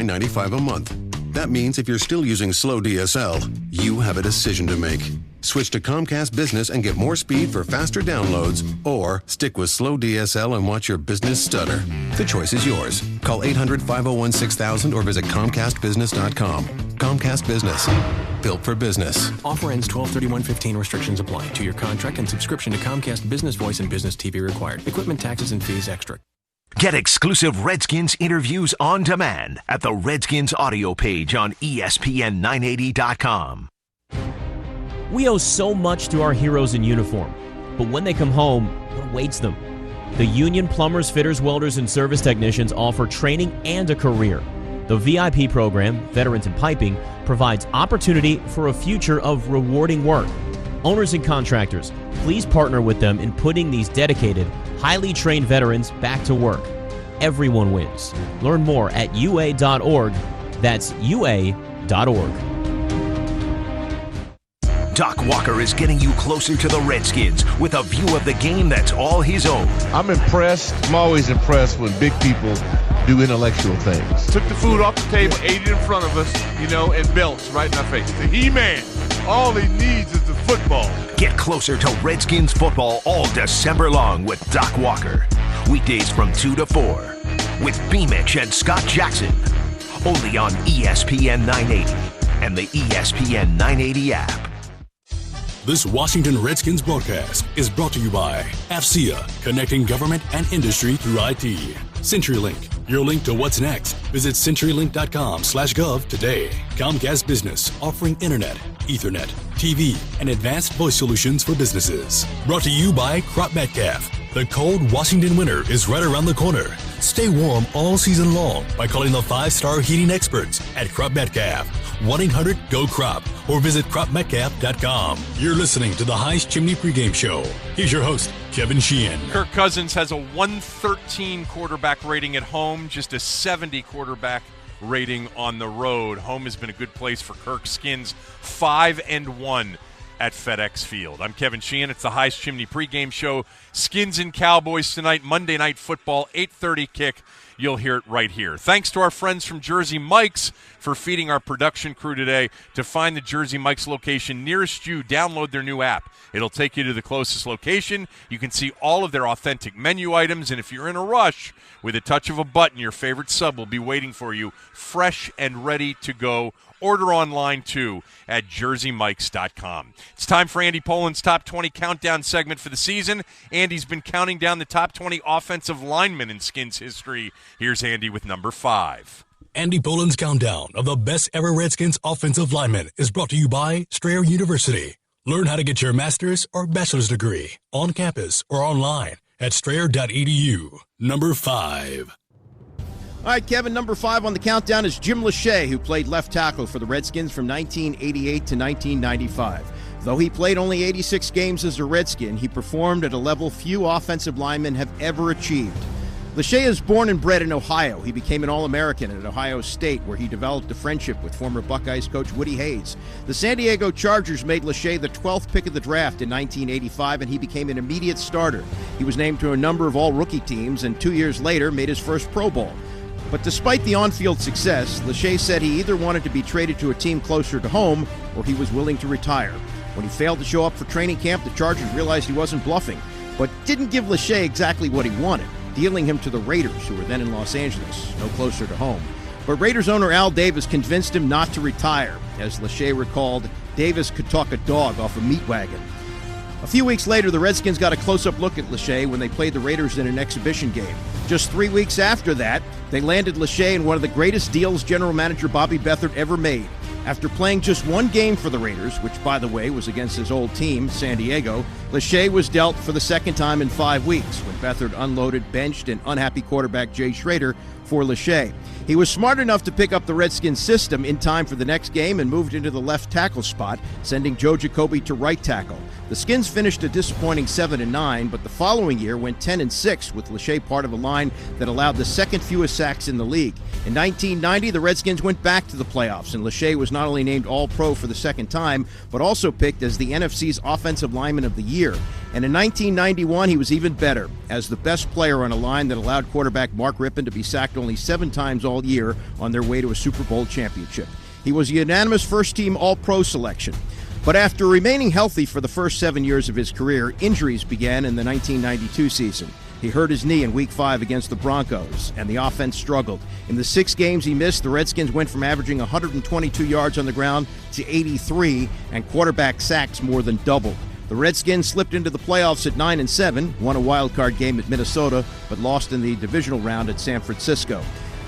$29.95 a month. That means if you're still using slow DSL, you have a decision to make. Switch to Comcast Business and get more speed for faster downloads, or stick with slow DSL and watch your business stutter. The choice is yours. Call 800-501-6000 or visit ComcastBusiness.com. Comcast Business. Built for business. Offer ends 12/31/15. Restrictions apply. 2-year contract and subscription to Comcast Business Voice and Business TV required. Equipment, taxes, and fees extra. Get exclusive Redskins interviews on demand at the Redskins audio page on ESPN980.com. We owe so much to our heroes in uniform, but when they come home, what awaits them? The union plumbers, fitters, welders, and service technicians offer training and a career. The VIP program, Veterans in Piping, provides opportunity for a future of rewarding work. Owners and contractors, please partner with them in putting these dedicated, highly trained veterans back to work. Everyone wins. Learn more at ua.org. That's ua.org. Doc Walker is getting you closer to the Redskins with a view of the game that's all his own. I'm impressed. I'm always impressed when big people do intellectual things. Took the food off the table, ate it in front of us, and belts right in our face. The He-Man. All he needs is the football. Get closer to Redskins football all December long with Doc Walker. Weekdays from 2 to 4 with Beamish and Scott Jackson. Only on ESPN 980 and the ESPN 980 app. This Washington Redskins broadcast is brought to you by AFCEA, connecting government and industry through IT. CenturyLink, your link to what's next. Visit CenturyLink.com/gov today. Comcast Business, offering internet, Ethernet, TV, and advanced voice solutions for businesses. Brought to you by Crop Metcalf. The cold Washington winter is right around the corner. Stay warm all season long by calling the 5-star heating experts at Crop Metcalf. 1-800-GO-CROP or visit cropmetcalf.com. You're listening to the Heist Chimney pregame show. Here's your host, Kevin Sheehan. Kirk Cousins has a 113 quarterback rating at home, just a 70 quarterback rating on the road. Home has been a good place for Kirk. Skins 5-1 at FedExField. I'm Kevin Sheehan. It's the Heist Chimney pregame show. Skins and Cowboys tonight, Monday Night Football, 8:30 kick. You'll hear it right here. Thanks to our friends from Jersey Mike's for feeding our production crew today. To find the Jersey Mike's location nearest you, download their new app. It'll take you to the closest location. You can see all of their authentic menu items, and if you're in a rush, with a touch of a button, your favorite sub will be waiting for you, fresh and ready to go. Order online, too, at jerseymikes.com. It's time for Andy Poland's Top 20 Countdown segment for the season. Andy's been counting down the top 20 offensive linemen in Skins history. Here's Andy with number 5. Andy Poland's countdown of the best ever Redskins offensive linemen is brought to you by Strayer University. Learn how to get your master's or bachelor's degree on campus or online at strayer.edu. Number 5. All right, Kevin, number 5 on the countdown is Jim Lachey, who played left tackle for the Redskins from 1988 to 1995. Though he played only 86 games as a Redskin, he performed at a level few offensive linemen have ever achieved. Lachey is born and bred in Ohio. He became an All-American at Ohio State, where he developed a friendship with former Buckeyes coach Woody Hayes. The San Diego Chargers made Lachey the 12th pick of the draft in 1985, and he became an immediate starter. He was named to a number of all-rookie teams, and 2 years later made his first Pro Bowl. But despite the on-field success, Lachey said he either wanted to be traded to a team closer to home or he was willing to retire. When he failed to show up for training camp, the Chargers realized he wasn't bluffing, but didn't give Lachey exactly what he wanted, dealing him to the Raiders, who were then in Los Angeles, no closer to home. But Raiders owner Al Davis convinced him not to retire. As Lachey recalled, Davis could talk a dog off a meat wagon. A few weeks later, the Redskins got a close-up look at Lachey when they played the Raiders in an exhibition game. Just 3 weeks after that, they landed Lachey in one of the greatest deals general manager Bobby Beathard ever made. After playing just one game for the Raiders, which, by the way, was against his old team, San Diego, Lachey was dealt for the second time in 5 weeks when Beathard unloaded, benched, and unhappy quarterback Jay Schrader for Lachey. He was smart enough to pick up the Redskins system in time for the next game and moved into the left tackle spot, sending Joe Jacoby to right tackle. The Skins finished a disappointing 7-9, but the following year went 10-6 with Lachey part of a line that allowed the second fewest sacks in the league. In 1990, the Redskins went back to the playoffs, and Lachey was not only named All-Pro for the second time, but also picked as the NFC's Offensive Lineman of the Year. year. And in 1991, he was even better, as the best player on a line that allowed quarterback Mark Rippon to be sacked only 7 times all year on their way to a Super Bowl championship. He was a unanimous first-team All-Pro selection. But after remaining healthy for the first 7 years of his career, injuries began in the 1992 season. He hurt his knee in Week 5 against the Broncos, and the offense struggled. In the 6 games he missed, the Redskins went from averaging 122 yards on the ground to 83, and quarterback sacks more than doubled. The Redskins slipped into the playoffs at 9-7, won a wild-card game at Minnesota, but lost in the divisional round at San Francisco,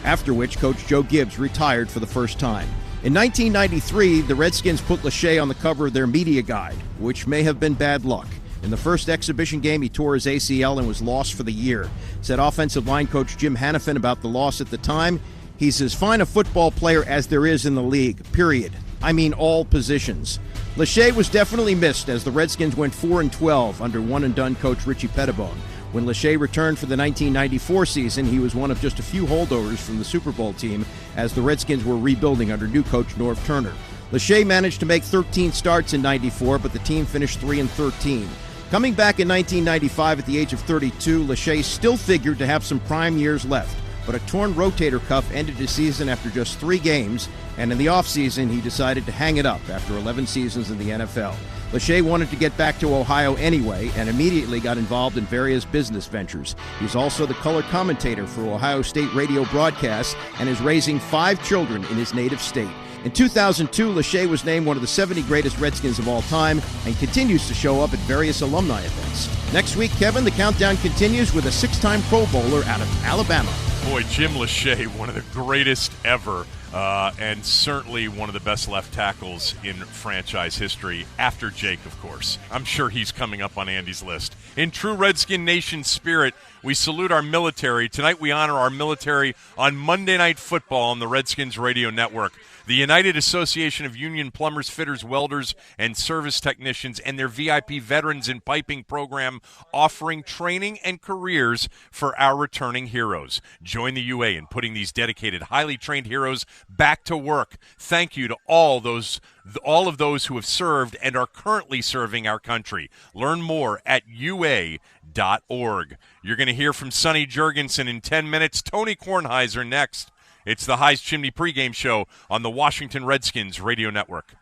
after which Coach Joe Gibbs retired for the first time. In 1993, the Redskins put Lachey on the cover of their media guide, which may have been bad luck. In the first exhibition game, he tore his ACL and was lost for the year. Said offensive line coach Jim Hannafin about the loss at the time, "He's as fine a football player as there is in the league, period. I mean all positions." Lachey was definitely missed as the Redskins went 4-12 under one-and-done coach Richie Pettibone. When Lachey returned for the 1994 season, he was one of just a few holdovers from the Super Bowl team as the Redskins were rebuilding under new coach Norv Turner. Lachey managed to make 13 starts in 94, but the team finished 3-13. Coming back in 1995 at the age of 32, Lachey still figured to have some prime years left, but a torn rotator cuff ended his season after just 3 games, and in the offseason he decided to hang it up after 11 seasons in the NFL. Lachey wanted to get back to Ohio anyway and immediately got involved in various business ventures. He's also the color commentator for Ohio State radio broadcasts and is raising 5 children in his native state. In 2002, Lachey was named one of the 70 greatest Redskins of all time and continues to show up at various alumni events. Next week, Kevin, the countdown continues with a 6-time Pro Bowler out of Alabama. Boy, Jim Lachey, one of the greatest ever, and certainly one of the best left tackles in franchise history, after Jake, of course. I'm sure he's coming up on Andy's list. In true Redskin Nation spirit, we salute our military. Tonight we honor our military on Monday Night Football on the Redskins Radio Network. The United Association of Union Plumbers, Fitters, Welders, and Service Technicians and their VIP Veterans in Piping program offering training and careers for our returning heroes. Join the UA in putting these dedicated, highly trained heroes back to work. Thank you to all of those who have served and are currently serving our country. Learn more at UA.org. You're going to hear from Sonny Jurgensen in 10 minutes. Tony Kornheiser next. It's the Highs Chimney pregame show on the Washington Redskins Radio Network.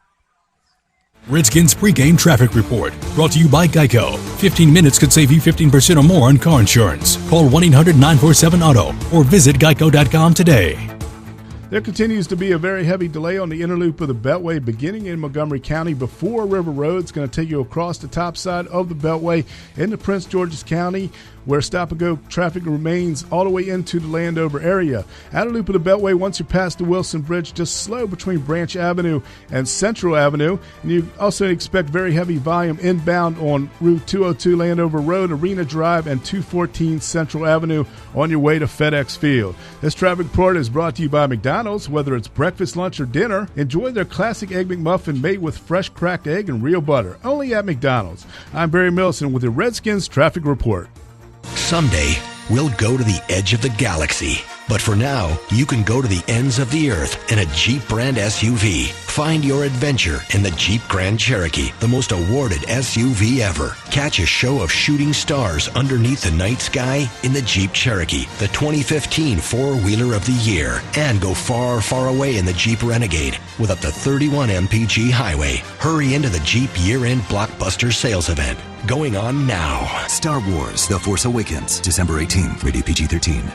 Redskins pregame traffic report brought to you by Geico. 15 minutes could save you 15% or more on car insurance. Call 1-800-947-AUTO or visit geico.com today. There continues to be a very heavy delay on the inner loop of the Beltway beginning in Montgomery County before River Road. It's going to take you across the top side of the Beltway into Prince George's County, where stop-and-go traffic remains all the way into the Landover area. Outer loop of the Beltway, once you're past the Wilson Bridge, just slow between Branch Avenue and Central Avenue. And you also expect very heavy volume inbound on Route 202 Landover Road, Arena Drive, and 214 Central Avenue on your way to FedExField. This traffic report is brought to you by McDonald's. Whether it's breakfast, lunch, or dinner, enjoy their classic Egg McMuffin made with fresh cracked egg and real butter. Only at McDonald's. I'm Barry Milson with the Redskins Traffic Report. Someday, we'll go to the edge of the galaxy. But for now, you can go to the ends of the earth in a Jeep brand SUV. Find your adventure in the Jeep Grand Cherokee, the most awarded SUV ever. Catch a show of shooting stars underneath the night sky in the Jeep Cherokee, the 2015 four-wheeler of the year. And go far, far away in the Jeep Renegade with up to 31 mpg highway. Hurry into the Jeep year-end blockbuster sales event. Going on now. Star Wars The Force Awakens, December 18th, rated PG-13.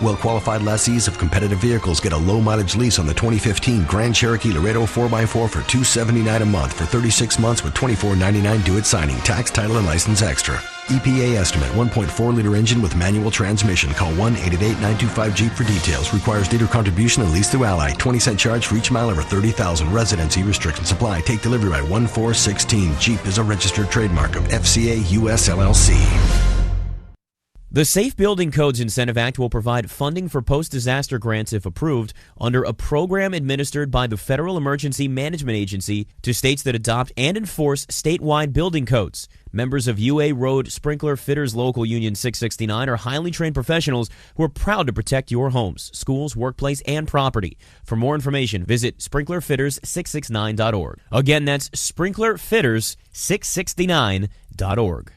Well-qualified lessees of competitive vehicles get a low-mileage lease on the 2015 Grand Cherokee Laredo 4x4 for $279 a month for 36 months with $24.99 due at signing. Tax, title, and license extra. EPA estimate, 1.4-liter engine with manual transmission. Call 1-888-925-JEEP for details. Requires dealer contribution and lease through Ally. 20-cent charge for each mile over 30,000. Residency restrictions apply. Take delivery by 1-4-16. Jeep is a registered trademark of FCA US LLC. The Safe Building Codes Incentive Act will provide funding for post-disaster grants if approved under a program administered by the Federal Emergency Management Agency to states that adopt and enforce statewide building codes. Members of UA Road Sprinkler Fitters Local Union 669 are highly trained professionals who are proud to protect your homes, schools, workplace, and property. For more information, visit sprinklerfitters669.org. Again, that's sprinklerfitters669.org. federalcloud.org.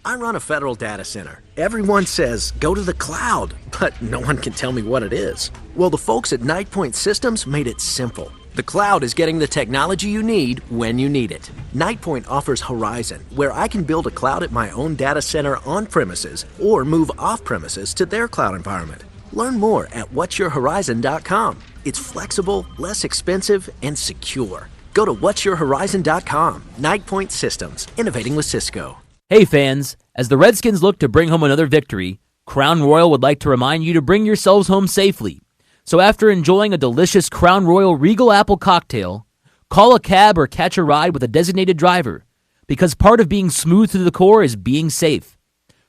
I run a federal data center. Everyone says, go to the cloud, but no one can tell me what it is. Well, the folks at NightPoint Systems made it simple. The cloud is getting the technology you need when you need it. NightPoint offers Horizon, where I can build a cloud at my own data center on premises or move off premises to their cloud environment. Learn more at whatsyourhorizon.com. It's flexible, less expensive, and secure. Go to whatsyourhorizon.com. NightPoint Systems, innovating with Cisco. Hey fans, as the Redskins look to bring home another victory, Crown Royal would like to remind you to bring yourselves home safely. So after enjoying a delicious Crown Royal Regal Apple cocktail, call a cab or catch a ride with a designated driver, because part of being smooth to the core is being safe.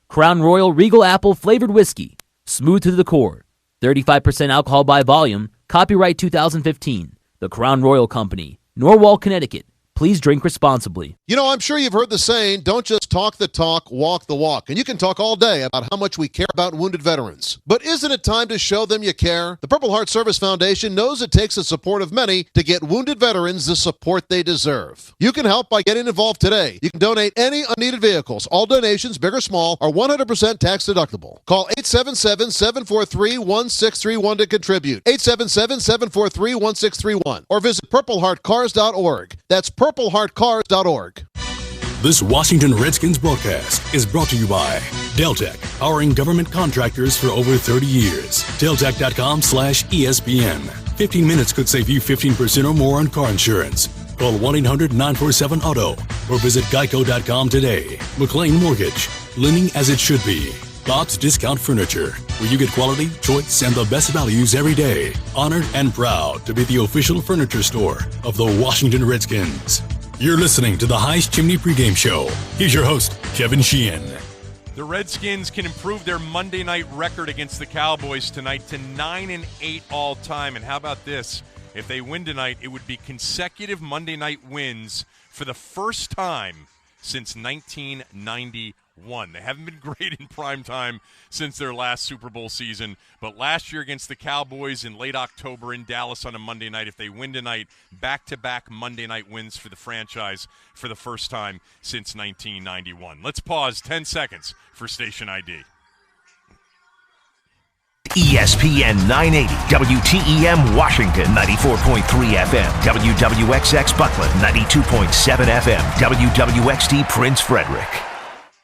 Crown Royal Regal Apple flavored whiskey, smooth to the core, 35% alcohol by volume, copyright 2015, The Crown Royal Company, Norwalk, Connecticut. Please drink responsibly. You know, I'm sure you've heard the saying, don't just talk the talk, walk the walk. And you can talk all day about how much we care about wounded veterans. But isn't it time to show them you care? The Purple Heart Service Foundation knows it takes the support of many to get wounded veterans the support they deserve. You can help by getting involved today. You can donate any unneeded vehicles. All donations, big or small, are 100% tax deductible. Call 877-743-1631 to contribute. 877-743-1631. Or visit purpleheartcars.org. That's purpleheartcars.org. This Washington Redskins broadcast is brought to you by Deltec, powering government contractors for over 30 years. Deltec.com/ESPN. 15 minutes could save you 15% or more on car insurance. Call 1-800-947-AUTO or visit geico.com today. McLean Mortgage, lending as it should be. Bob's Discount Furniture, where you get quality, choice, and the best values every day. Honored and proud to be the official furniture store of the Washington Redskins. You're listening to the Heist Chimney pregame show. Here's your host, Kevin Sheehan. The Redskins can improve their Monday night record against the Cowboys tonight to 9-8 all time. And how about this? If they win tonight, it would be consecutive Monday night wins for the first time since 1991. They haven't been great in prime time since their last Super Bowl season, but last year against the Cowboys in late October in Dallas on a Monday night, if they win tonight, back-to-back Monday night wins for the franchise for the first time since 1991. Let's pause 10 seconds for station ID. ESPN 980, WTEM Washington, 94.3 FM, WWXX Buckland, 92.7 FM, WWXT Prince Frederick.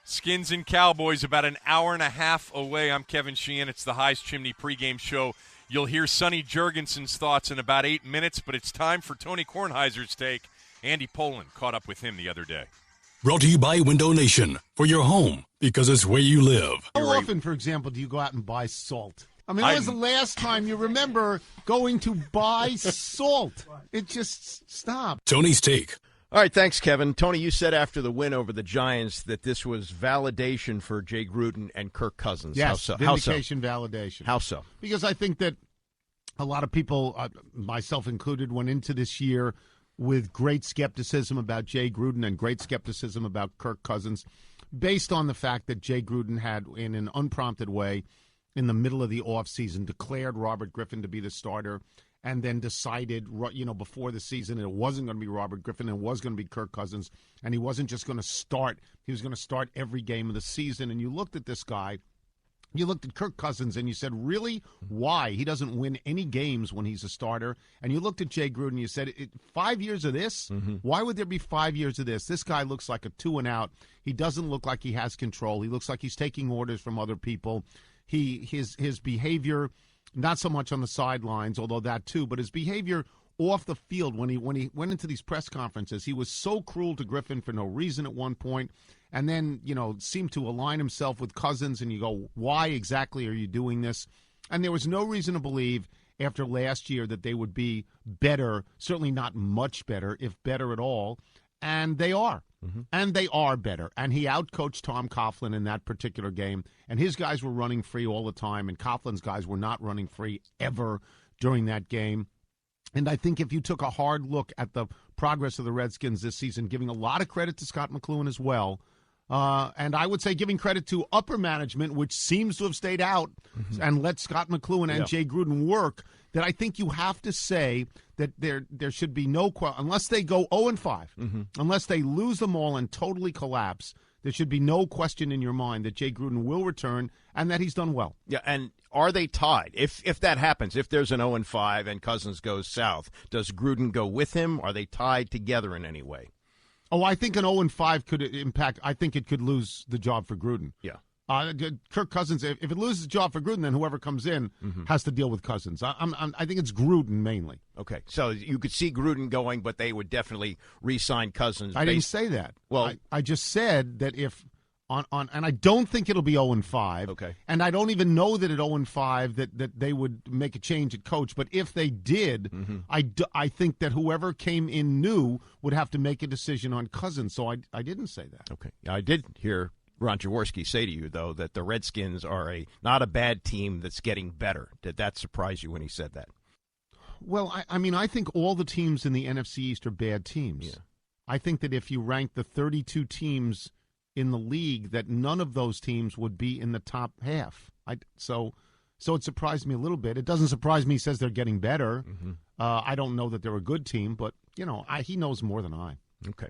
Skins and Cowboys about an hour and a half away. I'm Kevin Sheehan. It's the Heist Chimney pregame show. You'll hear Sonny Jurgensen's thoughts in about 8 minutes, but it's time for Tony Kornheiser's take. Andy Poland caught up with him the other day. Brought to you by Window Nation, for your home, because it's where you live. How often, for example, do you go out and buy salt? I mean, when was the last time you remember going to buy salt? It just stopped. Tony's take. All right, thanks, Kevin. Tony, you said after the win over the Giants that this was validation for Jay Gruden and Kirk Cousins. Yes, How so? vindication, validation. How so? Because I think that a lot of people, myself included, went into this year with great skepticism about Jay Gruden and great skepticism about Kirk Cousins, based on the fact that Jay Gruden had, in an unprompted way, in the middle of the offseason, declared Robert Griffin to be the starter, and then decided, before the season it wasn't going to be Robert Griffin, it was going to be Kirk Cousins, and he wasn't just going to start. He was going to start every game of the season. And you looked at this guy, you looked at Kirk Cousins, and you said, really? Why? He doesn't win any games when he's a starter. And you looked at Jay Gruden, and you said, 5 years of this? Mm-hmm. Why would there be 5 years of this? This guy looks like a 2-and-out. He doesn't look like he has control. He looks like he's taking orders from other people. His behavior, not so much on the sidelines, although that too, but his behavior off the field when he went into these press conferences, he was so cruel to Griffin for no reason at one point, and then, seemed to align himself with Cousins, and you go, why exactly are you doing this? And there was no reason to believe after last year that they would be better, certainly not much better, if better at all, and they are. Mm-hmm. And they are better. And he outcoached Tom Coughlin in that particular game. And his guys were running free all the time, and Coughlin's guys were not running free ever during that game. And I think if you took a hard look at the progress of the Redskins this season, giving a lot of credit to Scott McCloughan as well, and I would say giving credit to upper management, which seems to have stayed out and let Scott McCloughan and Jay Gruden work, that I think you have to say that there should be no – unless they go 0-5, unless they lose them all and totally collapse, There should be no question in your mind that Jay Gruden will return and that he's done well. Yeah, and are they tied? If that happens, if there's an 0-5 and Cousins goes south, does Gruden go with him? Are they tied together in any way? Oh, I think an 0-5 could impact. I think it could lose the job for Gruden. Yeah. Kirk Cousins, if it loses the job for Gruden, then whoever comes in has to deal with Cousins. I think it's Gruden mainly. Okay, so you could see Gruden going, but they would definitely re-sign Cousins. I didn't say that. Well, I just said that if and I don't think it'll be 0-5. Okay, and I don't even know that at 0-5 that they would make a change at coach. But if they did, I think that whoever came in new would have to make a decision on Cousins. So I didn't say that. Okay, I did hear Ron Jaworski say to you, though, that the Redskins are not a bad team that's getting better. Did that surprise you when he said that? Well, I think all the teams in the NFC East are bad teams. Yeah. I think that if you rank the 32 teams in the league, that none of those teams would be in the top half. So it surprised me a little bit. It doesn't surprise me he says they're getting better. I don't know that they're a good team, but, he knows more than I. Okay.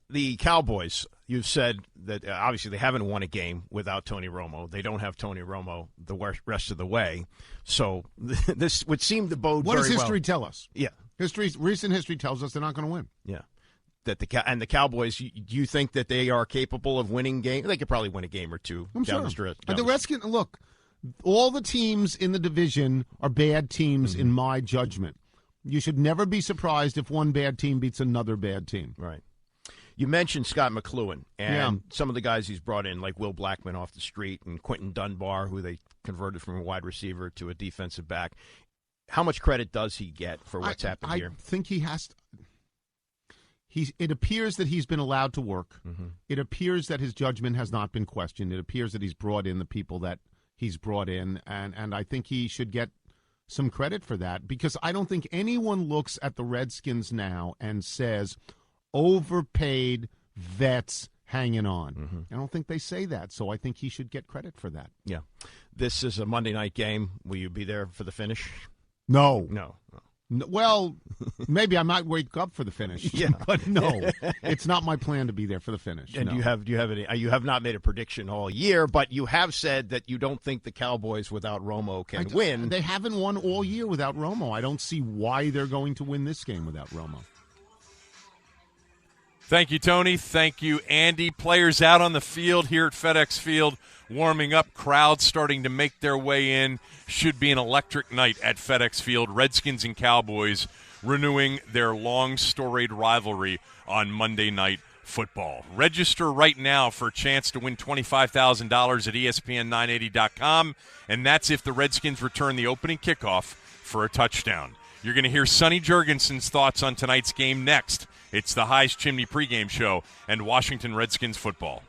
The Cowboys, you've said that obviously they haven't won a game without Tony Romo. They don't have Tony Romo the rest of the way. So this would seem to bode What very does history well. tell us? Yeah. Recent history tells us they're not going to win. Yeah. That the Cowboys, do you think that they are capable of winning games? They could probably win a game or two down the stretch. The Redskins, look, all the teams in the division are bad teams in my judgment. You should never be surprised if one bad team beats another bad team. Right. You mentioned Scott McCloughan and some of the guys he's brought in, like Will Blackman off the street and Quentin Dunbar, who they converted from a wide receiver to a defensive back. How much credit does he get for what's happened here? I think he has to. It appears that he's been allowed to work. It appears that his judgment has not been questioned. It appears that he's brought in the people that he's brought in, and I think he should get some credit for that, because I don't think anyone looks at the Redskins now and says, overpaid vets hanging on. I don't think they say that, so I think he should get credit for that. Yeah. This is a Monday night game. Will you be there for the finish? No. Well, maybe I might wake up for the finish. Yeah. But no, it's not my plan to be there for the finish. And no. do you have any? You have not made a prediction all year, but you have said that you don't think the Cowboys without Romo can win. They haven't won all year without Romo. I don't see why they're going to win this game without Romo. Thank you, Tony. Thank you, Andy. Players out on the field here at FedExField, warming up. Crowds starting to make their way in. Should be an electric night at FedExField. Redskins and Cowboys renewing their long-storied rivalry on Monday Night Football. Register right now for a chance to win $25,000 at ESPN980.com, and that's if the Redskins return the opening kickoff for a touchdown. You're going to hear Sonny Jurgensen's thoughts on tonight's game next. It's the High's Chimney pregame show and Washington Redskins football.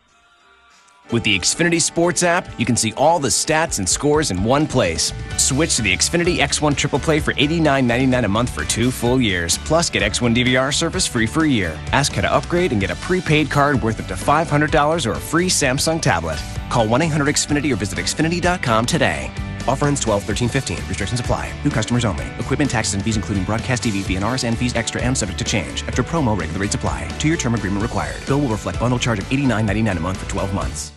With the Xfinity Sports app, you can see all the stats and scores in one place. Switch to the Xfinity X1 Triple Play for $89.99 a month for 2 full years. Plus, get X1 DVR service free for a year. Ask how to upgrade and get a prepaid card worth up to $500 or a free Samsung tablet. Call 1-800-XFINITY or visit Xfinity.com today. Offer ends 12/13/15. Restrictions apply. New customers only. Equipment, taxes, and fees including broadcast TV, VNRs, and fees extra and subject to change. After promo, regular rates apply. 2-year term agreement required. Bill will reflect bundle charge of $89.99 a month for 12 months.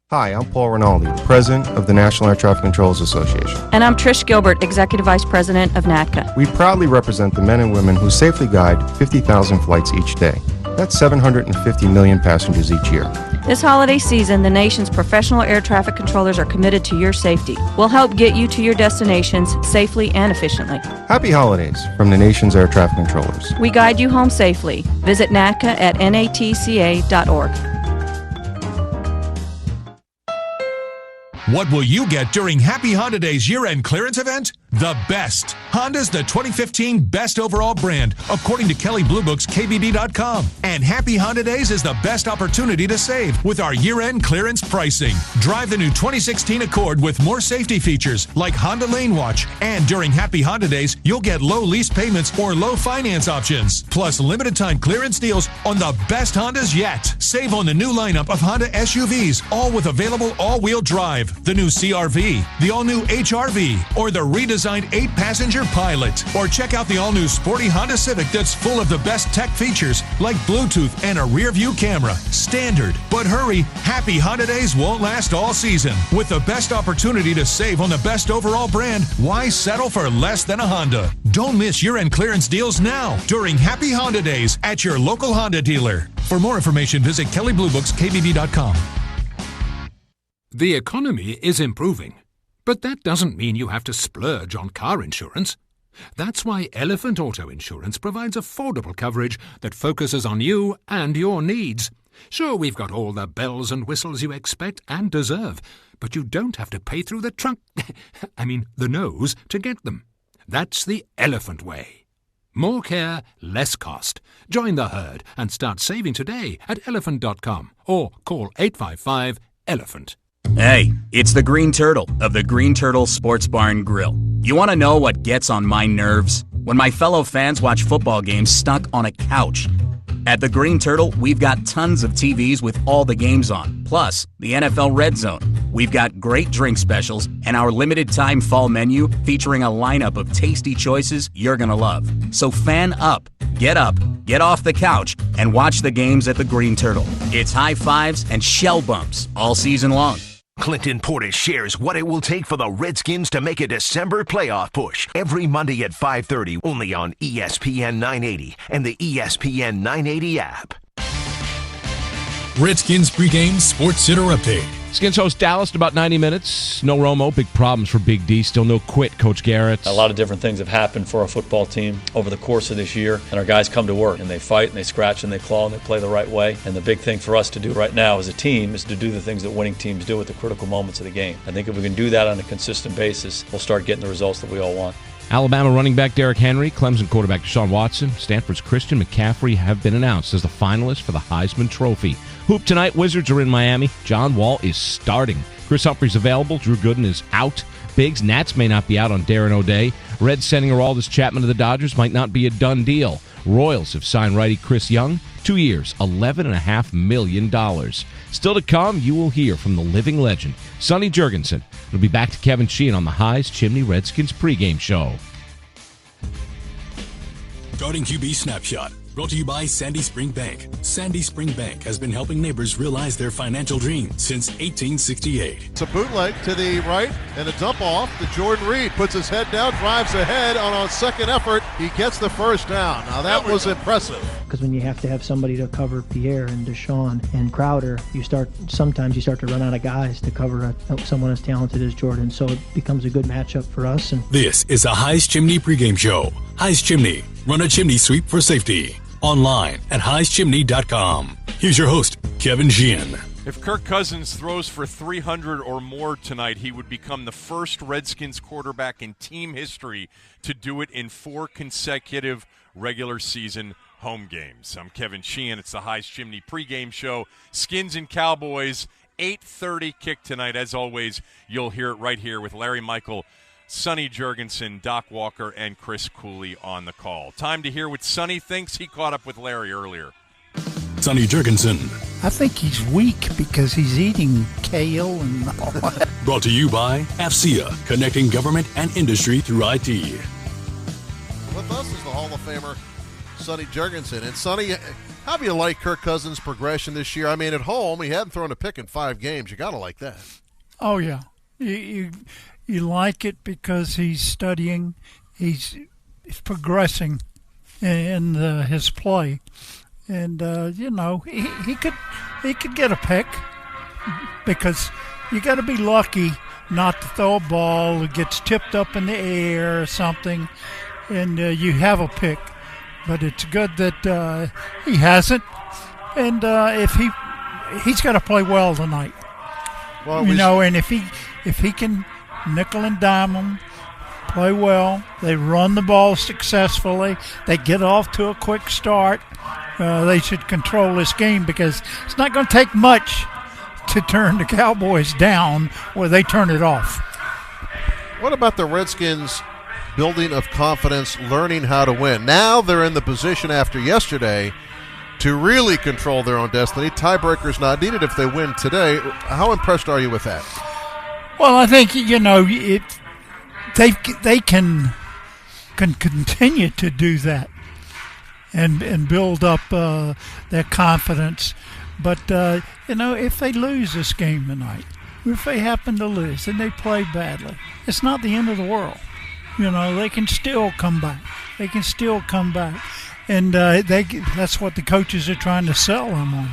Hi, I'm Paul Rinaldi, President of the National Air Traffic Controllers Association. And I'm Trish Gilbert, Executive Vice President of NATCA. We proudly represent the men and women who safely guide 50,000 flights each day. That's 750 million passengers each year. This holiday season, the nation's professional air traffic controllers are committed to your safety. We'll help get you to your destinations safely and efficiently. Happy holidays from the nation's air traffic controllers. We guide you home safely. Visit NATCA at natca.org. What will you get during Happy Honda Day's year-end clearance event? The best. Honda's the 2015 best overall brand, according to Kelley Blue Book's KBB.com. And Happy Honda Days is the best opportunity to save with our year-end clearance pricing. Drive the new 2016 Accord with more safety features like Honda Lane Watch. And during Happy Honda Days, you'll get low lease payments or low finance options. Plus limited-time clearance deals on the best Hondas yet. Save on the new lineup of Honda SUVs, all with available all-wheel drive. The new CR-V, the all-new HR-V, or the redesigned 8-passenger your pilot. Or check out the all-new sporty Honda Civic that's full of the best tech features like Bluetooth and a rear-view camera. Standard. But hurry, Happy Honda Days won't last all season. With the best opportunity to save on the best overall brand, why settle for less than a Honda? Don't miss year-end clearance deals now during Happy Honda Days at your local Honda dealer. For more information, visit kellybluebooks.kbb.com. The economy is improving, but that doesn't mean you have to splurge on car insurance. That's why Elephant Auto Insurance provides affordable coverage that focuses on you and your needs. Sure, we've got all the bells and whistles you expect and deserve, but you don't have to pay through the the nose to get them. That's the Elephant way. More care, less cost. Join the herd and start saving today at elephant.com or call 855-ELEPHANT. Hey, it's the Green Turtle of the Green Turtle Sports Bar and Grill. You want to know what gets on my nerves? When my fellow fans watch football games stuck on a couch. At the Green Turtle, we've got tons of TVs with all the games on, plus the NFL Red Zone. We've got great drink specials and our limited-time fall menu featuring a lineup of tasty choices you're going to love. So fan up, get off the couch, and watch the games at the Green Turtle. It's high fives and shell bumps all season long. Clinton Portis shares what it will take for the Redskins to make a December playoff push every Monday at 5:30, only on ESPN 980 and the ESPN 980 app. Redskins pregame Sports Center update. Skins host Dallas in about 90 minutes. No Romo, big problems for Big D. Still no quit, Coach Garrett. A lot of different things have happened for our football team over the course of this year, and our guys come to work, and they fight, and they scratch, and they claw, and they play the right way. And the big thing for us to do right now as a team is to do the things that winning teams do at the critical moments of the game. I think if we can do that on a consistent basis, we'll start getting the results that we all want. Alabama running back Derrick Henry, Clemson quarterback Deshaun Watson, Stanford's Christian McCaffrey have been announced as the finalists for the Heisman Trophy. Hoop tonight, Wizards are in Miami. John Wall is starting. Chris Humphrey's available. Drew Gooden is out. Biggs, Nats may not be out on Darren O'Day. Reds sending Aroldis Chapman to the Dodgers might not be a done deal. Royals have signed righty Chris Young. 2 years, $11.5 million. Still to come, you will hear from the living legend, Sonny Jurgensen. We'll be back to Kevin Sheehan on the Highs Chimney Redskins pregame show. Starting QB Snapshot, brought to you by Sandy Spring Bank. Sandy Spring Bank has been helping neighbors realize their financial dreams since 1868. It's a bootleg to the right and a dump off to Jordan Reed. Puts his head down, drives ahead on a second effort. He gets the first down. Now that was impressive. Because when you have to have somebody to cover Pierre and Deshaun and Crowder, sometimes you start to run out of guys to cover someone as talented as Jordan. So it becomes a good matchup for us. And this is a Highs Chimney pregame show. Highs Chimney, run a chimney sweep for safety. Online at highschimney.com. Here's your host, Kevin Sheehan. If Kirk Cousins throws for 300 or more tonight, he would become the first Redskins quarterback in team history to do it in 4 consecutive regular season home games. I'm Kevin Sheehan. It's the Highs Chimney pregame show. Skins and Cowboys, 8:30 kick tonight. As always, you'll hear it right here with Larry Michael, Sonny Jurgensen, Doc Walker, and Chris Cooley on the call. Time to hear what Sonny thinks. He caught up with Larry earlier. Sonny Jurgensen. I think he's weak because he's eating kale and all that. Brought to you by AFCIA, connecting government and industry through IT. With us is the Hall of Famer, Sonny Jurgensen. And Sonny, how do you like Kirk Cousins' progression this year? I mean, at home, he hadn't thrown a pick in 5 games. You got to like that. Oh, yeah. You like it because he's studying, he's progressing in his play, and he could get a pick because you got to be lucky not to throw a ball that gets tipped up in the air or something, and you have a pick. But it's good that he hasn't, and if he's got to play well tonight, and if he can nickel and dime them, play well. They run the ball successfully. They get off to a quick start. They should control this game because it's not going to take much to turn the Cowboys down or they turn it off. What about the Redskins building of confidence, learning how to win? Now they're in the position after yesterday to really control their own destiny. Tiebreaker's not needed if they win today. How impressed are you with that? Well, I think, they can can continue to do that and build up their confidence. But, if they lose this game tonight, if they happen to lose and they play badly, it's not the end of the world. They can still come back. They can still come back. And that's what the coaches are trying to sell them on.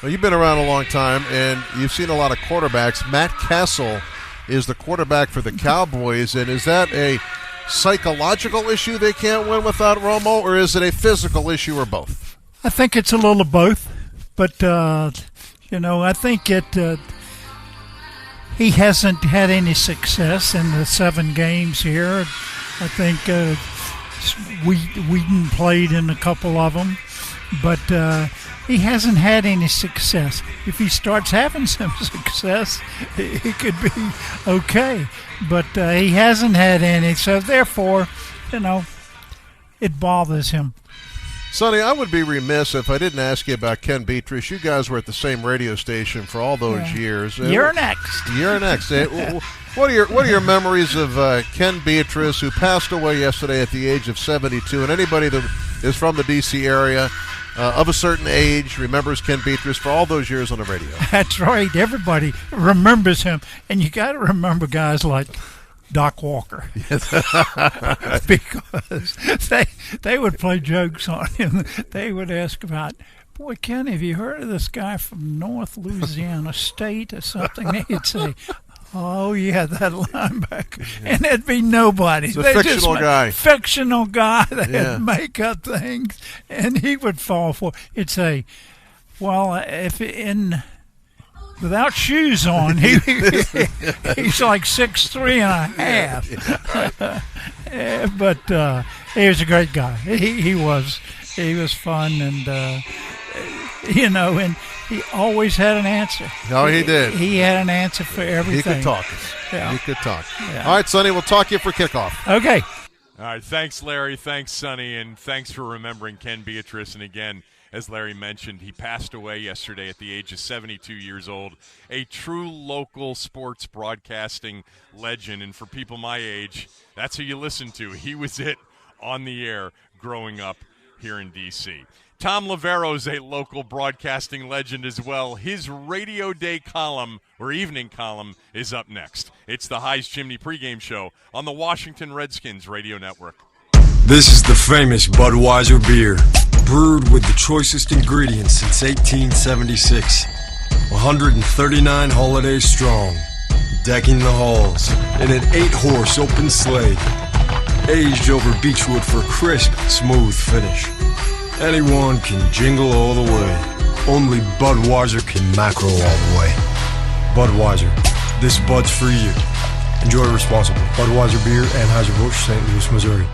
Well, you've been around a long time, and you've seen a lot of quarterbacks. Matt Castle is the quarterback for the Cowboys, and is that a psychological issue they can't win without Romo, or is it a physical issue, or both? I think it's a little of both, but, I think he hasn't had any success in the 7 games here. I think Wheaton played in a couple of them, but he hasn't had any success. If he starts having some success, it could be okay, but he hasn't had any, so therefore, it bothers him. Sonny, I would be remiss if I didn't ask you about Ken Beatrice. You guys were at the same radio station for all those years. You're next. What are your memories of Ken Beatrice, who passed away yesterday at the age of 72? And anybody that is from the D.C. area of a certain age remembers Ken Beatrice for all those years on the radio. That's right. Everybody remembers him. And you got to remember guys like Doc Walker. Because they would play jokes on him. They would ask about, boy, Ken, have you heard of this guy from North Louisiana State or something? He'd say, oh, yeah, that linebacker. And it'd be nobody. It's a fictional guy. Fictional guy. They'd make up things. And he would fall for it. He'd say, well, if without shoes on, he's like 6'3.5". But he was a great guy. He was fun, and and he always had an answer. No, he did. He had an answer for everything. He could talk. Yeah. He could talk. Yeah. All right, Sonny, we'll talk to you for kickoff. Okay. All right, thanks, Larry. Thanks, Sonny, and thanks for remembering Ken Beatrice. And again, as Larry mentioned, he passed away yesterday at the age of 72 years old. A true local sports broadcasting legend. And for people my age, that's who you listen to. He was it on the air growing up here in D.C. Tom Lavero's a local broadcasting legend as well. His Radio Day column, or evening column, is up next. It's the High's Chimney pregame show on the Washington Redskins Radio Network. This is the famous Budweiser beer, brewed with the choicest ingredients since 1876. 139 holidays strong, decking the halls in an 8-horse open sleigh, aged over beechwood for a crisp, smooth finish. Anyone can jingle all the way. Only Budweiser can macro all the way. Budweiser, this Bud's for you. Enjoy responsibly. Budweiser Beer, Anheuser-Busch, St. Louis, Missouri.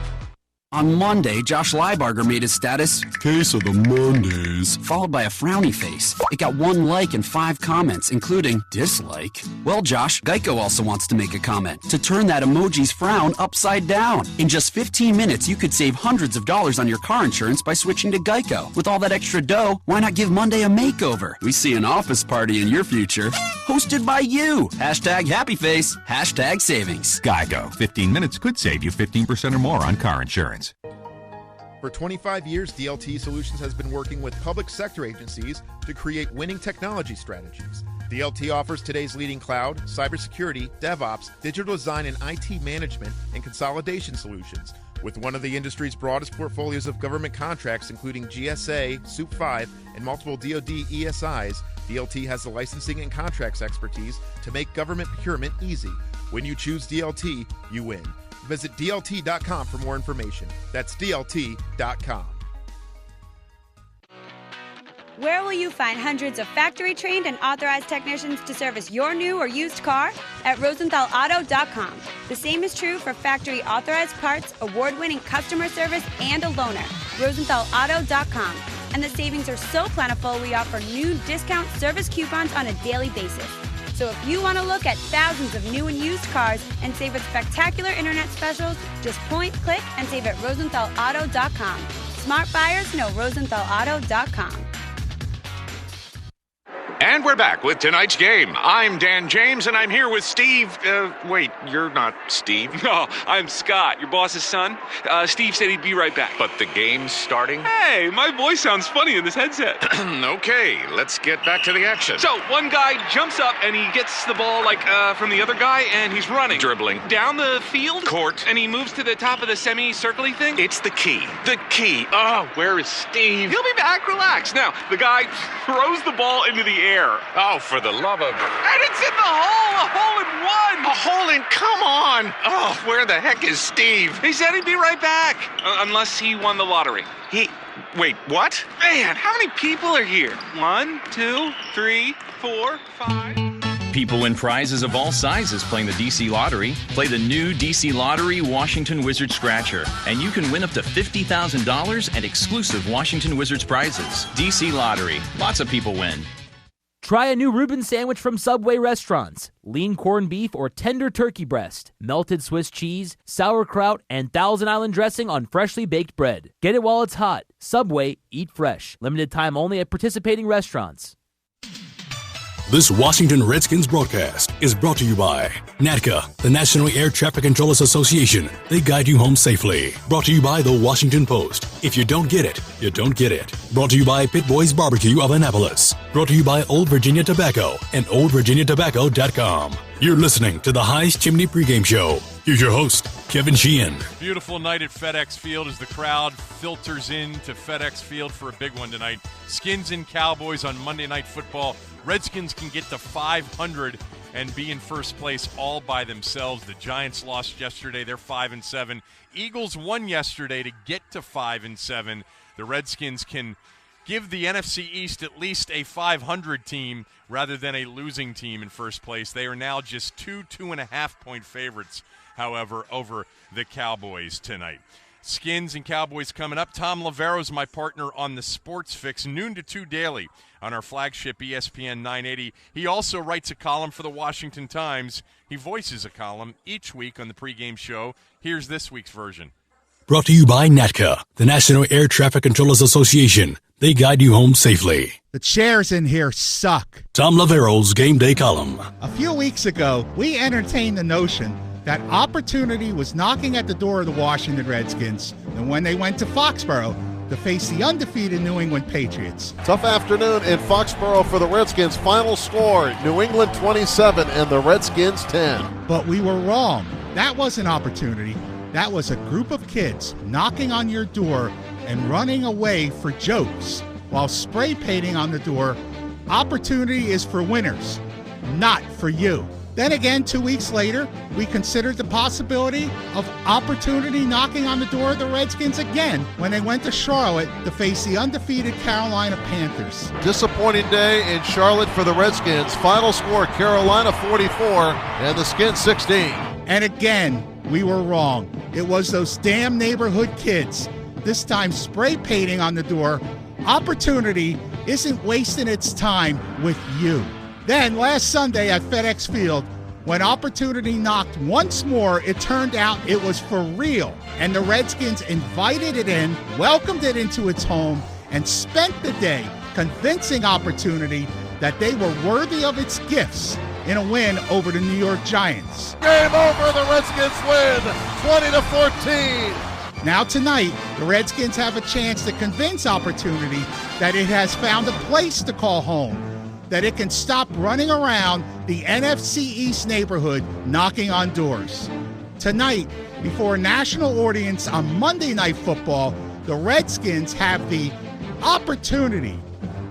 On Monday, Josh Leibarger made his status Case of the Mondays, followed by a frowny face. It got 1 like and 5 comments, including dislike. Well, Josh, Geico also wants to make a comment to turn that emoji's frown upside down. In just 15 minutes, you could save hundreds of dollars on your car insurance by switching to Geico. With all that extra dough, why not give Monday a makeover? We see an office party in your future, hosted by you. Hashtag happy face, hashtag savings. Geico. 15 minutes could save you 15% or more on car insurance. For 25 years, DLT Solutions has been working with public sector agencies to create winning technology strategies. DLT offers today's leading cloud, cybersecurity, DevOps, digital design and IT management, and consolidation solutions. With one of the industry's broadest portfolios of government contracts, including GSA, SOUP 5, and multiple DoD ESIs, DLT has the licensing and contracts expertise to make government procurement easy. When you choose DLT, you win. Visit DLT.com for more information. That's DLT.com. Where will you find hundreds of factory-trained and authorized technicians to service your new or used car? At RosenthalAuto.com. The same is true for factory-authorized parts, award-winning customer service, and a loaner. RosenthalAuto.com. And the savings are so plentiful, we offer new discount service coupons on a daily basis. So if you want to look at thousands of new and used cars and save with spectacular internet specials, just point, click, and save at RosenthalAuto.com. Smart buyers know RosenthalAuto.com. And we're back with tonight's game. I'm Dan James, and I'm here with Steve. Wait, you're not Steve. No, I'm Scott, your boss's son. Steve said he'd be right back. But the game's starting? Hey, my voice sounds funny in this headset. Okay, let's get back to the action. So, one guy jumps up, and he gets the ball, from the other guy, and he's running. Dribbling. Down the field? Court. And he moves to the top of the semicircle-y thing? It's the key. The key. Oh, where is Steve? He'll be back. Relax. Now, the guy throws the ball into the air. Oh, for the love of... And it's in the hole! A hole in one! A hole in... Come on! Oh, where the heck is Steve? He said he'd be right back. Unless he won the lottery. Wait, what? Man, how many people are here? 1, 2, 3, 4, 5... People win prizes of all sizes playing the DC Lottery. Play the new DC Lottery Washington Wizards Scratcher, and you can win up to $50,000 and exclusive Washington Wizards prizes. DC Lottery. Lots of people win. Try a new Reuben sandwich from Subway restaurants. Lean corned beef or tender turkey breast, melted Swiss cheese, sauerkraut, and Thousand Island dressing on freshly baked bread. Get it while it's hot. Subway, eat fresh. Limited time only at participating restaurants. This Washington Redskins broadcast is brought to you by NATCA, the National Air Traffic Controllers Association. They guide you home safely. Brought to you by the Washington Post. If you don't get it, you don't get it. Brought to you by Pit Boys Barbecue of Annapolis. Brought to you by Old Virginia Tobacco and OldVirginiaTobacco.com. You're listening to the High's Chimney pregame show. Here's your host, Kevin Sheehan. Beautiful night at FedExField as the crowd filters in to FedExField for a big one tonight. Skins and Cowboys on Monday Night Football. Redskins can get to 500 and be in first place all by themselves. The Giants lost yesterday. They're 5-7. Eagles won yesterday to get to 5-7. The Redskins can give the NFC East at least a 500 team rather than a losing team in first place. They are now just 2.5-point favorites, however, over the Cowboys tonight. Skins and Cowboys coming up. Tom Lavero's my partner on the Sports Fix, noon to 2 daily on our flagship ESPN 980. He also writes a column for the Washington Times. He voices a column each week on the pregame show. Here's this week's version. Brought to you by NATCA, the National Air Traffic Controllers Association. They guide you home safely. The chairs in here suck. Tom Lavero's Game Day column. A few weeks ago, we entertained the notion that opportunity was knocking at the door of the Washington Redskins, and when they went to Foxborough to face the undefeated New England Patriots. Tough afternoon in Foxborough for the Redskins. Final score, New England 27 and the Redskins 10. But we were wrong. That wasn't opportunity. That was a group of kids knocking on your door and running away for jokes while spray painting on the door. Opportunity is for winners, not for you. Then again, 2 weeks later, we considered the possibility of opportunity knocking on the door of the Redskins again when they went to Charlotte to face the undefeated Carolina Panthers. Disappointing day in Charlotte for the Redskins. Final score, Carolina 44 and the Skins 16. And again, we were wrong. It was those damn neighborhood kids, this time spray painting on the door. Opportunity isn't wasting its time with you. Then, last Sunday at FedExField, when opportunity knocked once more, it turned out it was for real. And the Redskins invited it in, welcomed it into its home, and spent the day convincing opportunity that they were worthy of its gifts in a win over the New York Giants. Game over, the Redskins win, 20-14. Now tonight, the Redskins have a chance to convince opportunity that it has found a place to call home, that it can stop running around the NFC East neighborhood knocking on doors. Tonight, before a national audience on Monday Night Football, the Redskins have the opportunity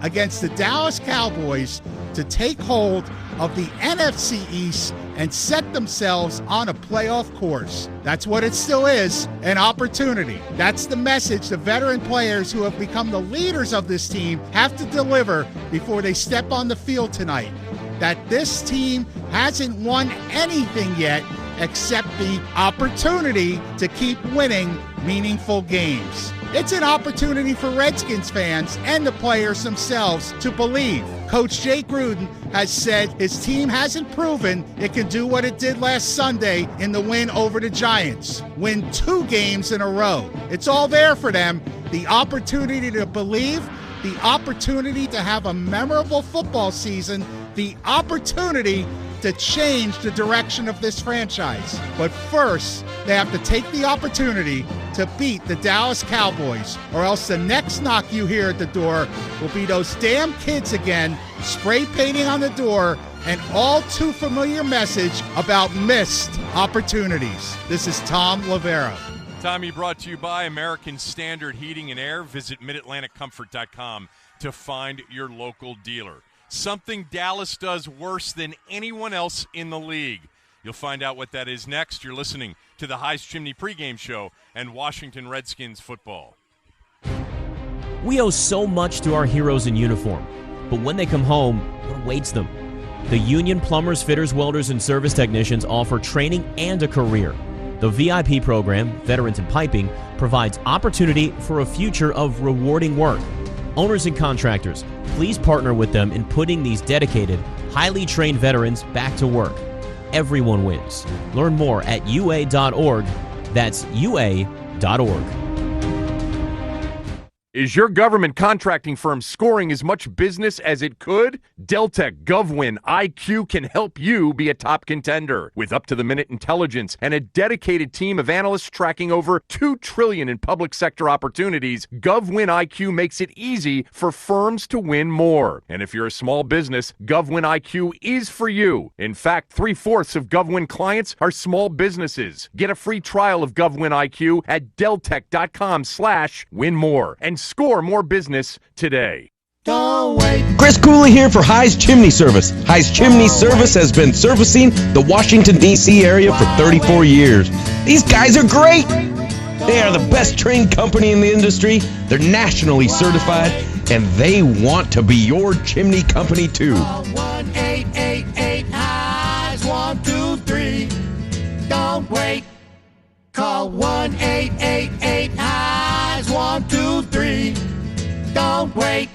against the Dallas Cowboys to take hold of the NFC East and set themselves on a playoff course. That's what it still is, an opportunity. That's the message the veteran players who have become the leaders of this team have to deliver before they step on the field tonight. That this team hasn't won anything yet except the opportunity to keep winning meaningful games. It's an opportunity for Redskins fans and the players themselves to believe. Coach Jay Gruden has said his team hasn't proven it can do what it did last Sunday in the win over the Giants. Win 2 games in a row. It's all there for them. The opportunity to believe the opportunity to have a memorable football season, the opportunity to change the direction of this franchise. But first, they have to take the opportunity to beat the Dallas Cowboys, or else the next knock you hear at the door will be those damn kids again, spray painting on the door, an all too familiar message about missed opportunities. This is Tom Lavera. Tommy, brought to you by American Standard Heating and Air. Visit MidAtlanticComfort.com to find your local dealer. Something Dallas does worse than anyone else in the league. You'll find out what that is next. You're listening to the Heist Chimney pregame show and Washington Redskins football. We owe so much to our heroes in uniform, but when they come home, what awaits them? The union plumbers, fitters, welders, and service technicians offer training and a career. The VIP program, Veterans in Piping, provides opportunity for a future of rewarding work. Owners and contractors, please partner with them in putting these dedicated, highly trained veterans back to work. Everyone wins. Learn more at ua.org. That's ua.org. Is your government contracting firm scoring as much business as it could? Deltek GovWin IQ can help you be a top contender. With up-to-the-minute intelligence and a dedicated team of analysts tracking over $2 trillion in public sector opportunities, GovWin IQ makes it easy for firms to win more. And if you're a small business, GovWin IQ is for you. In fact, 3/4 of GovWin clients are small businesses. Get a free trial of GovWin IQ at deltek.com/winmore and score more business today. Don't wait. Chris Cooley here for High's Chimney Service. High's Chimney Service has been servicing the Washington, D.C. area for 34 years. These guys are great. They are the best trained company in the industry. They're nationally certified, and they want to be your chimney company too. Call 1-888-HIGHS 123. Don't wait. Call 1-888-HIGHS 123. Don't wait.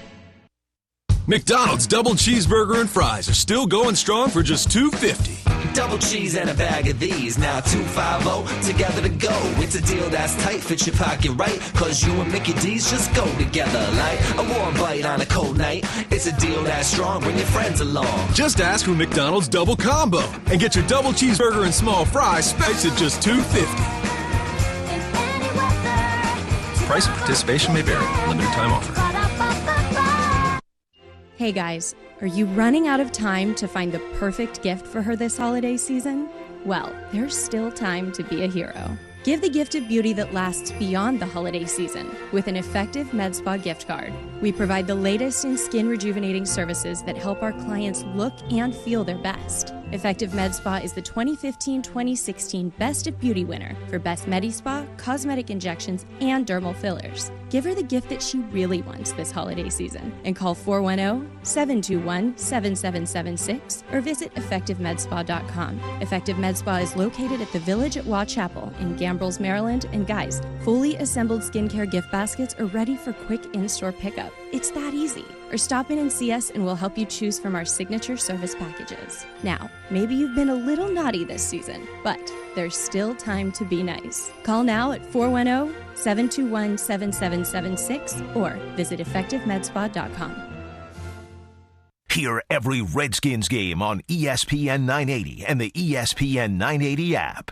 McDonald's double cheeseburger and fries are still going strong for just $2.50. Double cheese and a bag of these, now $2.50, together to go. It's a deal that's tight, fits your pocket right, cause you and Mickey D's just go together like a warm bite on a cold night. It's a deal that's strong, bring your friends along. Just ask for McDonald's Double Combo and get your double cheeseburger and small fries spiked at just $2.50. Price and participation may vary. Limited time offer. Hey guys, are you running out of time to find the perfect gift for her this holiday season? Well, there's still time to be a hero. Give the gift of beauty that lasts beyond the holiday season with an effective Med Spa gift card. We provide the latest in skin rejuvenating services that help our clients look and feel their best. Effective Med Spa is the 2015-2016 Best of Beauty winner for Best Medi Spa, cosmetic injections, and dermal fillers. Give her the gift that she really wants this holiday season and call 410-721-7776 or visit EffectiveMedSpa.com. Effective Med Spa is located at the Village at Waugh Chapel in Gambrills, Maryland, and guys, fully assembled skincare gift baskets are ready for quick in-store pickup. It's that easy. Or stop in and see us and we'll help you choose from our signature service packages. Now, maybe you've been a little naughty this season, but there's still time to be nice. Call now at 410-721-7776 or visit EffectiveMedSpa.com. Hear every Redskins game on ESPN 980 and the ESPN 980 app.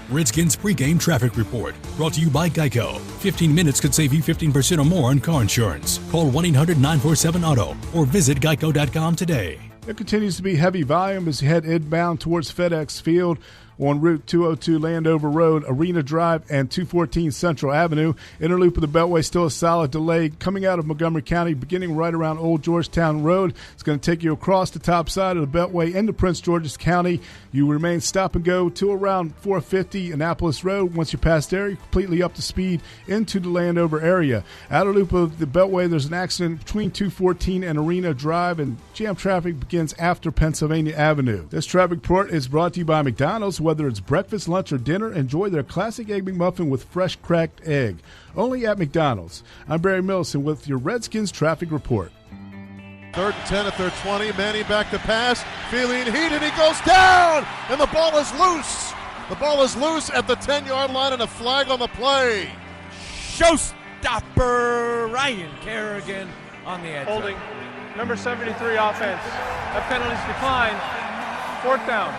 Redskins pregame traffic report brought to you by Geico. 15 minutes could save you 15% or more on car insurance. Call 1-800-947-AUTO or visit geico.com today. There continues to be heavy volume as you head inbound towards FedExField on Route 202 Landover Road, Arena Drive, and 214 Central Avenue. Inner loop of the Beltway still a solid delay coming out of Montgomery County, beginning right around Old Georgetown Road. It's going to take you across the top side of the Beltway into Prince George's County. You remain stop and go to around 450 Annapolis Road. Once you pass there, you're completely up to speed into the Landover area. Outer loop of the Beltway, there's an accident between 214 and Arena Drive, and jam traffic begins after Pennsylvania Avenue. This traffic report is brought to you by McDonald's. Whether it's breakfast, lunch, or dinner, enjoy their classic Egg McMuffin with fresh cracked egg. Only at McDonald's. I'm Barry Millison with your Redskins traffic report. 3rd and 10 at their 20. Manning back to pass. Feeling heat, and he goes down! And the ball is loose. The ball is loose at the 10-yard line, and a flag on the play. stopper. Ryan Kerrigan on the edge. Holding. Number 73 offense. That penalty's declined. 4th down.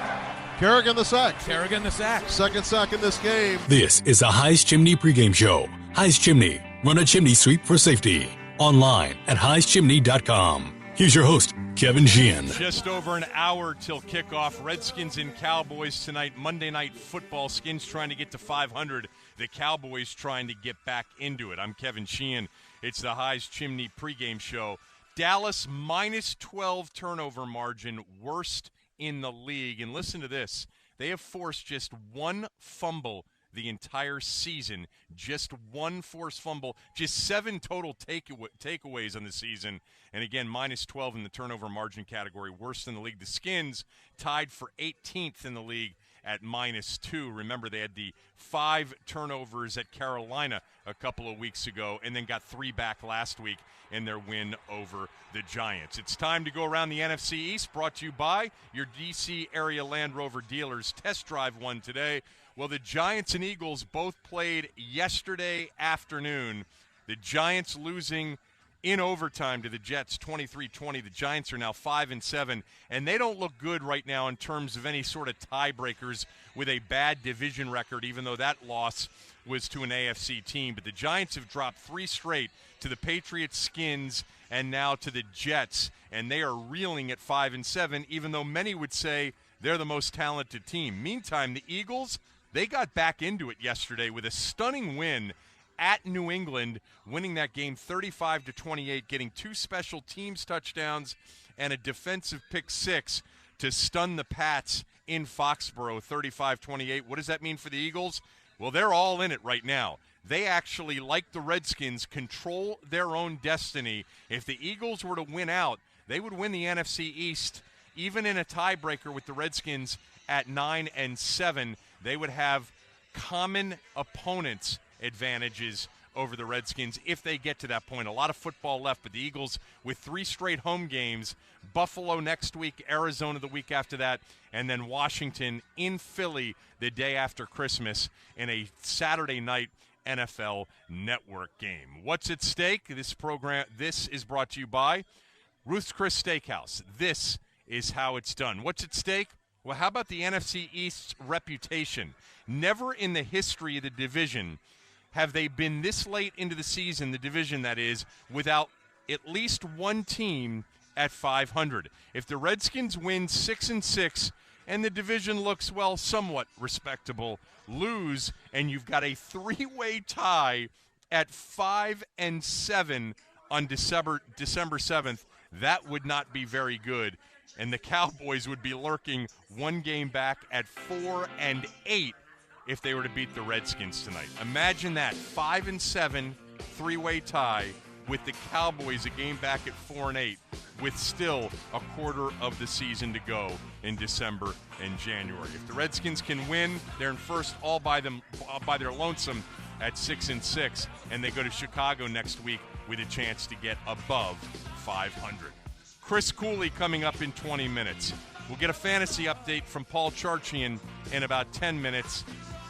Kerrigan the sack. Kerrigan the sack. Second sack in this game. This is a High's Chimney pregame show. High's Chimney. Run a chimney sweep for safety. Online at highschimney.com. Here's your host, Kevin Sheehan. Just over an hour till kickoff. Redskins and Cowboys tonight. Monday Night Football. Skins trying to get to 500. The Cowboys trying to get back into it. I'm Kevin Sheehan. It's the High's Chimney pregame show. Dallas minus 12 turnover margin, worst in the league. And listen to this. They have forced just one fumble the entire season. Just one forced fumble. Just 7 total takeaways on the season. And again, minus 12 in the turnover margin category, worst in the league. The Skins tied for 18th in the league at minus 2. Remember, they had the 5 turnovers at Carolina a couple of weeks ago and then got 3 back last week in their win over the Giants. It's time to go around the NFC East, brought to you by your D.C. area Land Rover dealers. Test drive one today. Well, the Giants and Eagles both played yesterday afternoon. The Giants losing in overtime to the Jets 23-20. The Giants are now 5-7, and they don't look good right now in terms of any sort of tiebreakers with a bad division record, even though that loss was to an AFC team. But the Giants have dropped 3 straight to the Patriots, Skins, and now to the Jets, and they are reeling at 5-7, even though many would say they're the most talented team. Meantime, the Eagles, they got back into it yesterday with a stunning win at New England, winning that game 35-28, getting 2 special teams touchdowns and a defensive pick 6 to stun the Pats in Foxborough 35-28. What does that mean for the Eagles? Well, they're all in it right now. They actually, like the Redskins, control their own destiny. If the Eagles were to win out, they would win the NFC East, even in a tiebreaker with the Redskins at 9-7. They would have common opponents advantages over the Redskins if they get to that point. A lot of football left, but the Eagles with 3 straight home games, Buffalo next week, Arizona the week after that, and then Washington in Philly the day after Christmas in a Saturday night NFL Network game. What's at stake? This is brought to you by Ruth's Chris Steakhouse. This is how it's done. What's at stake? Well, how about the NFC East's reputation? Never in the history of the division have they been this late into the season, the division that is, without at least one team at 500. If the Redskins win 6-6 and the division looks, well, somewhat respectable, lose, and you've got a 3-way tie at 5-7 on December 7th, that would not be very good. And the Cowboys would be lurking 1 game back at 4-8 if they were to beat the Redskins tonight. Imagine that, 5-7, 3-way tie with the Cowboys a game back at 4-8 with still a quarter of the season to go in December and January. If the Redskins can win, they're in first all by their lonesome at 6-6, and they go to Chicago next week with a chance to get above 500. Chris Cooley coming up in 20 minutes. We'll get a fantasy update from Paul Charchian in about 10 minutes.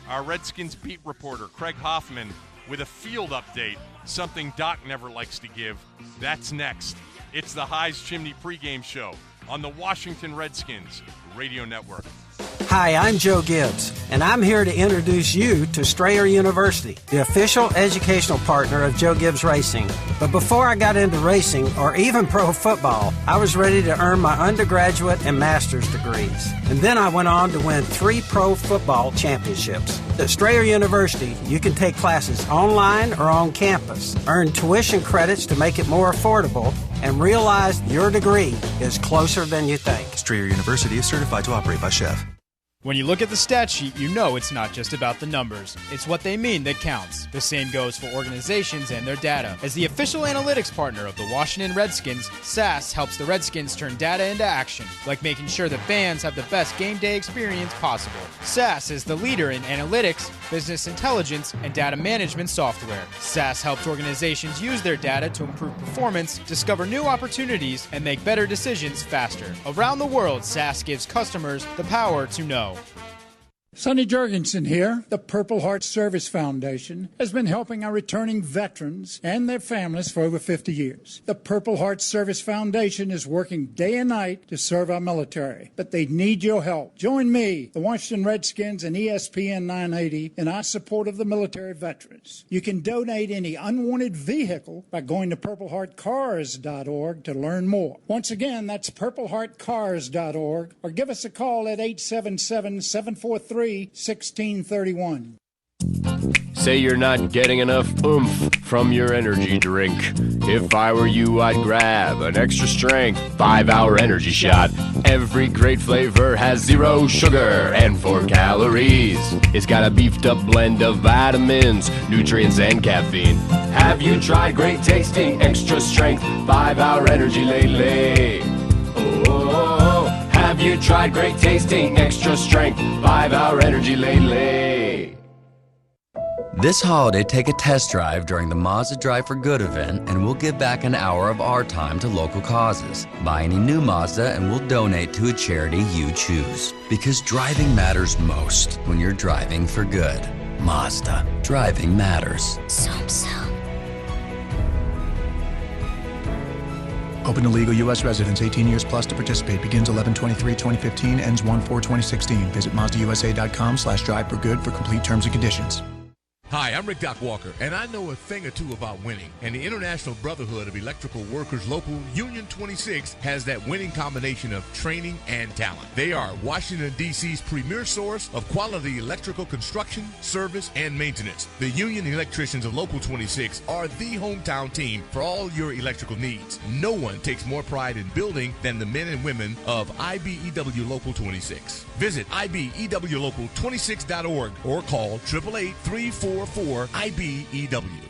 Our Redskins beat reporter, Craig Hoffman, with a field update, something Doc never likes to give. That's next. It's the High's Chimney pregame show on the Washington Redskins Radio Network. Hi, I'm Joe Gibbs, and I'm here to introduce you to Strayer University, the official educational partner of Joe Gibbs Racing. But before I got into racing, or even pro football, I was ready to earn my undergraduate and master's degrees. And then I went on to win 3 pro football championships. At Strayer University, you can take classes online or on campus, earn tuition credits to make it more affordable, and realize your degree is closer than you think. Strayer University is certified to operate by Chef. When you look at the stat sheet, you know it's not just about the numbers. It's what they mean that counts. The same goes for organizations and their data. As the official analytics partner of the Washington Redskins, SAS helps the Redskins turn data into action, like making sure that fans have the best game day experience possible. SAS is the leader in analytics, business intelligence, and data management software. SAS helps organizations use their data to improve performance, discover new opportunities, and make better decisions faster. Around the world, SAS gives customers the power to know. Sonny Jurgensen here. The Purple Heart Service Foundation has been helping our returning veterans and their families for over 50 years. The Purple Heart Service Foundation is working day and night to serve our military, but they need your help. Join me, the Washington Redskins, and ESPN 980 in our support of the military veterans. You can donate any unwanted vehicle by going to purpleheartcars.org to learn more. Once again, that's purpleheartcars.org, or give us a call at 877-743-1631. Say you're not getting enough oomph from your energy drink. If I were you, I'd grab an extra strength 5-hour energy shot. Every great flavor has 0 sugar and 4 calories. It's got a beefed up blend of vitamins, nutrients, and caffeine. Have you tried great tasting extra strength 5-hour energy lately? Oh, have you tried great tasting extra strength 5-hour energy lately? This holiday, take a test drive during the Mazda Drive for Good event and we'll give back an hour of our time to local causes. Buy any new Mazda and we'll donate to a charity you choose. Because driving matters most when you're driving for good. Mazda. Driving matters. Open to legal U.S. residents 18 years plus to participate. Begins 11/23/2015, ends 1/4/2016. Visit MazdaUSA.com/drive for good for complete terms and conditions. Hi, I'm Rick Doc Walker, and I know a thing or two about winning. And the International Brotherhood of Electrical Workers Local Union 26 has that winning combination of training and talent. They are Washington, D.C.'s premier source of quality electrical construction, service, and maintenance. The Union Electricians of Local 26 are the hometown team for all your electrical needs. No one takes more pride in building than the men and women of IBEW Local 26. Visit IBEWLocal26.org or call 888-344-IBEW.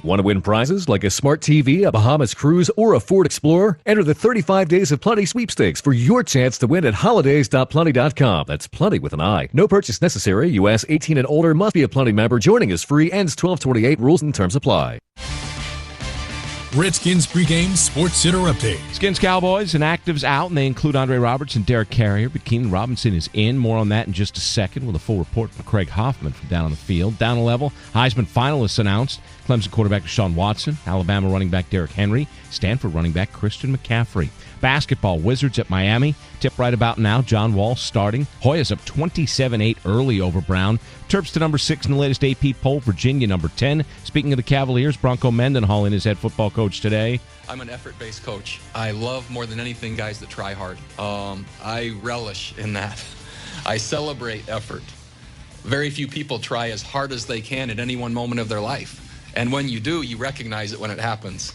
Want to win prizes like a smart TV, a Bahamas cruise, or a Ford Explorer? Enter the 35 Days of Plenty sweepstakes for your chance to win at holidays.plenty.com. That's plenty with an I. No purchase necessary. U.S. 18 and older, must be a Plenty member. Joining is free. Ends 12/28. Rules and terms apply. Redskins pregame Sports Center update. Skins, Cowboys, and actives out, and they include Andre Roberts and Derek Carrier, but Keenan Robinson is in. More on that in just a second with a full report from Craig Hoffman from down on the field. Down a level, Heisman finalists announced. Clemson quarterback Deshaun Watson, Alabama running back Derrick Henry, Stanford running back Christian McCaffrey. Basketball, Wizards at Miami. Tip right about now, John Wall starting. Hoyas up 27-8 early over Brown. Terps to number 6 in the latest AP poll. Virginia number 10. Speaking of the Cavaliers, Bronco Mendenhall in his head football coach today. I'm an effort-based coach. I love more than anything guys that try hard. I relish in that. I celebrate effort. Very few people try as hard as they can at any one moment of their life. And when you do, you recognize it when it happens.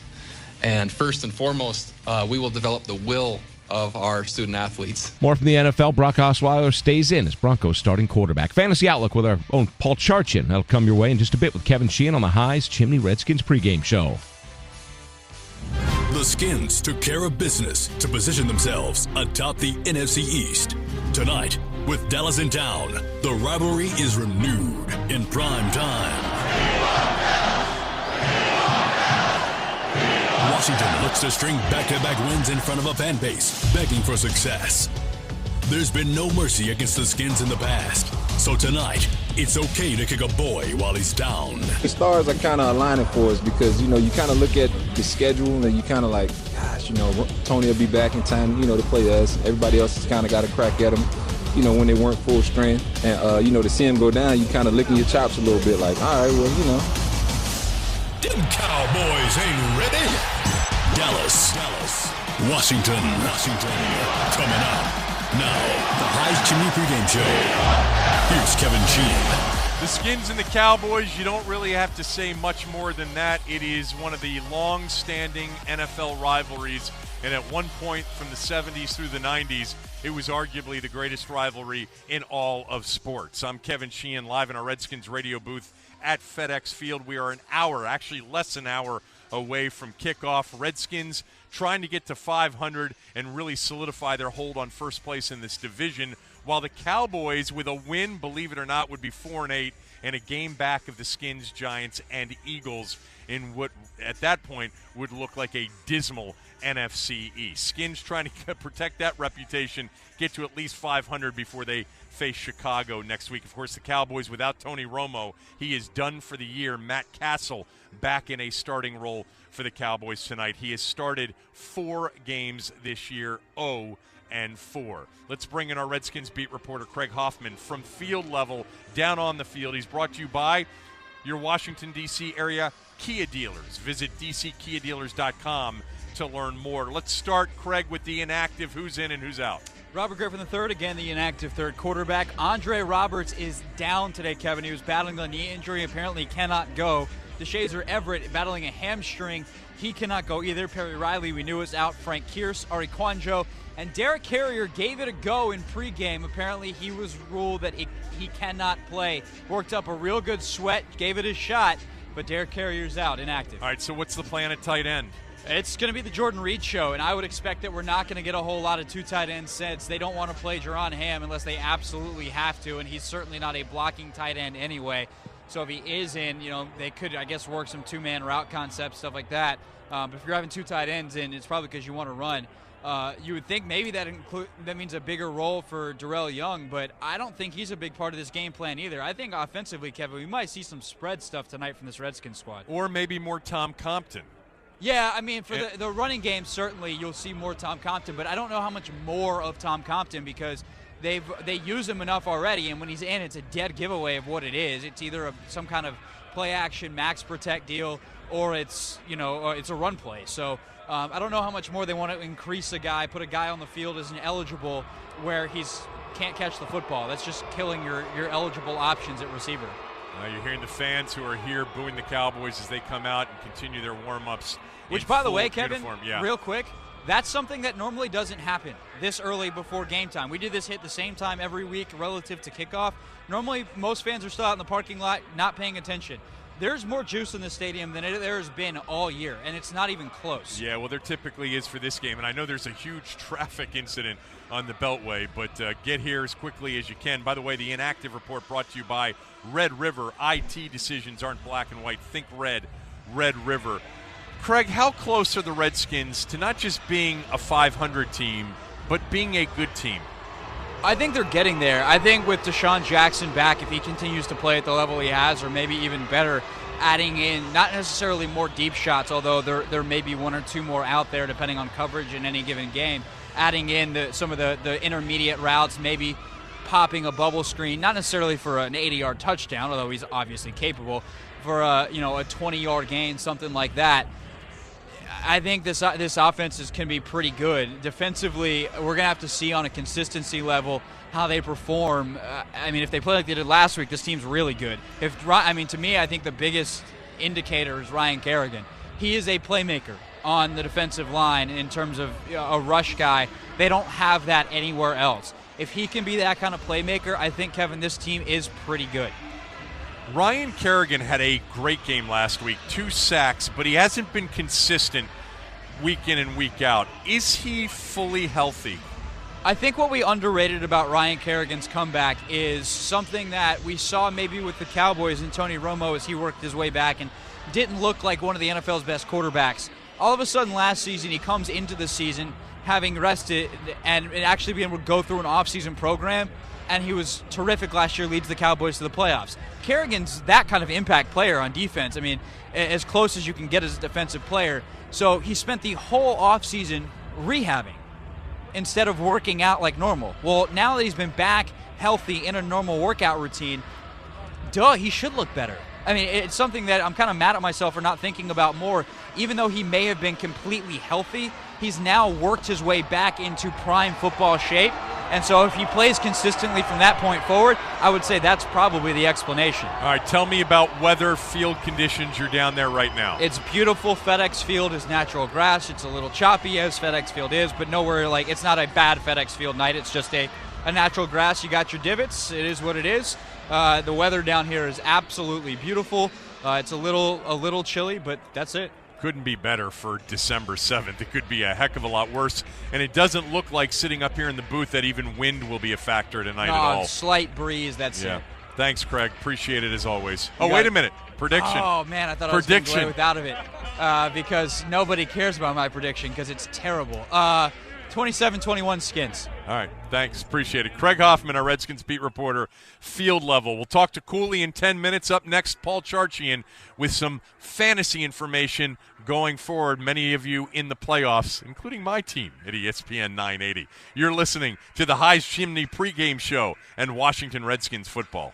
And first and foremost, we will develop the will of our student athletes. More from the NFL. Brock Osweiler stays in as Broncos starting quarterback. Fantasy Outlook with our own Paul Charchin. That'll come your way in just a bit with Kevin Sheehan on the Highs Chimney Redskins pregame show. The Skins took care of business to position themselves atop the NFC East. Tonight, with Dallas in town, the rivalry is renewed in prime time. Washington looks to string back-to-back wins in front of a fan base, begging for success. There's been no mercy against the Skins in the past, so tonight, it's okay to kick a boy while he's down. The stars are kind of aligning for us because, you kind of look at the schedule and you kind of like, gosh, Tony will be back in time, to play us. Everybody else has kind of got a crack at him, when they weren't full strength. And, to see him go down, you kind of licking your chops a little bit like, all right, well, Them Cowboys ain't ready. Dallas, Washington, coming up. Now, the Highs Chimney pregame show. Here's Kevin Sheehan. The Skins and the Cowboys, you don't really have to say much more than that. It is one of the long-standing NFL rivalries, and at one point from the 70s through the 90s, it was arguably the greatest rivalry in all of sports. I'm Kevin Sheehan, live in our Redskins radio booth at FedExField. We are an hour, actually less than an hour, away from kickoff. Redskins trying to get to 500 and really solidify their hold on first place in this division, while the Cowboys, with a win, believe it or not, would be 4-8 and a game back of the Skins, Giants, and Eagles in what at that point would look like a dismal NFC East. Skins trying to protect that reputation, get to at least 500 before they face Chicago next week. Of course, the Cowboys without Tony Romo, he is done for the year. Matt Castle back in a starting role for the Cowboys tonight. He has started 4 games this year, 0-4. Let's bring in our Redskins beat reporter, Craig Hoffman, from field level down on the field. He's brought to you by your Washington, D.C. area Kia dealers. Visit dckiadealers.com to learn more. Let's start, Craig, with the inactive. Who's in and who's out? Robert Griffin III, again, the inactive third quarterback. Andre Roberts is down today, Kevin. He was battling a knee injury, apparently cannot go. DeShazer Everett battling a hamstring. He cannot go either. Perry Riley, we knew, was out. Frank Kierce, Ari Kwanjo, and Derek Carrier gave it a go in pregame. Apparently, he was ruled that he cannot play. Worked up a real good sweat, gave it a shot, but Derek Carrier's out, inactive. All right, so what's the plan at tight end? It's going to be the Jordan Reed show, and I would expect that we're not going to get a whole lot of 2 tight end sets. They don't want to play Jerron Ham unless they absolutely have to, and he's certainly not a blocking tight end anyway. So if he is in, they could, I guess, work some 2-man route concepts, stuff like that. But if you're having 2 tight ends in, it's probably because you want to run. You would think maybe that means a bigger role for Darrell Young, but I don't think he's a big part of this game plan either. I think offensively, Kevin, we might see some spread stuff tonight from this Redskins squad. Or maybe more Tom Compton. Yeah, I mean, for the running game, certainly you'll see more Tom Compton, but I don't know how much more of Tom Compton because they use him enough already, and when he's in, it's a dead giveaway of what it is. It's either some kind of play-action max protect deal, or it's it's a run play. So I don't know how much more they want to increase a guy, put a guy on the field as an eligible where he's can't catch the football. That's just killing your eligible options at receiver. You're hearing the fans who are here booing the Cowboys as they come out and continue their warm-ups. Which, by the way, Kevin, yeah. Real quick, that's something that normally doesn't happen this early before game time. We do this hit the same time every week relative to kickoff. Normally, most fans are still out in the parking lot not paying attention. There's more juice in the stadium than there has been all year, and it's not even close. Yeah, well, there typically is for this game, and I know there's a huge traffic incident on the Beltway, but get here as quickly as you can. By the way, the inactive report brought to you by Red River. IT decisions aren't black and white. Think red, Red River. Craig, how close are the Redskins to not just being a 500 team, but being a good team? I think they're getting there. I think with Deshaun Jackson back, if he continues to play at the level he has, or maybe even better, adding in not necessarily more deep shots, although there may be 1 or 2 more out there depending on coverage in any given game, adding in some of the intermediate routes, maybe popping a bubble screen, not necessarily for an 80-yard touchdown, although he's obviously capable, for a 20-yard gain, something like that. I think this offense can be pretty good. Defensively, we're going to have to see on a consistency level how they perform. If they play like they did last week, this team's really good. To me, I think the biggest indicator is Ryan Kerrigan. He is a playmaker on the defensive line in terms of a rush guy. They don't have that anywhere else. If he can be that kind of playmaker, I think, Kevin, this team is pretty good. Ryan Kerrigan had a great game last week, 2 sacks, but he hasn't been consistent week in and week out. Is he fully healthy? I think what we underrated about Ryan Kerrigan's comeback is something that we saw maybe with the Cowboys and Tony Romo as he worked his way back and didn't look like one of the NFL's best quarterbacks. All of a sudden last season he comes into the season having rested and actually being able to go through an offseason program, and he was terrific last year, leads the Cowboys to the playoffs. Kerrigan's that kind of impact player on defense. As close as you can get as a defensive player. So he spent the whole offseason rehabbing instead of working out like normal. Well, now that he's been back healthy in a normal workout routine, he should look better. It's something that I'm kind of mad at myself for not thinking about more. Even though he may have been completely healthy, he's now worked his way back into prime football shape. And so if he plays consistently from that point forward, I would say that's probably the explanation. All right, tell me about weather, field conditions. You're down there right now. It's beautiful. FedExField is natural grass. It's a little choppy, as FedExField is, but nowhere it's not a bad FedExField night. It's just a natural grass. You got your divots. It is what it is. The weather down here is absolutely beautiful. It's a little chilly, but that's it. Couldn't be better for December 7th. It could be a heck of a lot worse, and it doesn't look like sitting up here in the booth that even wind will be a factor tonight at all. Slight breeze, that's it. Thanks, Craig. Appreciate it as always. Wait a minute. Prediction. Oh, man, I thought I was going to go without of it because nobody cares about my prediction because it's terrible. 27-21 Skins. All right, thanks. Appreciate it. Craig Hoffman, our Redskins beat reporter, field level. We'll talk to Cooley in 10 minutes. Up next, Paul Charchian with some fantasy information going forward. Many of you in the playoffs, including my team at ESPN 980. You're listening to the High's Chimney pregame show and Washington Redskins football.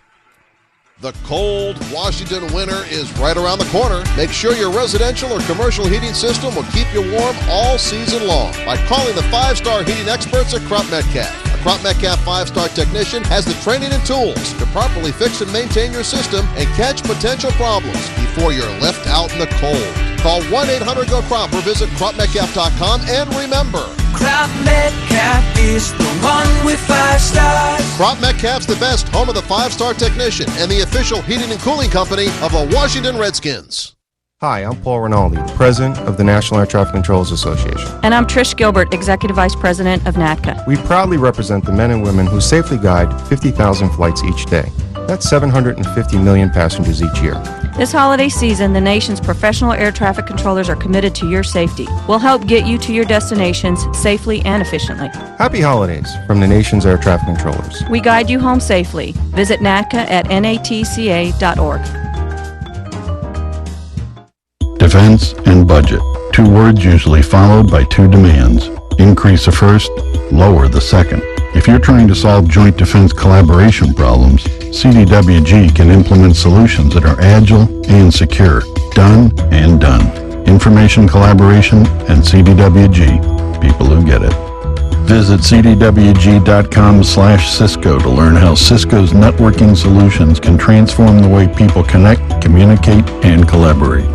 The cold Washington winter is right around the corner. Make sure your residential or commercial heating system will keep you warm all season long by calling the 5-star heating experts at Crop Metcalf. A Crop Metcalf 5-star technician has the training and tools to properly fix and maintain your system and catch potential problems before you're left out in the cold. Call 1-800-GO-CROP or visit cropmetcalf.com. And remember, Crop Metcalf is the one with 5 stars. Crop Metcalf's the best, home of the 5-star technician and the official heating and cooling company of the Washington Redskins. Hi, I'm Paul Rinaldi, President of the National Air Traffic Controllers Association. And I'm Trish Gilbert, Executive Vice President of NATCA. We proudly represent the men and women who safely guide 50,000 flights each day. That's 750 million passengers each year. This holiday season, the nation's professional air traffic controllers are committed to your safety. We'll help get you to your destinations safely and efficiently. Happy holidays from the nation's air traffic controllers. We guide you home safely. Visit NATCA at natca.org. Defense and budget. 2 words usually followed by 2 demands. Increase the first, lower the second. If you're trying to solve joint defense collaboration problems, CDWG can implement solutions that are agile and secure. Done and done. Information collaboration and CDWG. People who get it. Visit cdwg.com/Cisco to learn how Cisco's networking solutions can transform the way people connect, communicate, and collaborate.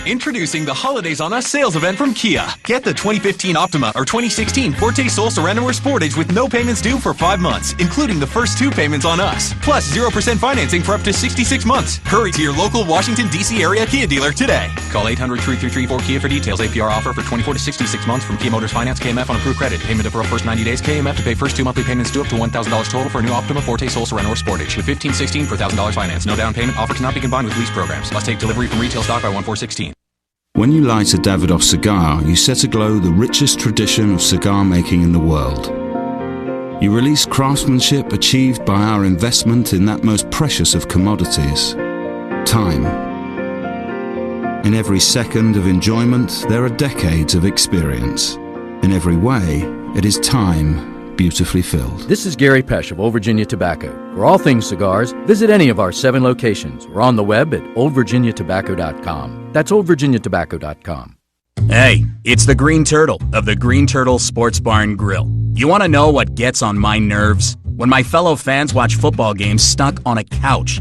Introducing the Holidays on Us sales event from Kia. Get the 2015 Optima or 2016 Forte Soul Sorento or Sportage with no payments due for 5 months, including the first 2 payments on us. Plus 0% financing for up to 66 months. Hurry to your local Washington, D.C. area Kia dealer today. Call 800-3334-KIA for details. APR offer for 24 to 66 months from Kia Motors Finance. KMF on approved credit. Payment deferral first 90 days. KMF to pay first 2 monthly payments due up to $1,000 total for a new Optima, Forte Soul Sorento or Sportage. With 1516 for $1,000 finance. No down payment. Offer cannot be combined with lease programs. Must take delivery from retail stock by 1/4/16. When you light a Davidoff cigar, you set aglow the richest tradition of cigar making in the world. You release craftsmanship achieved by our investment in that most precious of commodities, time. In every second of enjoyment, there are decades of experience. In every way, it is time beautifully filled. This is Gary Pesh of Old Virginia Tobacco. For all things cigars, visit any of our 7 locations or on the web at oldvirginiatobacco.com. That's oldvirginiatobacco.com. Hey, it's the Green Turtle of the Green Turtle Sports Barn Grill. You want to know what gets on my nerves? When my fellow fans watch football games stuck on a couch.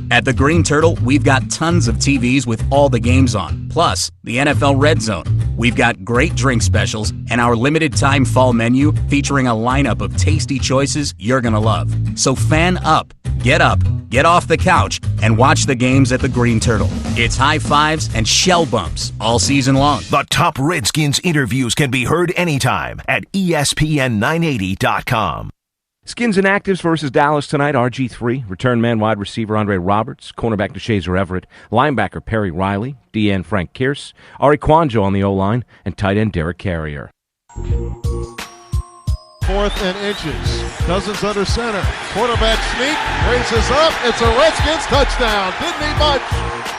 At the Green Turtle, we've got tons of TVs with all the games on, plus the NFL Red Zone. We've got great drink specials and our limited-time fall menu featuring a lineup of tasty choices you're going to love. So fan up, get off the couch, and watch the games at the Green Turtle. It's high fives and shell bumps all season long. The top Redskins interviews can be heard anytime at ESPN980.com. Skins and Actives versus Dallas tonight. RG3, return man wide receiver Andre Roberts, cornerback DeShazer Everett, linebacker Perry Riley, DN Frank Kierce, Ari Kwanjo on the O-line, and tight end Derek Carrier. 4th and inches. Cousins under center. Quarterback sneak. Raises up. It's a Redskins touchdown. Didn't need much.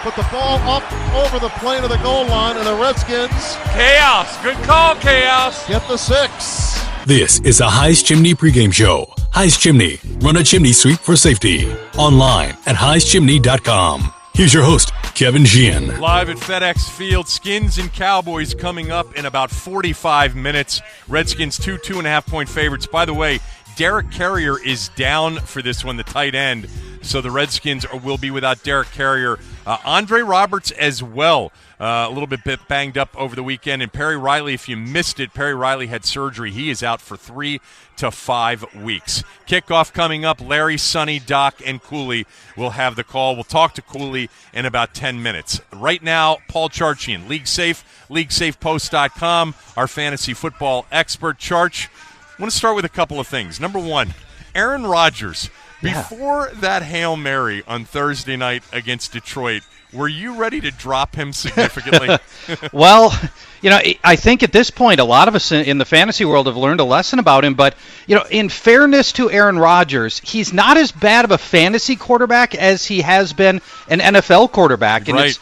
Put the ball up over the plane of the goal line, and the Redskins. Chaos. Good call, Chaos. Get the 6. This is a High's Chimney pregame show. High's Chimney. Run a chimney sweep for safety. Online at highschimney.com. Here's your host, Kevin Sheehan. Live at FedExField, Skins and Cowboys coming up in about 45 minutes. Redskins 2.5-point favorites. By the way, Derek Carrier is down for this one, the tight end. So the Redskins will be without Derek Carrier. Andre Roberts as well. A little bit banged up over the weekend. And Perry Riley, if you missed it, Perry Riley had surgery. He is out for 3 to 5 weeks. Kickoff coming up. Larry, Sonny, Doc, and Cooley will have the call. We'll talk to Cooley in about 10 minutes. Right now, Paul Charchian, League Safe, LeagueSafePost.com, our fantasy football expert. Charch, I want to start with a couple of things. Number one, Aaron Rodgers. Before that Hail Mary on Thursday night against Detroit, Were you ready to drop him significantly? Well, I think at this point, a lot of us in the fantasy world have learned a lesson about him. But, in fairness to Aaron Rodgers, he's not as bad of a fantasy quarterback as he has been an NFL quarterback. And right.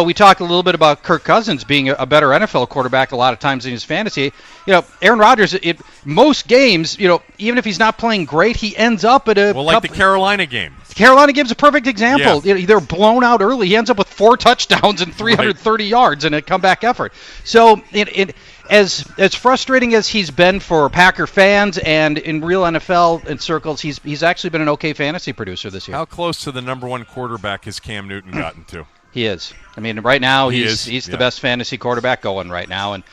We talked a little bit about Kirk Cousins being a better NFL quarterback a lot of times in his fantasy. Aaron Rodgers, most games, even if he's not playing great, he ends up at a... Well, like the Carolina game. Carolina game's a perfect example. Yeah. They're blown out early. He ends up with 4 touchdowns and 330 yards in a comeback effort. So as frustrating as he's been for Packer fans and in real NFL and circles, he's actually been an okay fantasy producer this year. How close to the number one quarterback has Cam Newton gotten to? He is. I mean, right now he's the best fantasy quarterback going right now. And,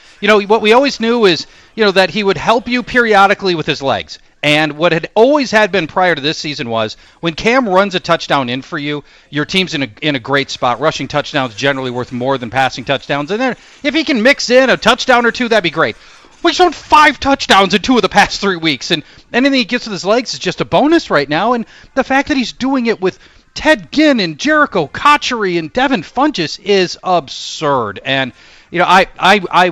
what we always knew is, that he would help you periodically with his legs. And what had always been prior to this season was when Cam runs a touchdown in for you, your team's in a great spot. Rushing touchdowns generally worth more than passing touchdowns. And then if he can mix in a touchdown or two, that'd be great. We've shown 5 touchdowns in 2 of the past 3 weeks. And anything he gets with his legs is just a bonus right now. And the fact that he's doing it with Ted Ginn and Jericho Cotchery and Devin Funchess is absurd. And I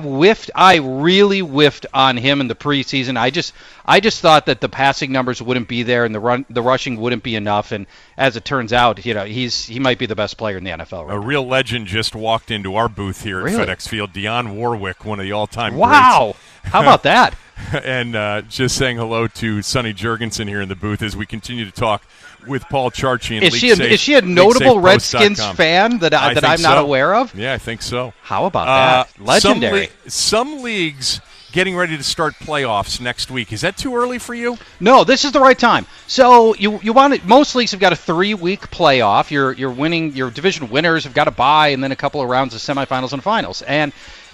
really whiffed on him in the preseason. I just thought that the passing numbers wouldn't be there and the rushing wouldn't be enough. And as it turns out, he might be the best player in the NFL. Right A real legend just walked into our booth here at FedExField. Dionne Warwick, one of the all-time greats. Wow, how about that? And just saying hello to Sonny Jurgensen here in the booth as we continue to talk with Paul Charchi. And Is she a notable Redskins fan that I'm not aware of? Yeah, I think so. How about that? Legendary. Some leagues getting ready to start playoffs next week. Is that too early for you? No, this is the right time. So you want it. Most leagues have got a 3-week playoff. Your division winners have got a bye and then a couple of rounds of semifinals and finals.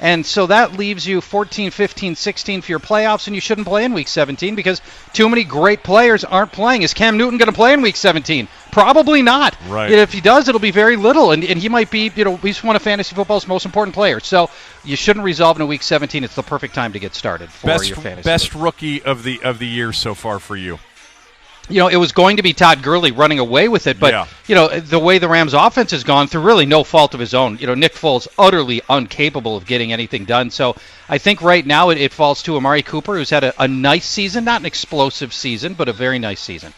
And so that leaves you 14, 15, 16 for your playoffs, and you shouldn't play in Week 17 because too many great players aren't playing. Is Cam Newton going to play in Week 17? Probably not. Right. If he does, it'll be very little, and he might be, he's one of fantasy football's most important players. So you shouldn't resolve in a Week 17. It's the perfect time to get started for your fantasy. Best rookie of the year so far for you. It was going to be Todd Gurley running away with it, but, the way the Rams' offense has gone through really no fault of his own. Nick Foles utterly incapable of getting anything done. So I think right now it falls to Amari Cooper, who's had a nice season, not an explosive season, but a very nice season.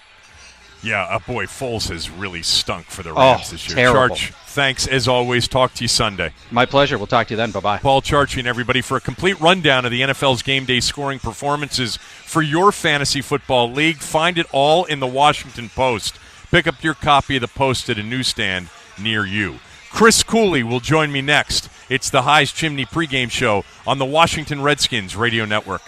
Yeah, boy, Foles has really stunk for the Rams this year. Terrible. Charch, thanks as always. Talk to you Sunday. My pleasure. We'll talk to you then. Bye-bye. Paul Charchi and everybody for a complete rundown of the NFL's game day scoring performances for your fantasy football league. Find it all in the Washington Post. Pick up your copy of the Post at a newsstand near you. Chris Cooley will join me next. It's the Highs Chimney pregame show on the Washington Redskins Radio Network.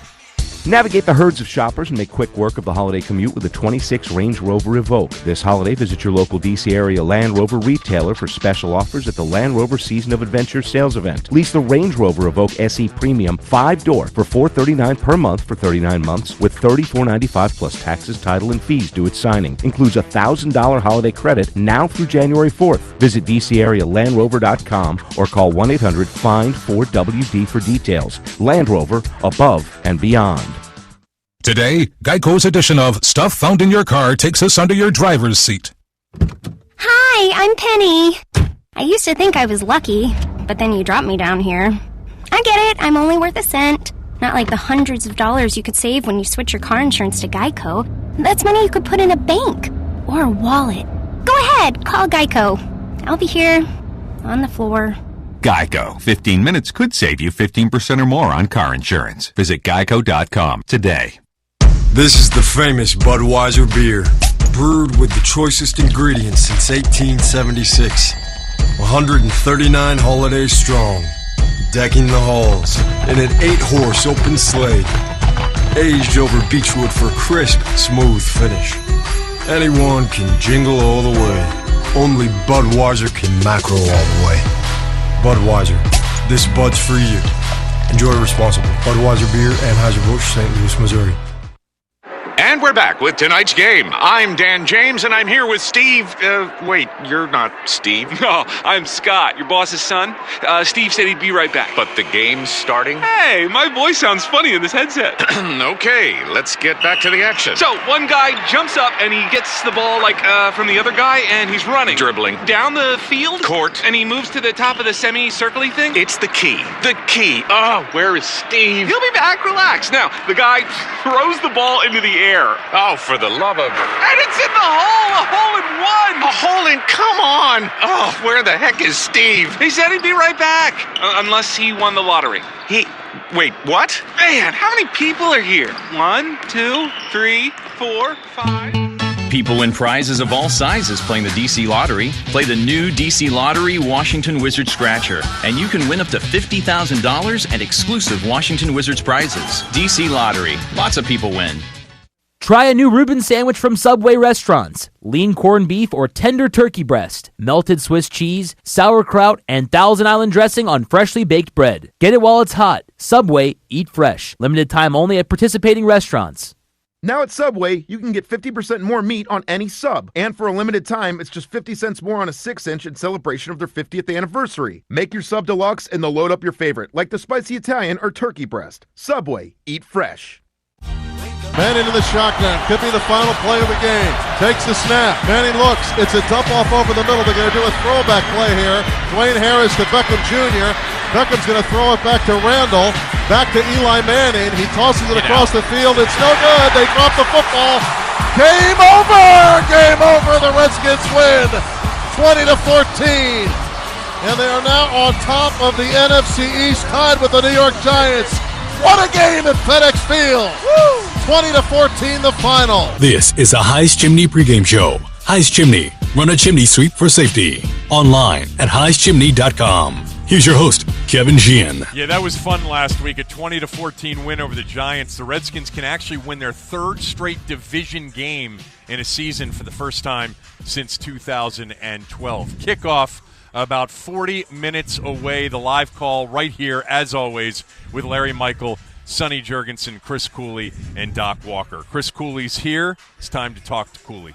Navigate the herds of shoppers and make quick work of the holiday commute with the 26 Range Rover Evoque. This holiday, visit your local D.C. area Land Rover retailer for special offers at the Land Rover Season of Adventure sales event. Lease the Range Rover Evoque SE Premium 5-door for $439 per month for 39 months with $34.95 plus taxes, title, and fees due at signing. Includes a $1,000 holiday credit now through January 4th. Visit DCAreaLandRover.com or call 1-800-FIND-4WD for details. Land Rover, above and beyond. Today, Geico's edition of Stuff Found in Your Car takes us under your driver's seat. Hi, I'm Penny. I used to think I was lucky, but then you dropped me down here. I get it, I'm only worth a cent. Not like the hundreds of dollars you could save when you switch your car insurance to Geico. That's money you could put in a bank or a wallet. Go ahead, call Geico. I'll be here, on the floor. Geico. 15 minutes could save you 15% or more on car insurance. Visit geico.com today. This is the famous Budweiser beer, brewed with the choicest ingredients since 1876. 139 holidays strong, decking the halls in an 8-horse open sleigh, aged over beechwood for a crisp, smooth finish. Anyone can jingle all the way, only Budweiser can macro all the way. Budweiser, this Bud's for you. Enjoy responsibly. Budweiser Beer, Anheuser-Busch, St. Louis, Missouri. And we're back with tonight's game. I'm Dan James, and I'm here with Steve. Wait, you're not Steve. No, I'm Scott, your boss's son. Steve said he'd be right back. But the game's starting? Hey, my voice sounds funny in this headset. Okay, let's get back to the action. So, one guy jumps up, and he gets the ball, from the other guy, and he's running. Dribbling. Down the field. Court. And he moves to the top of the semi-circly thing. It's the key. The key. Oh, where is Steve? He'll be back. Relax. Now, the guy throws the ball into the air. Oh, for the love of... And it's in the hole! A hole in one! A hole in... Come on! Oh, where the heck is Steve? He said he'd be right back. Unless he won the lottery. Wait, what? Man, how many people are here? 1, 2, 3, 4, 5... People win prizes of all sizes playing the DC Lottery. Play the new DC Lottery Washington Wizards Scratcher, and you can win up to $50,000 and exclusive Washington Wizards prizes. DC Lottery. Lots of people win. Try a new Reuben sandwich from Subway restaurants. Lean corned beef or tender turkey breast, melted Swiss cheese, sauerkraut, and Thousand Island dressing on freshly baked bread. Get it while it's hot. Subway, eat fresh. Limited time only at participating restaurants. Now at Subway, you can get 50% more meat on any sub. And for a limited time, it's just 50 cents more on a 6-inch in celebration of their 50th anniversary. Make your sub deluxe and they'll load up your favorite, like the spicy Italian or turkey breast. Subway, eat fresh. Manning in the shotgun. Could be the final play of the game. Takes the snap. Manning looks. It's a dump off over the middle. They're going to do a throwback play here. Dwayne Harris to Beckham Jr. Beckham's going to throw it back to Randall. Back to Eli Manning. He tosses it across the field. It's no good. They drop the football. Game over! Game over. The Redskins win 20-14. And they are now on top of the NFC East, tied with the New York Giants. What a game at FedExField. 20-14 the final. This is a High's Chimney pregame show. High's Chimney. Run a chimney sweep for safety. Online at highschimney.com. Here's your host, Kevin Sheehan. Yeah, that was fun last week. A 20-14 win over the Giants. The Redskins can actually win their third straight division game in a season for the first time since 2012. Kickoff about 40 minutes away. The live call right here, as always, with Larry Michael, Sonny Jurgensen, Chris Cooley, and Doc Walker. Chris Cooley's here. It's time to talk to Cooley.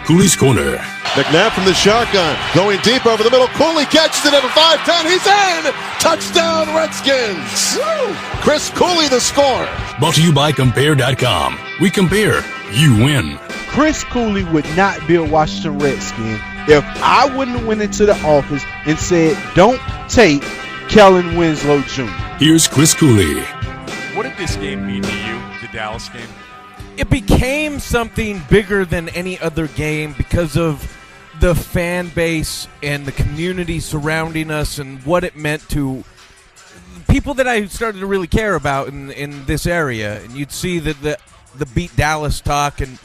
Cooley's Corner. McNabb from the shotgun, going deep over the middle. Cooley catches it at a 5-10. He's in! Touchdown, Redskins! Woo! Chris Cooley, the score. Brought to you by Compare.com. We compare, you win. Chris Cooley would not be a Washington Redskin if I wouldn't have went into the office and said, don't take Kellen Winslow Jr. Here's Chris Cooley. What did this game mean to you, the Dallas game? It became something bigger than any other game because of the fan base and the community surrounding us and what it meant to people that I started to really care about in this area. And you'd see the Beat Dallas talk, and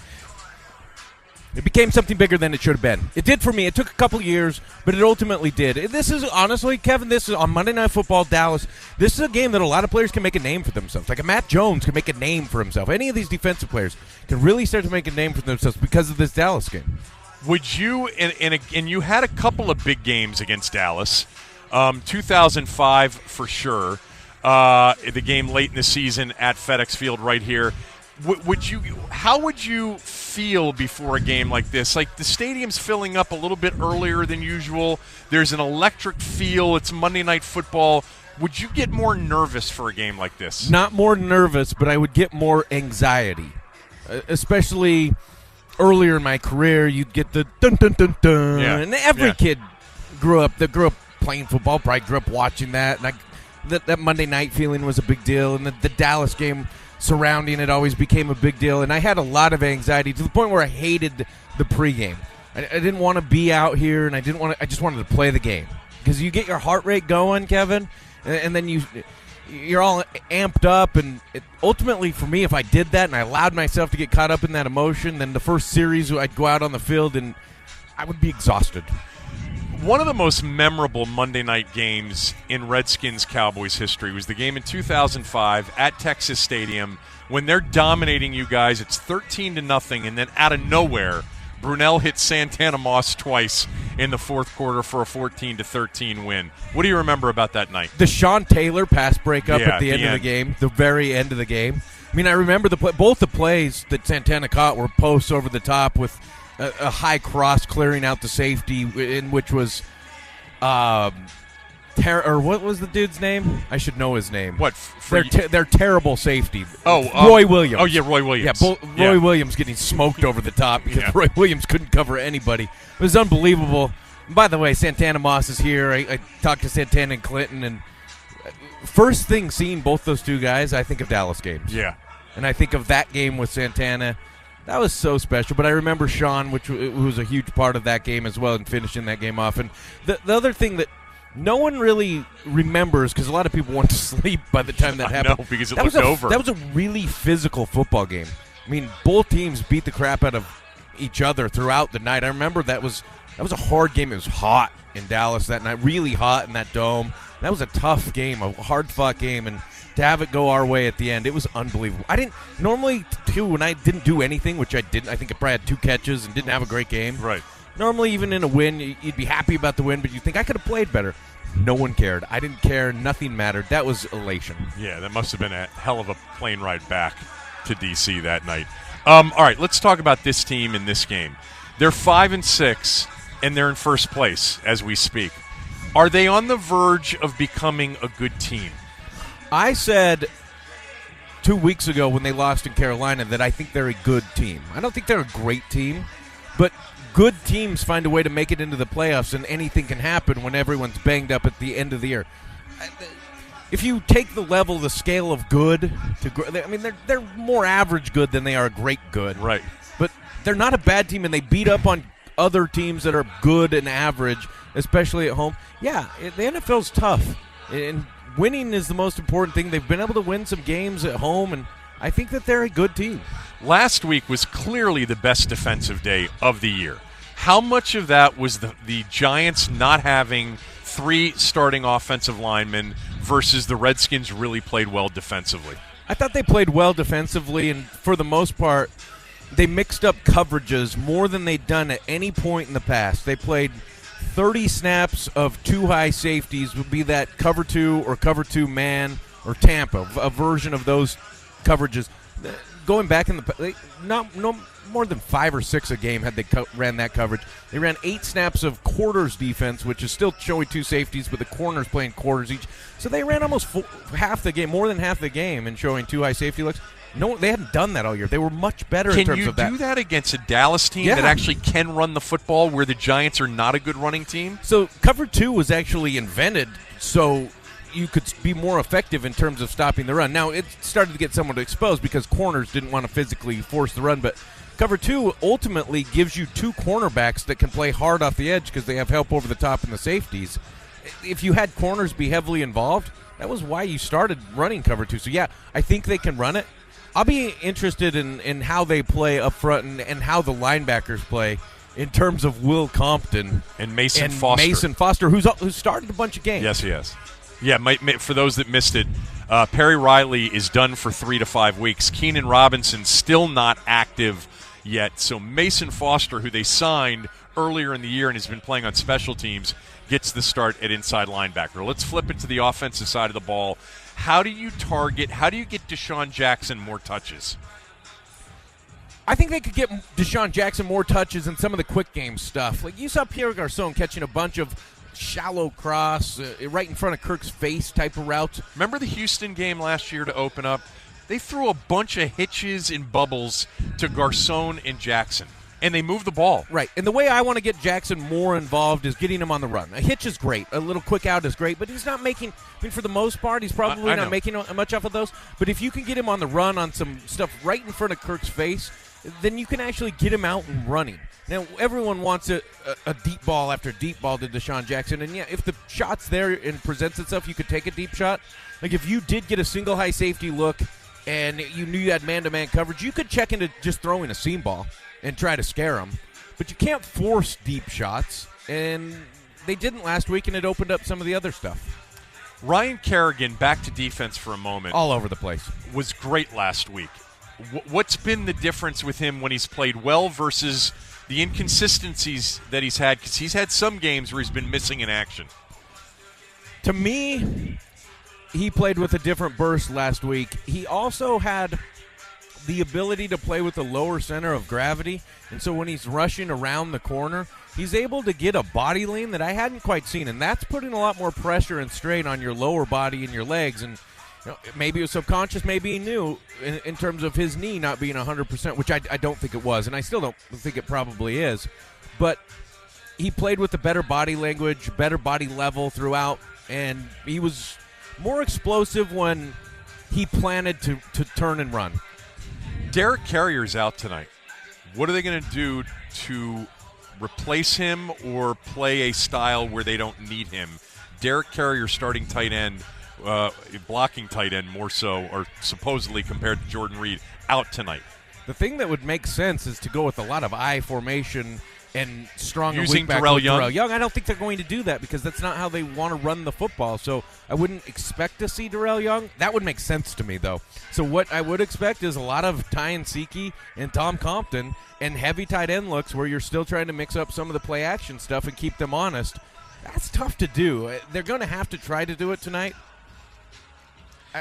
it became something bigger than it should have been. It did for me. It took a couple years, but it ultimately did. This is, honestly, Kevin, this is on Monday Night Football, Dallas. This is a game that a lot of players can make a name for themselves. Like a Matt Jones can make a name for himself. Any of these defensive players can really start to make a name for themselves because of this Dallas game. Would you, and you had a couple of big games against Dallas, 2005 for sure, the game late in the season at FedExField right here. How would you feel before a game like this? Like, the stadium's filling up a little bit earlier than usual. There's an electric feel. It's Monday Night Football. Would you get more nervous for a game like this? Not more nervous, but I would get more anxiety, especially earlier in my career. You'd get the dun dun dun dun, and every kid grew up playing football. Probably grew up watching that, and that Monday night feeling was a big deal. And the Dallas game surrounding it always became a big deal, and I had a lot of anxiety to the point where I hated the pregame. I didn't want to be out here, and I just wanted to play the game because you get your heart rate going, Kevin, and then you're all amped up. And ultimately, for me, if I did that and I allowed myself to get caught up in that emotion, then the first series I'd go out on the field and I would be exhausted. One of the most memorable Monday night games in Redskins-Cowboys history was the game in 2005 at Texas Stadium when they're dominating you guys. It's 13-0, and then out of nowhere, Brunell hit Santana Moss twice in the fourth quarter for a 14-13 win. What do you remember about that night? The Sean Taylor pass breakup at the end of the game, the very end of the game. I mean, I remember both the plays that Santana caught were posts over the top with a high cross clearing out the safety, in which was or what was the dude's name? I should know his name. What? Their terrible safety. Roy Williams. Oh, yeah, Roy Williams. Yeah, Roy Williams getting smoked over the top because Roy Williams couldn't cover anybody. It was unbelievable. By the way, Santana Moss is here. I talked to Santana and Clinton, and first thing seeing both those two guys, I think of Dallas games. Yeah. And I think of that game with Santana. That was so special. But I remember Sean, who was a huge part of that game as well, and finishing that game off. And the other thing that no one really remembers, because a lot of people went to sleep by the time that happened. I know, because it looked over. That was a really physical football game. I mean, both teams beat the crap out of each other throughout the night. I remember that was a hard game. It was hot in Dallas that night, really hot in that dome. That was a tough game, a hard-fought game, and to have it go our way at the end, it was unbelievable. I didn't normally, too, when I didn't do anything, which I didn't. I think I probably had 2 catches and didn't have a great game. Right. Normally, even in a win, you'd be happy about the win, but you think I could have played better. No one cared. I didn't care. Nothing mattered. That was elation. Yeah, that must have been a hell of a plane ride back to D.C. that night. All right, let's talk about this team in this game. They're 5-6, and they're in first place as we speak. Are they on the verge of becoming a good team? I said 2 weeks ago when they lost in Carolina that I think they're a good team. I don't think they're a great team, but good teams find a way to make it into the playoffs, and anything can happen when everyone's banged up at the end of the year. If you take the scale of good to, I mean, they're more average good than they are great good. Right. But they're not a bad team, and they beat up on other teams that are good and average, especially at home. Yeah, the NFL's tough, and winning is the most important thing. They've been able to win some games at home, and I think that they're a good team. Last week was clearly the best defensive day of the year. How much of that was the Giants not having 3 starting offensive linemen versus the Redskins really played well defensively? I thought they played well defensively, and for the most part, they mixed up coverages more than they'd done at any point in the past. They played 30 snaps of 2 high safeties, would be that cover 2 or cover 2 man or Tampa, a version of those coverages. Going back in no more than 5 or 6 a game had they ran that coverage. They ran 8 snaps of quarters defense, which is still showing 2 safeties, but the corners playing quarters each. So they ran almost half the game, more than half the game, and showing 2 high safety looks. No, they hadn't done that all year. They were much better in terms of that. Can you do that against a Dallas team that actually can run the football, where the Giants are not a good running team? So cover 2 was actually invented so you could be more effective in terms of stopping the run. Now, it started to get somewhat exposed because corners didn't want to physically force the run, but cover 2 ultimately gives you 2 cornerbacks that can play hard off the edge because they have help over the top in the safeties. If you had corners be heavily involved, that was why you started running cover 2. So, yeah, I think they can run it. I'll be interested in how they play up front and how the linebackers play in terms of Will Compton and Mason Foster. Who's started a bunch of games. Yes, he has. Yeah, for those that missed it, Perry Riley is done for 3 to 5 weeks. Keenan Robinson still not active yet. So Mason Foster, who they signed earlier in the year and has been playing on special teams, gets the start at inside linebacker. Let's flip it to the offensive side of the ball. How do you get Deshaun Jackson more touches? I think they could get Deshaun Jackson more touches in some of the quick game stuff. Like you saw Pierre Garçon catching a bunch of shallow cross right in front of Kirk's face type of routes. Remember the Houston game last year to open up? They threw a bunch of hitches and bubbles to Garçon and Jackson, and they moved the ball. Right, and the way I want to get Jackson more involved is getting him on the run. A hitch is great. A little quick out is great, but he's not making – I mean, for the most part, he's probably not making much off of those. But if you can get him on the run on some stuff right in front of Kirk's face, then you can actually get him out and running. Now, everyone wants a deep ball after deep ball to Deshaun Jackson, and, yeah, if the shot's there and presents itself, you could take a deep shot. Like if you did get a single high safety look and you knew you had man-to-man coverage, you could check into just throwing a seam ball and try to scare him. But you can't force deep shots, and they didn't last week, and it opened up some of the other stuff. Ryan Kerrigan, back to defense for a moment. All over the place. Was great last week. What's been the difference with him when he's played well versus the inconsistencies that he's had? Because he's had some games where he's been missing in action. To me, he played with a different burst last week. He also had the ability to play with a lower center of gravity, and so when he's rushing around the corner, he's able to get a body lean that I hadn't quite seen, and that's putting a lot more pressure and strain on your lower body and your legs. And maybe it was subconscious, maybe he knew in terms of his knee not being 100%, which I don't think it was, and I still don't think it probably is. But he played with a better body language, better body level throughout, and he was more explosive when he planted to turn and run. Derek Carrier's out tonight. What are they going to do to replace him or play a style where they don't need him? Derek Carrier starting tight end, blocking tight end more so, or supposedly compared to Jordan Reed, out tonight. The thing that would make sense is to go with a lot of I formation and strong using and weak back Darrell with Young. Darrell Young. I don't think they're going to do that because that's not how they want to run the football. So I wouldn't expect to see Darrell Young. That would make sense to me, though. So what I would expect is a lot of Ty Nsekhe and Tom Compton and heavy tight end looks where you're still trying to mix up some of the play action stuff and keep them honest. That's tough to do. They're going to have to try to do it tonight.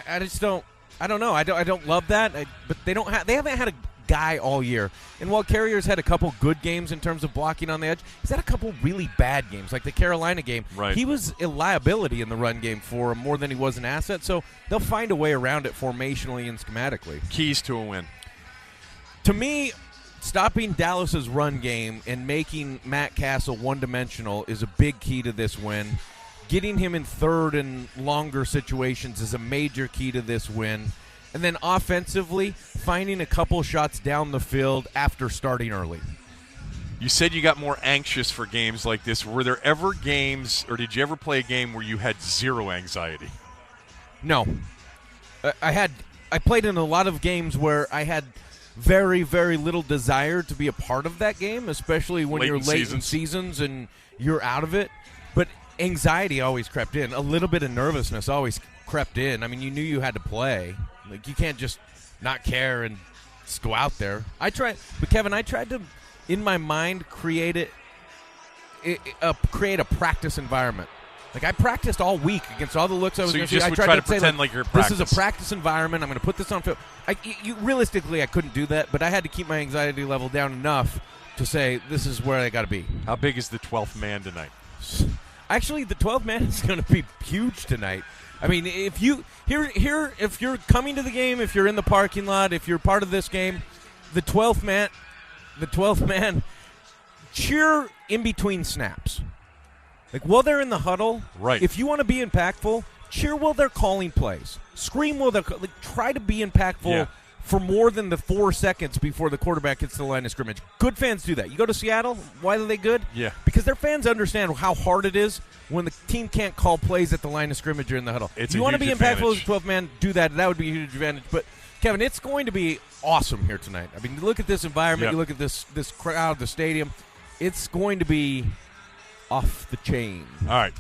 I just don't. I don't know. I don't love that. But they haven't had a guy all year. And while Carrier's had a couple good games in terms of blocking on the edge, he's had a couple really bad games, like the Carolina game. Right. He was a liability in the run game for him more than he was an asset, so they'll find a way around it formationally and schematically. Keys to a win. To me, stopping Dallas's run game and making Matt Castle one-dimensional is a big key to this win. Getting him in third and longer situations is a major key to this win. And then offensively, finding a couple shots down the field after starting early. You said you got more anxious for games like this. Were there ever games, or did you ever play a game where you had zero anxiety? No. I played in a lot of games where I had very, very little desire to be a part of that game, especially when you're late in seasons and you're out of it. But anxiety always crept in. A little bit of nervousness always crept in. I mean, you knew you had to play. Like, you can't just not care and just go out there. But Kevin, I tried to, in my mind, create a practice environment. Like, I practiced all week against all the looks I was going to do. I tried to pretend like you're practice. This is a practice environment. I'm going to put this on film. Realistically, I couldn't do that, but I had to keep my anxiety level down enough to say this is where I got to be. How big is the 12th man tonight? Actually, the 12th man is going to be huge tonight. I mean, if you're coming to the game, if you're in the parking lot, if you're part of this game, the 12th man, cheer in between snaps. Like, while they're in the huddle, right. If you want to be impactful, cheer while they're calling plays. Scream while they're try to be impactful for more than the 4 seconds before the quarterback gets to the line of scrimmage. Good fans do that. You go to Seattle, why are they good? Yeah. Because their fans understand how hard it is when the team can't call plays at the line of scrimmage or in the huddle. It's if you want to be impactful as a 12th man, do that. That would be a huge advantage. But, Kevin, it's going to be awesome here tonight. I mean, you look at this environment, you look at this crowd, the stadium. It's going to be off the chain. All right.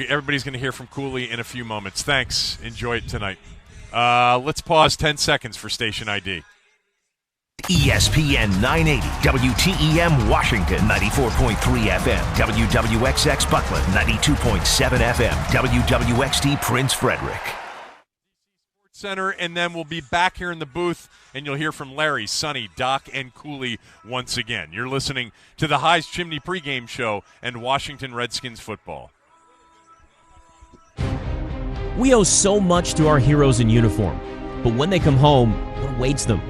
Everybody's going to hear from Cooley in a few moments. Thanks. Enjoy it tonight. Let's pause 10 seconds for station ID. ESPN 980, WTEM Washington, 94.3 FM, WWXX Buckland, 92.7 FM, WWXT Prince Frederick. Center, and then we'll be back here in the booth, and you'll hear from Larry, Sonny, Doc, and Cooley once again. You're listening to the High's Chimney pregame show and Washington Redskins football. We owe so much to our heroes in uniform, but when they come home, what awaits them?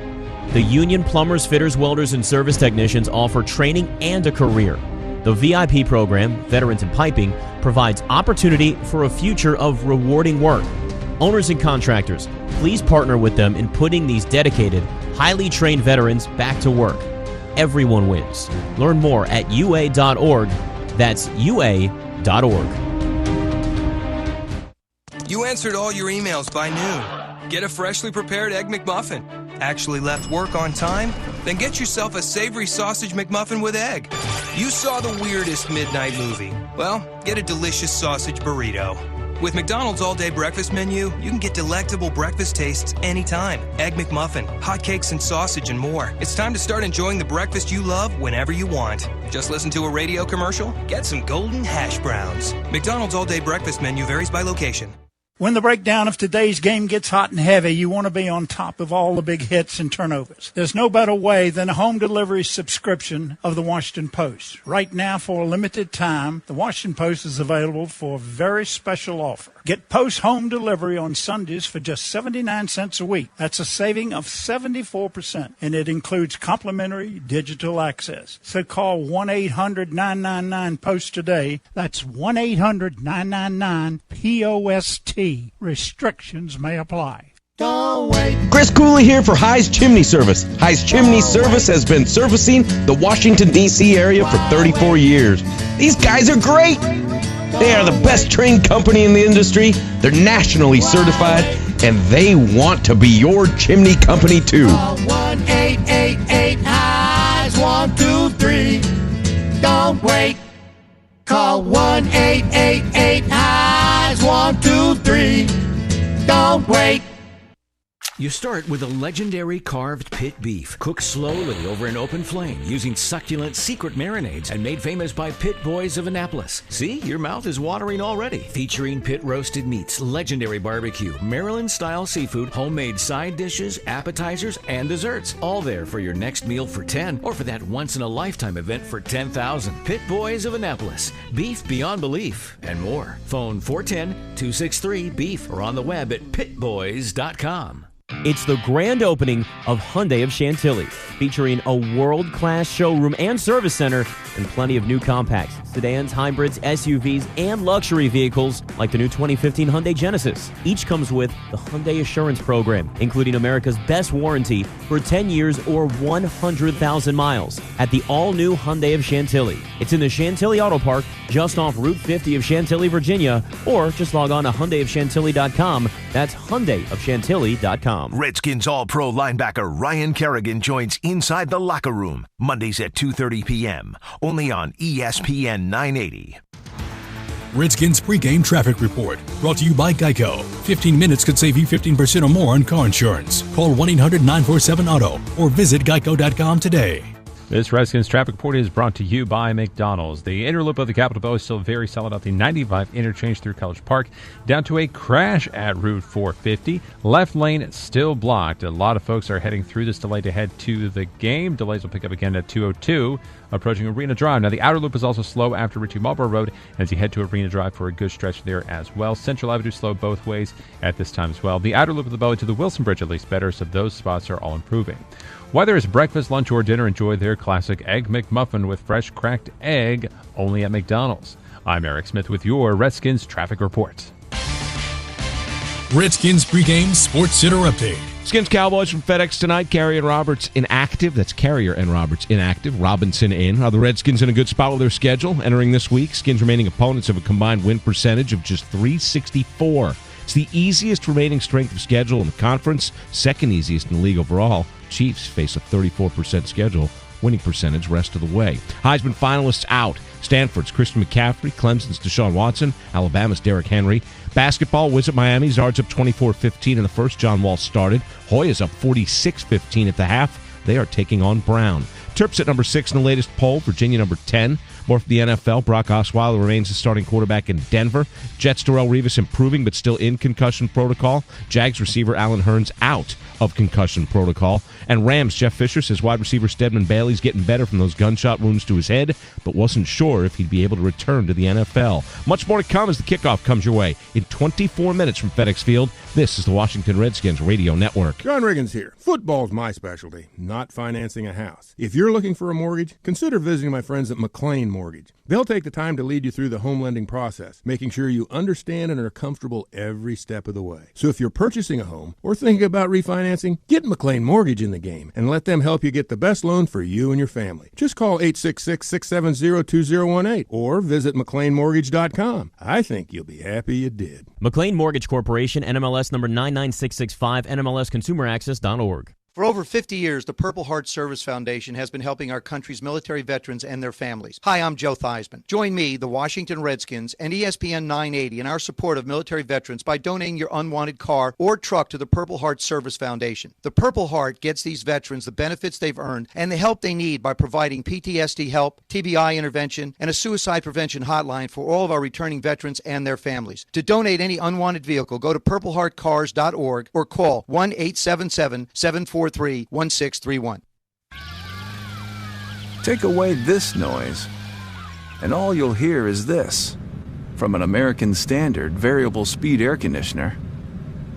The Union Plumbers, Fitters, Welders, and Service Technicians offer training and a career. The VIP program, Veterans in Piping, provides opportunity for a future of rewarding work. Owners and contractors, please partner with them in putting these dedicated, highly trained veterans back to work. Everyone wins. Learn more at ua.org. That's ua.org. You answered all your emails by noon. Get a freshly prepared Egg McMuffin. Actually left work on time? Then get yourself a savory sausage McMuffin with egg. You saw the weirdest midnight movie. Well, get a delicious sausage burrito. With McDonald's all-day breakfast menu, you can get delectable breakfast tastes anytime. Egg McMuffin, hotcakes and sausage and more. It's time to start enjoying the breakfast you love whenever you want. Just listen to a radio commercial? Get some golden hash browns. McDonald's all-day breakfast menu varies by location. When the breakdown of today's game gets hot and heavy, you want to be on top of all the big hits and turnovers. There's no better way than a home delivery subscription of the Washington Post. Right now, for a limited time, the Washington Post is available for a very special offer. Get Post home delivery on Sundays for just 79 cents a week. That's a saving of 74%, and it includes complimentary digital access. So call 1-800-999-POST today. That's 1-800-999-POST. Restrictions may apply. Don't wait. Chris Cooley here for High's Chimney Service. High's Chimney Service has been servicing the Washington, D.C. area for 34 years. These guys are great. They are the best trained company in the industry. They're nationally certified, and they want to be your chimney company too. Call 1-888-HIGHS 123. Don't wait. Call 1-888-HIGHS 123. Don't wait. You start with a legendary carved pit beef, cooked slowly over an open flame using succulent secret marinades and made famous by Pit Boys of Annapolis. See, your mouth is watering already. Featuring pit roasted meats, legendary barbecue, Maryland-style seafood, homemade side dishes, appetizers, and desserts. All there for your next meal for 10 or for that once-in-a-lifetime event for 10,000. Pit Boys of Annapolis. Beef beyond belief and more. Phone 410-263-BEEF or on the web at pitboys.com. It's the grand opening of Hyundai of Chantilly, featuring a world-class showroom and service center and plenty of new compacts, sedans, hybrids, SUVs, and luxury vehicles like the new 2015 Hyundai Genesis. Each comes with the Hyundai Assurance Program, including America's best warranty for 10 years or 100,000 miles at the all-new Hyundai of Chantilly. It's in the Chantilly Auto Park, just off Route 50 of Chantilly, Virginia, or just log on to HyundaiofChantilly.com. That's HyundaiofChantilly.com. Redskins All-Pro linebacker Ryan Kerrigan joins Inside the Locker Room, Mondays at 2:30 p.m., only on ESPN 980. Redskins pregame traffic report, brought to you by Geico. 15 minutes could save you 15% or more on car insurance. Call 1-800-947-AUTO or visit geico.com today. This Redskins traffic report is brought to you by McDonald's. The inner loop of the Capitol Bell is still very solid out the 95 interchange through College Park, down to a crash at Route 450. Left lane still blocked. A lot of folks are heading through this delay to head to the game. Delays will pick up again at 202, approaching Arena Drive. Now, the outer loop is also slow after reaching Marlboro Road as you head to Arena Drive for a good stretch there as well. Central Avenue slow both ways at this time as well. The outer loop of the Belly to the Wilson Bridge at least better, so those spots are all improving. Whether it's breakfast, lunch, or dinner, enjoy their classic Egg McMuffin with fresh cracked egg only at McDonald's. I'm Eric Smith with your Redskins traffic report. Redskins pregame Sports Center update. Skins Cowboys from FedEx tonight. Carrier and Roberts inactive. That's Carrier and Roberts inactive. Robinson in. Are the Redskins in a good spot with their schedule entering this week? Skins remaining opponents have a combined win percentage of just .364. It's the easiest remaining strength of schedule in the conference, second easiest in the league overall. Chiefs face a 34% schedule, winning percentage rest of the way. Heisman finalists out. Stanford's Christian McCaffrey, Clemson's Deshaun Watson, Alabama's Derrick Henry. Basketball, Wizard Miami, Zards up 24-15 in the first. John Wall started. Hoya's up 46-15 at the half. They are taking on Brown. Terps at number 6 in the latest poll. Virginia number 10. More for the NFL. Brock Osweiler remains the starting quarterback in Denver. Jets' Darrelle Revis improving but still in concussion protocol. Jags receiver Allen Hurns out of concussion protocol. And Rams' Jeff Fisher says wide receiver Stedman Bailey's getting better from those gunshot wounds to his head, but wasn't sure if he'd be able to return to the NFL. Much more to come as the kickoff comes your way in 24 minutes from FedExField. This is the Washington Redskins Radio Network. John Riggins here. Football's my specialty, not financing a house. If you're looking for a mortgage, consider visiting my friends at McLean Mortgage. They'll take the time to lead you through the home lending process, making sure you understand and are comfortable every step of the way. So if you're purchasing a home or thinking about refinancing, get McLean Mortgage in the game and let them help you get the best loan for you and your family. Just call 866-670-2018 or visit McLeanMortgage.com. I think you'll be happy you did. McLean Mortgage Corporation, NMLS number 99665, NMLSConsumerAccess.org. For over 50 years, the Purple Heart Service Foundation has been helping our country's military veterans and their families. Hi, I'm Joe Theismann. Join me, the Washington Redskins, and ESPN 980 in our support of military veterans by donating your unwanted car or truck to the Purple Heart Service Foundation. The Purple Heart gets these veterans the benefits they've earned and the help they need by providing PTSD help, TBI intervention, and a suicide prevention hotline for all of our returning veterans and their families. To donate any unwanted vehicle, go to purpleheartcars.org or call 1-877-743-1631. Take away this noise, and all you'll hear is this. From an American Standard variable speed air conditioner.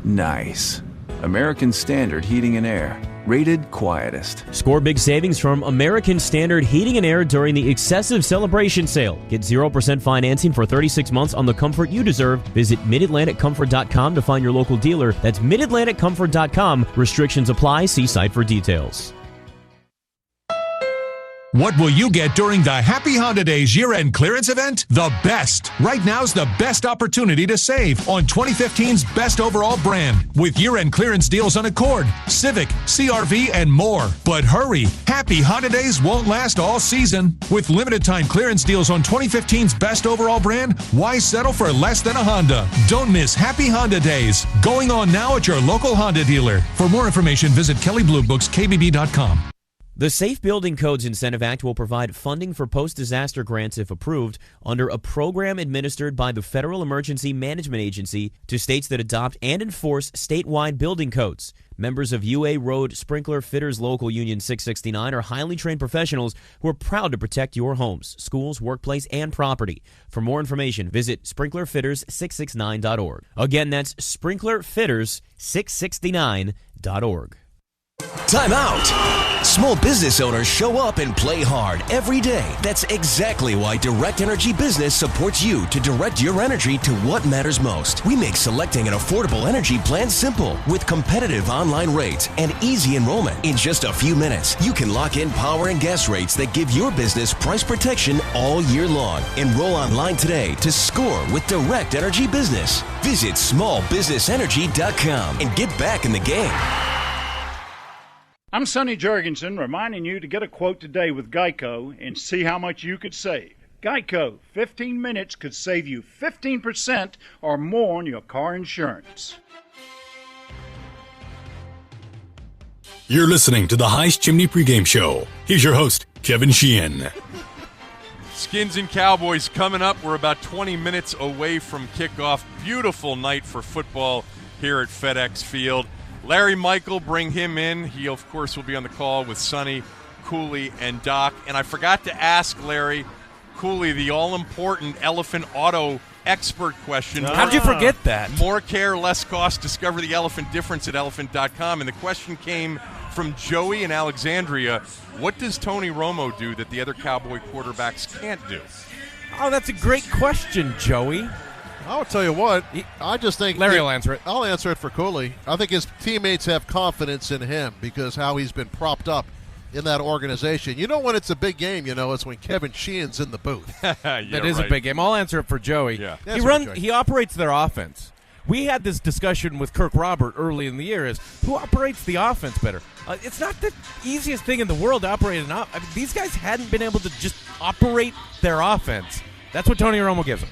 Nice. American Standard Heating and Air. Rated quietest. Score big savings from American Standard Heating and Air during the excessive celebration sale. Get 0% financing for 36 months on the comfort you deserve. Visit MidAtlanticComfort.com to find your local dealer. That's MidAtlanticComfort.com. Restrictions apply. See site for details. What will you get during the Happy Honda Days year-end clearance event? The best. Right now's the best opportunity to save on 2015's best overall brand with year-end clearance deals on Accord, Civic, CR-V, and more. But hurry, Happy Honda Days won't last all season. With limited-time clearance deals on 2015's best overall brand, why settle for less than a Honda? Don't miss Happy Honda Days. Going on now at your local Honda dealer. For more information, visit kellybluebooksKBB.com. The Safe Building Codes Incentive Act will provide funding for post-disaster grants if approved under a program administered by the Federal Emergency Management Agency to states that adopt and enforce statewide building codes. Members of UA Road Sprinkler Fitters Local Union 669 are highly trained professionals who are proud to protect your homes, schools, workplace, and property. For more information, visit sprinklerfitters669.org. Again, that's sprinklerfitters669.org. Time out. Small business owners show up and play hard every day. That's exactly why Direct Energy Business supports you to direct your energy to what matters most. We make selecting an affordable energy plan simple with competitive online rates and easy enrollment. In just a few minutes, you can lock in power and gas rates that give your business price protection all year long. Enroll online today to score with Direct Energy Business. Visit smallbusinessenergy.com and get back in the game. I'm Sonny Jurgensen, reminding you to get a quote today with Geico and see how much you could save. Geico, 15 minutes could save you 15% or more on your car insurance. You're listening to the Heist Chimney pregame show. Here's your host, Kevin Sheehan. Skins and Cowboys coming up. We're about 20 minutes away from kickoff. Beautiful night for football here at FedExField. Larry Michael, bring him in. He, of course, will be on the call with Sonny, Cooley, and Doc. And I forgot to ask Larry Cooley the all-important Elephant Auto expert question. How'd you forget that? More care, less cost. Discover the elephant difference at elephant.com. And the question came from Joey in Alexandria. What does Tony Romo do that the other Cowboy quarterbacks can't do? Oh, that's a great question, Joey. I'll tell you what, I just think Larry will answer it. I'll answer it for Cooley. I think his teammates have confidence in him because how he's been propped up in that organization. You know when it's a big game, it's when Kevin Sheehan's in the booth. That is a big game. I'll answer it for Joey. Yeah. He operates their offense. We had this discussion with Kirk Robert early in the year is who operates the offense better. It's not the easiest thing in the world to operate an offense. I mean, these guys hadn't been able to just operate their offense. That's what Tony Romo gives them.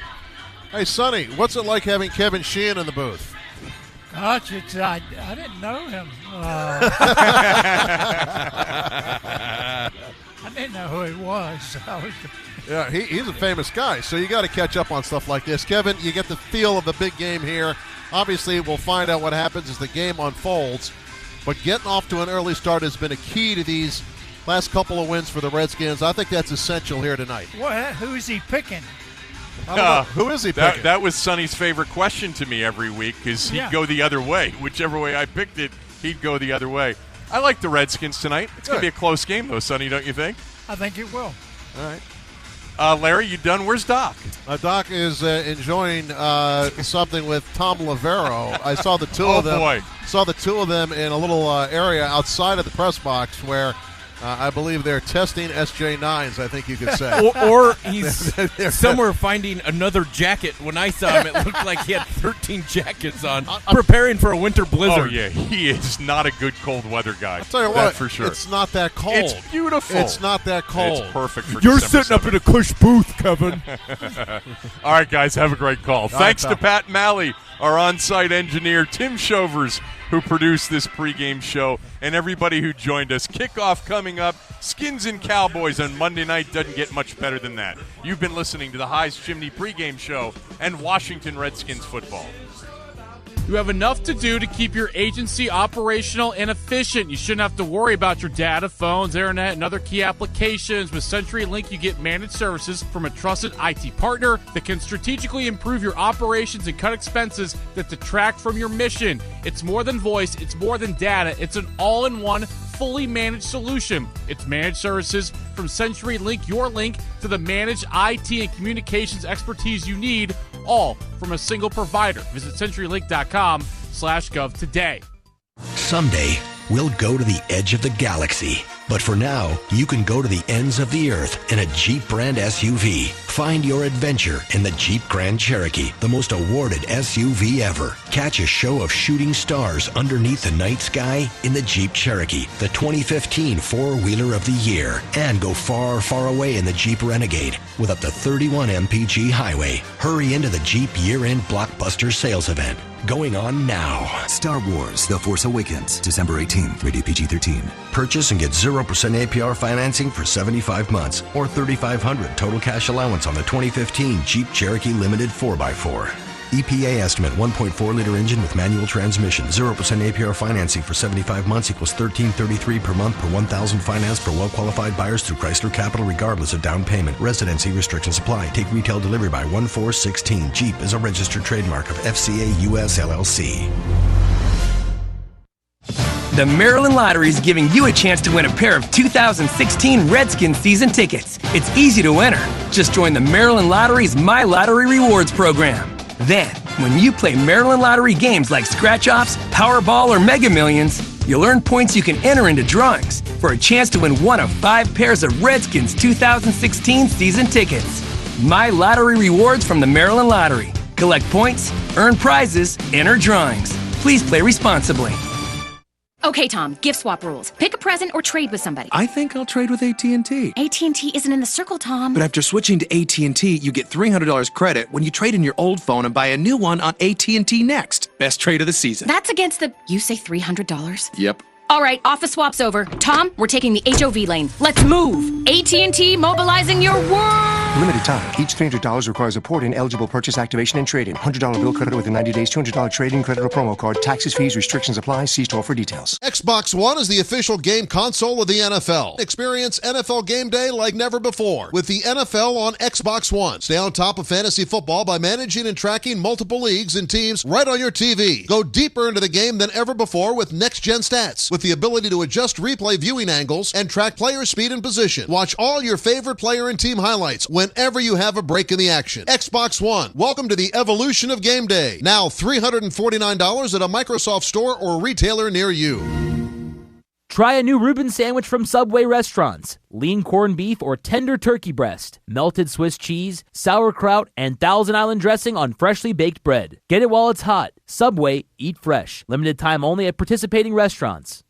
Hey, Sonny, what's it like having Kevin Sheehan in the booth? Gosh, I didn't know him. I didn't know who he was. Yeah, he's a famous guy, so you got to catch up on stuff like this. Kevin, you get the feel of the big game here. Obviously, we'll find out what happens as the game unfolds, but getting off to an early start has been a key to these last couple of wins for the Redskins. I think that's essential here tonight. Who is he picking? Who is he picking? That was Sonny's favorite question to me every week because he'd go the other way. Whichever way I picked it, he'd go the other way. I like the Redskins tonight. It's going to be a close game, though, Sonny, don't you think? I think it will. All right. Larry, you done? Where's Doc? Doc is enjoying something with Tom Lavero. I saw the two of them. Boy. Saw the two of them in a little area outside of the press box where I believe they're testing SJ9s, I think you could say. or he's somewhere finding another jacket. When I saw him, it looked like he had 13 jackets on, preparing for a winter blizzard. Oh, yeah. He is not a good cold weather guy. I'll tell you that what, for sure. It's not that cold. It's beautiful. It's not that cold. It's perfect for You're December sitting up 7th. in a cush booth, Kevin. All right, guys, have a great call. Thanks to pal. Pat Malley, our on-site engineer, Tim Shovers, who produced this pregame show, and everybody who joined us. Kickoff coming up. Skins and Cowboys on Monday night. Doesn't get much better than that. You've been listening to the High's Chimney pregame show and Washington Redskins football. You have enough to do to keep your agency operational and efficient. You shouldn't have to worry about your data, phones, internet, and other key applications. With CenturyLink, you get managed services from a trusted IT partner that can strategically improve your operations and cut expenses that detract from your mission. It's more than voice. It's more than data. It's an all-in-one, fully managed solution. It's managed services from CenturyLink, your link to the managed IT and communications expertise you need, all from a single provider. Visit CenturyLink.com/gov today. Someday, we'll go to the edge of the galaxy. But for now, you can go to the ends of the earth in a Jeep brand SUV. Find your adventure in the Jeep Grand Cherokee, the most awarded SUV ever. Catch a show of shooting stars underneath the night sky in the Jeep Cherokee, the 2015 four-wheeler of the year. And go far, far away in the Jeep Renegade with up to 31 mpg highway. Hurry into the Jeep year-end blockbuster sales event. Going on now. Star Wars The Force Awakens, December 18th, rated PG-13. Purchase and get 0% APR financing for 75 months or $3,500 total cash allowance on the 2015 Jeep Cherokee Limited 4x4. EPA estimate 1.4-liter engine with manual transmission. 0% APR financing for 75 months equals $1,333 per month per $1,000 finance for well-qualified buyers through Chrysler Capital regardless of down payment. Residency restrictions apply. Take retail delivery by 1/4/16. Jeep is a registered trademark of FCA US LLC. The Maryland Lottery is giving you a chance to win a pair of 2016 Redskins season tickets. It's easy to enter. Just join the Maryland Lottery's My Lottery Rewards program. Then, when you play Maryland Lottery games like Scratch-Offs, Powerball, or Mega Millions, you'll earn points you can enter into drawings for a chance to win one of 5 pairs of Redskins 2016 season tickets. My Lottery Rewards from the Maryland Lottery. Collect points, earn prizes, enter drawings. Please play responsibly. Okay, Tom, gift swap rules. Pick a present or trade with somebody. I think I'll trade with AT&T. AT&T isn't in the circle, Tom. But after switching to AT&T, you get $300 credit when you trade in your old phone and buy a new one on AT&T Next. Best trade of the season. That's against the... You say $300? Yep. All right, office swap's over. Tom, we're taking the HOV lane. Let's move. AT&T mobilizing your world. Limited time. Each $300 requires a port-in, eligible purchase, activation, and trade-in. $100 bill credit within 90 days. $200 trade-in credit or promo card. Taxes, fees, restrictions apply. See store for details. Xbox One is the official game console of the NFL. Experience NFL Game Day like never before with the NFL on Xbox One. Stay on top of fantasy football by managing and tracking multiple leagues and teams right on your TV. Go deeper into the game than ever before with next-gen stats. With the ability to adjust replay viewing angles and track player speed and position. Watch all your favorite player and team highlights whenever you have a break in the action. Xbox One. Welcome to the evolution of game day. Now $349 at a Microsoft store or retailer near you. Try a new Reuben sandwich from Subway restaurants. Lean corned beef or tender turkey breast, melted Swiss cheese, sauerkraut, and Thousand Island dressing on freshly baked bread. Get it while it's hot. Subway, eat fresh. Limited time only at participating restaurants.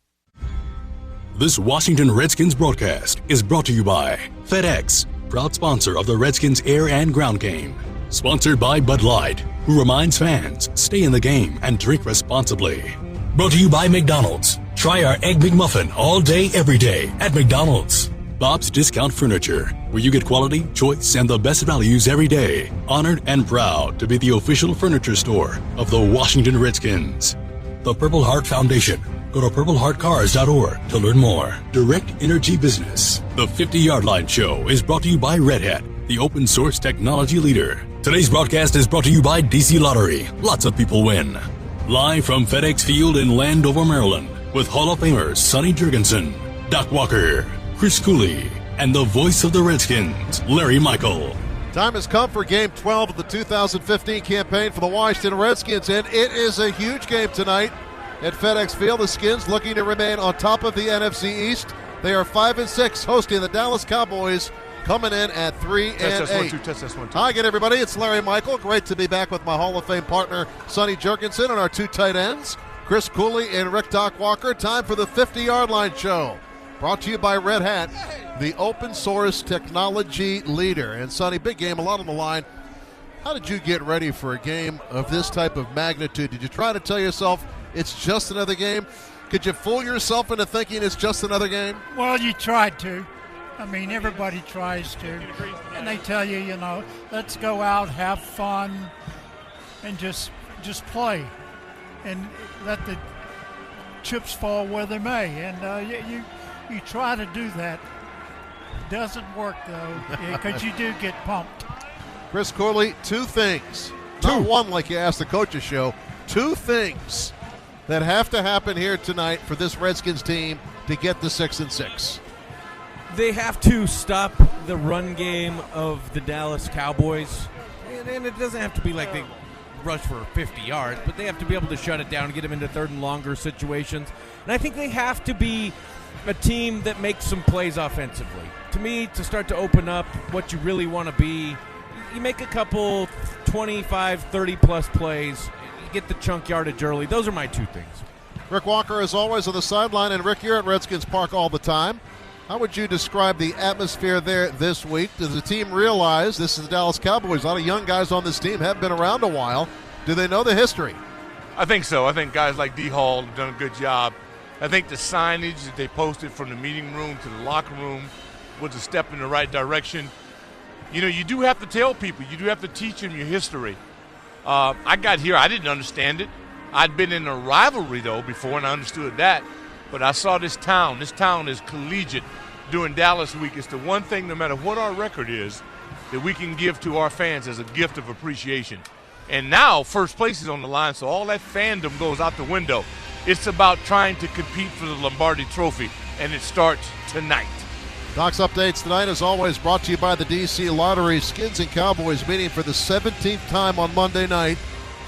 This Washington Redskins broadcast is brought to you by FedEx, proud sponsor of the Redskins air and ground game. Sponsored by Bud Light, who reminds fans, stay in the game and drink responsibly. Brought to you by McDonald's. Try our Egg McMuffin all day, every day at McDonald's. Bob's Discount Furniture, where you get quality, choice, and the best values every day. Honored and proud to be the official furniture store of the Washington Redskins. The Purple Heart Foundation. Go to purpleheartcars.org to learn more. Direct Energy Business. The 50-Yard Line Show is brought to you by Red Hat, the open source technology leader. Today's broadcast is brought to you by DC Lottery. Lots of people win. Live from FedExField in Landover, Maryland, with Hall of Famers Sonny Jurgensen, Doc Walker, Chris Cooley, and the voice of the Redskins, Larry Michael. Time has come for Game 12 of the 2015 campaign for the Washington Redskins, and it is a huge game tonight at FedExField. The Skins looking to remain on top of the NFC East. They are 5-6, hosting the Dallas Cowboys, coming in at 3-8. Test this one, too. Hi again, everybody. It's Larry Michael. Great to be back with my Hall of Fame partner, Sonny Jurgensen, and our two tight ends, Chris Cooley and Rick Doc Walker. Time for the 50-yard line show. Brought to you by Red Hat, the open source technology leader. And Sonny, big game, a lot on the line. How did you get ready for a game of this type of magnitude? Did you try to tell yourself it's just another game? Could you fool yourself into thinking it's just another game? Well, you tried to. I mean, everybody tries to. And they tell you, you know, let's go out, have fun, and just play. And let the chips fall where they may. And you try to do that. Doesn't work, though, because you do get pumped. Chris Cooley, two things. Not one like you asked the coaches show. Two things that have to happen here tonight for this Redskins team to get the 6-6. They have to stop the run game of the Dallas Cowboys. And it doesn't have to be like they rush for 50 yards, but they have to be able to shut it down and get them into third and longer situations. And I think they have to be a team that makes some plays offensively. To me, to start to open up what you really want to be, you make a couple 25, 30-plus plays, you get the chunk yardage early. Those are my two things. Rick Walker, as always, on the sideline. And, Rick, you're at Redskins Park all the time. How would you describe the atmosphere there this week? Does the team realize this is the Dallas Cowboys? A lot of young guys on this team have been around a while. Do they know the history? I think so. I think guys like D. Hall have done a good job. I think the signage that they posted from the meeting room to the locker room was a step in the right direction. You know, you do have to tell people. You do have to teach them your history. I got here. I didn't understand it. I'd been in a rivalry, though, before, and I understood that. But I saw this town. This town is collegiate during Dallas week. It's the one thing, no matter what our record is, that we can give to our fans as a gift of appreciation. And now first place is on the line, so all that fandom goes out the window. It's about trying to compete for the Lombardi Trophy, and it starts tonight. Doc's Updates tonight, as always, brought to you by the D.C. Lottery. Skins and Cowboys meeting for the 17th time on Monday night,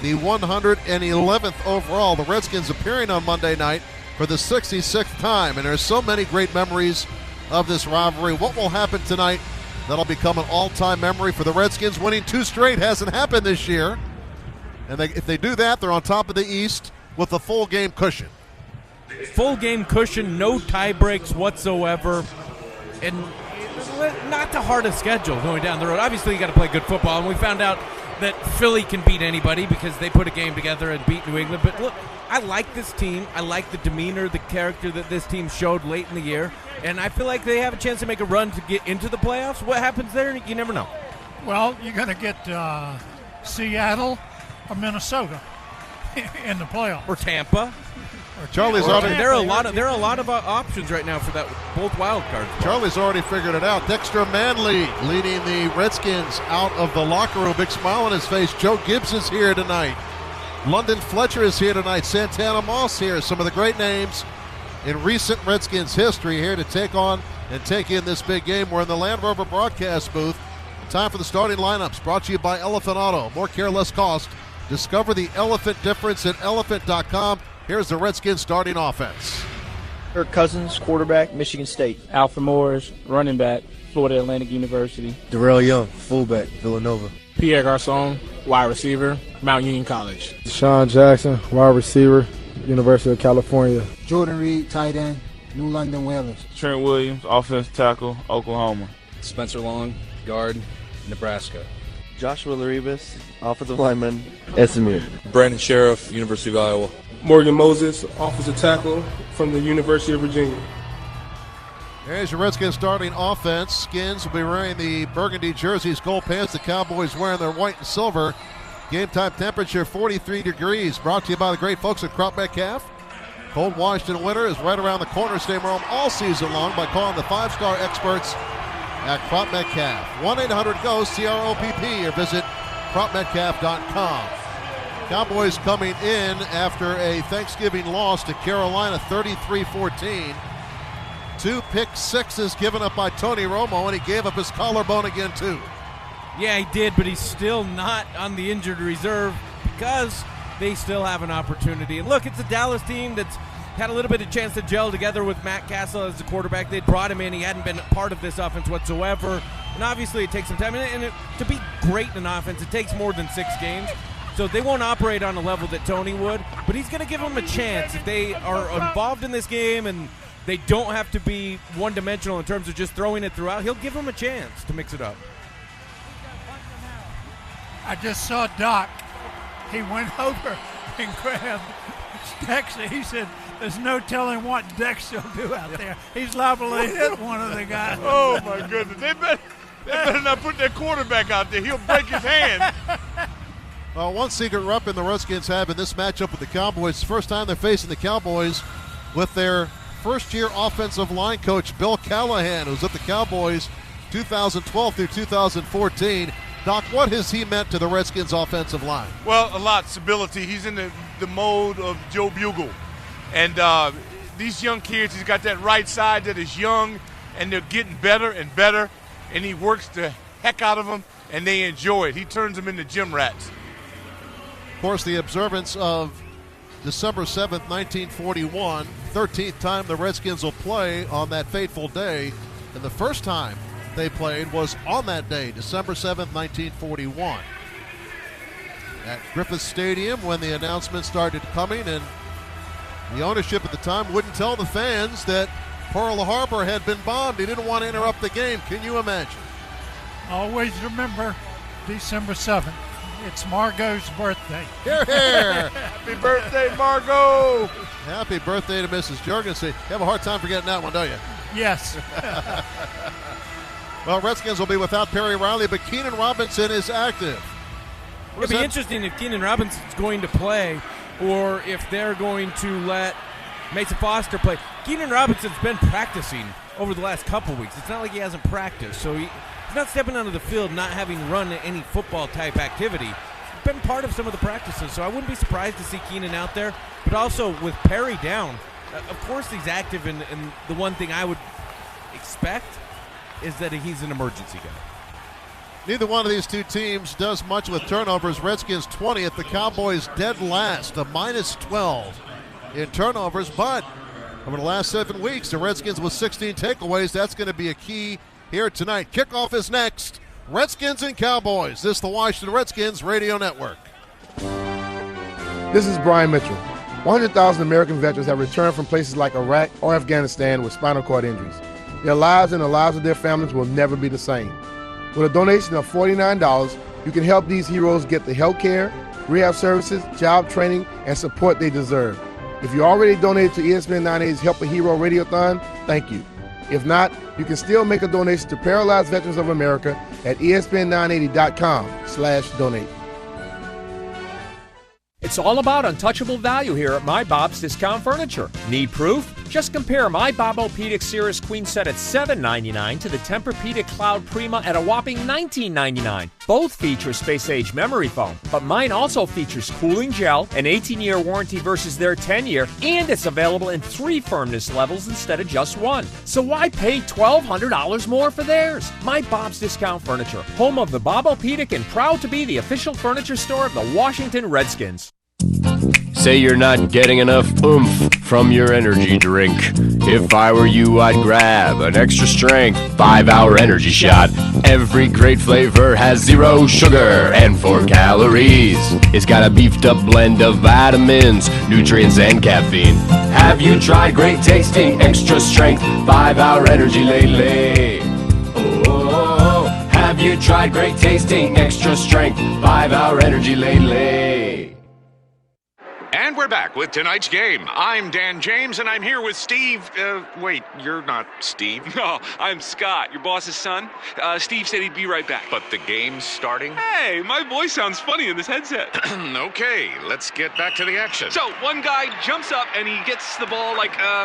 the 111th overall. The Redskins appearing on Monday night for the 66th time, and there's so many great memories of this rivalry. What will happen tonight that'll become an all-time memory for the Redskins? Winning 2 straight hasn't happened this year, and if they do that, they're on top of the East with a full game cushion. Full game cushion, no tie breaks whatsoever. And not the hardest schedule going down the road. Obviously, you got to play good football, and we found out that Philly can beat anybody because they put a game together and beat New England. But look, I like this team. I like the demeanor, the character that this team showed late in the year, and I feel like they have a chance to make a run to get into the playoffs. What happens there, you never know. Well, you're going to get Seattle or Minnesota in the playoffs. Or Tampa. Charlie's already. There are a lot of options right now for that, both wild cards. Charlie's already figured it out. Dexter Manley leading the Redskins out of the locker room. Big smile on his face. Joe Gibbs is here tonight. London Fletcher is here tonight. Santana Moss here. Some of the great names in recent Redskins history here to take on and take in this big game. We're in the Land Rover broadcast booth. Time for the starting lineups. Brought to you by Elephant Auto. More care, less cost. Discover the Elephant difference at elephant.com. Here's the Redskins starting offense. Kirk Cousins, quarterback, Michigan State. Alfred Morris, running back, Florida Atlantic University. Darrell Young, fullback, Villanova. Pierre Garçon, wide receiver, Mount Union College. Deshaun Jackson, wide receiver, University of California. Jordan Reed, tight end, New London Whalers. Trent Williams, offensive tackle, Oklahoma. Spencer Long, guard, Nebraska. Joshua Laribas, offensive lineman, SMU. Brandon Sheriff, University of Iowa. Morgan Moses, offensive tackle from the University of Virginia. There's your Redskins starting offense. Skins will be wearing the burgundy jerseys, gold pants. The Cowboys wearing their white and silver. Game time temperature 43 degrees. Brought to you by the great folks at Crop Metcalf. Cold Washington winter is right around the corner. Stay warm all season long by calling the 5-star experts at Crop Metcalf. 1-800-GO-CROPP or visit cropmetcalf.com. Cowboys coming in after a Thanksgiving loss to Carolina, 33-14. 2 pick sixes given up by Tony Romo, and he gave up his collarbone again, too. Yeah, he did, but he's still not on the injured reserve because they still have an opportunity. And look, it's a Dallas team that's had a little bit of chance to gel together with Matt Castle as the quarterback. They'd brought him in. He hadn't been part of this offense whatsoever. And obviously it takes some time. And to be great in an offense, it takes more than 6 games. So they won't operate on a level that Tony would, but he's going to give them a chance. If they are involved in this game and they don't have to be one-dimensional in terms of just throwing it throughout, he'll give them a chance to mix it up. I just saw Doc. He went over and grabbed Dexter. He said, there's no telling what Dexter will do out there. He's liable to hit one of the guys. Oh, my goodness. They better not put their quarterback out there. He'll break his hand. One secret weapon the Redskins have in this matchup with the Cowboys. First time they're facing the Cowboys with their first-year offensive line coach, Bill Callahan, who's with the Cowboys 2012 through 2014. Doc, what has he meant to the Redskins' offensive line? Well, a lot. Stability. He's in the mode of Joe Bugle. And these young kids, he's got that right side that is young, and they're getting better and better, and he works the heck out of them, and they enjoy it. He turns them into gym rats. Of course, the observance of December 7th, 1941, 13th time the Redskins will play on that fateful day, and the first time they played was on that day, December 7th, 1941. At Griffith Stadium when the announcement started coming, and the ownership at the time wouldn't tell the fans that Pearl Harbor had been bombed. He didn't want to interrupt the game. Can you imagine? Always remember December 7th. It's Margot's birthday. Here, here. Happy birthday, Margot. Happy birthday to Mrs. Jurgensen. You have a hard time forgetting that one, don't you? Yes. Well, Redskins will be without Perry Riley, but Keenan Robinson is active. It'll be interesting if Keenan Robinson's going to play or if they're going to let Mason Foster play. Keenan Robinson's been practicing over the last couple weeks. It's not like he hasn't practiced. So he's not stepping onto the field not having run any football-type activity. He's been part of some of the practices, so I wouldn't be surprised to see Keenan out there. But also with Perry down, of course he's active, and the one thing I would expect is that he's an emergency guy. Neither one of these two teams does much with turnovers. Redskins 20th, the Cowboys dead last, a minus 12 in turnovers. But over the last 7 weeks, the Redskins with 16 takeaways. That's going to be a key here tonight. Kickoff is next. Redskins and Cowboys. This is the Washington Redskins Radio Network. This is Brian Mitchell. 100,000 American veterans have returned from places like Iraq or Afghanistan with spinal cord injuries. Their lives and the lives of their families will never be the same. With a donation of $49, you can help these heroes get the health care, rehab services, job training, and support they deserve. If you already donated to ESPN 980's Help a Hero Radiothon, thank you. If not, you can still make a donation to Paralyzed Veterans of America at ESPN980.com/donate. It's all about untouchable value here at My Bob's Discount Furniture. Need proof? Just compare my Bob-O-Pedic Cirrus Queen Set at $7.99 to the Tempur-Pedic Cloud Prima at a whopping $19.99. Both feature space-age memory foam, but mine also features cooling gel, an 18-year warranty versus their 10-year, and it's available in 3 firmness levels instead of just 1. So why pay $1,200 more for theirs? My Bob's Discount Furniture, home of the Bob-O-Pedic and proud to be the official furniture store of the Washington Redskins. Say you're not getting enough oomph from your energy drink. If I were you, I'd grab an extra strength 5-hour energy shot. Every great flavor has 0 sugar and 4 calories. It's got a beefed up blend of vitamins, nutrients, and caffeine. Have you tried great tasting extra strength 5-hour energy lately? Oh, have you tried great tasting extra strength 5-hour energy lately? And we're back with tonight's game. I'm Dan James, and I'm here with Steve. Wait, you're not Steve. No, I'm Scott, your boss's son. Steve said he'd be right back. But the game's starting? Hey, my voice sounds funny in this headset. Okay, let's get back to the action. So, one guy jumps up, and he gets the ball,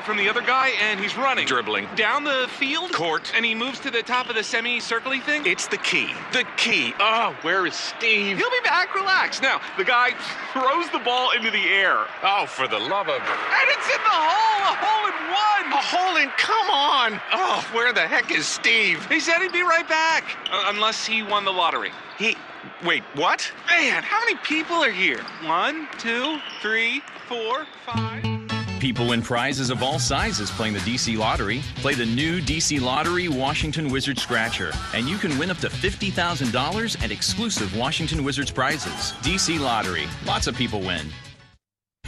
from the other guy, and he's running. Dribbling. Down the field? Court. And he moves to the top of the semi-circle-y thing? It's the key. The key. Oh, where is Steve? He'll be back, relax. Now, the guy throws the ball into the air. Oh, for the love of... And it's in the hole! A hole in one! A hole in... Come on! Oh, where the heck is Steve? He said he'd be right back. Unless he won the lottery. Wait, what? Man, how many people are here? 1, 2, 3, 4, 5... People win prizes of all sizes playing the DC Lottery. Play the new DC Lottery Washington Wizards Scratcher, and you can win up to $50,000 and exclusive Washington Wizards prizes. DC Lottery. Lots of people win.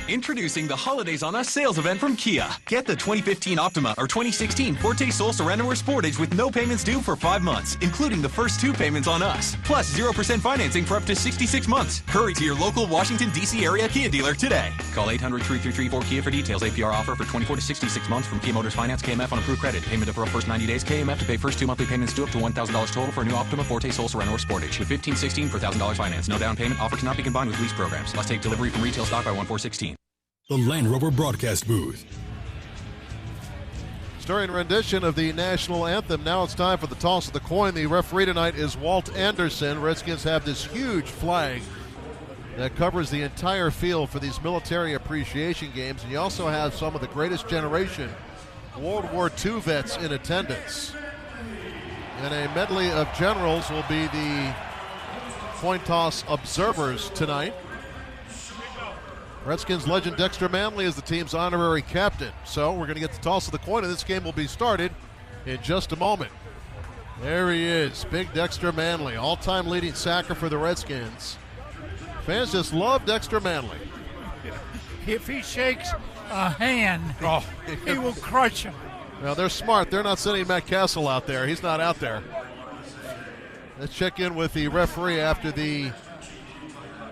Introducing the Holidays on Us sales event from Kia. Get the 2015 Optima or 2016 Forte, Soul, Sorento, or Sportage with no payments due for 5 months, including the first 2 payments on us. Plus 0% financing for up to 66 months. Hurry to your local Washington, D.C. area Kia dealer today. Call 800-333-4KIA for details. APR offer for 24 to 66 months from Kia Motors Finance, KMF on approved credit. Payment deferral first 90 days. KMF to pay first 2 monthly payments due up to $1,000 total for a new Optima, Forte, Soul, Sorento, or Sportage. With 1516 for $1,000 finance. No down payment. Offer cannot be combined with lease programs. Must take delivery from retail stock by 1/4/16. The Land Rover broadcast booth. Stirring rendition of the national anthem. Now it's time for the toss of the coin. The referee tonight is Walt Anderson. Redskins have this huge flag that covers the entire field for these military appreciation games. And you also have some of the greatest generation World War II vets in attendance. And a medley of generals will be the coin toss observers tonight. Redskins legend Dexter Manley is the team's honorary captain. So we're going to get the toss of the coin, and this game will be started in just a moment. There he is, big Dexter Manley, all-time leading sacker for the Redskins. Fans just love Dexter Manley. If he shakes a hand, he will crush him. Now, they're smart. They're not sending Matt Castle out there. He's not out there. Let's check in with the referee after the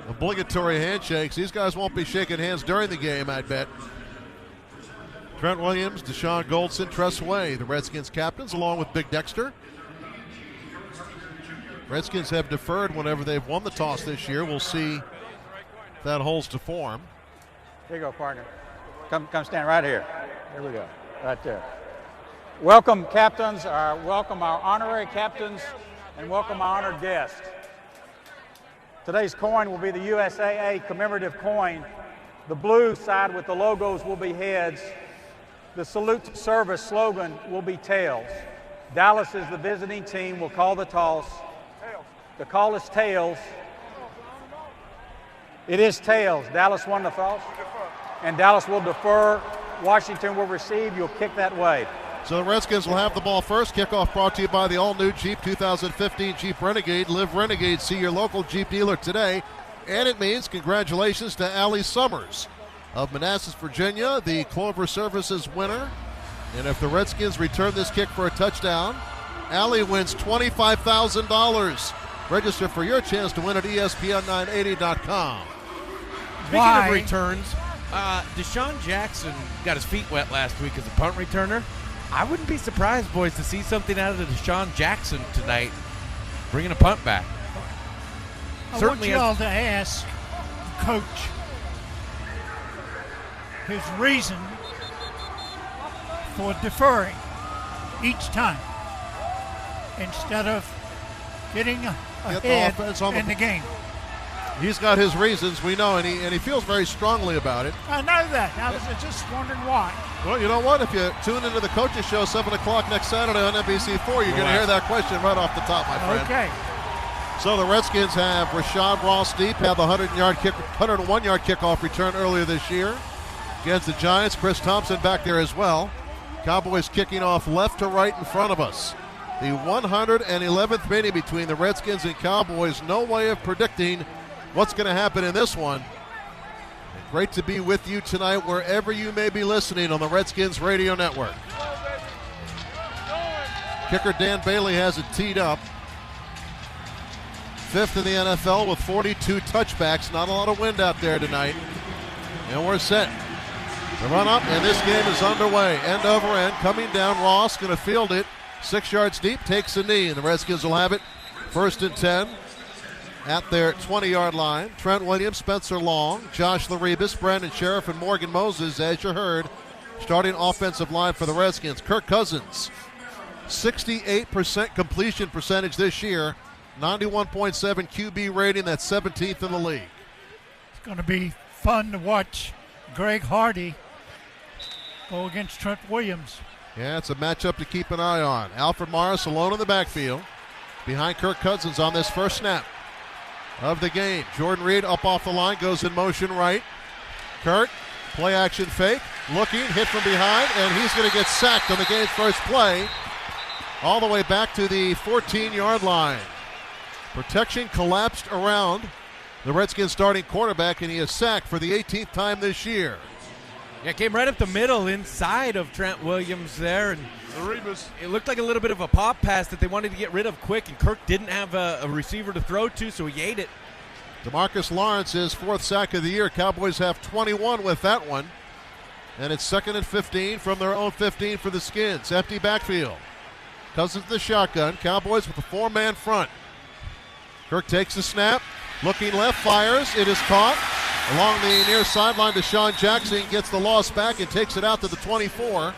obligatory handshakes. These guys won't be shaking hands during the game, I bet. Trent Williams, Deshaun Goldson, Tress Way, the Redskins captains, along with Big Dexter. Redskins have deferred whenever they've won the toss this year. We'll see if that holds to form. Here you go, partner. Come stand right here. Here we go, right there. Welcome, captains. Welcome our honorary captains, and welcome our honored guests. Today's coin will be the USAA commemorative coin. The blue side with the logos will be heads. The salute to service slogan will be tails. Dallas is the visiting team. Will call the toss. The call is tails. It is tails. Dallas won the toss. And Dallas will defer. Washington will receive. You'll kick that way. So the Redskins will have the ball first. Kickoff brought to you by the all-new Jeep 2015 Jeep Renegade. Live Renegade. See your local Jeep dealer today. And it means congratulations to Allie Summers of Manassas, Virginia, the Clover Services winner. And if the Redskins return this kick for a touchdown, Allie wins $25,000. Register for your chance to win at ESPN980.com. Speaking of returns, Deshaun Jackson got his feet wet last week as a punt returner. I wouldn't be surprised, boys, to see something out of the Deshaun Jackson tonight, bringing a punt back. I want you all to ask the coach his reason for deferring each time instead of getting ahead in the game. He's got his reasons, we know, and he feels very strongly about it. I know that. I was just wondering why. Well, you know what? If you tune into the Coaches Show 7 o'clock next Saturday on NBC4, you're going to hear that question right off the top, my friend. Okay. So the Redskins have Rashad Ross Deep, had the 101-yard kickoff return earlier this year against the Giants. Chris Thompson back there as well. Cowboys kicking off left to right in front of us. The 111th meeting between the Redskins and Cowboys. No way of predicting what's going to happen in this one. Great to be with you tonight wherever you may be listening on the Redskins Radio Network. Kicker Dan Bailey has it teed up. 5th in the NFL with 42 touchbacks. Not a lot of wind out there tonight. And we're set. The run up, and this game is underway. End over end, coming down. Ross going to field it. 6 yards deep, takes a knee, and the Redskins will have it 1st and 10. At their 20-yard line. Trent Williams, Spencer Long, Josh Laribas, Brandon Sheriff, and Morgan Moses, as you heard, starting offensive line for the Redskins. Kirk Cousins, 68% completion percentage this year, 91.7 QB rating, that's 17th in the league. It's going to be fun to watch Greg Hardy go against Trent Williams. Yeah, it's a matchup to keep an eye on. Alfred Morris alone in the backfield behind Kirk Cousins on this first snap of the game. Jordan Reed up off the line, goes in motion right. Kurt, play action fake, looking, hit from behind, and he's going to get sacked on the game's first play, all the way back to the 14-yard line. Protection collapsed around the Redskins starting quarterback, and he is sacked for the 18th time this year. Yeah, came right up the middle inside of Trent Williams there, and it looked like a little bit of a pop pass that they wanted to get rid of quick, and Kirk didn't have a receiver to throw to, so he ate it. DeMarcus Lawrence's 4th sack of the year. Cowboys have 21 with that one. And it's 2nd and 15 from their own 15 for the Skins. Empty backfield. Cousins the shotgun. Cowboys with a 4-man front. Kirk takes the snap. Looking left, fires. It is caught. Along the near sideline, DeSean Jackson gets the loss back and takes it out to the 24,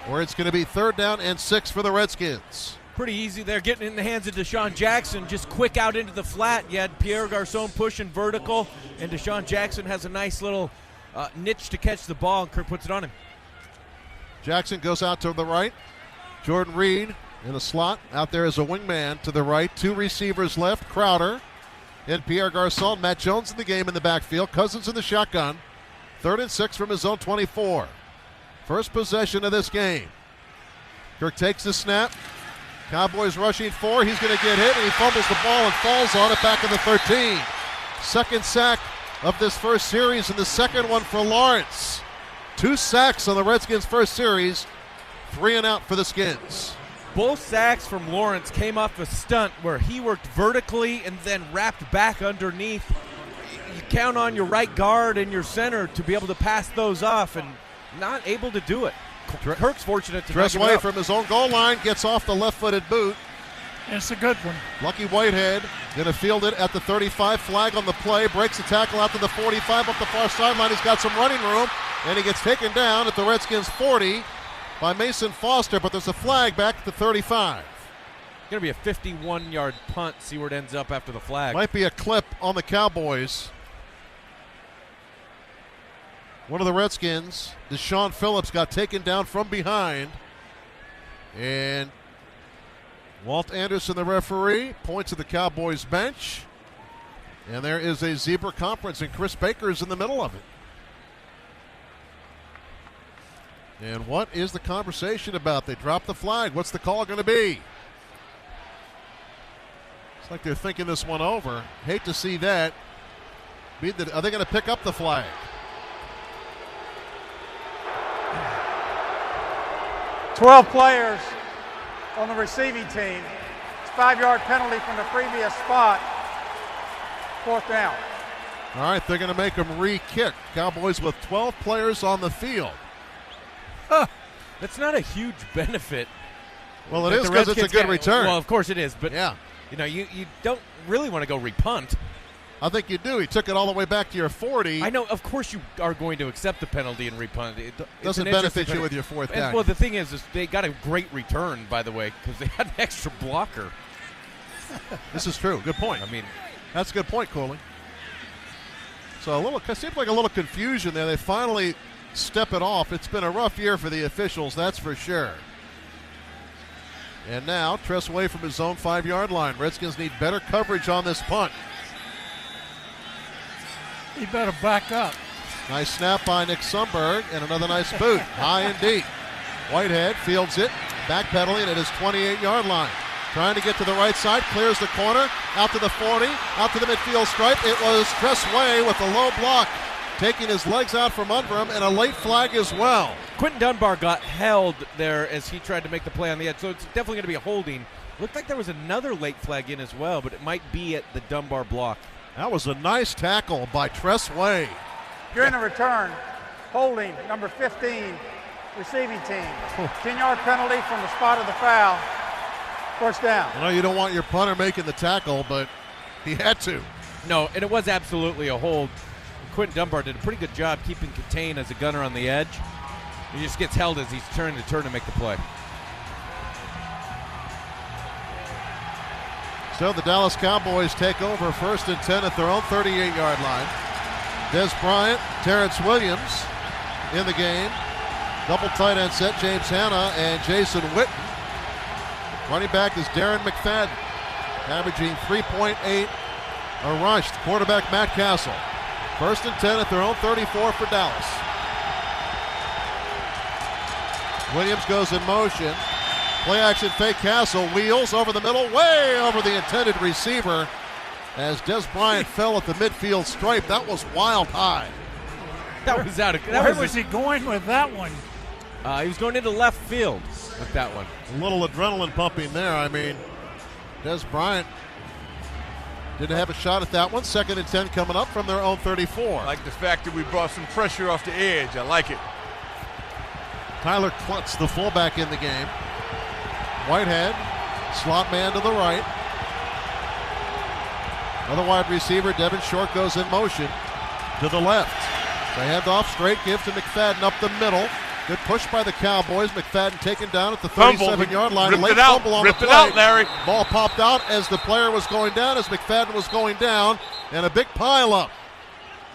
where it's going to be 3rd down and 6 for the Redskins. Pretty easy there, getting in the hands of DeSean Jackson, just quick out into the flat. You had Pierre Garçon pushing vertical, and DeSean Jackson has a nice little niche to catch the ball, and Kirk puts it on him. Jackson goes out to the right. Jordan Reed in the slot. Out there is a wingman to the right. 2 receivers left, Crowder and Pierre Garçon. Matt Jones in the game in the backfield. Cousins in the shotgun. 3rd and 6 from his own 24. First possession of this game. Kirk takes the snap. Cowboys rushing 4. He's going to get hit, and he fumbles the ball and falls on it back in the 13. 2nd sack of this first series, and the 2nd one for Lawrence. 2 sacks on the Redskins' first series. 3 and out for the Skins. Both sacks from Lawrence came off a stunt where he worked vertically and then wrapped back underneath. You count on your right guard and your center to be able to pass those off, and not able to do it. Kirk's fortunate to Dress not give away it up. from his own goal line, gets off the left-footed boot. It's a good one. Lucky Whitehead going to field it at the 35. Flag on the play, breaks the tackle out to the 45 up the far sideline. He's got some running room, and he gets taken down at the Redskins 40 by Mason Foster, but there's a flag back at the 35. Going to be a 51-yard punt. See where it ends up after the flag. Might be a clip on the Cowboys. One of the Redskins, Deshaun Phillips, got taken down from behind. And Walt Anderson, the referee, points at the Cowboys bench. And there is a zebra conference, and Chris Baker's in the middle of it. And what is the conversation about? They dropped the flag. What's the call going to be? It's like they're thinking this one over. Hate to see that. Are they going to pick up the flag? "12 players on the receiving team. It's a 5-yard penalty from the previous spot. 4th down." All right, they're going to make them re-kick. Cowboys with 12 players on the field. That's not a huge benefit. Well, it is because it's a good return. Well, of course it is, but yeah, you don't really want to go repunt. I think you do. He took it all the way back to your 40. I know, of course you are going to accept the penalty and repunt. It doesn't benefit you with your 4th down. Well, the thing is they got a great return, by the way, because they had an extra blocker. This is true. Good point. I mean, that's a good point, Cooley. So it seems like a little confusion there. They finally step it off. It's been a rough year for the officials, that's for sure. And now Tress away from his own 5-yard line. Redskins need better coverage on this punt. He better back up. Nice snap by Nick Sundberg, and another nice boot. High and deep. Whitehead fields it, backpedaling at his 28-yard line. Trying to get to the right side, clears the corner, out to the 40, out to the midfield stripe. It was Tress Way with a low block, taking his legs out from under him, and a late flag as well. Quentin Dunbar got held there as he tried to make the play on the edge, so it's definitely going to be a holding. Looked like there was another late flag in as well, but it might be at the Dunbar block. That was a nice tackle by Tress Way. During the return, holding number 15, receiving team. 10-yard penalty from the spot of the foul. 1st down. I know you don't want your punter making the tackle, but he had to. No, and it was absolutely a hold. Quentin Dunbar did a pretty good job keeping contained as a gunner on the edge. He just gets held as he's trying to turn to make the play. So the Dallas Cowboys take over 1st and 10 at their own 38-yard line. Des Bryant, Terrence Williams in the game. Double tight end set, James Hanna and Jason Witten. Running back is Darren McFadden, averaging 3.8 a rush. Quarterback Matt Castle. 1st and 10 at their own 34 for Dallas. Williams goes in motion. Play action fake Castle. Wheels over the middle, way over the intended receiver as Des Bryant fell at the midfield stripe. That was wild high. That was out of. Where was he going with that one? He was going into left field with that one. A little adrenaline pumping there. I mean, Des Bryant didn't have a shot at that one. 2nd and 10 coming up from their own 34. I like the fact that we brought some pressure off the edge. I like it. Tyler Klutz, the fullback in the game. Whitehead, slot man to the right. Another wide receiver, Devin Short, goes in motion to the left. The handoff, straight give to McFadden up the middle. Good push by the Cowboys. McFadden taken down at the 37-yard line. Ripped Late it out. fumble on Ripped the it play. out, Larry. Ball popped out as the player was going down, as McFadden was going down, and a big pile up.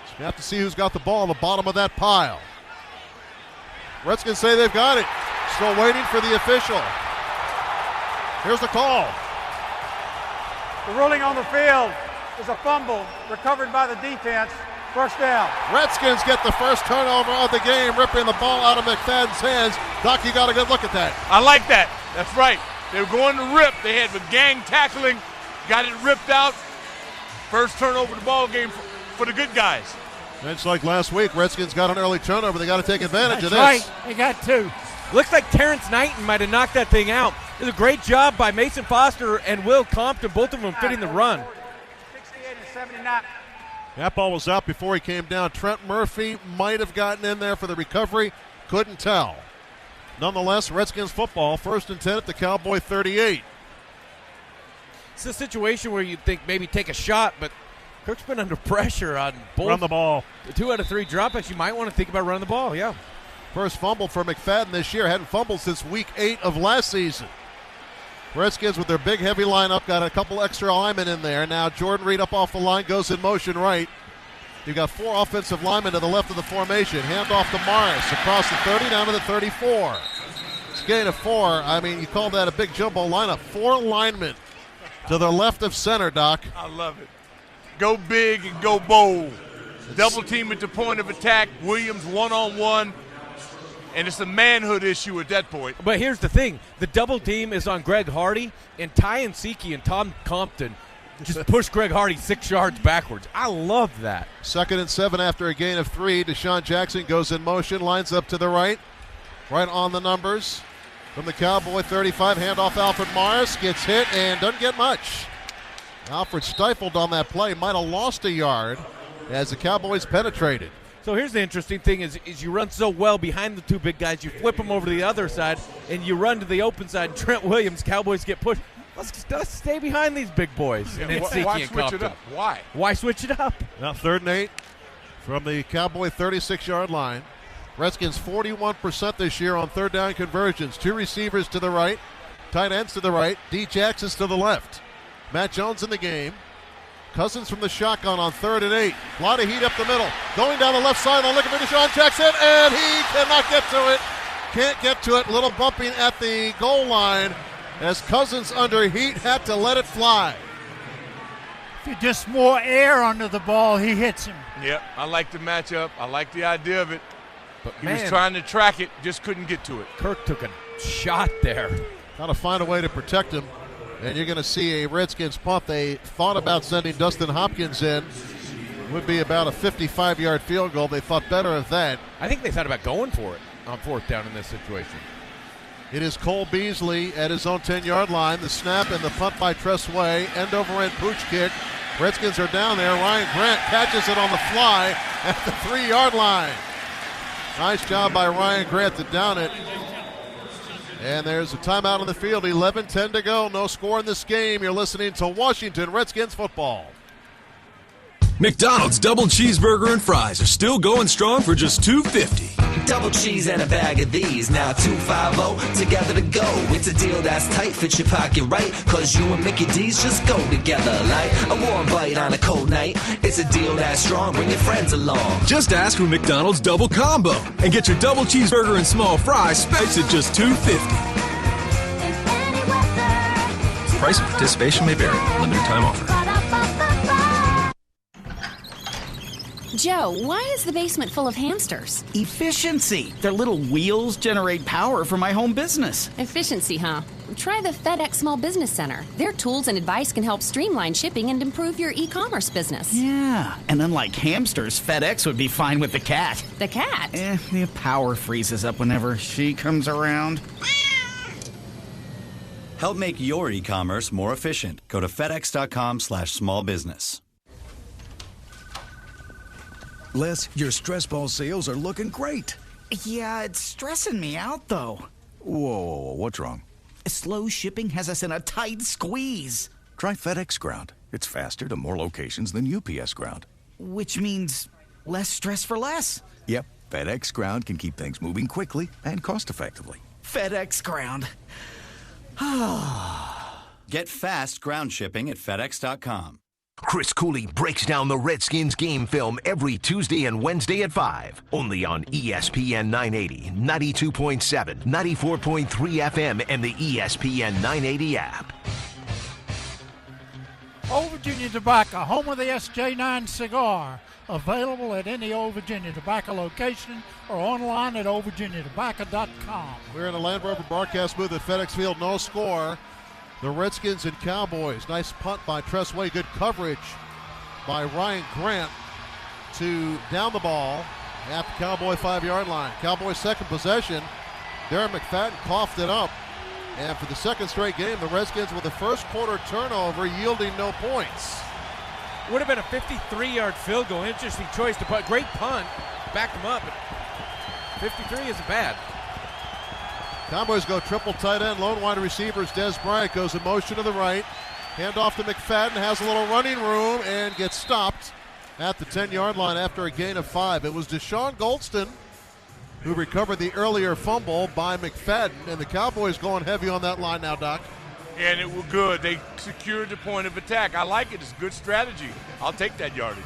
So you have to see who's got the ball on the bottom of that pile. Redskins say they've got it. Still waiting for the official. Here's the call. The ruling on the field is a fumble recovered by the defense. First down. Redskins get the first turnover of the game, ripping the ball out of McFadden's hands. Doc, you got a good look at that. I like that. That's right. They were going to rip. They had with gang tackling, got it ripped out. First turnover of the ball game for the good guys. It's like last week. Redskins got an early turnover. They got to take advantage of this. Right. They got 2. Looks like Terrence Knighton might have knocked that thing out. It was a great job by Mason Foster and Will Compton, both of them fitting the run. 68 and 79. That ball was out before he came down. Trent Murphy might have gotten in there for the recovery. Couldn't tell. Nonetheless, Redskins football, 1st and 10 at the Cowboy 38. It's a situation where you think maybe take a shot, but Kirk's been under pressure on both. Run the ball. 2 out of 3 dropbacks. You might want to think about running the ball, yeah. First fumble for McFadden this year. Hadn't fumbled since week 8 of last season. Redskins with their big, heavy lineup got a couple extra linemen in there. Now Jordan Reed up off the line, goes in motion right. You've got 4 offensive linemen to the left of the formation. Hand off to Morris across the 30 down to the 34. It's a gain of 4. I mean, you call that a big jumbo lineup. 4 linemen to the left of center, Doc. I love it. Go big and go bold. Double team at the point of attack. Williams one-on-one. And it's a manhood issue at that point. But here's the thing. The double team is on Greg Hardy, and Ty Nsiki and Tom Compton just push Greg Hardy 6 yards backwards. I love that. 2nd and 7 after a gain of 3. Deshaun Jackson goes in motion, lines up to the right. Right on the numbers. From the Cowboy 35, handoff Alfred Morris. Gets hit and doesn't get much. Alfred stifled on that play. Might have lost a yard as the Cowboys penetrated. So here's the interesting thing is you run so well behind the 2 big guys, you flip them over to the other side, and you run to the open side. Trent Williams, Cowboys get pushed. Let's stay behind these big boys. Yeah, and why switch it up? Why? Why switch it up? Now 3rd and 8 from the Cowboy 36-yard line. Redskins 41% this year on 3rd down conversions. 2 receivers to the right, tight ends to the right, D. Jackson's to the left. Matt Jones in the game. Cousins from the shotgun on 3rd and 8. A lot of heat up the middle. Going down the left sideline, looking for Deshaun Jackson, and he cannot get to it. Can't get to it. Little bumping at the goal line as Cousins under heat had to let it fly. If you just more air under the ball, he hits him. Yep, I like the matchup. I like the idea of it. But he was trying to track it, just couldn't get to it. Kirk took a shot there. Got to find a way to protect him. And you're going to see a Redskins punt. They thought about sending Dustin Hopkins in. Would be about a 55-yard field goal. They thought better of that. I think they thought about going for it on 4th down in this situation. It is Cole Beasley at his own 10-yard line. The snap and the punt by Tressway. End over end pooch kick. Redskins are down there. Ryan Grant catches it on the fly at the 3-yard line. Nice job by Ryan Grant to down it. And there's a timeout on the field. 11-10 to go. No score in this game. You're listening to Washington Redskins football. McDonald's double cheeseburger and fries are still going strong for just $2.50. Double cheese and a bag of these, now $2.50, together to go. It's a deal that's tight, fits your pocket right, cause you and Mickey D's just go together like a warm bite on a cold night. It's a deal that's strong, bring your friends along. Just ask for McDonald's Double Combo and get your double cheeseburger and small fries spaced at just $2.50. Price and participation may vary. Limited time offer. Joe, why is the basement full of hamsters? Efficiency. Their little wheels generate power for my home business. Efficiency, huh? Try the FedEx Small Business Center. Their tools and advice can help streamline shipping and improve your e-commerce business. Yeah, and unlike hamsters, FedEx would be fine with the cat. The cat? The power freezes up whenever she comes around. Help make your e-commerce more efficient. Go to fedex.com/smallbusiness. Les, your stress ball sales are looking great. Yeah, it's stressing me out, though. Whoa, what's wrong? Slow shipping has us in a tight squeeze. Try FedEx Ground. It's faster to more locations than UPS Ground. Which means less stress for less. Yep, FedEx Ground can keep things moving quickly and cost-effectively. FedEx Ground. Get fast ground shipping at FedEx.com. Chris Cooley breaks down the Redskins game film every Tuesday and Wednesday at 5. Only on ESPN 980, 92.7, 94.3 FM, and the ESPN 980 app. Old Virginia Tobacco, home of the SJ9 cigar. Available at any Old Virginia Tobacco location or online at oldvirginiatobacco.com. We're in the Land Rover broadcast booth at FedExField. No score. The Redskins and Cowboys. Nice punt by Tress Way. Good coverage by Ryan Grant to down the ball at the Cowboy 5-yard line. Cowboys' second possession. Darren McFadden coughed it up. And for the second straight game, the Redskins with the first quarter turnover yielding no points. Would have been a 53-yard field goal. Interesting choice to put. Great punt. Backed him up. But 53 isn't bad. Cowboys go triple tight end. Lone wide receivers. Des Bryant goes in motion to the right. Hand off to McFadden. Has a little running room and gets stopped at the 10-yard line after a gain of 5. It was Deshaun Goldston who recovered the earlier fumble by McFadden. And the Cowboys going heavy on that line now, Doc. And it was good. They secured the point of attack. I like it. It's good strategy. I'll take that yardage.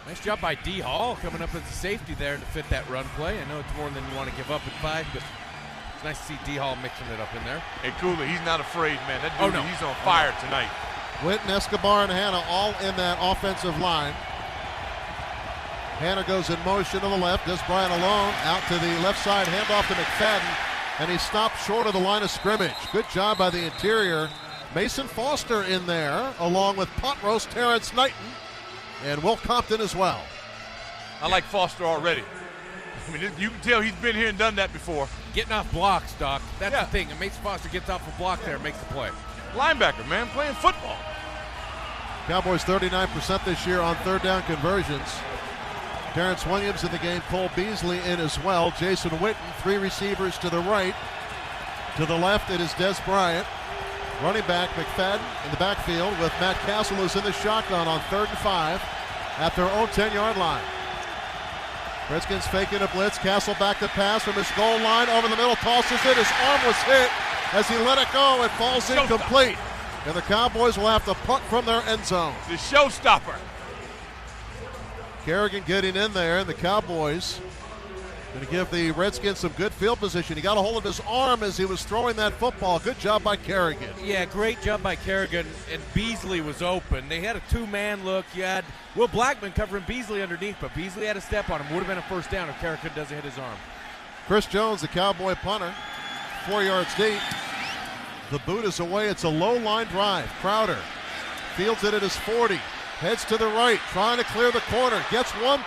Nice job by D. Hall coming up as a safety there to fit that run play. I know it's more than you want to give up at 5, but it's nice to see D. Hall mixing it up in there. Hey, Cooley, he's not afraid, man. That dude, he's on fire tonight. Witten, Escobar, and Hannah all in that offensive line. Hannah goes in motion to the left. Des Bryant alone. Out to the left side. Handoff to McFadden. And he stopped short of the line of scrimmage. Good job by the interior. Mason Foster in there, along with pot roast Terrence Knighton and Will Compton as well. I like Foster already. I mean, you can tell he's been here and done that before. Getting off blocks, Doc. That's the thing. And Mason Foster gets off a block there and makes the play. Linebacker, man, playing football. Cowboys 39% this year on third down conversions. Terrence Williams in the game, Cole Beasley in as well. Jason Witten, 3 receivers to the right. To the left, it is Des Bryant. Running back McFadden in the backfield with Matt Castle, who's in the shotgun on 3rd and 5 at their own 10-yard line. Redskins faking a blitz. Castle back to pass from his goal line. Over the middle, tosses it. His arm was hit. As he let it go, it falls incomplete. And the Cowboys will have to punt from their end zone. The showstopper. Kerrigan getting in there, and the Cowboys going to give the Redskins some good field position. He got a hold of his arm as he was throwing that football. Good job by Kerrigan. Yeah, great job by Kerrigan, and Beasley was open. They had a 2-man look. You had Will Blackman covering Beasley underneath, but Beasley had a step on him. Would have been a first down if Kerrigan doesn't hit his arm. Chris Jones, the Cowboy punter, 4 yards deep. The boot is away. It's a low line drive. Crowder fields it at his 40. Heads to the right, trying to clear the corner. Gets around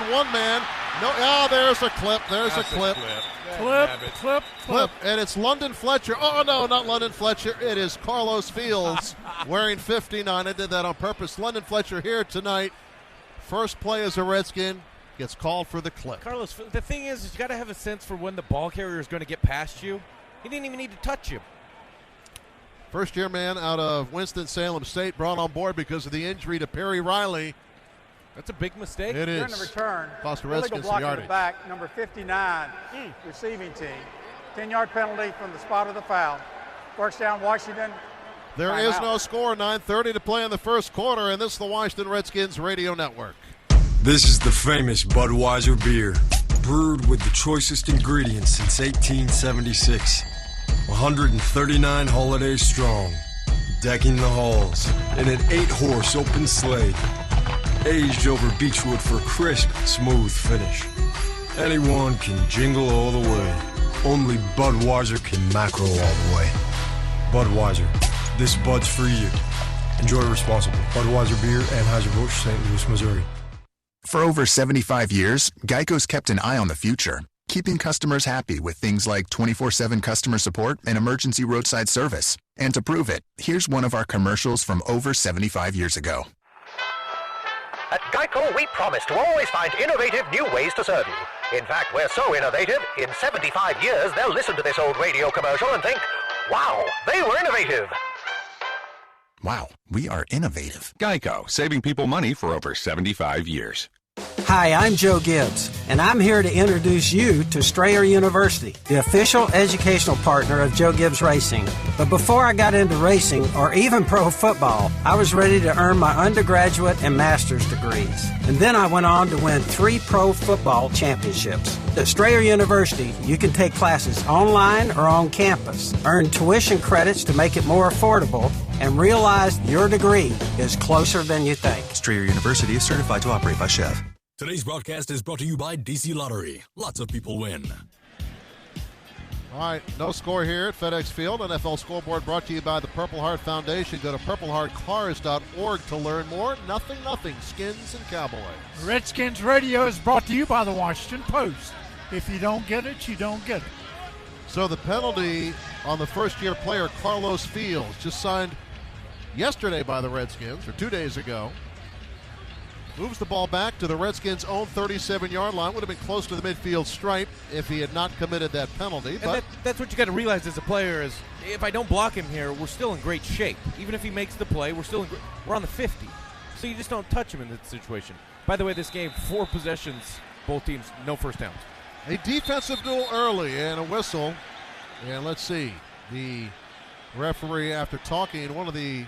one man. No, there's a clip. There's a clip. Clip. And it's London Fletcher. Oh, no, not London Fletcher. It is Carlos Fields wearing 59. I did that on purpose. London Fletcher here tonight. First play as a Redskin. Gets called for the clip. Carlos, the thing is you got to have a sense for when the ball carrier is going to get past you. He didn't even need to touch you. First-year man out of Winston-Salem State brought on board because of the injury to Perry Riley. That's a big mistake. It is. During the return, cost the illegal Redskins block some in the yardage. back, number 59, receiving team. 10-yard penalty from the spot of the foul. First down, Washington. There is no score. 9:30 to play in the first quarter, and this is the Washington Redskins Radio Network. This is the famous Budweiser beer, brewed with the choicest ingredients since 1876. 139 holidays strong, decking the halls in an 8-horse open sleigh. aged over beechwood for a crisp, smooth finish. Anyone can jingle all the way. Only Budweiser can macro all the way. Budweiser, this Bud's for you. Enjoy responsibly. Budweiser Beer, Anheuser-Busch, St. Louis, Missouri. For over 75 years, Geico's kept an eye on the future, keeping customers happy with things like 24/7 customer support and emergency roadside service. And to prove it, here's one of our commercials from over 75 years ago. At Geico, we promise to always find innovative new ways to serve you. In fact, we're so innovative, in 75 years, they'll listen to this old radio commercial and think, wow, they were innovative. Wow, we are innovative. Geico, saving people money for over 75 years. Hi, I'm Joe Gibbs, and I'm here to introduce you to Strayer University, the official educational partner of Joe Gibbs Racing. But before I got into racing, or even pro football, I was ready to earn my undergraduate and master's degrees. And then I went on to win 3 pro football championships. At Strayer University, you can take classes online or on campus, earn tuition credits to make it more affordable, and realize your degree is closer than you think. Strayer University is certified to operate by Chev. Today's broadcast is brought to you by DC Lottery. Lots of people win. All right, no score here at FedExField. NFL scoreboard brought to you by the Purple Heart Foundation. Go to purpleheartcars.org to learn more. Nothing, Skins and Cowboys. Redskins Radio is brought to you by the Washington Post. If you don't get it, you don't get it. So the penalty on the first-year player, Carlos Fields, just signed yesterday by the Redskins, or 2 days ago. Moves the ball back to the Redskins' own 37-yard line. Would have been close to the midfield stripe if he had not committed that penalty. But that's what you got to realize as a player is if I don't block him here, we're still in great shape. Even if he makes the play, we're on the 50. So you just don't touch him in that situation. By the way, this game, 4 possessions, both teams, no first downs. A defensive duel early and a whistle. And let's see. The referee, after talking, one of the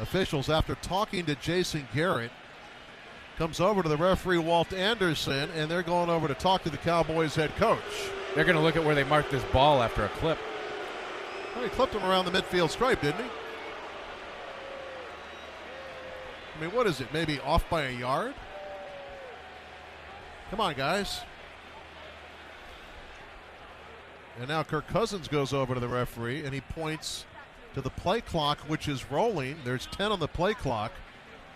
officials, after talking to Jason Garrett, comes over to the referee, Walt Anderson, and they're going over to talk to the Cowboys head coach. They're going to look at where they marked this ball after a clip. Well, he clipped him around the midfield stripe, didn't he? I mean, what is it? Maybe off by a yard? Come on, guys. And now Kirk Cousins goes over to the referee, and he points to the play clock, which is rolling. There's 10 on the play clock.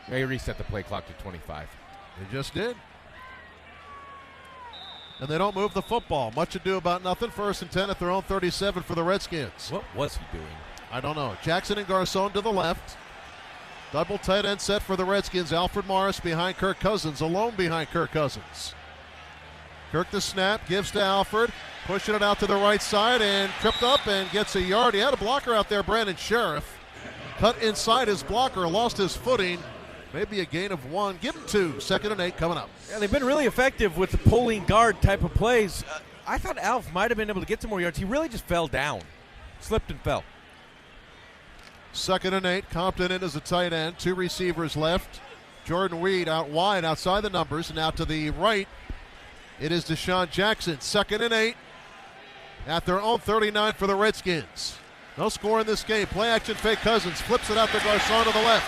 They reset the play clock to 25. They just did. And they don't move the football. Much ado about nothing. 1st and 10 at their own 37 for the Redskins. What was he doing? I don't know. Jackson and Garcon to the left. Double tight end set for the Redskins. Alfred Morris behind Kirk Cousins. Alone behind Kirk Cousins. Kirk the snap. Gives to Alfred. Pushing it out to the right side and tripped up and gets a yard. He had a blocker out there, Brandon Sheriff. Cut inside his blocker. Lost his footing. Maybe a gain of 1. Give him 2. 2nd and 8 coming up. Yeah, they've been really effective with the pulling guard type of plays. I thought Alf might have been able to get some more yards. He really just fell down. Slipped and fell. 2nd and 8. Compton in as a tight end. 2 receivers left. Jordan Reed out wide outside the numbers. And out to the right, it is Deshaun Jackson. 2nd and 8 at their own 39 for the Redskins. No score in this game. Play action fake Cousins. Flips it out to Garcon to the left.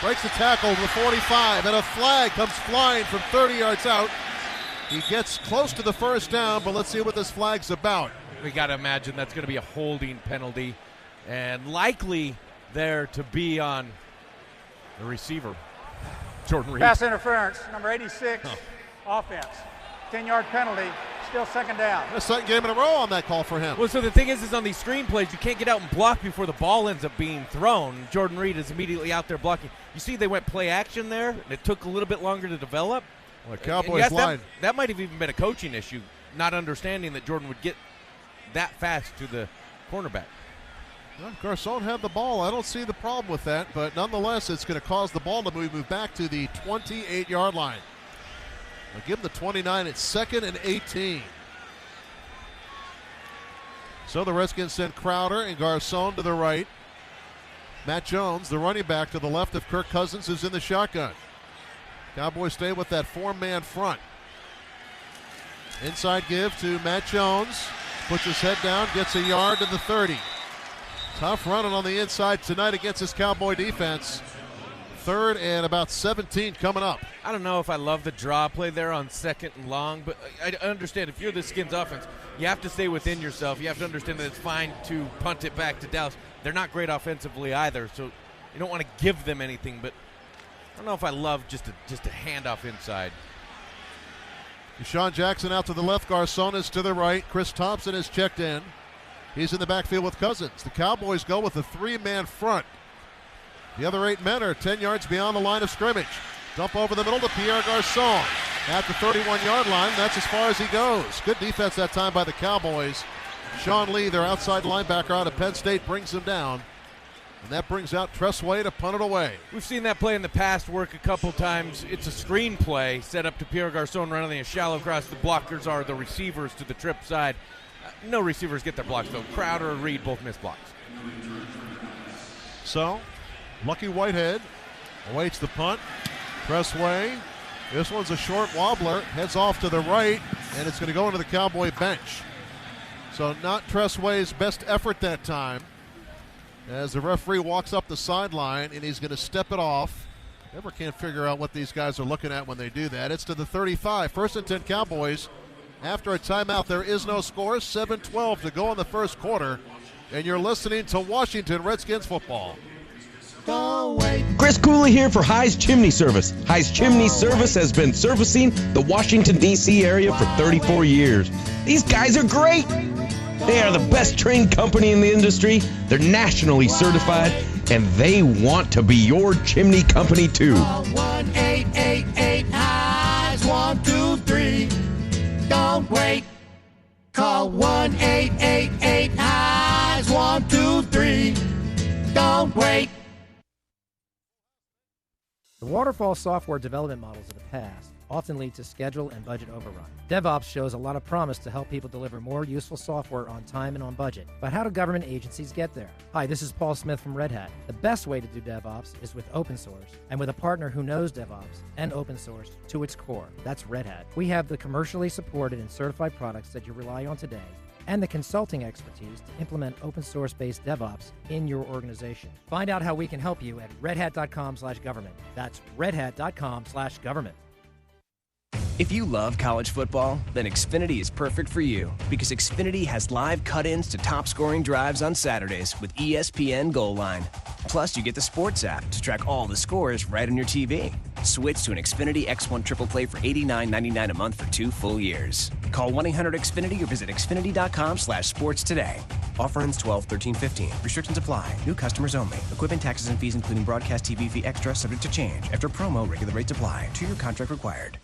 Breaks the tackle to the 45, and a flag comes flying from 30 yards out. He gets close to the first down, but let's see what this flag's about. We got to imagine that's going to be a holding penalty, and likely there to be on the receiver, Jordan Reed. Pass interference, number 86, offense. 10-yard penalty, still 2nd down. A 2nd game in a row on that call for him. Well, so the thing is on these screen plays, you can't get out and block before the ball ends up being thrown. Jordan Reed is immediately out there blocking. You see they went play action there, and it took a little bit longer to develop. Well, the Cowboys line. That might have even been a coaching issue, not understanding that Jordan would get that fast to the cornerback. Well, Garcon had the ball. I don't see the problem with that, but nonetheless, it's going to cause the ball to move back to the 28-yard line. I'll give him the 29. It's 2nd and 18. So the Redskins send Crowder and Garcon to the right. Matt Jones, the running back, to the left of Kirk Cousins, who's in the shotgun. Cowboys stay with that 4-man front. Inside give to Matt Jones. Puts his head down, gets a yard to the 30. Tough running on the inside tonight against this Cowboy defense. 3rd and about 17 coming up. I don't know if I love the draw play there on 2nd and long, but I understand if you're the Skins offense, you have to stay within yourself. You have to understand that it's fine to punt it back to Dallas. They're not great offensively either, so you don't want to give them anything, but I don't know if I love just a handoff inside. Deshaun Jackson out to the left, Garcon is to the right. Chris Thompson is checked in. He's in the backfield with Cousins. The Cowboys go with a 3-man front. The other 8 men are 10 yards beyond the line of scrimmage. Dump over the middle to Pierre Garcon at the 31-yard line. That's as far as he goes. Good defense that time by the Cowboys. Sean Lee, their outside linebacker out of Penn State, brings him down. And that brings out Tressway to punt it away. We've seen that play in the past work a couple times. It's a screen play set up to Pierre Garcon running a shallow cross. The blockers are the receivers to the trip side. No receivers get their blocks, though. Crowder and Reed both miss blocks. So, Lucky Whitehead awaits the punt. Tressway, this one's a short wobbler, heads off to the right, and it's going to go into the Cowboy bench. So not Tressway's best effort that time, as the referee walks up the sideline, and he's going to step it off. Never can figure out what these guys are looking at when they do that. It's to the 35. 1st and 10 Cowboys. After a timeout, there is no score. 7-12 to go in the first quarter. And you're listening to Washington Redskins football. Chris Cooley here for High's Chimney Service. High's Chimney Service has been servicing the Washington, D.C. area for 34 years. These guys are great. They are the best trained company in the industry. They're nationally certified, and they want to be your chimney company too. 1-888 Highs 123. Don't wait. Call 1-888 Highs 123. Don't wait. The waterfall software development models of the past often lead to schedule and budget overrun. DevOps shows a lot of promise to help people deliver more useful software on time and on budget. But how do government agencies get there? Hi, this is Paul Smith from Red Hat. The best way to do DevOps is with open source and with a partner who knows DevOps and open source to its core. That's Red Hat. We have the commercially supported and certified products that you rely on today and the consulting expertise to implement open source-based DevOps in your organization. Find out how we can help you at redhat.com/government. That's redhat.com/government. If you love college football, then Xfinity is perfect for you because Xfinity has live cut-ins to top-scoring drives on Saturdays with ESPN Goal Line. Plus, you get the Sports app to track all the scores right on your TV. Switch to an Xfinity X1 Triple Play for $89.99 a month for 2 full years. Call 1-800-XFINITY or visit xfinity.com/sports today. Offer ends 12/13/15. Restrictions apply. New customers only. Equipment, taxes, and fees including broadcast TV fee extra subject to change. After promo, regular rates apply. 2-year contract required.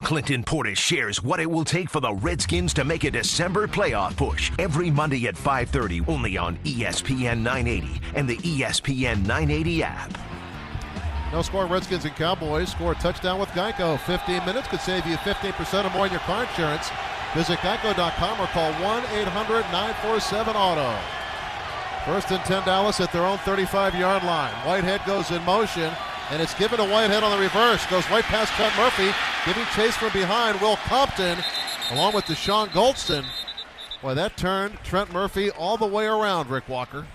Clinton Portis shares what it will take for the Redskins to make a December playoff push every Monday at 5:30, only on ESPN 980 and the ESPN 980 app. No score, Redskins and Cowboys. Score a touchdown with Geico. 15 minutes could save you 15% or more in your car insurance. Visit geico.com or call 1-800-947-AUTO. 1st and 10 Dallas at their own 35-yard line. Whitehead goes in motion, and it's given to Whitehead on the reverse. Goes right past Trent Murphy, giving chase from behind. Will Compton, along with Deshaun Goldson. Boy, that turned Trent Murphy all the way around, Rick Walker.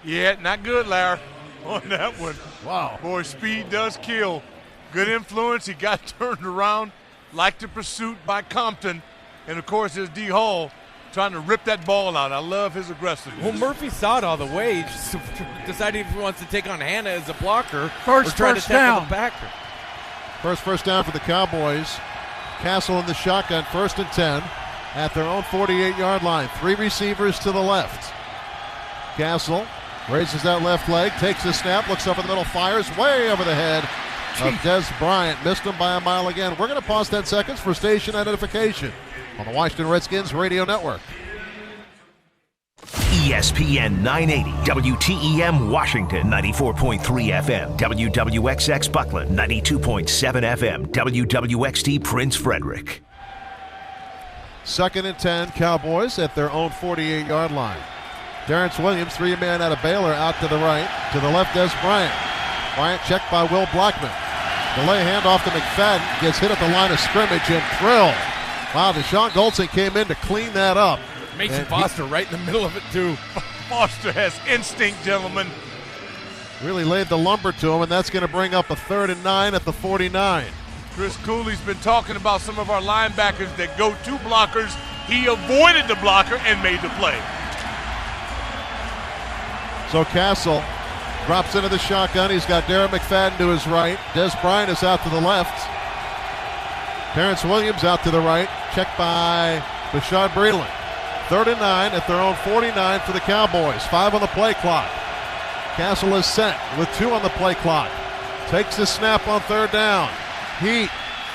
Yeah, not good, Larry, on that one. Wow. Boy, speed does kill. Good influence. He got turned around. Liked the pursuit by Compton. And, of course, there's D. Hall trying to rip that ball out. I love his aggressiveness. Well, Murphy saw it all the way. He just decided if he wants to take on Hannah as a blocker First down. The backer. First down for the Cowboys. Castle in the shotgun, 1st and 10 at their own 48-yard line. 3 receivers to the left. Castle raises that left leg, takes the snap, looks up in the middle, fires way over the head of Des Bryant. Missed him by a mile again. We're going to pause 10 seconds for station identification on the Washington Redskins Radio Network. ESPN 980, WTEM Washington, 94.3 FM, WWXX Buckland, 92.7 FM, WWXT Prince Frederick. 2nd and 10, Cowboys at their own 48-yard line. Terrence Williams, 3-man out of Baylor, out to the right. To the left, Des Bryant. Bryant checked by Will Blackman. Delay handoff to McFadden, gets hit at the line of scrimmage and drilled. Wow, Deshaun Goldson came in to clean that up. Mason Foster right in the middle of it, too. Foster has instinct, gentlemen. really laid the lumber to him, and that's going to bring up a 3rd and 9 at the 49. Chris Cooley's been talking about some of our linebackers that go to blockers. He avoided the blocker and made the play. So Castle drops into the shotgun. He's got Darren McFadden to his right. Des Bryant is out to the left. Terrence Williams out to the right. Checked by Bashad Breeland. 3rd and 9 at their own 49 for the Cowboys. 5 on the play clock. Castle is set with 2 on the play clock. Takes the snap on 3rd down. He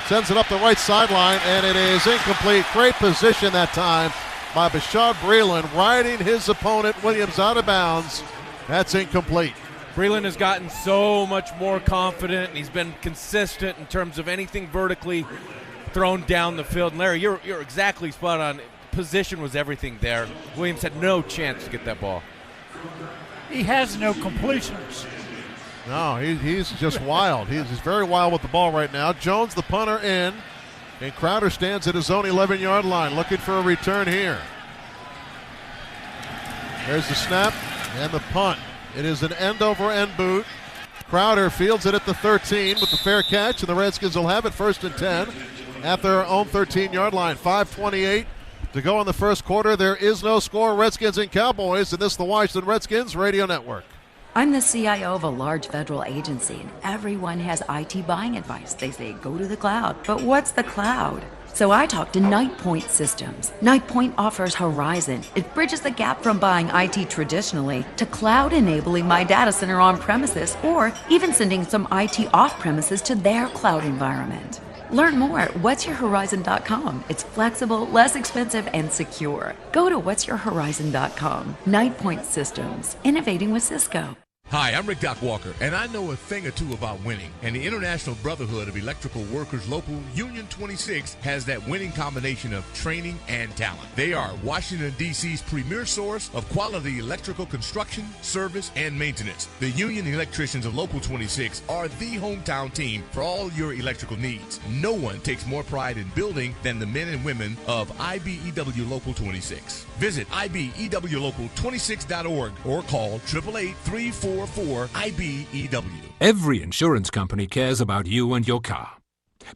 sends it up the right sideline, and it is incomplete. Great position that time by Bashad Breeland, riding his opponent Williams out of bounds. That's incomplete. Breeland has gotten so much more confident, and he's been consistent in terms of anything vertically thrown down the field. And Larry, you're exactly spot on. Position was everything there. Williams had no chance to get that ball. He has no completions. No, he's just wild. He's very wild with the ball right now. Jones, the punter, in. And Crowder stands at his own 11-yard line looking for a return here. There's the snap and the punt. It is an end-over-end boot. Crowder fields it at the 13 with the fair catch, and the Redskins will have it 1st and 10 at their own 13-yard line. 5:28 to go in the first quarter. There is no score. Redskins and Cowboys, and this is the Washington Redskins Radio Network. I'm the CIO of a large federal agency, and everyone has IT buying advice. They say, go to the cloud. But what's the cloud? So I talked to NightPoint Systems. NightPoint offers Horizon. It bridges the gap from buying IT traditionally to cloud enabling my data center on premises, or even sending some IT off premises to their cloud environment. Learn more at whatsyourhorizon.com. It's flexible, less expensive, and secure. Go to whatsyourhorizon.com. NightPoint Systems, innovating with Cisco. Hi, I'm Rick Doc Walker, and I know a thing or two about winning. And the International Brotherhood of Electrical Workers Local Union 26 has that winning combination of training and talent. They are Washington, D.C.'s premier source of quality electrical construction, service, and maintenance. The Union Electricians of Local 26 are the hometown team for all your electrical needs. No one takes more pride in building than the men and women of IBEW Local 26. Visit IBEWLocal26.org or call 888-344-IBEW. Every insurance company cares about you and your car.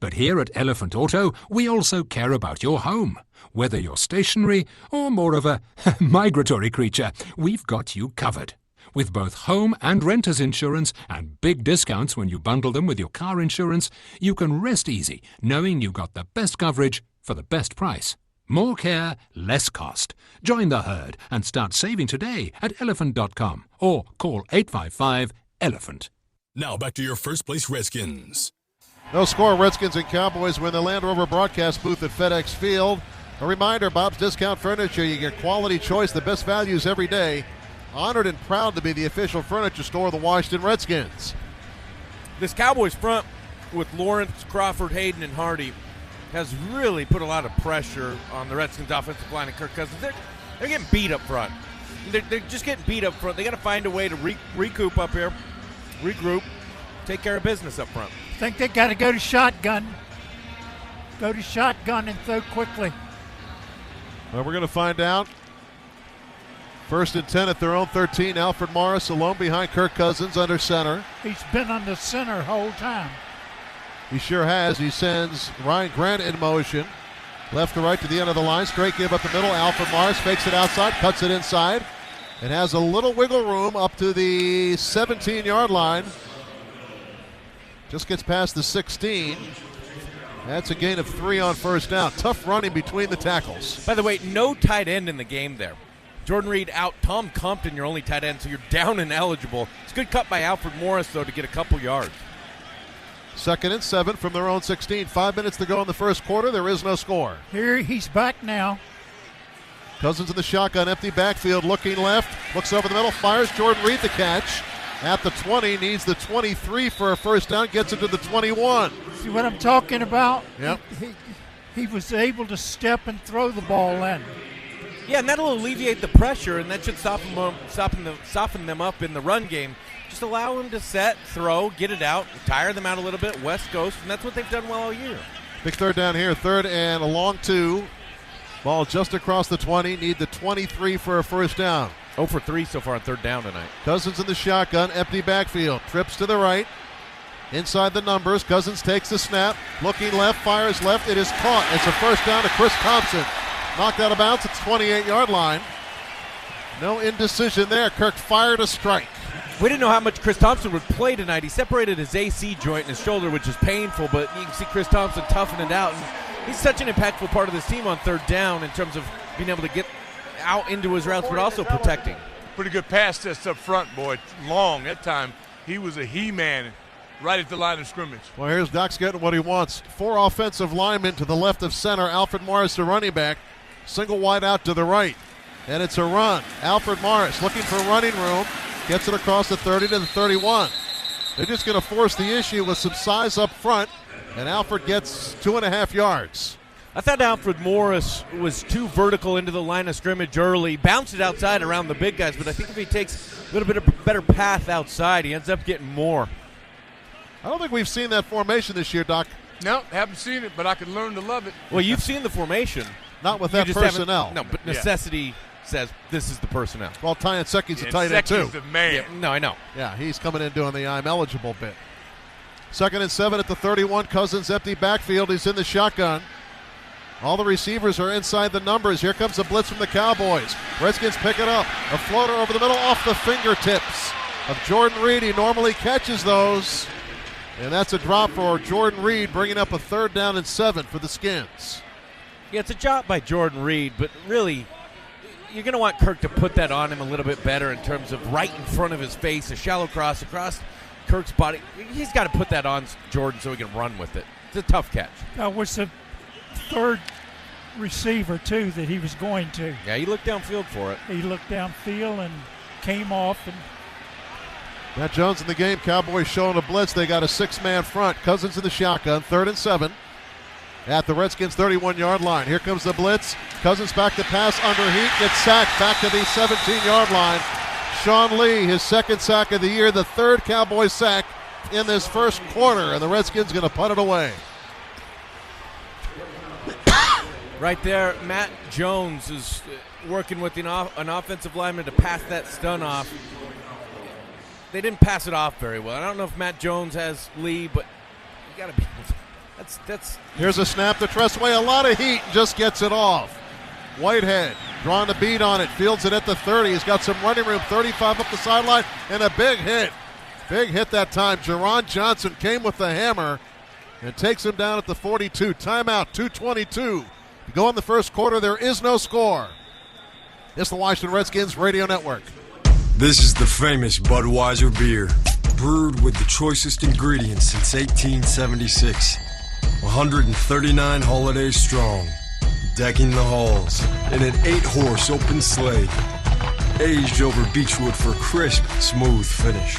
But here at Elephant Auto, we also care about your home. Whether you're stationary or more of a migratory creature, we've got you covered. With both home and renter's insurance and big discounts when you bundle them with your car insurance, you can rest easy knowing you got the best coverage for the best price. More care, less cost. Join the herd and start saving today at elephant.com or call 855-ELEPHANT. Now back to your first place Redskins. No score. Redskins and Cowboys win the Land Rover broadcast booth at FedExField. A reminder, Bob's Discount Furniture. You get quality choice, the best values every day. Honored and proud to be the official furniture store of the Washington Redskins. This Cowboys front with Lawrence, Crawford, Hayden, and Hardy has really put a lot of pressure on the Redskins offensive line and Kirk Cousins. They're getting beat up front. They're just getting beat up front. They got to find a way to recoup up here, regroup, take care of business up front. I think they got to go to shotgun. Go to shotgun and throw quickly. Well, we're going to find out. 1st and 10 at their own 13. Alfred Morris alone behind Kirk Cousins under center. He's been under center the whole time. He sure has. He sends Ryan Grant in motion. Left to right to the end of the line. Straight give up the middle. Alfred Morris fakes it outside, cuts it inside, and has a little wiggle room up to the 17-yard line. Just gets past the 16. That's a gain of 3 on 1st down. Tough running between the tackles. By the way, no tight end in the game there. Jordan Reed out. Tom Compton, your only tight end, so you're down and eligible. It's a good cut by Alfred Morris, though, to get a couple yards. 2nd and 7 from their own 16. 5 minutes to go in the first quarter. There is no score. Here he's back now. Cousins in the shotgun, empty backfield, looking left, looks over the middle, fires. Jordan Reed the catch at the 20, needs the 23 for a 1st down, gets it to the 21. See what I'm talking about? Yep. He was able to step and throw the ball in. Yeah, and that'll alleviate the pressure, and that should soften them up in the run game. Just allow them to set, throw, get it out, tire them out a little bit, West Coast, and that's what they've done well all year. Big 3rd down here, 3rd and a long 2. Ball just across the 20, need the 23 for a 1st down. 0 for 3 so far on third down tonight. Cousins in the shotgun, empty backfield. Trips to the right. Inside the numbers, Cousins takes the snap. Looking left, fires left. It is caught. It's a first down to Chris Thompson. Knocked out of bounds at the 28-yard line. No indecision there. Kirk fired a strike. We didn't know how much Chris Thompson would play tonight. He separated his AC joint in his shoulder, which is painful, but you can see Chris Thompson toughing it out. And he's such an impactful part of this team on third down in terms of being able to get out into his routes, but also protecting. Pretty good pass test up front, boy. Long that time. He was a he-man right at the line of scrimmage. Well, here's Doc's getting what he wants. 4 offensive linemen to the left of center. Alfred Morris, the running back. Single wide out to the right. And it's a run. Alfred Morris looking for running room. Gets it across the 30 to the 31. They're just going to force the issue with some size up front. And Alfred gets 2.5 yards. I thought Alfred Morris was too vertical into the line of scrimmage early. Bounced it outside around the big guys, but I think if he takes a little bit of a better path outside, he ends up getting more. I don't think we've seen that formation this year, Doc. No, haven't seen it, but I can learn to love it. Well, you've seen the formation. Not with that personnel. No, but necessity says this is the personnel. Well, Tyan Secchi's a tight end, too. the man. Yeah, no, I know. Yeah, he's coming in doing the I'm eligible bit. 2nd and 7 at the 31. Cousins empty backfield. He's in the shotgun. All the receivers are inside the numbers. Here comes a blitz from the Cowboys. Redskins pick it up. A floater over the middle off the fingertips of Jordan Reed. He normally catches those. And that's a drop for Jordan Reed, bringing up a 3rd down and 7 for the Skins. Yeah, it's a job by Jordan Reed, but really, you're going to want Kirk to put that on him a little bit better in terms of right in front of his face, a shallow cross across Kirk's body. He's got to put that on Jordan so he can run with it. It's a tough catch. Was the 3rd receiver, too, that he was going to. Yeah, he looked downfield for it. He looked downfield and came off. And Matt Jones in the game. Cowboys showing a blitz. They got a 6-man front. Cousins in the shotgun. 3rd and 7 at the Redskins 31-yard line. Here comes the blitz. Cousins back to pass under heat. Gets sacked back to the 17-yard line. Sean Lee, his 2nd sack of the year, the 3rd Cowboys sack in this first quarter, and the Redskins going to punt it away. Right there, Matt Jones is working with an offensive lineman to pass that stun off. They didn't pass it off very well. I don't know if Matt Jones has Lee, but you got to be. That's. Here's a snap to Tressway. A lot of heat, just gets it off. Whitehead drawing the beat on it, fields it at the 30. He's got some running room, 35 up the sideline, and a big hit. Big hit that time. Jerron Johnson came with the hammer and takes him down at the 42. Timeout, 2:22 to go in the first quarter. There is no score. It's the Washington Redskins Radio Network. This is the famous Budweiser beer, brewed with the choicest ingredients since 1876. 139 holidays strong, decking the halls in an 8-horse open sleigh, aged over beechwood for a crisp, smooth finish.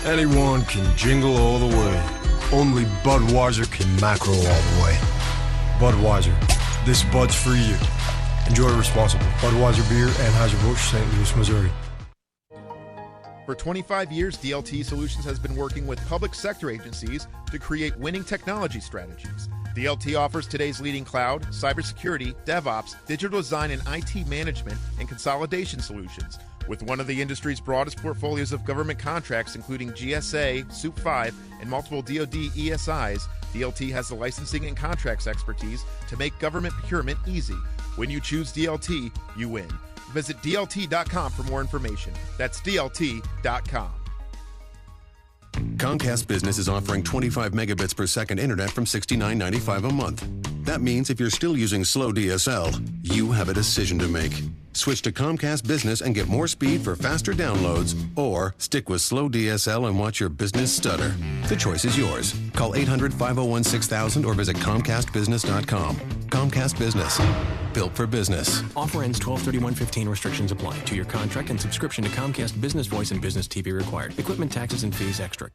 Anyone can jingle all the way. Only Budweiser can mackerel all the way. Budweiser, this Bud's for you. Enjoy responsibly. Budweiser Beer, Anheuser-Busch, St. Louis, Missouri. For 25 years, DLT Solutions has been working with public sector agencies to create winning technology strategies. DLT offers today's leading cloud, cybersecurity, DevOps, digital design and IT management, and consolidation solutions. With one of the industry's broadest portfolios of government contracts, including GSA, SOUP 5, and multiple DoD ESIs, DLT has the licensing and contracts expertise to make government procurement easy. When you choose DLT, you win. Visit DLT.com for more information. That's DLT.com. Comcast Business is offering 25 megabits per second internet from $69.95 a month. That means if you're still using slow DSL, you have a decision to make. Switch to Comcast Business and get more speed for faster downloads, or stick with slow DSL and watch your business stutter. The choice is yours. Call 800-501-6000 or visit ComcastBusiness.com. Comcast Business. Built for business. Offer ends 12/31/15. Restrictions apply. 2-year contract and subscription to Comcast Business Voice and Business TV required. Equipment, taxes, and fees extra.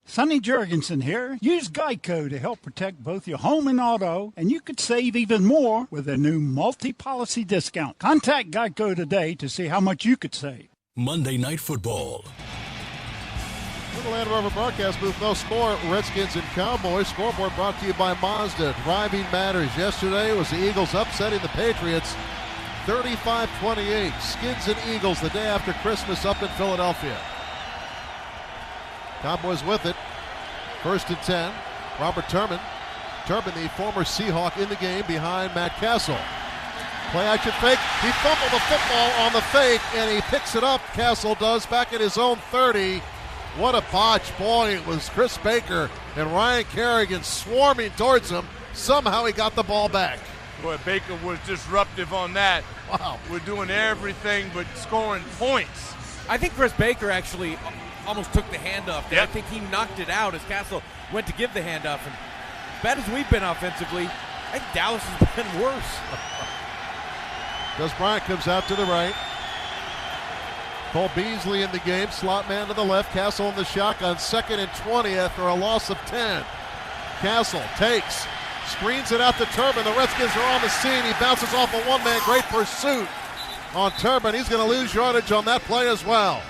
Sonny Jurgensen here. Use Geico to help protect both your home and auto, and you could save even more with a new multi-policy discount. Contact Geico today to see how much you could save. Monday Night Football. Little Land Rover broadcast booth, no score. Redskins and Cowboys. Scoreboard brought to you by Mazda. Driving matters. Yesterday was the Eagles upsetting the Patriots 35-28. Skins and Eagles the day after Christmas up in Philadelphia. Cowboys with it. 1st and 10. Robert Turbin. Turbin, the former Seahawk, in the game behind Matt Castle. Play action fake. He fumbled the football on the fake, and he picks it up. Castle does, back at his own 30. What a botch. Boy, it was Chris Baker and Ryan Kerrigan swarming towards him. Somehow he got the ball back. Boy, Baker was disruptive on that. Wow. We're doing everything but scoring points. I think Chris Baker actually almost took the handoff there. Yep. I think he knocked it out as Castle went to give the handoff. And as bad as we've been offensively, I think Dallas has been worse. Des Bryant comes out to the right. Cole Beasley in the game, slot man to the left. Castle in the shotgun, 2nd and 20 after a loss of 10. Castle takes, screens it out to Turbin. The Redskins are on the scene. He bounces off a one-man. Great pursuit on Turbin. He's going to lose yardage on that play as well.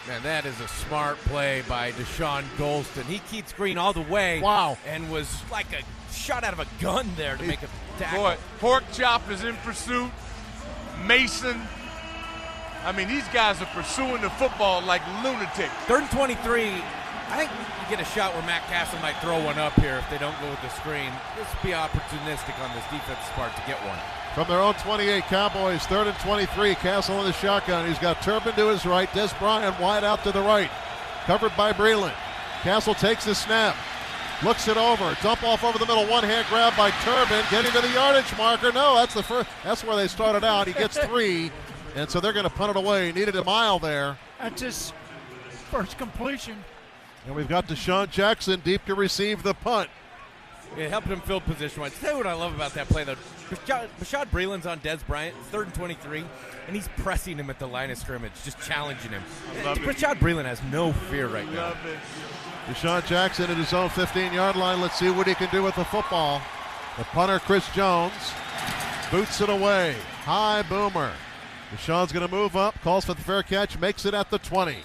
Man, that is a smart play by Deshaun Golston. He keeps Green all the way. Wow. And was like a shot out of a gun there to make a tackle. Boy, Pork Chop is in pursuit. Mason. I mean, these guys are pursuing the football like lunatics. 3rd and 23. I think you get a shot where Matt Castle might throw one up here if they don't go with the screen. Let's be opportunistic on this defensive part to get one. From their own 28, Cowboys, 3rd and 23. Castle in the shotgun. He's got Turbin to his right. Des Bryant wide out to the right. Covered by Breland. Castle takes the snap. Looks it over. Dump off over the middle. One-hand grab by Turbin. Getting to the yardage marker. No, that's the first. That's where they started out. He gets 3. And so they're going to punt it away. He needed a mile there. That's his first completion. And we've got Deshaun Jackson deep to receive the punt. It helped him field position-wise. Tell you what I love about that play, though. Rashad Breeland's on Des Bryant, 3rd and 23, and he's pressing him at the line of scrimmage, just challenging him. Rashad Breeland has no fear right now. Deshaun Jackson at his own 15-yard line. Let's see what he can do with the football. The punter, Chris Jones, boots it away. High boomer. Deshaun's going to move up, calls for the fair catch, makes it at the 20.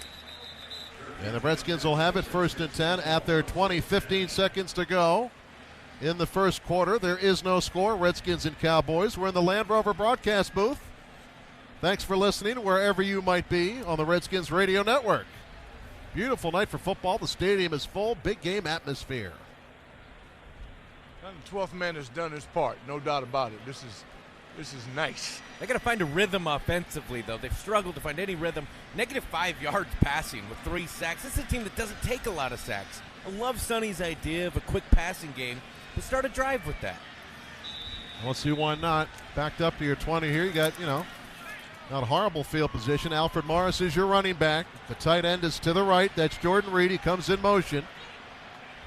And the Redskins will have it 1st and 10 at their 20, 15 seconds to go. In the first quarter, there is no score. Redskins and Cowboys. We're in the Land Rover broadcast booth. Thanks for listening wherever you might be on the Redskins Radio Network. Beautiful night for football. The stadium is full. Big game atmosphere. The 12th man has done his part, no doubt about it. This is nice. They got to find a rhythm offensively, though. They've struggled to find any rhythm. -5 yards passing with 3 sacks. This is a team that doesn't take a lot of sacks. I love Sonny's idea of a quick passing game, but start a drive with that. Let's see why not. Backed up to your 20 here. You got, not a horrible field position. Alfred Morris is your running back. The tight end is to the right. That's Jordan Reed. He comes in motion.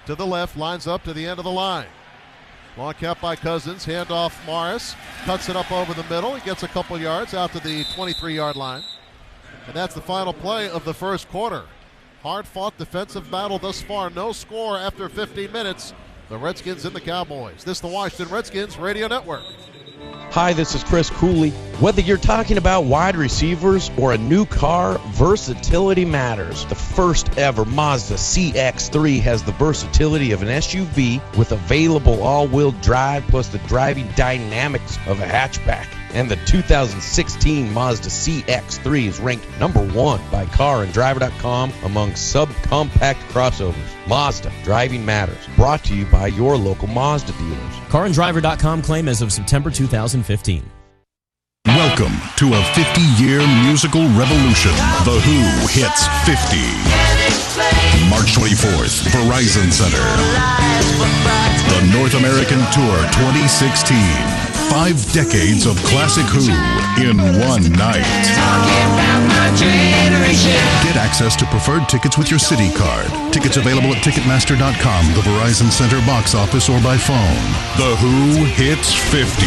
To the left, lines up to the end of the line. Long count by Cousins. Handoff Morris. Cuts it up over the middle. He gets a couple yards out to the 23-yard line. And that's the final play of the first quarter. Hard-fought defensive battle thus far. No score after 15 minutes. The Redskins and the Cowboys. This is the Washington Redskins Radio Network. Hi, this is Chris Cooley. Whether you're talking about wide receivers or a new car, versatility matters. The first ever Mazda CX-3 has the versatility of an SUV with available all-wheel drive plus the driving dynamics of a hatchback. And the 2016 Mazda CX-3 is ranked #1 by CarAndDriver.com among subcompact crossovers. Mazda, driving matters. Brought to you by your local Mazda dealers. CarAndDriver.com claim as of September 2015. Welcome to a 50-year musical revolution. The Who hits 50. March 24th, Verizon Center. The North American Tour 2016. 5 decades of classic Who in one night. Get access to preferred tickets with your Citi card. Tickets available at Ticketmaster.com, the Verizon Center box office, or by phone. The Who hits 50.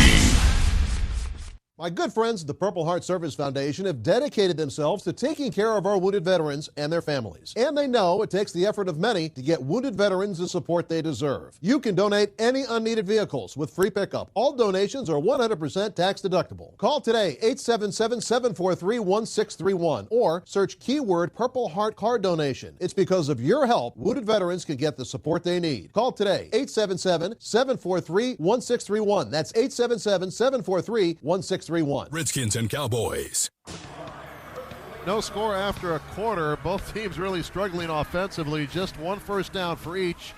My good friends at the Purple Heart Service Foundation have dedicated themselves to taking care of our wounded veterans and their families. And they know it takes the effort of many to get wounded veterans the support they deserve. You can donate any unneeded vehicles with free pickup. All donations are 100% tax deductible. Call today, 877-743-1631, or search keyword Purple Heart Car Donation. It's because of your help, wounded veterans can get the support they need. Call today, 877-743-1631. That's 877-743-1631. Redskins and Cowboys. No score after a quarter. Both teams really struggling offensively. Just one first down for each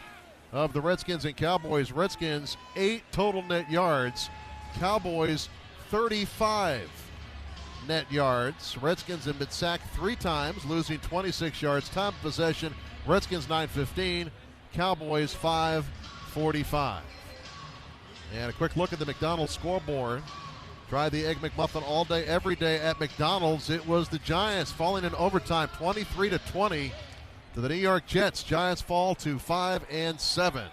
of the Redskins and Cowboys. Redskins 8 total net yards. Cowboys 35 net yards. Redskins have been sacked 3 times, losing 26 yards. Time of possession, Redskins 9:15, Cowboys 5:45. And a quick look at the McDonald's scoreboard. Try the Egg McMuffin all day, every day at McDonald's. It was the Giants falling in overtime, 23-20 to the New York Jets. Giants fall to 5-7.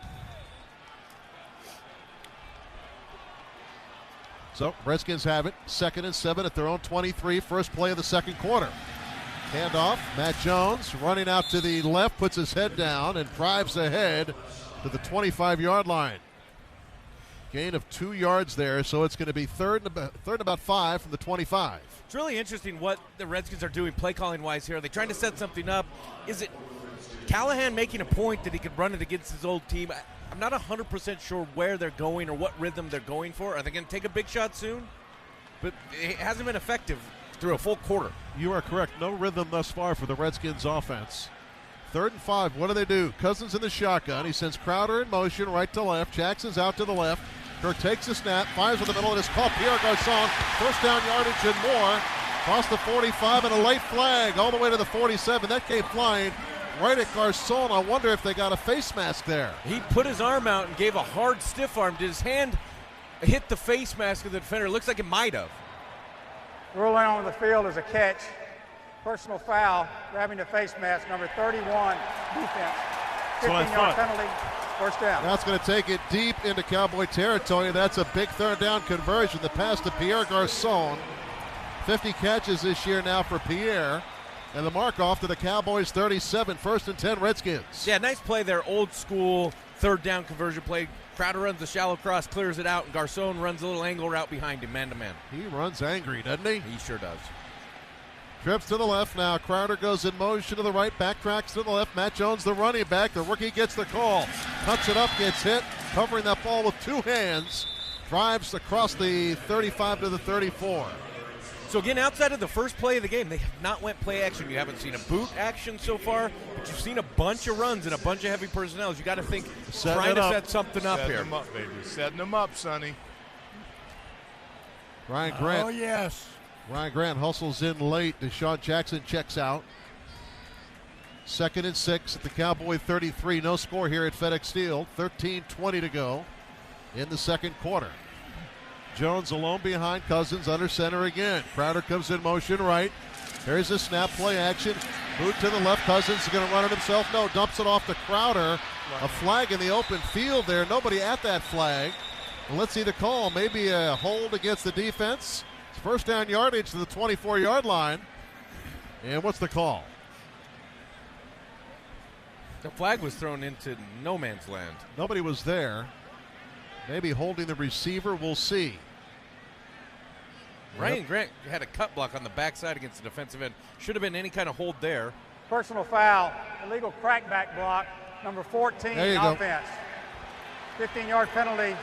So Redskins have it, 2nd and 7 at their own 23, first play of the second quarter. Handoff, Matt Jones running out to the left, puts his head down and drives ahead to the 25-yard line. Gain of 2 yards there, so it's going to be third and about 5 from the 25. It's really interesting what the Redskins are doing play calling wise here. Are they trying to set something up? Is it Callahan making a point that he could run it against his old team? I'm not 100% sure where they're going or what rhythm they're going for. Are they going to take a big shot soon? But it hasn't been effective through a full quarter. You are correct. No rhythm thus far for the Redskins offense. 3rd and 5. What do? Cousins in the shotgun. He sends Crowder in motion right to left. Jackson's out to the left. Kirk takes a snap, fires in the middle, and it's caught. Pierre Garçon, first down yardage and more. Across the 45 and a late flag all the way to the 47. That came flying right at Garçon. I wonder if they got a face mask there. He put his arm out and gave a hard stiff arm. Did his hand hit the face mask of the defender? It looks like it might have. Ruling on the field is a catch. Personal foul, grabbing the face mask, number 31, defense. 15-yard penalty. First down. That's going to take it deep into Cowboy territory. That's a big third down conversion. The pass to Pierre Garçon. 50 catches this year now for Pierre. And the mark off to the Cowboys 37. 1st and 10 Redskins. Yeah, nice play there. Old school third down conversion play. Crowder runs the shallow cross, clears it out, and Garçon runs a little angle route behind him, man-to-man. He runs angry, doesn't he? He sure does. Trips to the left now. Crowder goes in motion to the right, backtracks to the left. Matt Jones, the running back. The rookie gets the call. Cuts it up, gets hit, covering that ball with 2 hands. Drives across the 35 to the 34. So again, outside of the first play of the game, they have not went play action. You haven't seen a boot action so far, but you've seen a bunch of runs and a bunch of heavy personnel. You got to think, trying to set something up here. Setting them up, baby. Setting them up, Sonny. Ryan Grant. Oh, yes. Ryan Grant hustles in late. Deshaun Jackson checks out. 2nd and 6 at the Cowboy 33. No score here at FedExField. 13:20 to go in the second quarter. Jones alone behind Cousins, under center again. Crowder comes in motion right. Here's a snap, play action. Boot to the left. Cousins is going to run it himself. No, dumps it off to Crowder. A flag in the open field there. Nobody at that flag. And let's see the call. Maybe a hold against the defense. First down yardage to the 24-yard line. And what's the call? The flag was thrown into no man's land. Nobody was there. Maybe holding the receiver. We'll see. Ryan Grant had a cut block on the backside against the defensive end. Should have been any kind of hold there. Personal foul, illegal crackback block, number 14 offense. 15-yard penalty.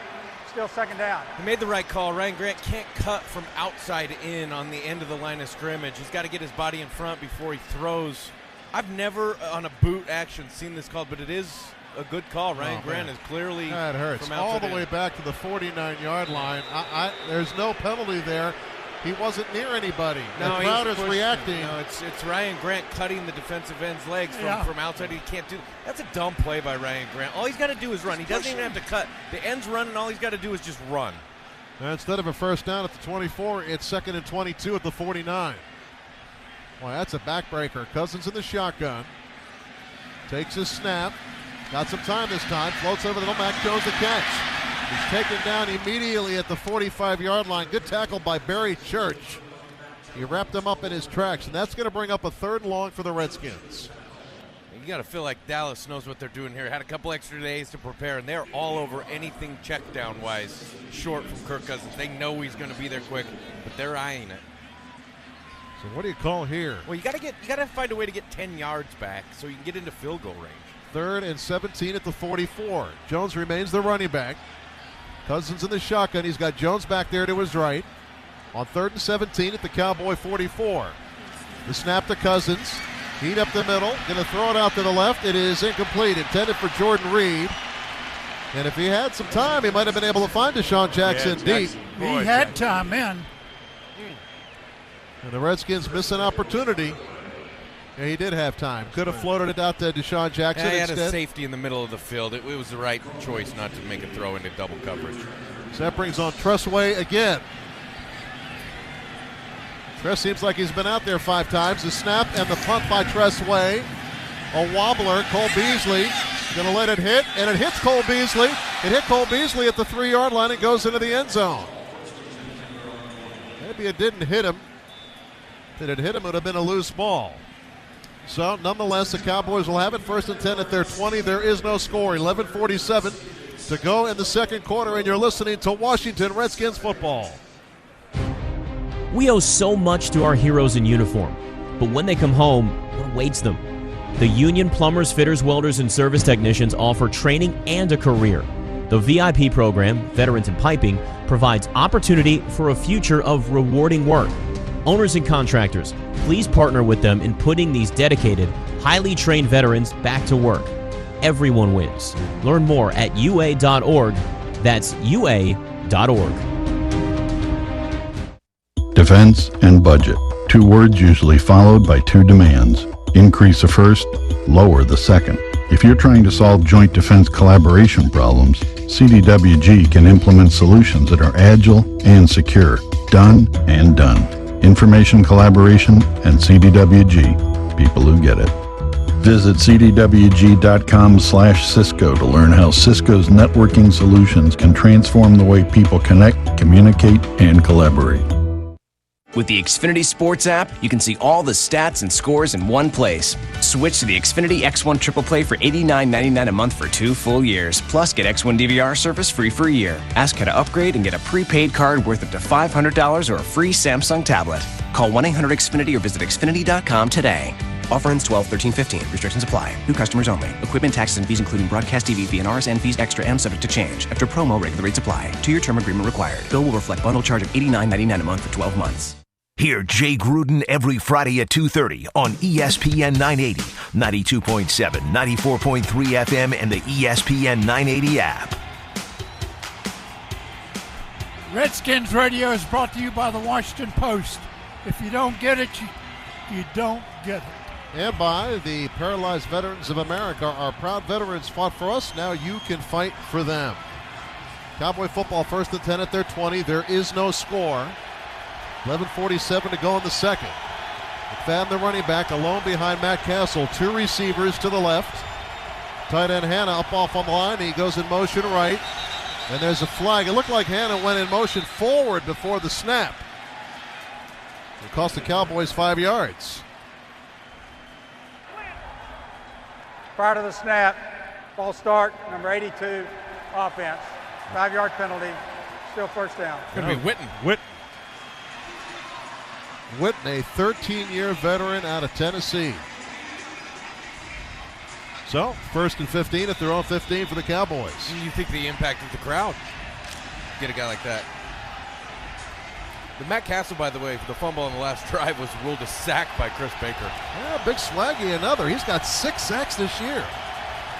Still second down. He made the right call. Ryan Grant can't cut from outside in on the end of the line of scrimmage. He's got to get his body in front before he throws. I've never on a boot action seen this called, but it is a good call. Ryan Grant is clearly that hurts. From outside all the way back to the 49-yard line. There's no penalty there. He wasn't near anybody. No, the Crowder's reacting. No, it's Ryan Grant cutting the defensive end's legs from outside. He can't do. That's a dumb play by Ryan Grant. All he's got to do is run. He doesn't even have to cut. The end's running. All he's got to do is just run. And instead of a first down at the 24, it's 2nd and 22 at the 49. Boy, that's a backbreaker. Cousins in the shotgun. Takes his snap. Got some time this time. Floats over the middle. Mac Jones the catch. He's taken down immediately at the 45-yard line. Good tackle by Barry Church. He wrapped him up in his tracks, and that's going to bring up a 3rd and long for the Redskins. You got to feel like Dallas knows what they're doing here. Had a couple extra days to prepare, and they're all over anything check down-wise short from Kirk Cousins. They know he's going to be there quick, but they're eyeing it. So what do you call here? Well, you got to find a way to get 10 yards back so you can get into field goal range. 3rd and 17 at the 44. Jones remains the running back. Cousins in the shotgun. He's got Jones back there to his right. On 3rd and 17 at the Cowboy 44. The snap to Cousins. Heat up the middle. Going to throw it out to the left. It is incomplete. Intended for Jordan Reed. And if he had some time, he might have been able to find Deshaun Jackson deep. He had time in. And the Redskins miss an opportunity. Yeah, he did have time. Could have floated it out to Deshaun Jackson he had instead. a safety in the middle of the field. It was the right choice not to make a throw into double coverage. So that brings on Tressway again. Tress seems like he's been out there 5 times. The snap and the punt by Tressway. A wobbler. Cole Beasley going to let it hit, and it hits Cole Beasley. It hit Cole Beasley at the 3-yard line and goes into the end zone. Maybe it didn't hit him. If it hit him, it would have been a loose ball. So, nonetheless, the Cowboys will have it 1st and 10 at their 20. There is no score. 11:47 to go in the second quarter, and you're listening to Washington Redskins football. We owe so much to our heroes in uniform, but when they come home, what awaits them? The union plumbers, fitters, welders, and service technicians offer training and a career. The VIP program, Veterans in Piping, provides opportunity for a future of rewarding work. Owners and contractors, please partner with them in putting these dedicated, highly trained veterans back to work. Everyone wins. Learn more at ua.org. That's ua.org. Defense and budget. 2 words usually followed by 2 demands. Increase the first, lower the second. If you're trying to solve joint defense collaboration problems, CDWG can implement solutions that are agile and secure. Done and done. Information collaboration and CDWG. People who get it. Visit cdwg.com/Cisco to learn how Cisco's networking solutions can transform the way people connect, communicate, and collaborate. With the Xfinity Sports app, you can see all the stats and scores in one place. Switch to the Xfinity X1 Triple Play for $89.99 a month for 2 full years. Plus, get X1 DVR service free for a year. Ask how to upgrade and get a prepaid card worth up to $500 or a free Samsung tablet. Call 1-800-XFINITY or visit Xfinity.com today. Offer ends 12/13/15. Restrictions apply. New customers only. Equipment, taxes, and fees including broadcast TV, VNRs, and fees extra and subject to change. After promo, regular rates apply. 2-year term agreement required. Bill will reflect bundle charge of $89.99 a month for 12 months. Hear Jay Gruden every Friday at 2:30 on ESPN 980, 92.7, 94.3 FM, and the ESPN 980 app. Redskins Radio is brought to you by the Washington Post. If you don't get it, you don't get it. And by the Paralyzed Veterans of America. Our proud veterans fought for us. Now you can fight for them. Cowboy football 1st and 10 at their 20. There is no score. 11:47 to go in the second. McFadden, the running back, alone behind Matt Castle. 2 receivers to the left. Tight end Hanna up off on the line. He goes in motion right. And there's a flag. It looked like Hanna went in motion forward before the snap. It cost the Cowboys 5 yards. Prior to the snap, false start, number 82, offense. 5-yard penalty, still first down. It's going to be Witten. Witten, a 13-year veteran out of Tennessee. So, 1st and 15 at their own 15 for the Cowboys. You think the impact of the crowd? Get a guy like that. The Matt Castle, by the way, for the fumble on the last drive was ruled a sack by Chris Baker. Yeah, Big Swaggy, another. He's got 6 sacks this year.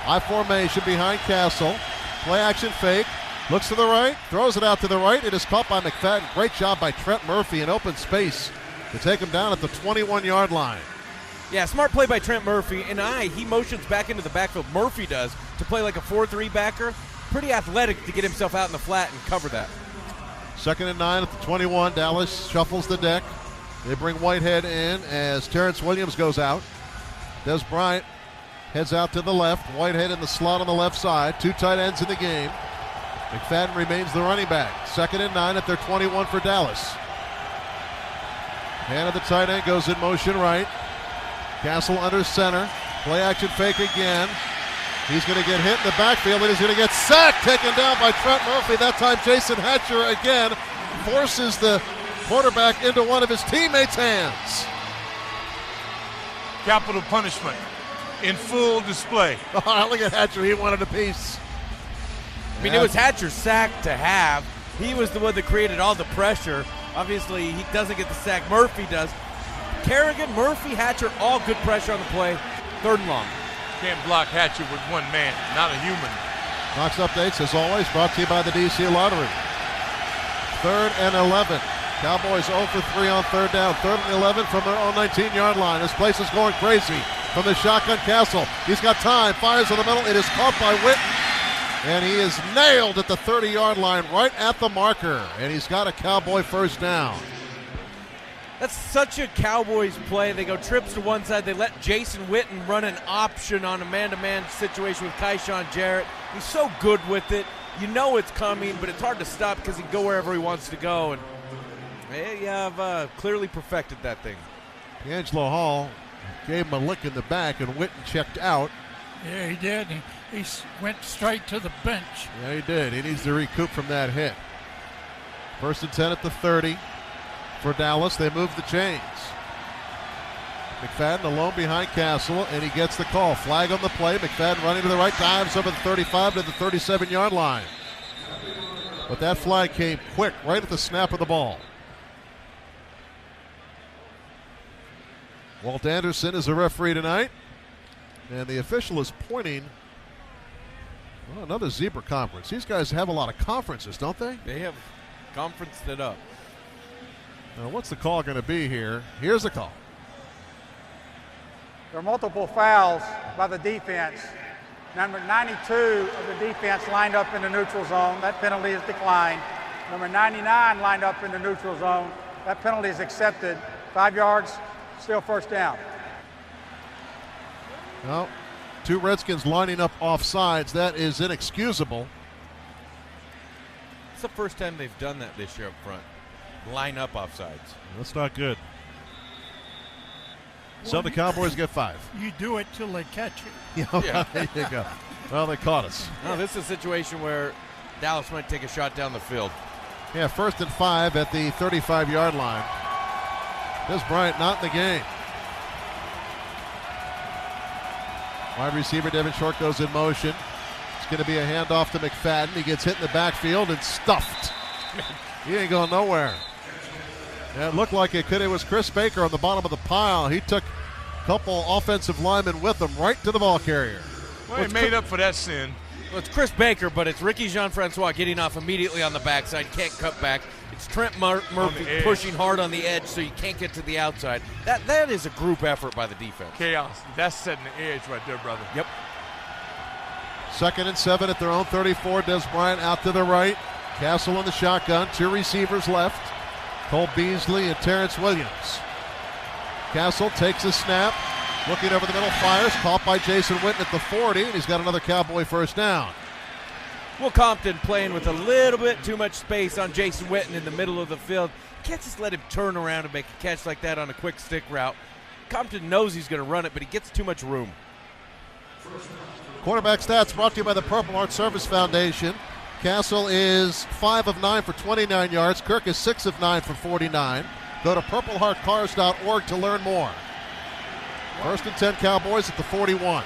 High formation behind Castle. Play action fake. Looks to the right. Throws it out to the right. It is caught by McFadden. Great job by Trent Murphy in open space to take him down at the 21-yard line. Yeah, smart play by Trent Murphy. And he motions back into the backfield. Murphy does to play like a 4-3 backer. Pretty athletic to get himself out in the flat and cover that. 2nd and 9 at the 21. Dallas shuffles the deck. They bring Whitehead in as Terrence Williams goes out. Des Bryant heads out to the left. Whitehead in the slot on the left side. 2 tight ends in the game. McFadden remains the running back. 2nd and 9 at their 21 for Dallas. Hand of the tight end goes in motion right. Castle under center. Play action fake again. He's going to get hit in the backfield, and he's going to get sacked, taken down by Trent Murphy. That time Jason Hatcher again forces the quarterback into one of his teammates' hands. Capital punishment in full display. Oh, look at Hatcher. He wanted a piece. I mean, it was Hatcher's sack to have. He was the one that created all the pressure. Obviously, he doesn't get the sack. Murphy does. Kerrigan, Murphy, Hatcher, all good pressure on the play. 3rd and long. Can't block Hatcher with one man, not a human. Knox updates, as always, brought to you by the DC Lottery. 3rd and 11. Cowboys 0 for 3 on 3rd down. 3rd and 11 from their own 19-yard line. This place is going crazy from the shotgun. Castle. He's got time. Fires in the middle. It is caught by Witten. And he is nailed at the 30-yard line right at the marker. And he's got a Cowboy 1st down. That's such a Cowboys play. They go trips to one side. They let Jason Witten run an option on a man-to-man situation with Kyshawn Jarrett. He's so good with it. You know it's coming, but it's hard to stop because he can go wherever he wants to go. And they have clearly perfected that thing. D'Angelo Hall gave him a lick in the back, and Witten checked out. Yeah, he did. He went straight to the bench. Yeah, he did. He needs to recoup from that hit. 1st and 10 at the 30. For Dallas, they move the chains. McFadden alone behind Castle, and he gets the call. Flag on the play. McFadden running to the right, dives over the 35 to the 37-yard line. But that flag came quick, right at the snap of the ball. Walt Anderson is the referee tonight, and the official is pointing. Well, another zebra conference. These guys have a lot of conferences, don't they? They have conferenced it up. Now, what's the call going to be here? Here's the call. There are multiple fouls by the defense. Number 92 of the defense lined up in the neutral zone. That penalty is declined. Number 99 lined up in the neutral zone. That penalty is accepted. 5 yards, still 1st down. Well, 2 Redskins lining up offsides. That is inexcusable. It's the first time they've done that this year up front. Line up offsides. That's not good. So the Cowboys get 5. You do it till they catch you. Yeah. There you go. Well, they caught us. No, this is a situation where Dallas might take a shot down the field. Yeah, 1st and 5 at the 35-yard line. Des Bryant not in the game. Wide receiver Devin Short goes in motion. It's going to be a handoff to McFadden. He gets hit in the backfield and stuffed. He ain't going nowhere. Yeah, it looked like it was Chris Baker on the bottom of the pile. He took a couple offensive linemen with him right to the ball carrier. Well, he made up for that sin. Well, it's Chris Baker, but it's Ricky Jean-Francois getting off immediately on the backside. Can't cut back. It's Trent Murphy pushing hard on the edge so you can't get to the outside. That is a group effort by the defense. Chaos. That's setting the edge right there, brother. Yep. 2nd and 7 at their own 34. Des Bryant out to the right. Castle in the shotgun. 2 receivers left. Cole Beasley and Terrence Williams. Castle takes a snap. Looking over the middle, fires. Caught by Jason Witten at the 40. And he's got another Cowboy 1st down. Will Compton playing with a little bit too much space on Jason Witten in the middle of the field. Can't just let him turn around and make a catch like that on a quick stick route. Compton knows he's going to run it, but he gets too much room. Quarterback stats brought to you by the Purple Heart Service Foundation. Castle is 5 of 9 for 29 yards. Kirk is 6 of 9 for 49. Go to purpleheartcars.org to learn more. 1st and 10 Cowboys at the 41.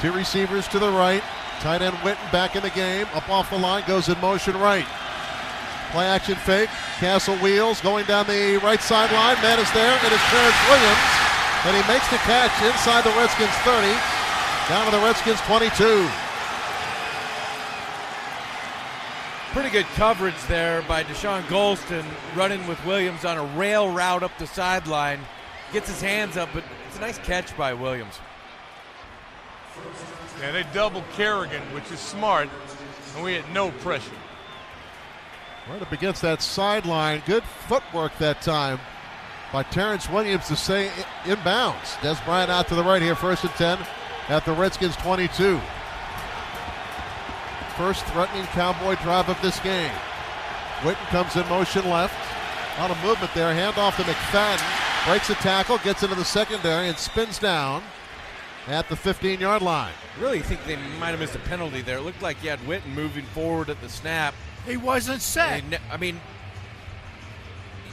2 receivers to the right. Tight end Witten back in the game. Up off the line, goes in motion right. Play action fake. Castle wheels going down the right sideline. Man is there. It is Terrence Williams. And he makes the catch inside the Redskins 30. Down to the Redskins 22. Pretty good coverage there by Deshaun Golston, running with Williams on a rail route up the sideline. Gets his hands up, but it's a nice catch by Williams. Yeah, they doubled Kerrigan, which is smart, and we had no pressure. Right up against that sideline. Good footwork that time by Terrence Williams to stay inbounds. Des Bryant out to the right here, 1st and 10 at the Redskins 22. first threatening Cowboy drive of this game. Witten comes in motion left. A lot of movement there. Handoff to McFadden. Breaks a tackle, gets into the secondary, and spins down at the 15-yard line. I really think they might have missed a penalty there. It looked like you had Witten moving forward at the snap. He wasn't set. I mean,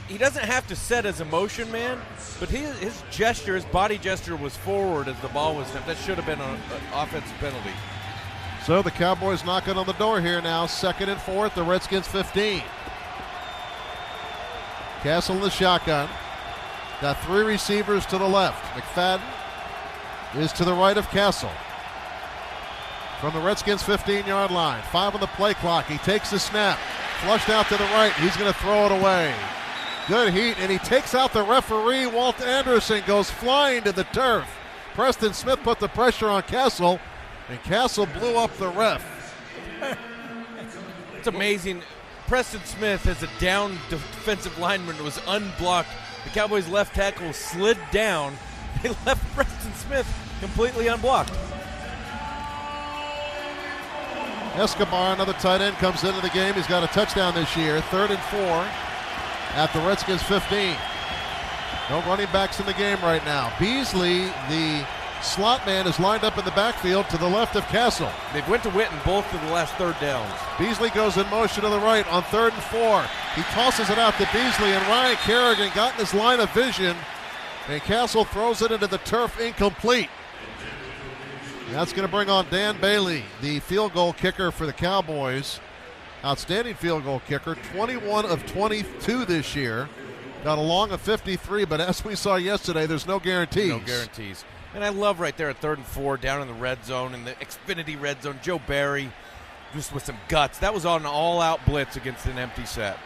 he doesn't have to set as a motion man, but his gesture, his body gesture was forward as the ball was snapped. That should have been an offensive penalty. So the Cowboys knocking on the door here now. 2nd and 4 at the Redskins 15. Castle in the shotgun. Got 3 receivers to the left. McFadden is to the right of Castle. From the Redskins 15-yard line. 5 on the play clock. He takes the snap. Flushed out to the right. He's going to throw it away. Good heat, and he takes out the referee. Walt Anderson goes flying to the turf. Preston Smith put the pressure on Castle, and Castle blew up the ref. It's amazing. Preston Smith, as a down defensive lineman, was unblocked. The Cowboys' left tackle slid down. They left Preston Smith completely unblocked. Escobar, another tight end, comes into the game. He's got a touchdown this year. 3rd and 4 at the Redskins 15. No running backs in the game right now. Beasley, the slot man, is lined up in the backfield to the left of Castle. They went to Witten both of the last 3rd downs. Beasley goes in motion to the right on 3rd and 4. He tosses it out to Beasley, and Ryan Kerrigan got in his line of vision, and Castle throws it into the turf, incomplete. That's going to bring on Dan Bailey, the field goal kicker for the Cowboys. Outstanding field goal kicker, 21 of 22 this year. Got a long of 53, but as we saw yesterday, there's no guarantees. No guarantees. And I love right there at 3rd and 4, down in the red zone, in the Xfinity red zone, Joe Barry just with some guts. That was on an all-out blitz against an empty set.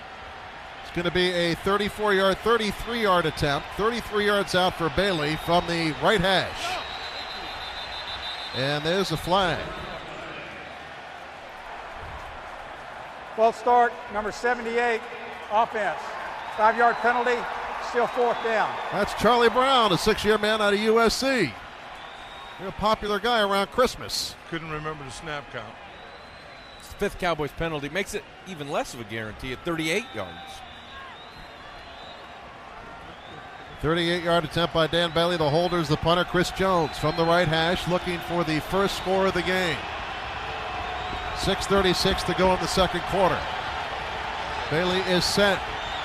It's going to be a 34-yard, 33-yard attempt. 33 yards out for Bailey from the right hash. And there's a flag. False start, number 78, offense. 5-yard penalty, still 4th down. That's Charlie Brown, a 6-year man out of USC. Real popular guy around Christmas. Couldn't remember the snap count. It's the 5th Cowboys penalty. Makes it even less of a guarantee at 38 yards. 38-yard attempt by Dan Bailey. The holders, the punter, Chris Jones, from the right hash, looking for the first score of the game. 6:36 to go in the 2nd quarter. Bailey is set,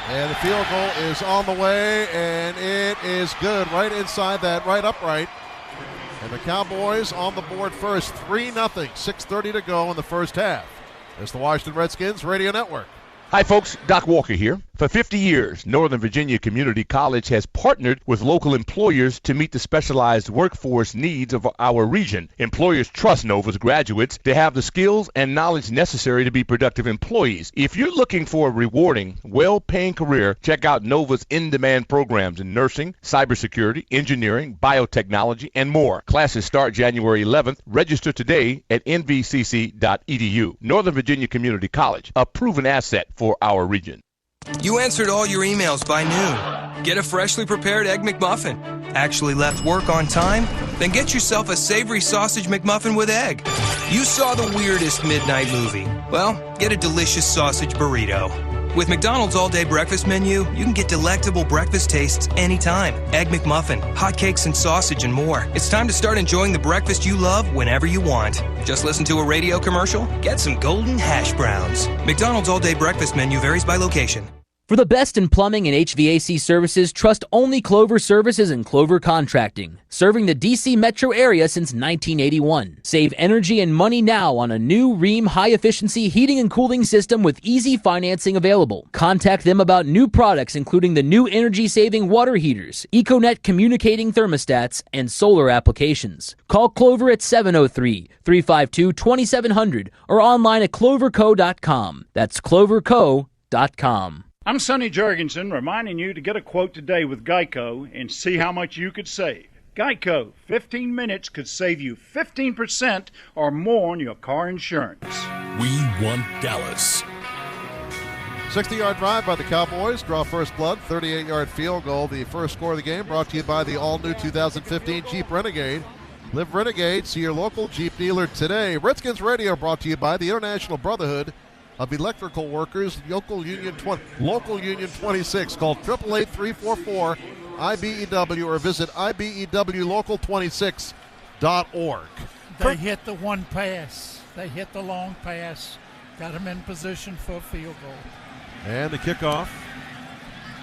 and the field goal is on the way, and it is good right inside that right upright. And the Cowboys on the board first, 3-0, 6:30 to go in the first half. It's the Washington Redskins Radio Network. Hi, folks. Doc Walker here. For 50 years, Northern Virginia Community College has partnered with local employers to meet the specialized workforce needs of our region. Employers trust Nova's graduates to have the skills and knowledge necessary to be productive employees. If you're looking for a rewarding, well-paying career, check out Nova's in-demand programs in nursing, cybersecurity, engineering, biotechnology, and more. Classes start January 11th. Register today at nvcc.edu. Northern Virginia Community College, a proven asset for our region. You answered all your emails by noon. Get a freshly prepared Egg McMuffin. Actually left work on time? Then get yourself a savory sausage McMuffin with egg. You saw the weirdest midnight movie. Well, get a delicious sausage burrito. With McDonald's all-day breakfast menu, you can get delectable breakfast tastes anytime. Egg McMuffin, hotcakes and sausage and more. It's time to start enjoying the breakfast you love whenever you want. Just listen to a radio commercial? Get some golden hash browns. McDonald's all-day breakfast menu varies by location. For the best in plumbing and HVAC services, trust only Clover Services and Clover Contracting. Serving the D.C. metro area since 1981. Save energy and money now on a new Rheem high-efficiency heating and cooling system with easy financing available. Contact them about new products including the new energy-saving water heaters, EcoNet communicating thermostats, and solar applications. Call Clover at 703-352-2700 or online at cloverco.com. That's cloverco.com. I'm Sonny Jurgensen, reminding you to get a quote today with Geico and see how much you could save. Geico, 15 minutes could save you 15% or more on your car insurance. We want Dallas. 60-yard drive by the Cowboys. Draw first blood. 38-yard field goal. The first score of the game brought to you by the all-new 2015 Jeep Renegade. Live Renegade. See your local Jeep dealer today. Redskins Radio brought to you by the International Brotherhood of Electrical Workers, Local Union 26. Call 888-344-IBEW or visit IBEWLocal26.org. They hit the one pass. They hit the long pass. Got him in position for a field goal. And the kickoff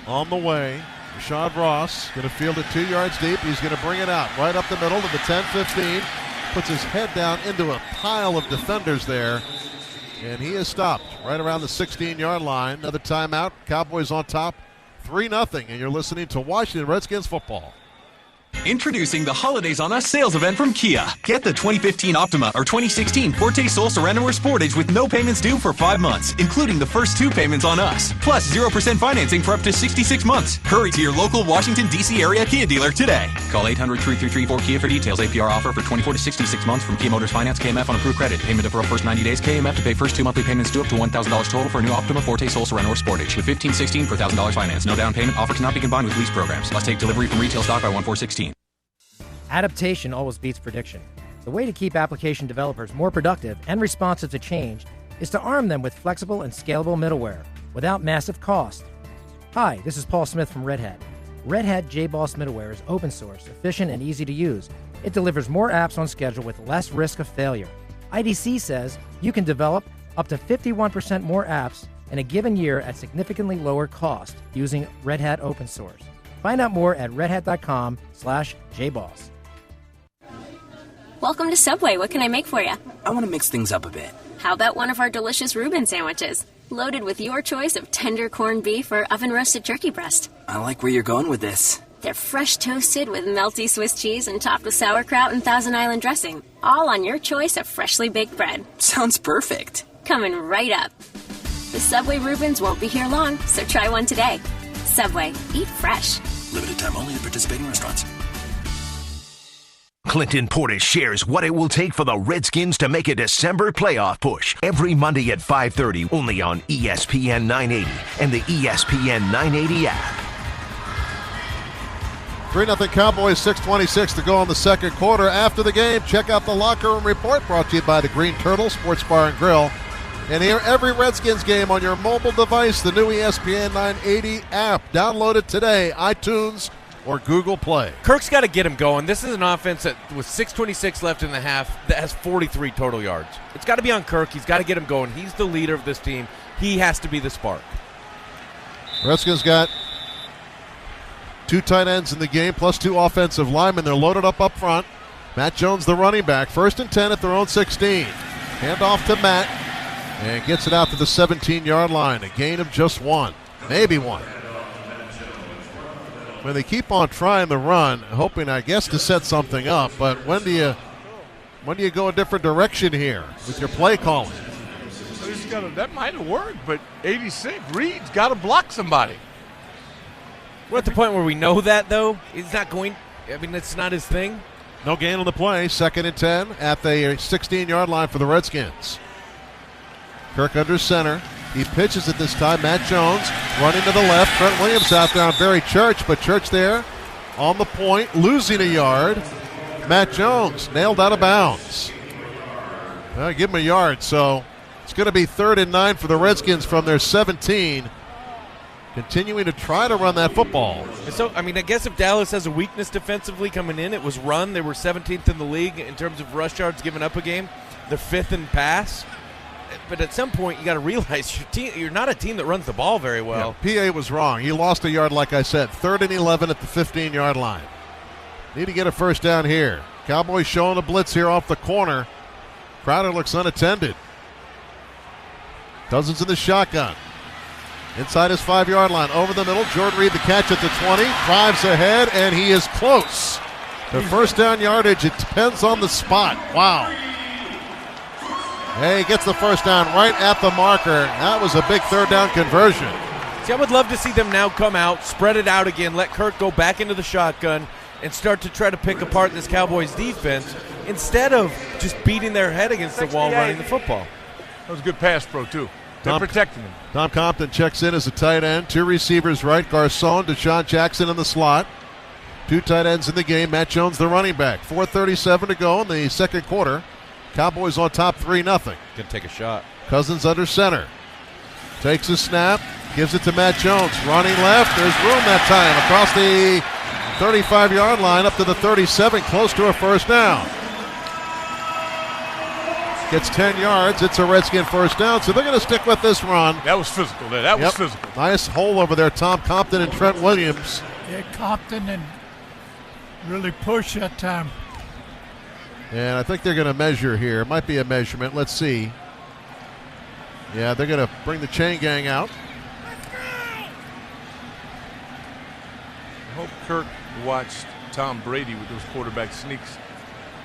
on the way. Rashad Ross going to field it 2 yards deep. He's going to bring it out right up the middle to the 10-15. Puts his head down into a pile of defenders there. And he is stopped right around the 16-yard line. Another timeout. Cowboys on top 3-0. And you're listening to Washington Redskins football. Introducing the Holidays on Us sales event from Kia. Get the 2015 Optima or 2016 Forte Soul Sorento or Sportage with no payments due for 5 months, including the first 2 payments on us. Plus 0% financing for up to 66 months. Hurry to your local Washington, D.C. area Kia dealer today. Call 800-3334-KIA for details. APR offer for 24 to 66 months from Kia Motors Finance. KMF on approved credit. Payment deferral first 90 days. KMF to pay first 2 monthly payments due up to $1,000 total for a new Optima, Forte, Soul Sorento, or Sportage. With 1516 for $1,000 finance. No down payment. Offer cannot be combined with lease programs. Must take delivery from retail stock by 1/4/16. Adaptation always beats prediction. The way to keep application developers more productive and responsive to change is to arm them with flexible and scalable middleware without massive cost. Hi, this is Paul Smith from Red Hat. Red Hat JBoss middleware is open source, efficient, and easy to use. It delivers more apps on schedule with less risk of failure. IDC says you can develop up to 51% more apps in a given year at significantly lower cost using Red Hat open source. Find out more at redhat.com/jboss. Welcome to Subway. What can I make for you? I want to mix things up a bit. How about one of our delicious Reuben sandwiches? Loaded with your choice of tender corned beef or oven-roasted turkey breast. I like where you're going with this. They're fresh toasted with melty Swiss cheese and topped with sauerkraut and Thousand Island dressing. All on your choice of freshly baked bread. Sounds perfect. Coming right up. The Subway Reubens won't be here long, so try one today. Subway. Eat fresh. Limited time only at participating restaurants. Clinton Portis shares what it will take for the Redskins to make a December playoff push every Monday at 5:30, only on ESPN 980 and the ESPN 980 app. 3-0 Cowboys, 6:26 to go in the second quarter. After the game, check out the Locker Room Report brought to you by the Green Turtle Sports Bar and Grill. And hear every Redskins game on your mobile device, the new ESPN 980 app. Download it today, iTunes or Google Play. Kirk's got to get him going. This is an offense that, with 6:26 left in the half, that has 43 total yards. It's got to be on Kirk. He's got to get him going. He's the leader of this team. He has to be the spark. Redskins got 2 tight ends in the game, plus 2 offensive linemen. They're loaded up front. Matt Jones, the running back. 1st and 10 at their own 16. Hand off to Matt. And gets it out to the 17-yard line. A gain of just 1. Maybe 1. When they keep on trying the run, hoping, I guess, to set something up. But when do you go a different direction here with your play calling? That might have worked, but 86, Reed's got to block somebody. We're at the point where we know that, though. He's not going. I mean, it's not his thing. No gain on the play. 2nd and 10 at the 16-yard line for the Redskins. Kirk under center. He pitches it this time. Matt Jones running to the left. Trent Williams out there on Barry Church, but Church there on the point, losing a yard. Matt Jones nailed out of bounds. Well, give him a yard, so it's going to be 3rd and 9 for the Redskins from their 17. Continuing to try to run that football. And so, I mean, I guess if Dallas has a weakness defensively coming in, it was run. They were 17th in the league in terms of rush yards given up a game. They're 5th in pass. But at some point, you got to realize you're not a team that runs the ball very well. Yeah, PA was wrong. He lost a yard, like I said. 3rd and 11 at the 15-yard line. Need to get a first down here. Cowboys showing a blitz here off the corner. Crowder looks unattended. Cousins in the shotgun. Inside his 5-yard line. Over the middle. Jordan Reed the catch at the 20. Drives ahead, and he is close. The first down yardage, it depends on the spot. Wow. Hey, he gets the first down right at the marker. That was a big 3rd down conversion. See, I would love to see them now come out, spread it out again, let Kirk go back into the shotgun, and start to try to pick apart this Cowboys defense instead of just beating their head against the wall running the football. That was a good pass pro, too. They're protecting him. Tom Compton checks in as a tight end. 2 receivers right, Garcon, Deshaun Jackson in the slot. Two tight ends in the game. Matt Jones, the running back. 4:37 to go in the second quarter. Cowboys on top 3-0. Gonna take a shot. Cousins under center. Takes a snap. Gives it to Matt Jones. Running left. There's room that time. Across the 35-yard line up to the 37. Close to a first down. Gets 10 yards. It's a Redskin first down. So they're going to stick with this run. That was physical there. That was physical. Nice hole over there. Tom Compton and Trent Williams. Yeah, Compton and really push that time. And I think they're going to measure here. It might be a measurement. Let's see. Yeah, they're going to bring the chain gang out. I hope Kirk watched Tom Brady with those quarterback sneaks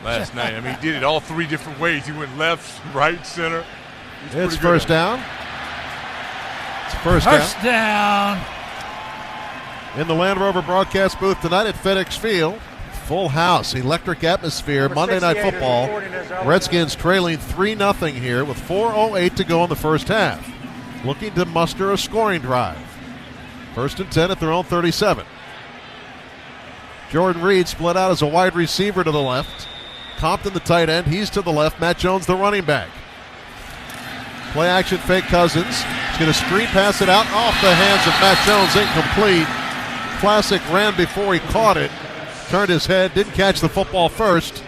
last night. I mean, he did it all three different ways. He went left, right, center. It's first down. It's first down. In the Land Rover broadcast booth tonight at FedExField. Full house, electric atmosphere, Monday Night Football. Redskins trailing 3-0 here with 4:08 to go in the first half. Looking to muster a scoring drive. 1st and 10 at their own 37. Jordan Reed split out as a wide receiver to the left. Compton the tight end, he's to the left. Matt Jones the running back. Play action fake Cousins. He's going to screen pass it out off the hands of Matt Jones, incomplete. Classic ran before he caught it. Turned his head, didn't catch the football first.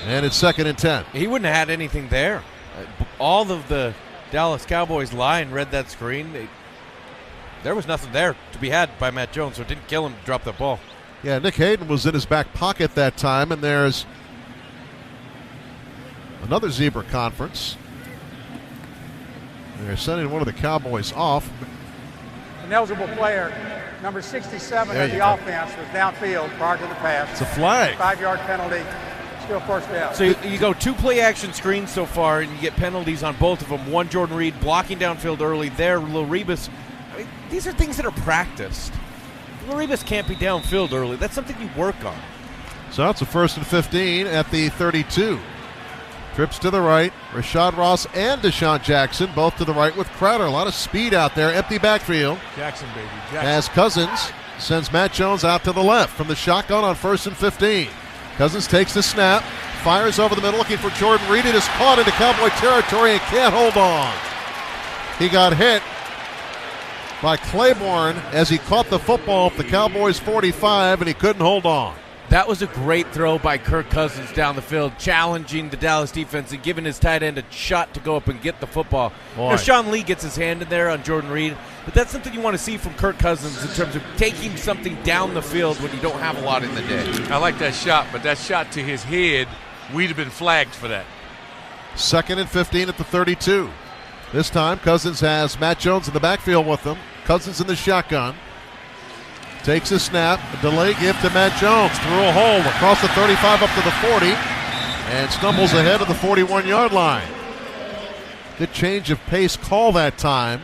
And it's 2nd and 10. He wouldn't have had anything there. All of the Dallas Cowboys line read that screen. There was nothing there to be had by Matt Jones, so it didn't kill him to drop the ball. Yeah, Nick Hayden was in his back pocket that time, and there's another zebra conference. They're sending one of the Cowboys off. An eligible player, number 67 of the offense, was downfield prior to the pass. It's a flag. 5-yard penalty. Still first down. So you go 2 play action screens so far, and you get penalties on both of them. One, Jordan Reed blocking downfield early. There, Lil Rebus. I mean, these are things that are practiced. Lil Rebus can't be downfield early. That's something you work on. So it's a 1st and 15 at the 32. Trips to the right. Rashad Ross and Deshaun Jackson both to the right with Crowder. A lot of speed out there. Empty backfield. Jackson, baby. Jackson. As Cousins sends Matt Jones out to the left from the shotgun on 1st and 15. Cousins takes the snap. Fires over the middle looking for Jordan Reed. It is caught into Cowboy territory and can't hold on. He got hit by Claiborne as he caught the football at the Cowboys 45 and he couldn't hold on. That was a great throw by Kirk Cousins down the field, challenging the Dallas defense and giving his tight end a shot to go up and get the football. You know, Sean Lee gets his hand in there on Jordan Reed, but that's something you want to see from Kirk Cousins in terms of taking something down the field when you don't have a lot in the day. I like that shot, but that shot to his head, we'd have been flagged for that. 2nd and 15 at the 32. This time, Cousins has Matt Jones in the backfield with him. Cousins in the shotgun. Takes a snap, a delay give to Matt Jones through a hole across the 35 up to the 40 and stumbles ahead of the 41-yard line. Good change of pace call that time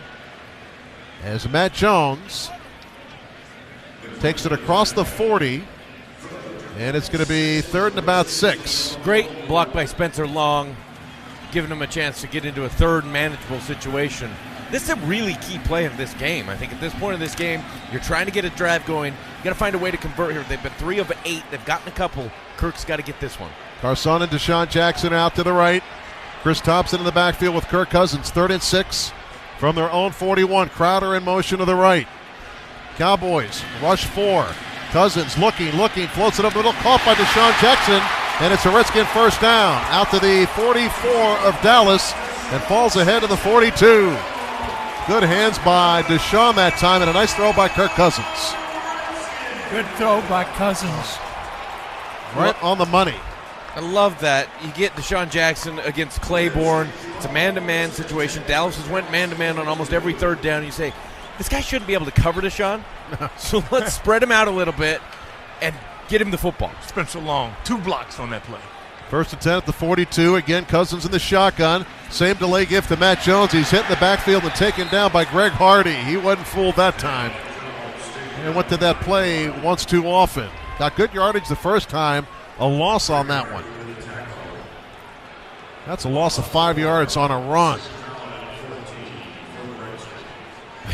as Matt Jones takes it across the 40 and it's going to be 3rd and about 6. Great block by Spencer Long, giving him a chance to get into a 3rd manageable situation. This is a really key play in this game. I think at this point in this game, you're trying to get a drive going. You got to find a way to convert here. They've been 3 of 8. They've gotten a couple. Kirk's got to get this one. Carson and Deshaun Jackson out to the right. Chris Thompson in the backfield with Kirk Cousins. 3rd and 6 from their own 41. Crowder in motion to the right. Cowboys rush 4. Cousins looking, floats it up the middle, caught by Deshaun Jackson, and it's a Redskin first down out to the 44 of Dallas and falls ahead of the 42. Good hands by Deshaun that time, and a nice throw by Kirk Cousins. Good throw by Cousins. Right on the money. I love that. You get Deshaun Jackson against Claiborne. It's a man-to-man situation. Dallas has went man-to-man on almost every 3rd down. You say, this guy shouldn't be able to cover Deshaun, so let's spread him out a little bit and get him the football. Spencer Long, 2 blocks on that play. 1st and 10 at the 42. Again, Cousins in the shotgun. Same delay gift to Matt Jones. He's hit in the backfield and taken down by Greg Hardy. He wasn't fooled that time. And went to that play once too often. Got good yardage the first time. A loss on that one. That's a loss of 5 yards on a run.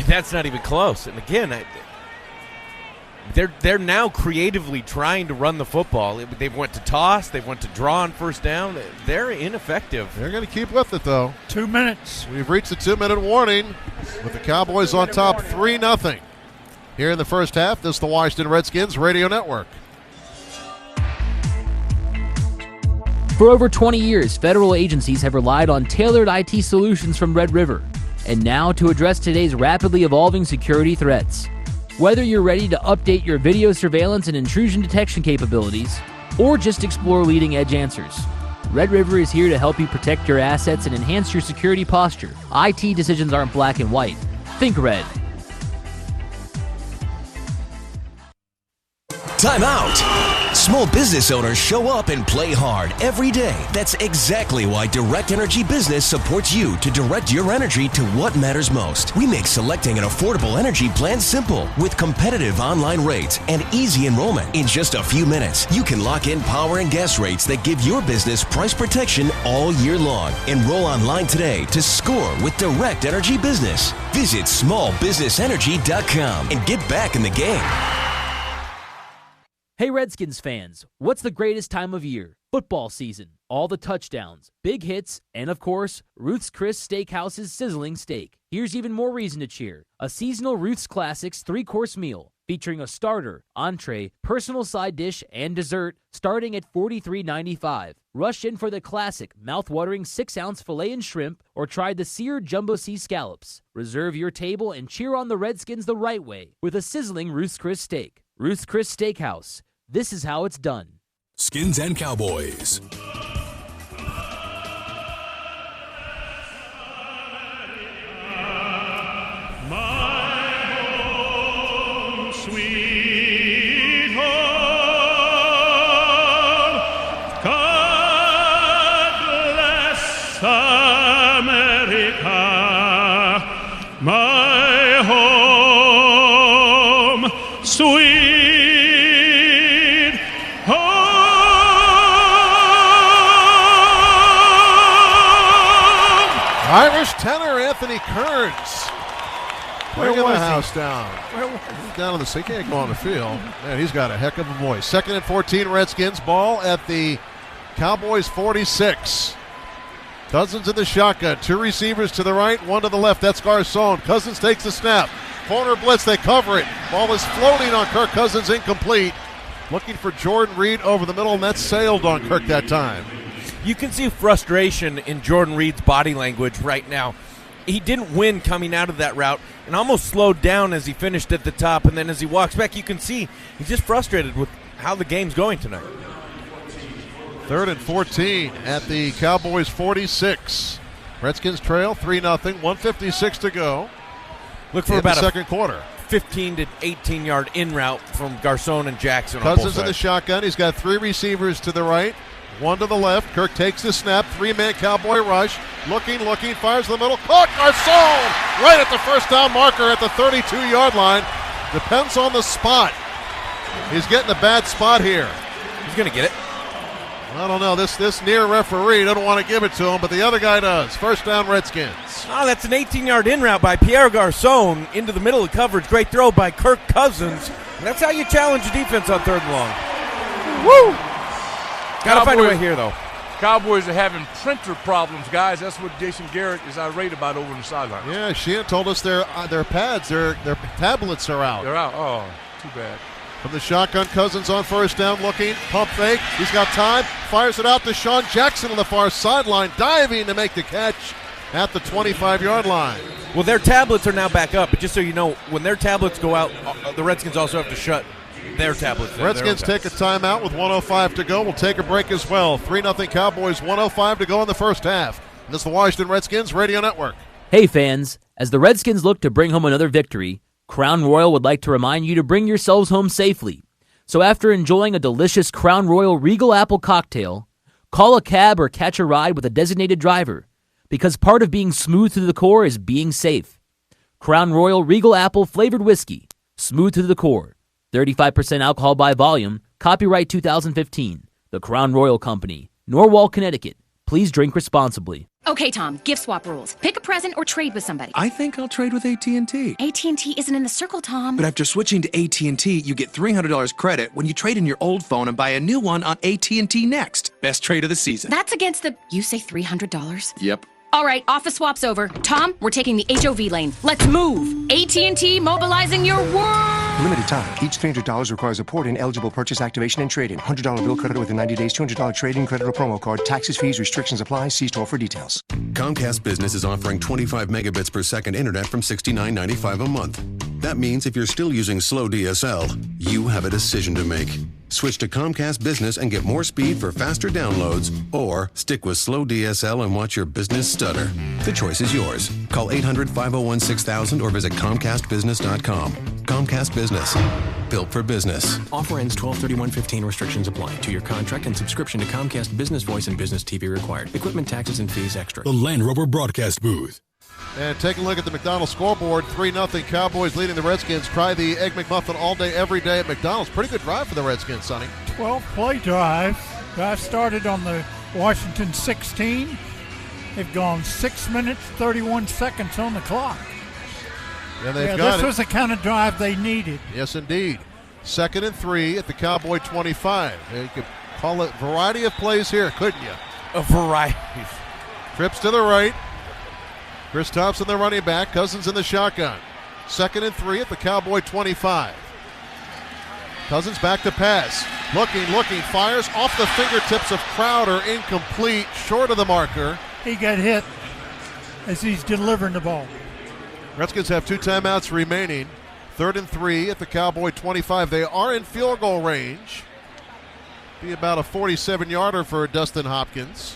That's not even close. And again, they're now creatively trying to run the football. They've went to toss. They've went to draw on first down. They're ineffective. They're going to keep with it, though. 2 minutes. We've reached the 2-minute warning with the Cowboys on top 3-0. Here in the first half, this is the Washington Redskins Radio Network. For over 20 years, federal agencies have relied on tailored IT solutions from Red River. And now to address today's rapidly evolving security threats. Whether you're ready to update your video surveillance and intrusion detection capabilities, or just explore leading-edge answers, Red River is here to help you protect your assets and enhance your security posture. IT decisions aren't black and white. Think red. Time out. Small business owners show up and play hard every day. That's exactly why Direct Energy Business supports you to direct your energy to what matters most. We make selecting an affordable energy plan simple with competitive online rates and easy enrollment. In just a few minutes, you can lock in power and gas rates that give your business price protection all year long. Enroll online today to score with Direct Energy Business. Visit smallbusinessenergy.com and get back in the game. Hey Redskins fans, what's the greatest time of year? Football season. All the touchdowns, big hits, and of course, Ruth's Chris Steakhouse's sizzling steak. Here's even more reason to cheer. A seasonal Ruth's Classics 3-course meal featuring a starter, entree, personal side dish, and dessert starting at $43.95. Rush in for the classic, mouth-watering 6-ounce filet and shrimp, or try the seared jumbo sea scallops. Reserve your table and cheer on the Redskins the right way with a sizzling Ruth's Chris steak. Ruth's Chris Steakhouse. This is how it's done. Skins and Cowboys. Sweet home, God bless America, my home, sweet home. Irish tenor Anthony Kearns. Bringing the house down. He's down on the seat. He can't go on the field. Man, he's got a heck of a voice. 2nd and 14 Redskins. Ball at the Cowboys 46. Cousins in the shotgun. 2 receivers to the right, 1 to the left. That's Garcon. Cousins takes the snap. Corner blitz. They cover it. Ball is floating on Kirk Cousins. Incomplete. Looking for Jordan Reed over the middle, and that sailed on Kirk that time. You can see frustration in Jordan Reed's body language right now. He didn't win coming out of that route and almost slowed down as he finished at the top. And then as he walks back, you can see he's just frustrated with how the game's going tonight. 3rd and 14 at the Cowboys 46. Redskins trail 3-0, 1:56 to go. Look for about the second quarter. 15 to 18-yard in route from Garcon and Jackson. Cousins in the shotgun. He's got 3 receivers to the right, 1 to the left. Kirk takes the snap. 3-man Cowboy rush. Looking, fires in the middle. Caught Garcon right at the first down marker at the 32-yard line. Depends on the spot. He's getting a bad spot here. He's going to get it. I don't know. This near referee doesn't want to give it to him, but the other guy does. First down, Redskins. Oh, that's an 18-yard in route by Pierre Garcon into the middle of coverage. Great throw by Kirk Cousins. And that's how you challenge the defense on 3rd and long. Woo! Got to find a way here, though. Cowboys are having printer problems, guys. That's what Jason Garrett is irate about over on the sideline. Yeah, Sheehan told us their pads, their tablets are out. They're out. Oh, too bad. From the shotgun, Cousins on first down, looking, pump fake. He's got time, fires it out to Sean Jackson on the far sideline, diving to make the catch at the 25-yard line. Well, their tablets are now back up, but just so you know, when their tablets go out, the Redskins also have to shut their tablets. Redskins take a timeout with 1:05 to go. We'll take a break as well. 3-0 Cowboys, 1:05 to go in the first half. This is the Washington Redskins Radio Network. Hey fans, as the Redskins look to bring home another victory, Crown Royal would like to remind you to bring yourselves home safely. So after enjoying a delicious Crown Royal Regal Apple cocktail, call a cab or catch a ride with a designated driver, because part of being smooth to the core is being safe. Crown Royal Regal Apple flavored whiskey, smooth to the core. 35% alcohol by volume, copyright 2015. The Crown Royal Company, Norwalk, Connecticut. Please drink responsibly. Okay, Tom, gift swap rules. Pick a present or trade with somebody. I think I'll trade with AT&T. AT&T isn't in the circle, Tom. But after switching to AT&T, you get $300 credit when you trade in your old phone and buy a new one on AT&T Next. Best trade of the season. That's against the... You say $300? Yep. All right, office swap's over. Tom, we're taking the HOV lane. Let's move. AT&T mobilizing your world. Limited time. Each $300 requires a port-in, eligible purchase, activation, and trade-in. $100 bill credit within 90 days. $200 trade-in credit or promo card. Taxes, fees, restrictions apply. See store for details. Comcast Business is offering 25 megabits per second internet from $69.95 a month. That means if you're still using slow DSL, you have a decision to make. Switch to Comcast Business and get more speed for faster downloads, or stick with slow DSL and watch your business stutter. The choice is yours. Call 800-501-6000 or visit ComcastBusiness.com. Comcast Business. Built for business. Offer ends 12/31/15. Restrictions apply. 2-year contract and subscription to Comcast Business Voice and Business TV required. Equipment, taxes, and fees extra. The Land Rover broadcast booth. And take a look at the McDonald's scoreboard. 3-0 Cowboys leading the Redskins. Try the Egg McMuffin all day, every day at McDonald's. Pretty good drive for the Redskins, Sonny. 12-play drive. Drive started on the Washington 16. They've gone 6 minutes, 31 seconds on the clock. And they've got this it. was the kind of drive they needed. Yes, indeed. 2nd and 3 at the Cowboy 25. You could call it variety of plays here, couldn't you? A variety. Trips to the right. Chris Thompson, the running back. Cousins in the shotgun. 2nd and 3 at the Cowboy 25. Cousins back to pass. Looking, fires off the fingertips of Crowder. Incomplete, short of the marker. He got hit as he's delivering the ball. Redskins have 2 timeouts remaining. 3rd and 3 at the Cowboy 25. They are in field goal range. Be about a 47-yarder for Dustin Hopkins.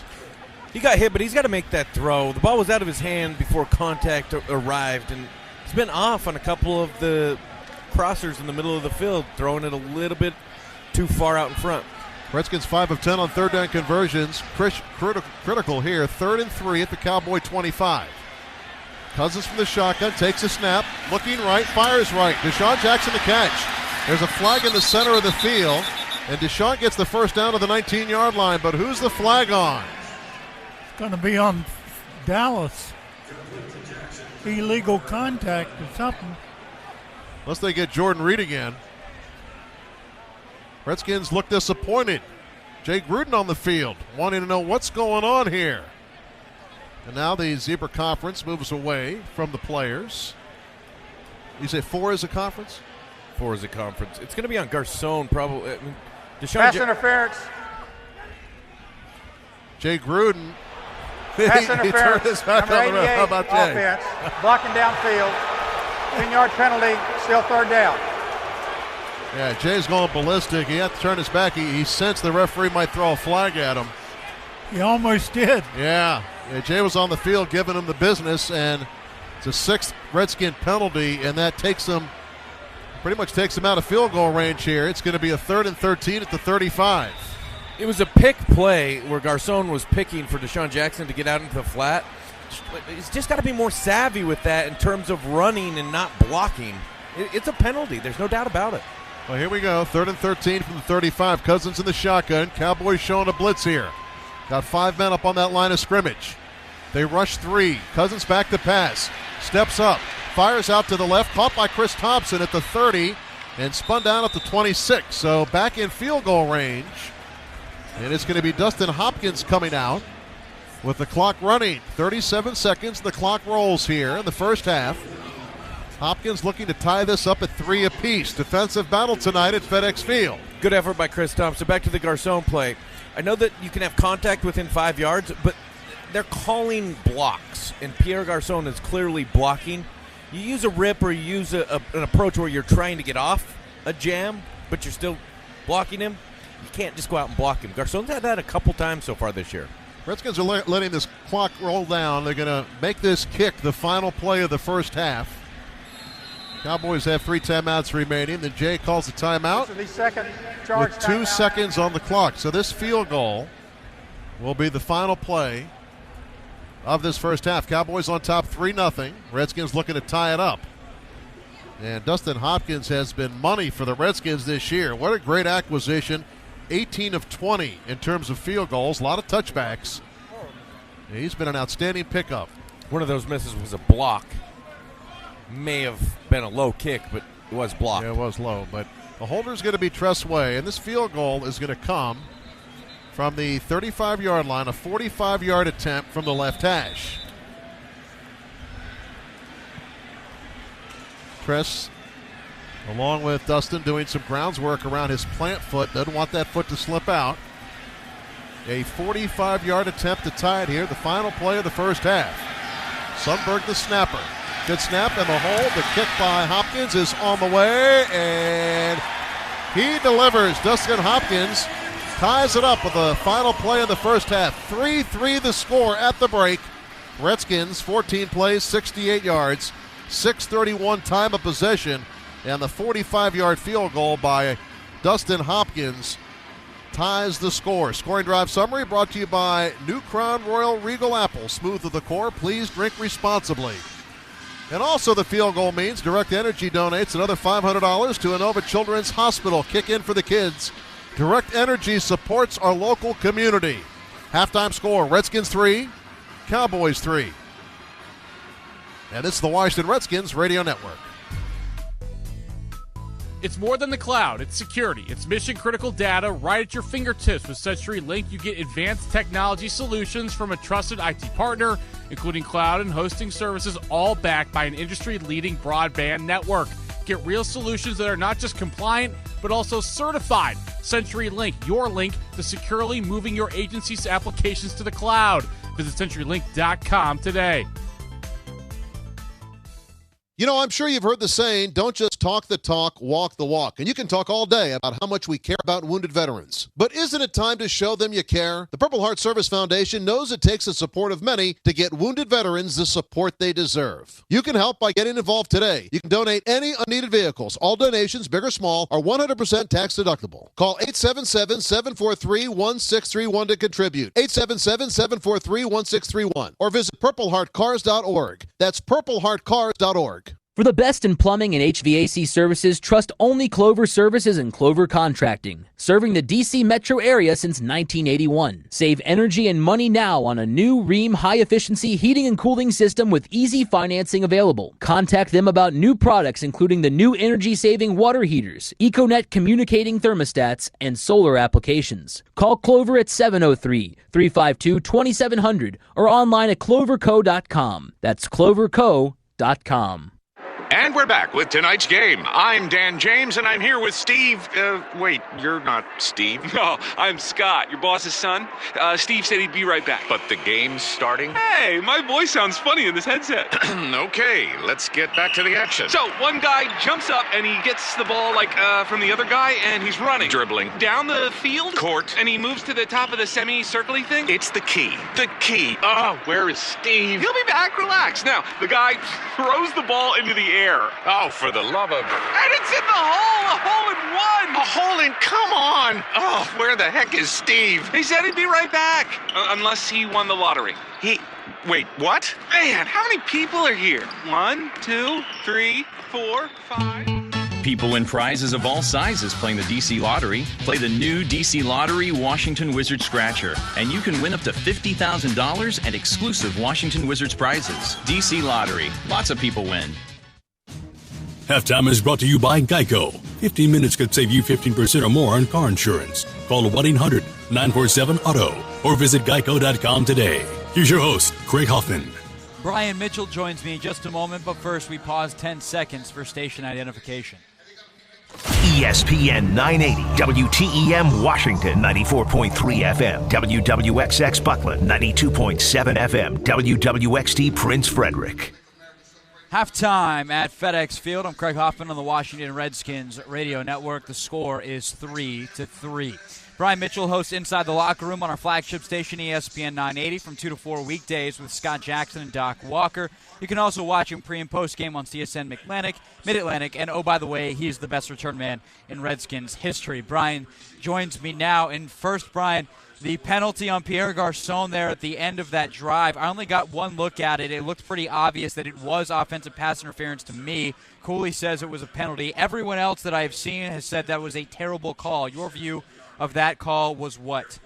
He got hit, but he's got to make that throw. The ball was out of his hand before contact arrived, and he's been off on a couple of the crossers in the middle of the field, throwing it a little bit too far out in front. Redskins 5 of 10 on third down conversions. Critical here. 3rd and 3 at the Cowboy 25. Cousins from the shotgun, takes a snap, looking right, fires right. Deshaun Jackson the catch. There's a flag in the center of the field, and Deshaun gets the first down to the 19-yard line, but who's the flag on? Going to be on Dallas. Illegal contact or something. Unless they get Jordan Reed again. Redskins look disappointed. Jay Gruden on the field, wanting to know what's going on here. And now the Zebra Conference moves away from the players. You say 4 is a conference? 4 is a conference. It's going to be on Garcon, probably. I mean, Pass interference. Jay Gruden. Pass interference. He turned his back Number on the 88, How about Jay? offense. Blocking downfield. 10-yard penalty. Still 3rd down. Yeah, Jay's going ballistic. He had to turn his back. He sensed the referee might throw a flag at him. He almost did. Yeah, Jay was on the field giving him the business, and it's a 6th Redskin penalty, and that pretty much takes him out of field goal range here. It's going to be a 3rd and 13 at the 35. It was a pick play where Garcon was picking for Deshaun Jackson to get out into the flat. He's just got to be more savvy with that in terms of running and not blocking. It's a penalty. There's no doubt about it. Well, here we go. 3rd and 13 from the 35. Cousins in the shotgun. Cowboys showing a blitz here. Got 5 men up on that line of scrimmage. They rush 3. Cousins back to pass. Steps up. Fires out to the left. Caught by Chris Thompson at the 30 and spun down at the 26. So back in field goal range. And it's going to be Dustin Hopkins coming out with the clock running. 37 seconds. The clock rolls here in the first half. Hopkins looking to tie this up at 3 apiece. Defensive battle tonight at FedExField. Good effort by Chris Thompson. Back to the Garcon play. I know that you can have contact within 5 yards, but they're calling blocks, and Pierre Garcon is clearly blocking. You use a rip or you use an approach where you're trying to get off a jam, but you're still blocking him. You can't just go out and block him. Garcon's had that a couple times so far this year. Redskins are letting this clock roll down. They're going to make this kick the final play of the first half. Cowboys have 3 timeouts remaining. Then Jay calls the timeout with 2 seconds on the clock. So this field goal will be the final play of this first half. Cowboys on top 3-0. Redskins looking to tie it up. And Dustin Hopkins has been money for the Redskins this year. What a great acquisition. 18 of 20 in terms of field goals. A lot of touchbacks. He's been an outstanding pickup. One of those misses was a block. May have been a low kick, but it was blocked. Yeah, it was low, but the holder's going to be Tress Way, and this field goal is going to come from the 35-yard line, a 45-yard attempt from the left hash. Tress, along with Dustin, doing some grounds work around his plant foot. Doesn't want that foot to slip out. A 45-yard attempt to tie it here, the final play of the first half. Sundberg the snapper. Good snap in the hole. The kick by Hopkins is on the way, and he delivers. Dustin Hopkins ties it up with the final play of the first half. 3-3 the score at the break. Redskins, 14 plays, 68 yards, 6:31 time of possession, and the 45-yard field goal by Dustin Hopkins ties the score. Scoring drive summary brought to you by New Crown Royal Regal Apple. Smooth to the core. Please drink responsibly. And also the field goal means Direct Energy donates another $500 to Inova Children's Hospital. Kick in for the kids. Direct Energy supports our local community. Halftime score, Redskins 3, Cowboys 3. And this is the Washington Redskins Radio Network. It's more than the cloud. It's security. It's mission-critical data right at your fingertips. With CenturyLink, you get advanced technology solutions from a trusted IT partner, including cloud and hosting services, all backed by an industry-leading broadband network. Get real solutions that are not just compliant, but also certified. CenturyLink, your link to securely moving your agency's applications to the cloud. Visit CenturyLink.com today. You know, I'm sure you've heard the saying, don't just talk the talk, walk the walk. And you can talk all day about how much we care about wounded veterans. But isn't it time to show them you care? The Purple Heart Service Foundation knows it takes the support of many to get wounded veterans the support they deserve. You can help by getting involved today. You can donate any unneeded vehicles. All donations, big or small, are 100% tax deductible. Call 877-743-1631 to contribute. 877-743-1631. Or visit purpleheartcars.org. That's purpleheartcars.org. For the best in plumbing and HVAC services, trust only Clover Services and Clover Contracting. Serving the D.C. metro area since 1981. Save energy and money now on a new Rheem high-efficiency heating and cooling system with easy financing available. Contact them about new products including the new energy-saving water heaters, EcoNet communicating thermostats, and solar applications. Call Clover at 703-352-2700 or online at cloverco.com. That's cloverco.com. And we're back with tonight's game. I'm Dan James, and I'm here with Steve. Wait, you're not Steve. No, I'm Scott, your boss's son. Steve said he'd be right back. But the game's starting? Hey, my voice sounds funny in this headset. Okay, let's get back to the action. So, one guy jumps up, and he gets the ball, from the other guy, and he's running. Dribbling. Down the field? Court. And he moves to the top of the semicircle-y thing? It's the key. The key. Oh, where is Steve? He'll be back. Relax. Now, the guy throws the ball into the air. Oh, for the love of... And it's in the hole! A hole in one! A hole in... Come on! Oh, where the heck is Steve? He said he'd be right back. Unless he won the lottery. Wait, what? Man, how many people are here? 1, 2, 3, 4, 5... People win prizes of all sizes playing the DC Lottery. Play the new DC Lottery Washington Wizards Scratcher, and you can win up to $50,000 and exclusive Washington Wizards prizes. DC Lottery. Lots of people win. Halftime is brought to you by Geico. 15 minutes could save you 15% or more on car insurance. Call 1-800-947-AUTO or visit geico.com today. Here's your host, Craig Hoffman. Brian Mitchell joins me in just a moment, but first we pause 10 seconds for station identification. ESPN 980, WTEM Washington 94.3 FM, WWXX Buckland 92.7 FM, WWXT Prince Frederick. Halftime at FedExField. I'm Craig Hoffman on the Washington Redskins radio network. The score is 3-3. Brian Mitchell hosts Inside the Locker Room on our flagship station, ESPN 980, from 2 to 4 weekdays with Scott Jackson and Doc Walker. You can also watch him pre- and post-game on CSN Mid-Atlantic, and oh, by the way, he's the best return man in Redskins history. Brian joins me now. And first, Brian, the penalty on Pierre Garçon there at the end of that drive, I only got one look at it. It looked pretty obvious that it was offensive pass interference to me. Cooley says it was a penalty. Everyone else that I've seen has said that was a terrible call. Your view of that call was what?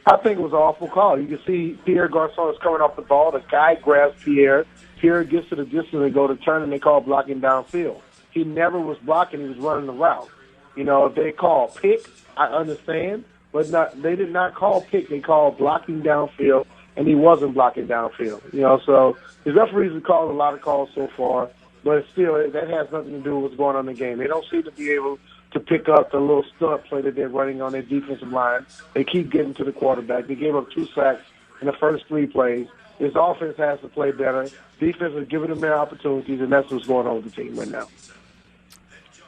I think it was an awful call. You can see Pierre Garçon is coming off the ball. The guy grabs Pierre. Pierre gets to the distance and go to turn, and they call blocking downfield. He never was blocking. He was running the route. If they call pick, I understand, but they did not call pick. They called blocking downfield, and he wasn't blocking downfield. So the referees have called a lot of calls so far, but still, that has nothing to do with what's going on in the game. They don't seem to be able to pick up the little stunt play that they're running on their defensive line. They keep getting to the quarterback. They gave up 2 sacks in the first 3 plays. This offense has to play better. Defense is giving them their opportunities, and that's what's going on with the team right now.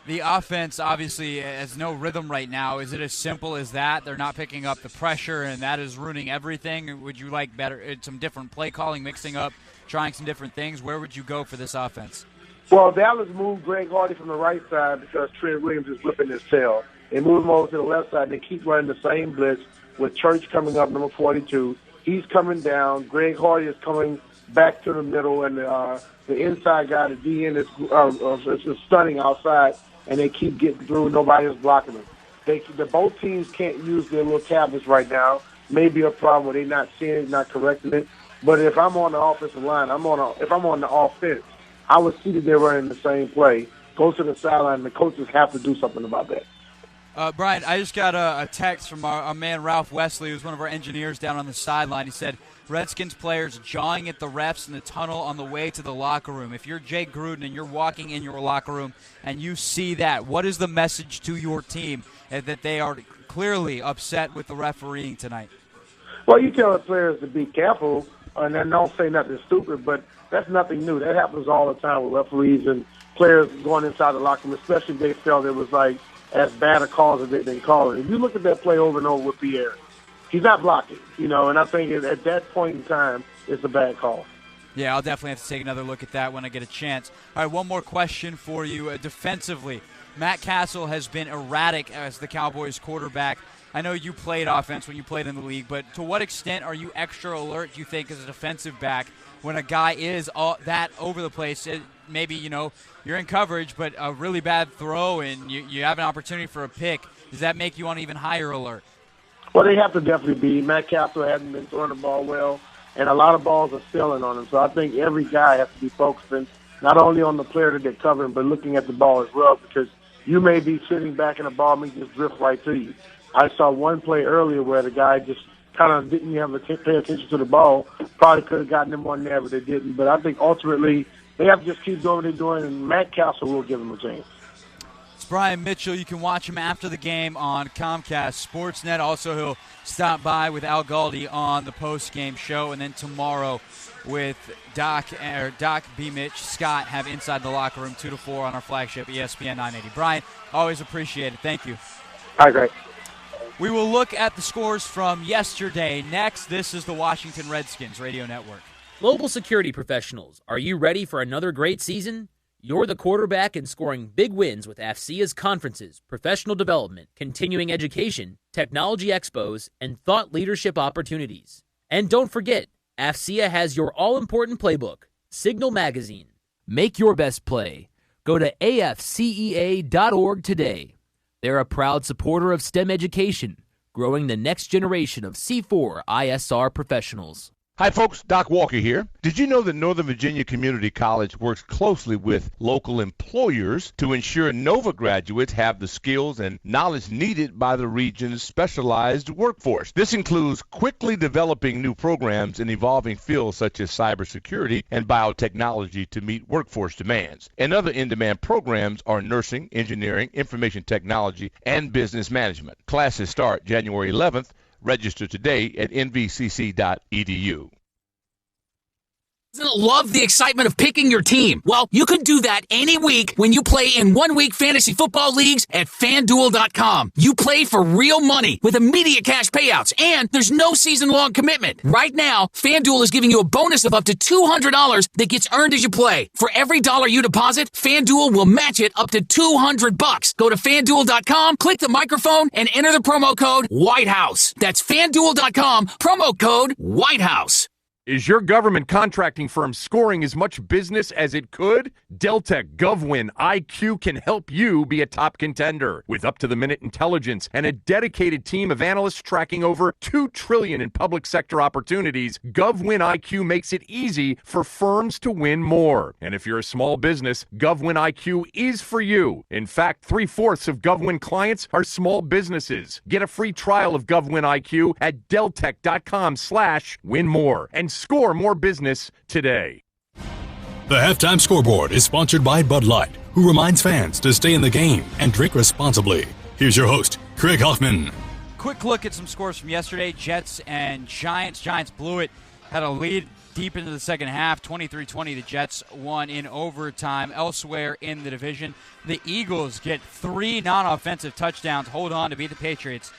The offense obviously has no rhythm right now. Is it as simple as that? They're not picking up the pressure, and that is ruining everything? Would you like some different play calling, mixing up, trying some different things? Where would you go for this offense? Well, Dallas moved Greg Hardy from the right side because Trent Williams is whipping his tail. They moved him over to the left side. They keep running the same blitz with Church coming up, number 42. He's coming down. Greg Hardy is coming back to the middle, and the inside guy, the DN, is stunning outside, and they keep getting through. Nobody is blocking them. Both teams can't use their little tablets right now. Maybe a problem where they're not seeing it, not correcting it. But if I'm on the offensive line, if I'm on the offense, I would see that they're running the same play. Go to the sideline, and the coaches have to do something about that. Brian, I just got a text from our man Ralph Wesley, who's one of our engineers down on the sideline. He said, Redskins players jawing at the refs in the tunnel on the way to the locker room. If you're Jay Gruden and you're walking in your locker room and you see that, what is the message to your team that they are clearly upset with the refereeing tonight? Well, you tell the players to be careful and then don't say nothing stupid, but that's nothing new. That happens all the time with referees and players going inside the locker room, especially if they felt it was like as bad a call as they've been calling. If you look at that play over and over with Pierre, he's not blocking, and I think at that point in time, it's a bad call. Yeah, I'll definitely have to take another look at that when I get a chance. All right, one more question for you. Defensively, Matt Castle has been erratic as the Cowboys quarterback. I know you played offense when you played in the league, but to what extent are you extra alert, do you think, as a defensive back when a guy is that over the place? Maybe, you're in coverage, but a really bad throw and you have an opportunity for a pick. Does that make you on even higher alert? Well, they have to definitely be. Matt Castle hasn't been throwing the ball well, and a lot of balls are sailing on him. So I think every guy has to be focusing not only on the player that they're covering, but looking at the ball as well, because you may be sitting back and the ball may just drift right to you. I saw one play earlier where the guy just kind of didn't have to pay attention to the ball. Probably could have gotten him one there, but they didn't. But I think ultimately they have to just keep doing what they're doing, and Matt Castle will give them a chance. It's Brian Mitchell. You can watch him after the game on Comcast Sportsnet. Also, he'll stop by with Al Galdi on the post-game show, and then tomorrow with Doc B. Mitch, Scott have Inside the Locker Room 2 to 4 on our flagship ESPN 980. Brian, always appreciate it. Thank you. All right, great. We will look at the scores from yesterday. Next, this is the Washington Redskins Radio Network. Global security professionals, are you ready for another great season? You're the quarterback in scoring big wins with AFCIA's conferences, professional development, continuing education, technology expos, and thought leadership opportunities. And don't forget, AFCIA has your all-important playbook, Signal Magazine. Make your best play. Go to afcea.org today. They're a proud supporter of STEM education, growing the next generation of C4 ISR professionals. Hi folks, Doc Walker here. Did you know that Northern Virginia Community College works closely with local employers to ensure Nova graduates have the skills and knowledge needed by the region's specialized workforce? This includes quickly developing new programs in evolving fields such as cybersecurity and biotechnology to meet workforce demands. And other in-demand programs are nursing, engineering, information technology, and business management. Classes start January 11th. Register today at nvcc.edu. Love the excitement of picking your team. Well, you can do that any week when you play in 1-week fantasy football leagues at FanDuel.com. You play for real money with immediate cash payouts, and there's no season-long commitment. Right now, FanDuel is giving you a bonus of up to $200 that gets earned as you play. For every dollar you deposit, FanDuel will match it up to $200. Go to FanDuel.com, click the microphone, and enter the promo code WHITEHOUSE. That's FanDuel.com, promo code WHITEHOUSE. Is your government contracting firm scoring as much business as it could? Deltek GovWin IQ can help you be a top contender. With up-to-the-minute intelligence and a dedicated team of analysts tracking over $2 trillion in public sector opportunities, GovWin IQ makes it easy for firms to win more. And if you're a small business, GovWin IQ is for you. In fact, 3/4 of GovWin clients are small businesses. Get a free trial of GovWin IQ at deltek.com/winmore and score more business today. The Halftime Scoreboard is sponsored by Bud Light, who reminds fans to stay in the game and drink responsibly. Here's your host, Craig Hoffman. Quick look at some scores from yesterday. Jets and Giants. Giants blew it, had a lead deep into the second half. 23-20, the Jets won in overtime. Elsewhere in the division, the Eagles get 3 non-offensive touchdowns, hold on to beat the Patriots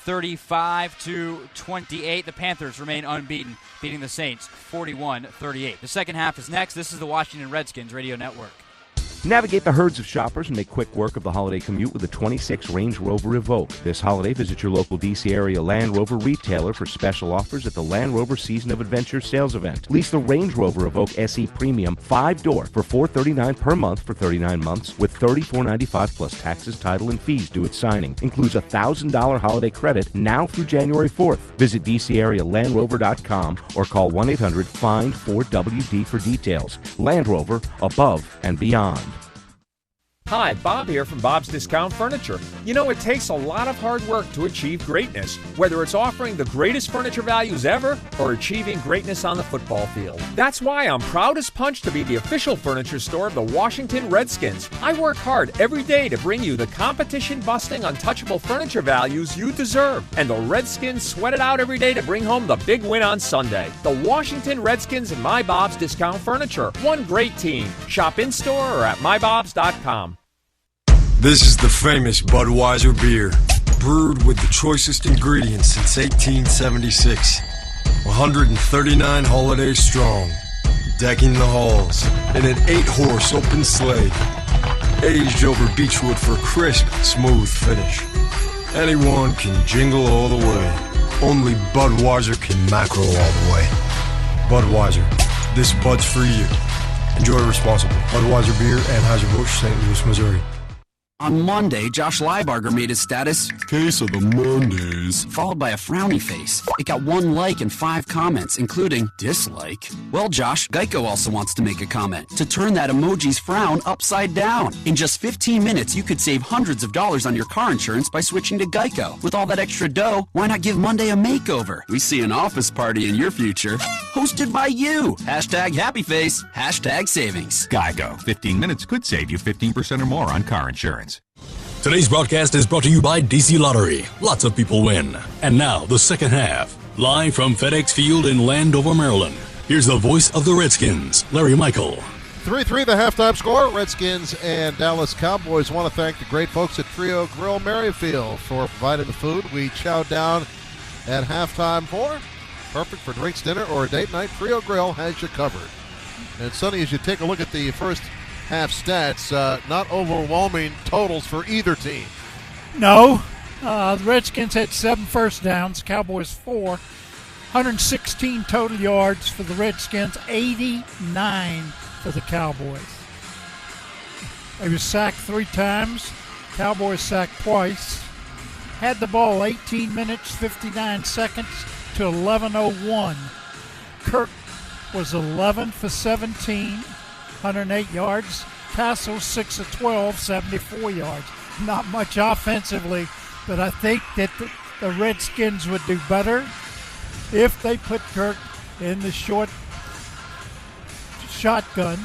35-28. The Panthers remain unbeaten, beating the Saints 41-38. The second half is next. This is the Washington Redskins Radio Network. Navigate the herds of shoppers and make quick work of the holiday commute with the 26 Range Rover Evoque. This holiday, visit your local D.C. area Land Rover retailer for special offers at the Land Rover Season of Adventure sales event. Lease the Range Rover Evoque SE Premium 5-door for $439 per month for 39 months with $34.95 plus taxes, title, and fees due at signing. Includes a $1,000 holiday credit now through January 4th. Visit D.C. area LandRover.com or call 1-800-FIND-4WD for details. Land Rover, above and beyond. Hi, Bob here from Bob's Discount Furniture. You know, it takes a lot of hard work to achieve greatness, whether it's offering the greatest furniture values ever or achieving greatness on the football field. That's why I'm proud as punch to be the official furniture store of the Washington Redskins. I work hard every day to bring you the competition-busting, untouchable furniture values you deserve. And the Redskins sweat it out every day to bring home the big win on Sunday. The Washington Redskins and My Bob's Discount Furniture. One great team. Shop in-store or at mybobs.com. This is the famous Budweiser beer, brewed with the choicest ingredients since 1876. 139 holidays strong, decking the halls in an 8-horse open sleigh, aged over beechwood for a crisp, smooth finish. Anyone can jingle all the way, only Budweiser can mackerel all the way. Budweiser, this Bud's for you. Enjoy responsibly. Budweiser Beer, Anheuser-Busch, St. Louis, Missouri. On Monday, Josh Leibarger made his status Case of the Mondays, followed by a frowny face. It got 1 like and 5 comments, including dislike. Well, Josh, Geico also wants to make a comment to turn that emoji's frown upside down. In just 15 minutes, you could save hundreds of dollars on your car insurance by switching to Geico. With all that extra dough, why not give Monday a makeover? We see an office party in your future, hosted by you. Hashtag happy face, hashtag savings. Geico. 15 minutes could save you 15% or more on car insurance. Today's broadcast is brought to you by DC Lottery. Lots of people win. And now, the second half. Live from FedExField in Landover, Maryland. Here's the voice of the Redskins, Larry Michael. 3-3 the halftime score. Redskins and Dallas Cowboys want to thank the great folks at Trio Grill Merrifield for providing the food we chowed down at halftime for. Perfect for drinks, dinner, or a date night. Trio Grill has you covered. And Sonny, as you take a look at the first half stats, not overwhelming totals for either team. No. The Redskins had 7 first downs, Cowboys 4. 116 total yards for the Redskins, 89 for the Cowboys. They were sacked 3 times. Cowboys sacked twice. Had the ball 18 minutes, 59 seconds to 11:01. Kirk was 11 for 17. 108 yards. Castle 6 of 12, 74 yards. Not much offensively, but I think that the Redskins would do better if they put Kirk in the short shotgun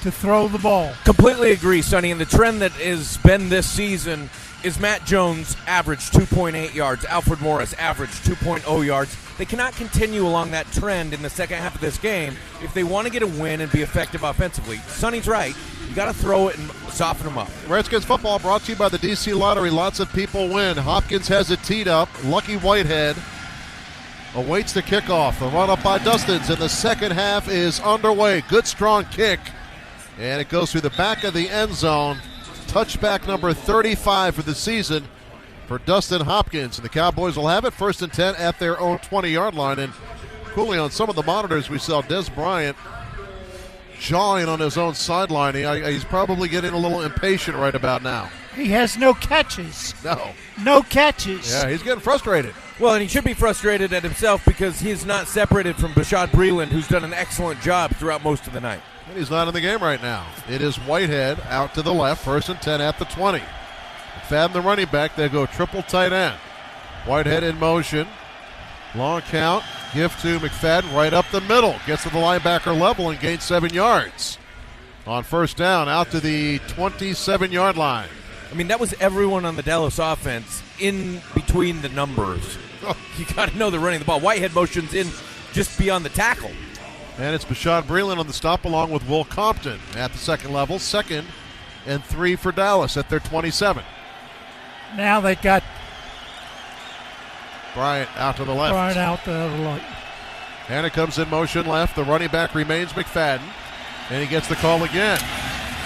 to throw the ball. Completely agree, Sonny. And the trend that has been this season is Matt Jones averaged 2.8 yards. Alfred Morris averaged 2.0 yards. They cannot continue along that trend in the second half of this game if they want to get a win and be effective offensively. Sonny's right. You got to throw it and soften them up. Redskins football brought to you by the DC Lottery. Lots of people win. Hopkins has it teed up. Lucky Whitehead awaits the kickoff. The run up by Dustins in the second half is underway. Good strong kick. And it goes through the back of the end zone. Touchback number 35 for the season for Dustin Hopkins. And the Cowboys will have it 1st and 10 at their own 20-yard line. And Cooley, on some of the monitors we saw Des Bryant jawing on his own sideline. He's probably getting a little impatient right about now. He has no catches. No catches. Yeah, he's getting frustrated. Well, and he should be frustrated at himself because he's not separated from Bashaud Breeland, who's done an excellent job throughout most of the night. And he's not in the game right now. It is Whitehead out to the left, 1st and 10 at the 20. McFadden, the running back, they go triple tight end. Whitehead in motion. Long count. Gift to McFadden right up the middle. Gets to the linebacker level and gains 7 yards. On 1st down, out to the 27-yard line. I mean, that was everyone on the Dallas offense in between the numbers. You got to know they're running the ball. Whitehead motions in just beyond the tackle. And it's Bashaud Breeland on the stop along with Will Compton at the second level. 2nd and 3 for Dallas at their 27. Now they got Bryant out to the left. And it comes in motion left. The running back remains McFadden. And he gets the call again.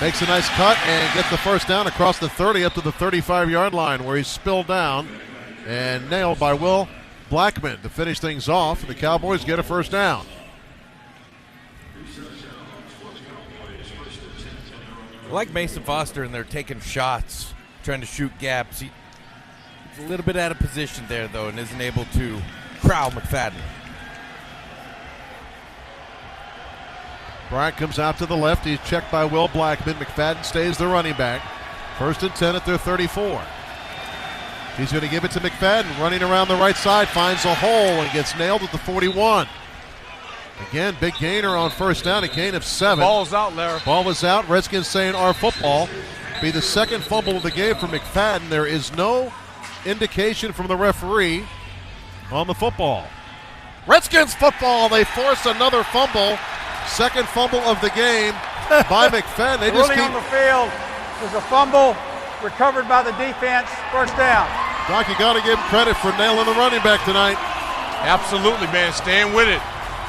Makes a nice cut and gets the 1st down across the 30 up to the 35-yard line where he's spilled down and nailed by Will Blackman to finish things off. The Cowboys get a 1st down. I like Mason Foster, and they're taking shots, trying to shoot gaps. He's a little bit out of position there, though, and isn't able to corral McFadden. Bryant comes out to the left. He's checked by Will Blackman. McFadden stays the running back. 1st and 10 at their 34. He's going to give it to McFadden. Running around the right side, finds a hole and gets nailed at the 41. Again, big gainer on 1st down, a gain of 7. Ball's out, Larry. Ball is out. Redskins saying our football. Be the 2nd fumble of the game for McFadden. There is no indication from the referee on the football. Redskins football. They force another fumble. 2nd fumble of the game by McFadden. They just on the field. There's a fumble recovered by the defense. 1st down. Doc, you got to give him credit for nailing the running back tonight. Absolutely, man. Staying with it.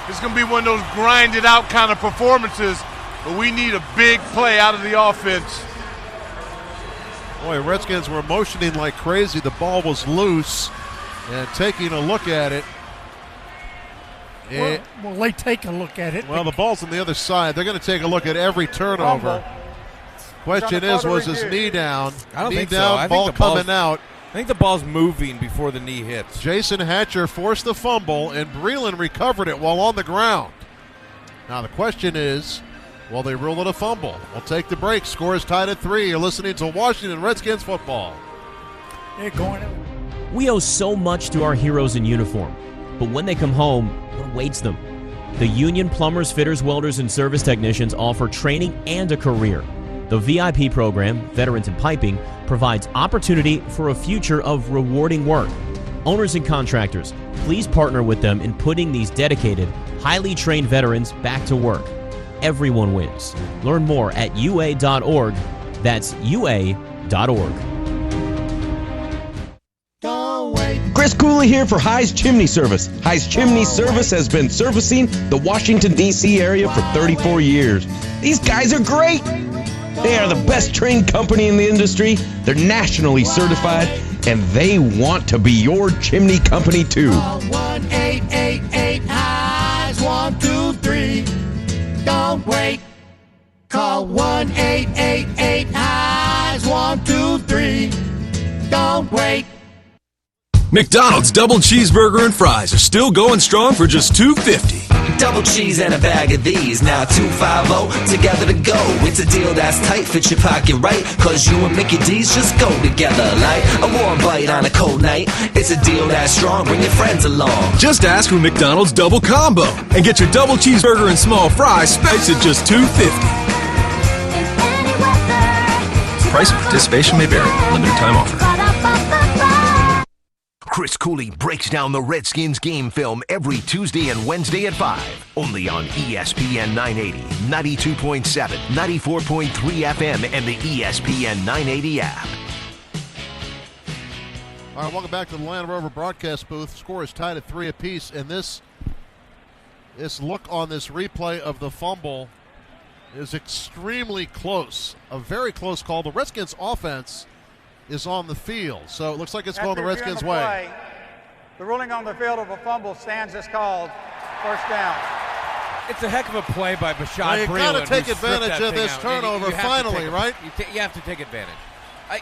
It's going to be one of those grinded out kind of performances, but we need a big play out of the offense. Boy, Redskins were motioning like crazy. The ball was loose, and taking a look at it. Well, they take a look at it. Well, the ball's on the other side. They're going to take a look at every turnover. Question is, was his knee down? I don't knee think down, so. ball coming out. I think the ball's moving before the knee hits. Jason Hatcher forced the fumble, and Breeland recovered it while on the ground. Now the question is, will they rule it a fumble? We'll take the break. Score is tied at 3. You're listening to Washington Redskins football. They're going. We owe so much to our heroes in uniform, but when they come home, what awaits them? The union plumbers, fitters, welders, and service technicians offer training and a career. The VIP program, Veterans in Piping, provides opportunity for a future of rewarding work. Owners and contractors, please partner with them in putting these dedicated, highly trained veterans back to work. Everyone wins. Learn more at ua.org. That's ua.org. Chris Cooley here for High's Chimney Service. High's Chimney Service has been servicing the Washington, D.C. area for 34 years. These guys are great. They are the best trained company in the industry. They're nationally certified, and they want to be your chimney company too. Call 1-888-HIGHS 123. Don't wait. Call 1-888-HIGHS 123. Don't wait. McDonald's double cheeseburger and fries are still going strong for just $2.50. Double cheese and a bag of these, now $2.50, together to go. It's a deal that's tight, fits your pocket right, cause you and Mickey D's just go together like a warm bite on a cold night. It's a deal that's strong, bring your friends along. Just ask for McDonald's Double Combo and get your double cheeseburger and small fries spaced at just $2.50. Price and participation may vary. Limited time offer. Chris Cooley breaks down the Redskins game film every Tuesday and Wednesday at 5. Only on ESPN 980, 92.7, 94.3 FM, and the ESPN 980 app. All right, welcome back to the Land Rover broadcast booth. Score is tied at 3 apiece, and this look on this replay of the fumble is extremely close. A very close call. The Redskins offense is on the field, so it looks like it's going the Redskins' way. The ruling on the field of a fumble stands as called. First down. It's a heck of a play by Bashaud Breeland. You got to take advantage of this turnover finally, right? You have to take advantage.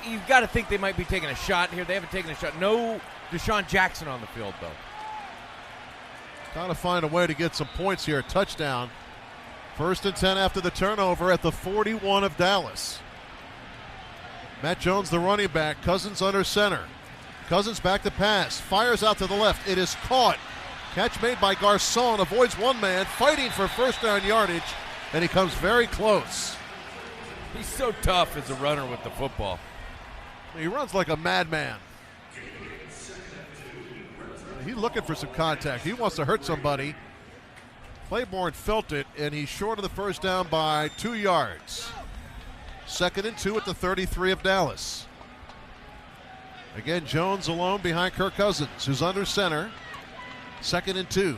You've got to think they might be taking a shot here. They haven't taken a shot. No Deshaun Jackson on the field, though. Got to find a way to get some points here. Touchdown. 1st and 10 after the turnover at the 41 of Dallas. Matt Jones, the running back. Cousins under center. Cousins back to pass. Fires out to the left. It is caught. Catch made by Garcon. Avoids one man. Fighting for first down yardage. And he comes very close. He's so tough as a runner with the football. He runs like a madman. He's looking for some contact. He wants to hurt somebody. Claiborne felt it, and he's short of the first down by 2 yards. 2nd and 2 at the 33 of Dallas. Again, Jones alone behind Kirk Cousins, who's under center. 2nd and 2.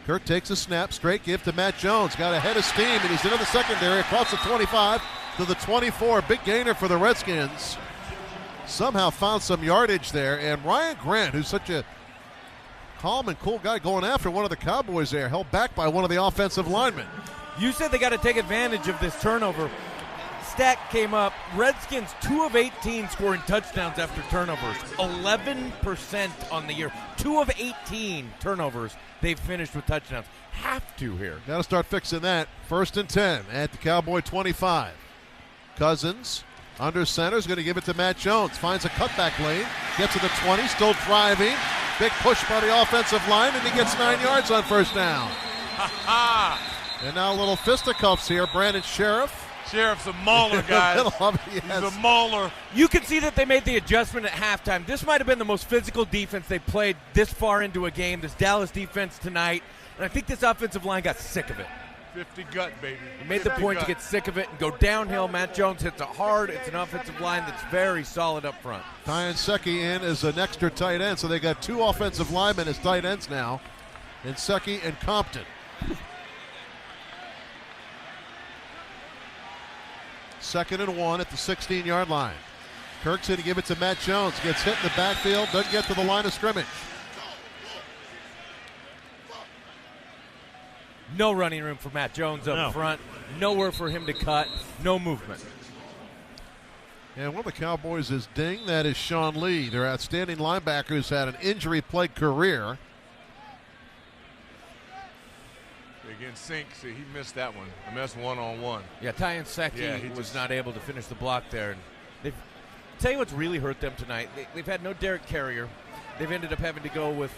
Kirk takes a snap, straight give to Matt Jones. Got a head of steam, and he's into the secondary across the 25 to the 24. Big gainer for the Redskins. Somehow found some yardage there, and Ryan Grant, who's such a calm and cool guy going after one of the Cowboys there, held back by one of the offensive linemen. You said they got to take advantage of this turnover. Stat came up. Redskins 2 of 18 scoring touchdowns after turnovers. 11% on the year. 2 of 18 turnovers they've finished with touchdowns. Have to here. Got to start fixing that. 1st and 10 at the Cowboy 25. Cousins under center is going to give it to Matt Jones. Finds a cutback lane. Gets to the 20. Still driving. Big push by the offensive line, and he gets 9 yards on first down. And now a little fisticuffs here. Brandon Sheriff. Sheriff's a mauler, guys. He's a mauler. You can see that they made the adjustment at halftime. This might have been the most physical defense they played this far into a game, this Dallas defense tonight. And I think this offensive line got sick of it. 50 gut, baby. He made the point to get sick of it and go downhill. Matt Jones hits it hard. It's an offensive line that's very solid up front. Tyan Secchi in as an extra tight end, so they got 2 offensive linemen as tight ends now, in Secchi and Compton. 2nd and 1 at the 16-yard line. Kirk's going to give it to Matt Jones. Gets hit in the backfield, doesn't get to the line of scrimmage. No running room for Matt Jones up front. Nowhere for him to cut. No movement. And one of the Cowboys is ding. That is Sean Lee, their outstanding linebacker who's had an injury-plagued career. Against Sink, see, he missed that one. I missed one-on-one. Yeah, Tyan Secchi was not able to finish the block there. And tell you what's really hurt them tonight. They've had no Derek Carrier. They've ended up having to go with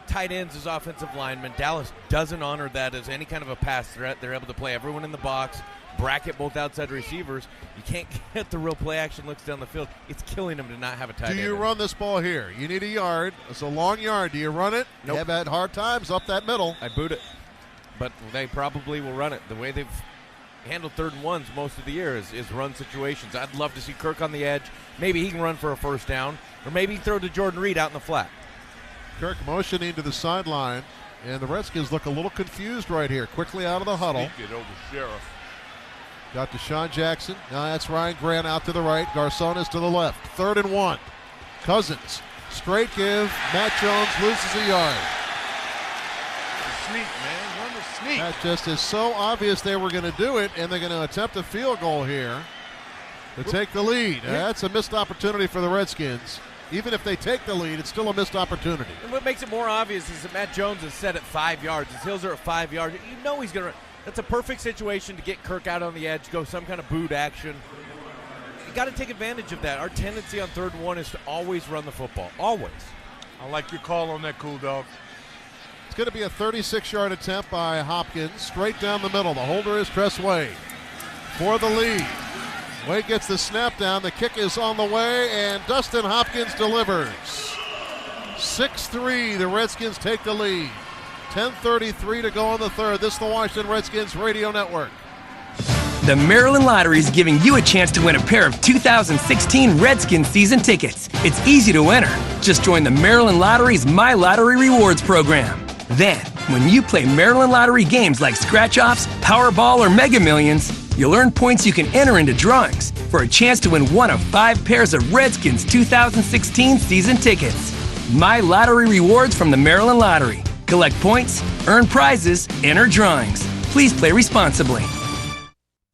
tight ends as offensive linemen. Dallas doesn't honor that as any kind of a pass threat. They're able to play everyone in the box, bracket both outside receivers. You can't get the real play action looks down the field. It's killing them to not have a tight end. Do you run this ball here? You need a yard. It's a long yard. Do you run it? Nope. You have had hard times up that middle. I boot it. But they probably will run it. The way they've handled 3rd and 1s most of the year is run situations. I'd love to see Kirk on the edge. Maybe he can run for a first down, or maybe throw to Jordan Reed out in the flat. Kirk motioning to the sideline, and the Redskins look a little confused right here. Quickly out of the huddle. Sneak it over Sheriff. Got Deshaun Jackson. Now that's Ryan Grant out to the right. Garcon is to the left. 3rd and 1. Cousins. Straight give. Matt Jones loses a yard. Sneak, man. Run the sneak. That just is so obvious they were going to do it, and they're going to attempt a field goal here to take the lead. That's a missed opportunity for the Redskins. Even if they take the lead, it's still a missed opportunity. And what makes it more obvious is that Matt Jones is set at 5 yards. His heels are at 5 yards. You know he's going to. That's a perfect situation to get Kirk out on the edge, go some kind of boot action. You got to take advantage of that. Our tendency on 3rd and 1 is to always run the football. Always. I like your call on that, Cool Dog. It's going to be a 36-yard attempt by Hopkins, straight down the middle. The holder is Tress Wade for the lead. Wade gets the snap down. The kick is on the way, and Dustin Hopkins delivers. 6-3, the Redskins take the lead. 10:33 to go in the 3rd. This is the Washington Redskins Radio Network. The Maryland Lottery is giving you a chance to win a pair of 2016 Redskins season tickets. It's easy to enter. Just join the Maryland Lottery's My Lottery Rewards program. Then, when you play Maryland Lottery games like Scratch-Offs, Powerball, or Mega Millions, you'll earn points you can enter into drawings for a chance to win one of 5 pairs of Redskins 2016 season tickets. My Lottery Rewards from the Maryland Lottery. Collect points, earn prizes, enter drawings. Please play responsibly.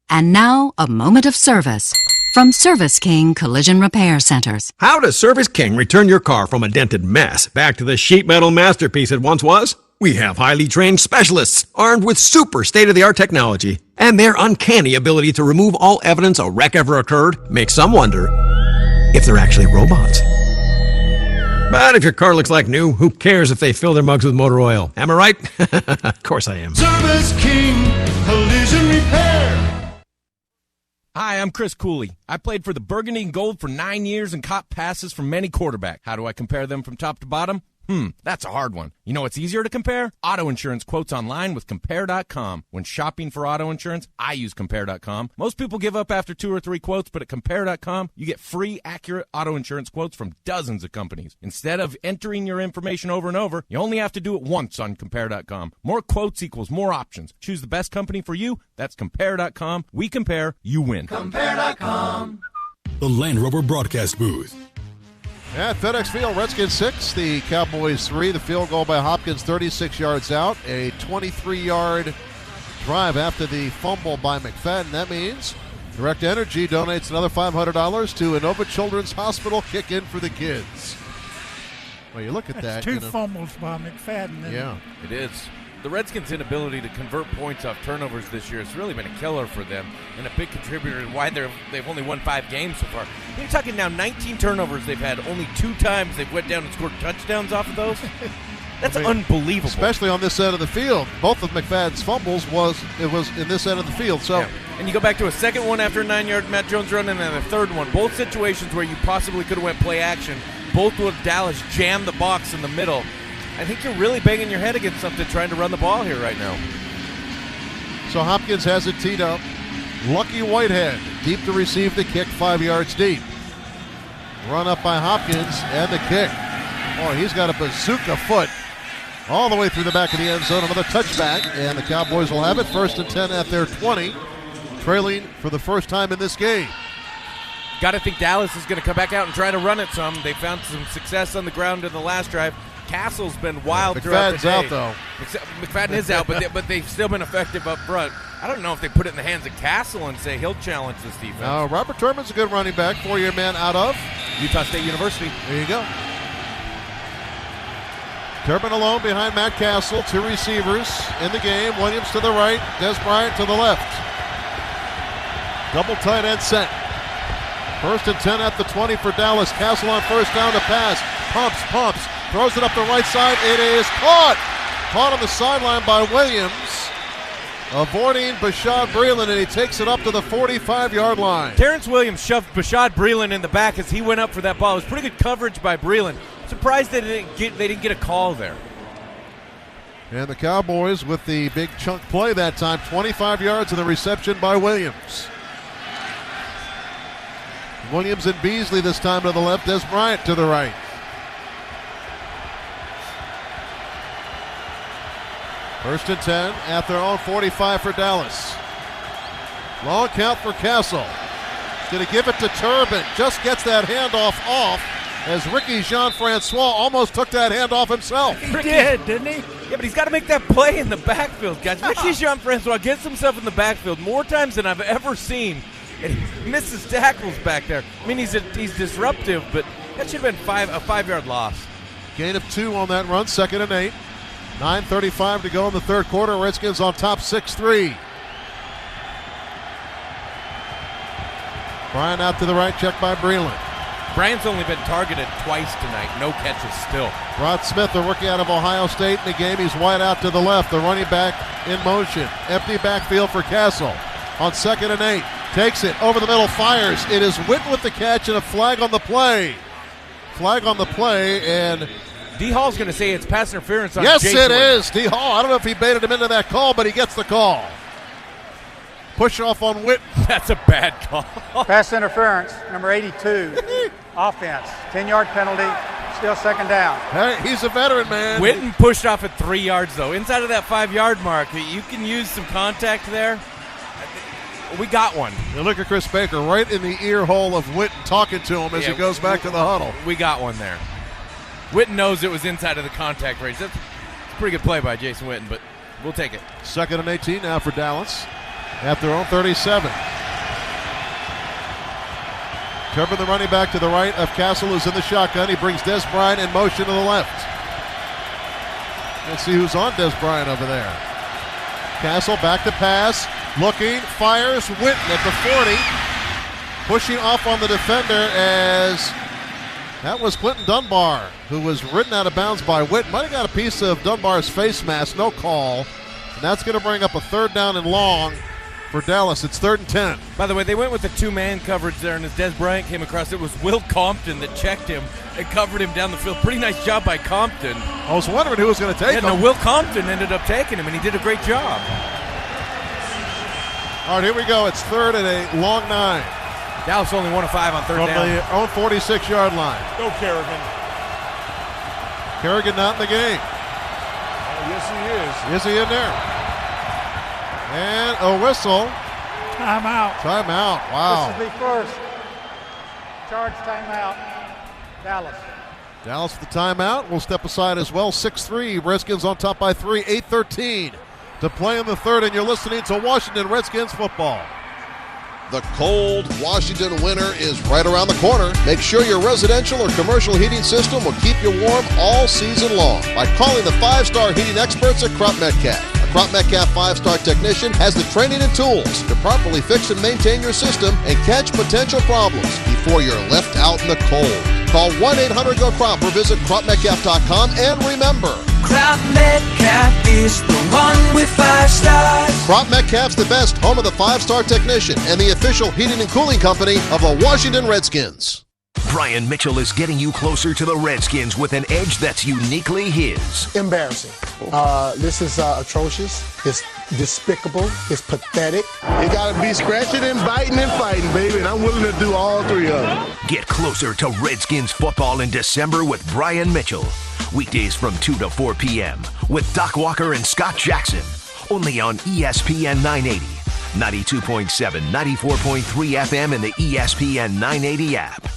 And now, a moment of service from Service King Collision Repair Centers. How does Service King return your car from a dented mess back to the sheet metal masterpiece it once was? We have highly trained specialists armed with super state-of-the-art technology, and their uncanny ability to remove all evidence a wreck ever occurred makes some wonder if they're actually robots. But if your car looks like new, who cares if they fill their mugs with motor oil? Am I right? Of course I am. Service King Collision Repair. Hi, I'm Chris Cooley. I played for the Burgundy and Gold for 9 years and caught passes from many quarterbacks. How do I compare them from top to bottom? That's a hard one. You know what's easier to compare? Auto insurance quotes online with Compare.com. When shopping for auto insurance, I use Compare.com. Most people give up after 2 or 3 quotes, but at Compare.com, you get free, accurate auto insurance quotes from dozens of companies. Instead of entering your information over and over, you only have to do it once on Compare.com. More quotes equals more options. Choose the best company for you. That's Compare.com. We compare, you win. Compare.com. The Land Rover broadcast booth. At FedExField, Redskins 6, the Cowboys 3. The field goal by Hopkins 36 yards out. A 23-yard drive after the fumble by McFadden. That means Direct Energy donates another $500 to Inova Children's Hospital. Kick in for the kids. Well, you look at that. Two fumbles by McFadden. Yeah. It is. The Redskins' inability to convert points off turnovers this year has really been a killer for them and a big contributor to why they've only won 5 games so far. You're talking now 19 turnovers they've had. Only 2 times they've went down and scored touchdowns off of those. That's unbelievable. Especially on this end of the field. Both of McFadden's fumbles was in this end of the field. So, And you go back to a second one after a 9-yard Matt Jones run and then a third one. Both situations where you possibly could have went play action. Both with Dallas jammed the box in the middle. I think you're really banging your head against something trying to run the ball here right now. So Hopkins has it teed up. Lucky Whitehead, deep to receive the kick, 5 yards deep. Run up by Hopkins, and the kick. Boy, he's got a bazooka foot all the way through the back of the end zone. Another touchback, and the Cowboys will have it. 1st and 10 at their 20, trailing for the first time in this game. Got to think Dallas is going to come back out and try to run it some. They found some success on the ground in the last drive. Castle's been wild throughout the day. McFadden's out, though. McFadden is out, but they've still been effective up front. I don't know if they put it in the hands of Castle and say he'll challenge this defense. Now, Robert Turman's a good running back, 4-year man out of Utah State University. There you go. Turman alone behind Matt Castle. 2 receivers in the game. Williams to the right, Des Bryant to the left. Double tight end set. 1st and 10 at the 20 for Dallas. Castle on first down to pass. Pumps. Throws it up the right side. It is caught. Caught on the sideline by Williams. Avoiding Bashad Breeland, and he takes it up to the 45-yard line. Terrence Williams shoved Bashad Breeland in the back as he went up for that ball. It was pretty good coverage by Breeland. Surprised they didn't get a call there. And the Cowboys with the big chunk play that time. 25 yards and the reception by Williams. Williams and Beasley this time to the left. Des Bryant to the right. First and 10 at their own 45 for Dallas. Long count for Castle. Going to give it to Turbin. Just gets that handoff off as Ricky Jean-Francois almost took that handoff himself. He did, didn't he? Yeah, but he's got to make that play in the backfield, guys. Ricky Jean-Francois gets himself in the backfield more times than I've ever seen. And he misses tackles back there. I mean, he's disruptive, but that should have been a 5-yard loss. Gain of 2 on that run, 2nd and 8. 9:35 to go in the third quarter. Redskins on top 6-3. Bryant out to the right, checked by Breeland. Bryant's only been targeted twice tonight. No catches still. Rod Smith, the rookie out of Ohio State in the game. He's wide out to the left. The running back in motion. Empty backfield for Castle. On 2nd and 8. Takes it over the middle, fires. It is Witten with the catch and a flag on the play. Flag on the play, and D. Hall's going to say it's pass interference on yes, Jason. It is. D. Hall. I don't know if he baited him into that call, but he gets the call. Push off on Witten. That's a bad call. Pass interference, number 82. Offense. 10-yard penalty. Still 2nd down. Hey, he's a veteran, man. Witten pushed off at 3 yards, though. Inside of that 5-yard mark, you can use some contact there. We got one. You look at Chris Baker right in the ear hole of Witten talking to him as he goes back to the huddle. We got one there. Witten knows it was inside of the contact range. That's pretty good play by Jason Witten, but we'll take it. 2nd and 18 now for Dallas at their own 37. Turbin, the running back, to the right of Castle, who's in the shotgun. He brings Des Bryant in motion to the left. Let's see who's on Des Bryant over there. Castle back to pass, looking, fires, Witten at the 40. Pushing off on the defender as that was Clinton Dunbar, who was ridden out of bounds by Witten. Might have got a piece of Dunbar's face mask, no call. And that's going to bring up a 3rd down and long for Dallas. It's 3rd and 10. By the way, they went with the 2-man coverage there, and as Des Bryant came across, it was Will Compton that checked him and covered him down the field. Pretty nice job by Compton. I was wondering who was going to take him. No, Will Compton ended up taking him, and he did a great job. All right, here we go. It's 3rd and a long 9. Dallas only 1 of 5 on 3rd down. From the own 46-yard line. Go Kerrigan. Kerrigan not in the game. Yes, he is. Is he in there? And a whistle. Timeout. Timeout. Wow. This is the first. Charge timeout. Dallas. Dallas with the timeout. We'll step aside as well. 6-3. Redskins on top by 3. 8-13 to play in the 3rd. And you're listening to Washington Redskins football. The cold Washington winter is right around the corner. Make sure your residential or commercial heating system will keep you warm all season long by calling the 5-star heating experts at Crop Metcalf. A Crop Metcalf 5-star technician has the training and tools to properly fix and maintain your system and catch potential problems before you're left out in the cold. Call 1-800-GO-CROP or visit cropmetcalf.com, and remember, Crop Metcalf is the one with 5 stars. Crop Metcalf's the best, home of the 5-star technician and the official heating and cooling company of the Washington Redskins. Brian Mitchell is getting you closer to the Redskins with an edge that's uniquely his. Embarrassing. This is atrocious. It's despicable. It's pathetic. You got to be scratching and biting and fighting, baby, and I'm willing to do all 3 of them. Get closer to Redskins football in December with Brian Mitchell. Weekdays from 2 to 4 p.m. with Doc Walker and Scott Jackson. Only on ESPN 980, 92.7, 94.3 FM, and the ESPN 980 app.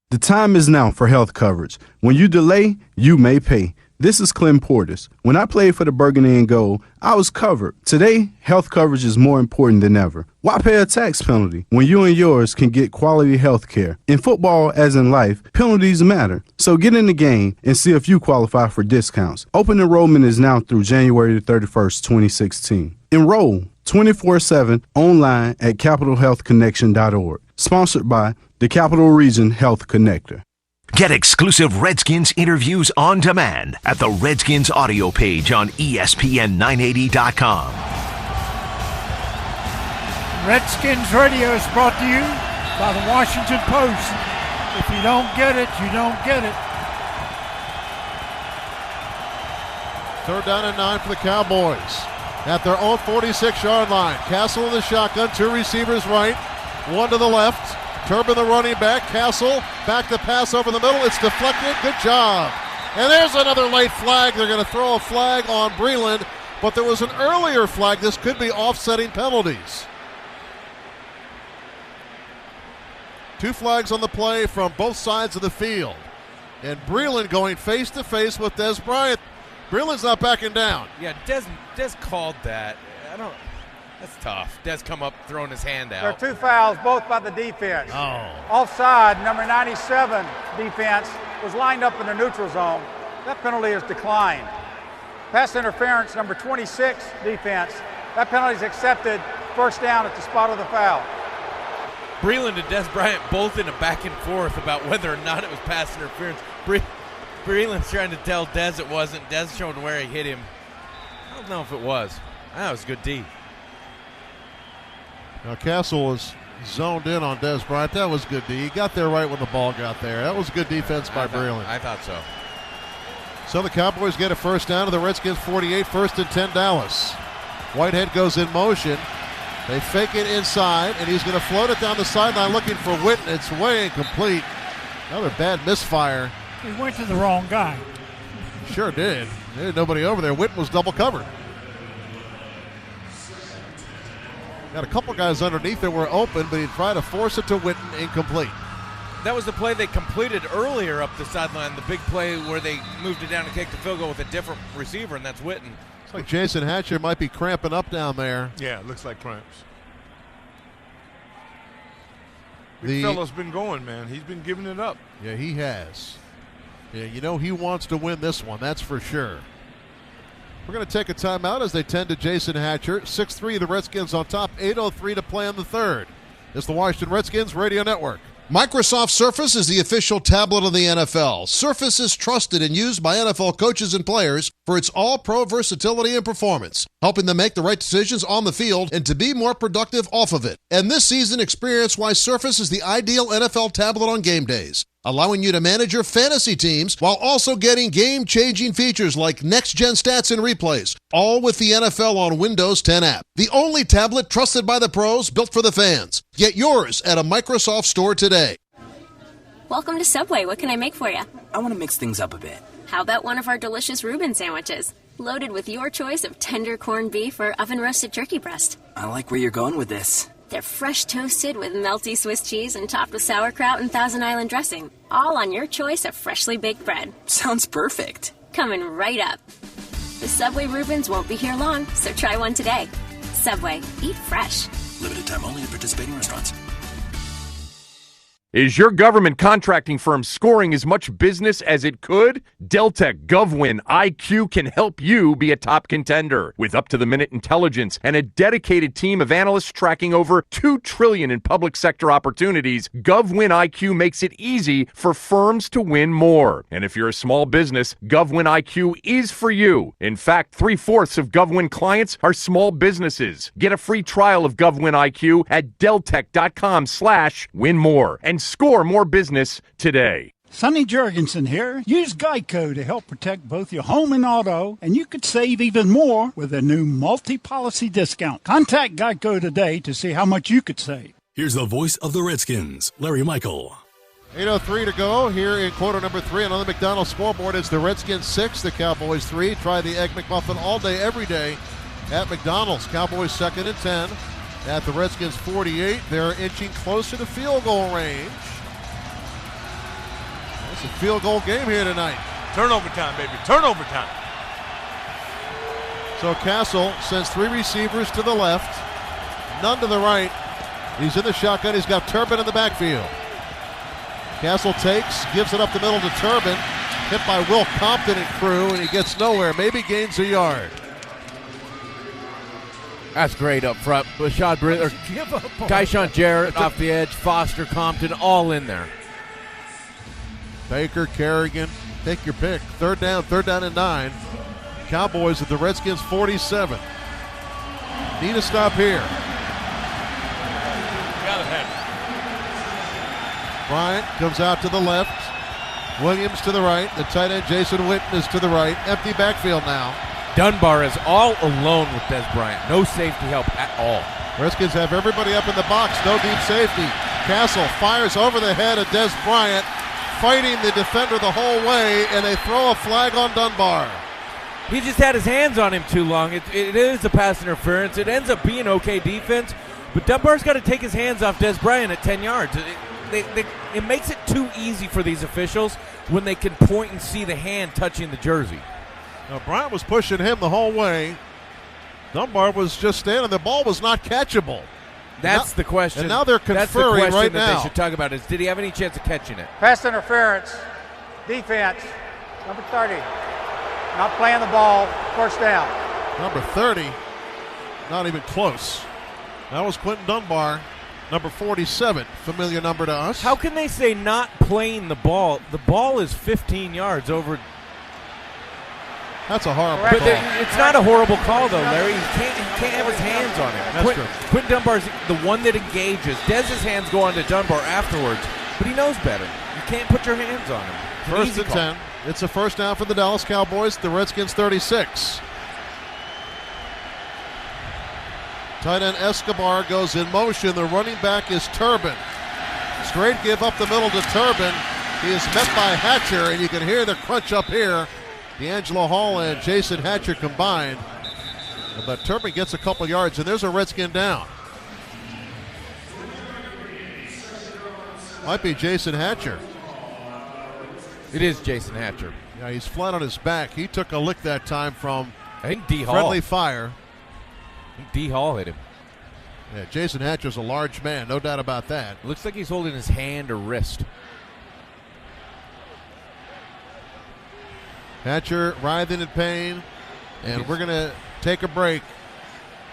The time is now for health coverage. When you delay, you may pay. This is Clem Portis. When I played for the Burgundy and Gold, I was covered. Today, health coverage is more important than ever. Why pay a tax penalty when you and yours can get quality health care? In football, as in life, penalties matter. So get in the game and see if you qualify for discounts. Open enrollment is now through January 31st, 2016. Enroll 24/7 online at capitalhealthconnection.org. Sponsored by the Capital Region Health Connector. Get exclusive Redskins interviews on demand at the Redskins audio page on ESPN980.com. Redskins Radio is brought to you by the Washington Post. If you don't get it, you don't get it. 3rd down and 9 for the Cowboys at their own 46-yard line. Castle in the shotgun, 2 receivers right, 1 to the left. Turbin, the running back. Castle back to pass over the middle. It's deflected. Good job. And there's another late flag. They're going to throw a flag on Breland, but there was an earlier flag. This could be offsetting penalties. 2 flags on the play from both sides of the field. And Breland going face-to-face with Des Bryant. Breland's not backing down. Yeah, Des called that. That's tough. Des come up throwing his hand out. There are 2 fouls, both by the defense. Oh. Offside, number 97 defense was lined up in the neutral zone. That penalty is declined. Pass interference, number 26 defense. That penalty is accepted. 1st down at the spot of the foul. Breland and Des Bryant both in a back and forth about whether or not it was pass interference. Breland's trying to tell Des it wasn't. Des showing where he hit him. I don't know if it was. That was good D. Now Castle was zoned in on Des Bryant. That was good D. He got there right when the ball got there. That was good defense by Breland. I thought so. So the Cowboys get a 1st down to the Redskins 48, 1st and 10 Dallas. Whitehead goes in motion. They fake it inside, and he's going to float it down the sideline looking for Witten. It's way incomplete. Another bad misfire. He went to the wrong guy. Sure did. There's nobody over there. Witten was double covered. Got a couple guys underneath that were open, but he tried to force it to Witten, incomplete. that was the play they completed earlier up the sideline, the big play where they moved it down and kicked the field goal with a different receiver, and that's Witten. Looks like Jason Hatcher might be cramping up down there. Yeah, it looks like cramps. Big fella's been going, man. He's been giving it up. Yeah, he has. Yeah, you know he wants to win this one, that's for sure. We're going to take a timeout as they tend to Jason Hatcher. 6-3, the Redskins on top. 8:03 to play in the third. It's the Washington Redskins Radio Network. Microsoft Surface is the official tablet of the NFL. Surface is trusted and used by NFL coaches and players for its all-pro versatility and performance, helping them make the right decisions on the field and to be more productive off of it. And this season, experience why Surface is the ideal NFL tablet on game days, allowing you to manage your fantasy teams while also getting game-changing features like next-gen stats and replays, all with the NFL on Windows 10 app. The only tablet trusted by the pros, built for the fans. Get yours at a Microsoft store today. Welcome to Subway. What can I make for you? I want to mix things up a bit. How about one of our delicious Reuben sandwiches? Loaded with your choice of tender corned beef or oven-roasted turkey breast. I like where you're going with this. They're fresh toasted with melty Swiss cheese and topped with sauerkraut and Thousand Island dressing. All on your choice of freshly baked bread. Sounds perfect. Coming right up. The Subway Reubens won't be here long, so try one today. Subway. Eat fresh. Limited time only at participating restaurants. Is your government contracting firm scoring as much business as it could? Deltek GovWin IQ can help you be a top contender. With up-to-the-minute intelligence and a dedicated team of analysts tracking over $2 trillion in public sector opportunities, GovWin IQ makes it easy for firms to win more. And if you're a small business, GovWin IQ is for you. In fact, 3/4 of GovWin clients are small businesses. Get a free trial of GovWin IQ at deltek.com/winmore and score more business today. Sonny Jurgensen here. Use Geico to help protect both your home and auto, and you could save even more with a new multi-policy discount. Contact Geico today to see how much you could save. Here's the voice of the Redskins, Larry Michael. 8:03 to go here in quarter number 3. And on the McDonald's scoreboard, it's the Redskins 6, the Cowboys 3. Try the Egg McMuffin all day, every day at McDonald's. Cowboys 2nd and 10 at the Redskins 48. They're inching closer to field goal range. It's a field goal game here tonight. Turnover time, baby. Turnover time. So Castle sends 3 receivers to the left, none to the right. He's in the shotgun. He's got Turbin in the backfield. Castle takes, gives it up the middle to Turbin. Hit by Will Compton and crew, and he gets nowhere. Maybe gains a yard. That's great up front. Bashad Bridge, Kyshawn Jarrett off the edge, Foster, Compton, all in there. Baker, Kerrigan, take your pick. Third down and 9. Cowboys at the Redskins 47. Need a stop here. Got it. Bryant comes out to the left. Williams to the right. The tight end Jason Witten is to the right. Empty backfield now. Dunbar is all alone with Des Bryant. No safety help at all. Redskins have everybody up in the box. No deep safety. Castle fires over the head of Des Bryant, fighting the defender the whole way, and they throw a flag on Dunbar. He just had his hands on him too long. It is a pass interference. It ends up being okay defense, but Dunbar's got to take his hands off Des Bryant at 10 yards. It makes it too easy for these officials when they can point and see the hand touching the jersey. Now, Bryant was pushing him the whole way. Dunbar was just standing. The ball was not catchable. That's the question. And now they're conferring That's the question right that now. they should talk about is, did he have any chance of catching it? Pass interference, defense, number 30. Not playing the ball, first down. Number 30, not even close. That was Quentin Dunbar, number 47, familiar number to us. How can they say not playing the ball? The ball is 15 yards over. That's a horrible But call. it's not a horrible call, though, Larry. He can't have his hands on him. That's true. Quentin Dunbar's the one that engages. Dez's hands go on to Dunbar afterwards, but he knows better. You can't put your hands on him. It's an First easy and call. 10. It's a first down for the Dallas Cowboys. The Redskins 36. Tight end Escobar goes in motion. The running back is Turbin. Straight give up the middle to Turbin. He is met by Hatcher, and you can hear the crunch up here. D'Angelo Hall and Jason Hatcher combined. But Turbin gets a couple yards, and there's a Redskin down. Might be Jason Hatcher. It is Jason Hatcher. Yeah, he's flat on his back. He took a lick that time from I think D. Hall. friendly fire. I think D. Hall hit him. Yeah, Jason Hatcher's a large man, no doubt about that. Looks like he's holding his hand or wrist. Hatcher writhing in pain, and we're going to take a break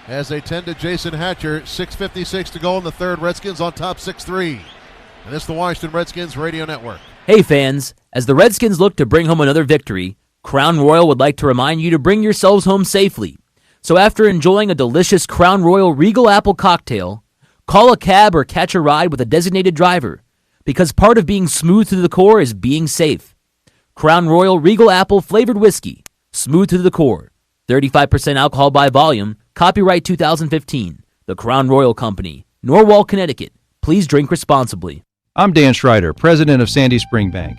as they tend to Jason Hatcher. 6:56 to go in the third. Redskins on top 6-3. And this is the Washington Redskins Radio Network. Hey fans, as the Redskins look to bring home another victory, Crown Royal would like to remind you to bring yourselves home safely. So after enjoying a delicious Crown Royal Regal Apple cocktail, call a cab or catch a ride with a designated driver, because part of being smooth to the core is being safe. Crown Royal Regal Apple flavored whiskey, smooth to the core, 35% alcohol by volume, copyright 2015, The Crown Royal Company, Norwalk, Connecticut. Please drink responsibly. I'm Dan Schreider, president of Sandy Spring Bank.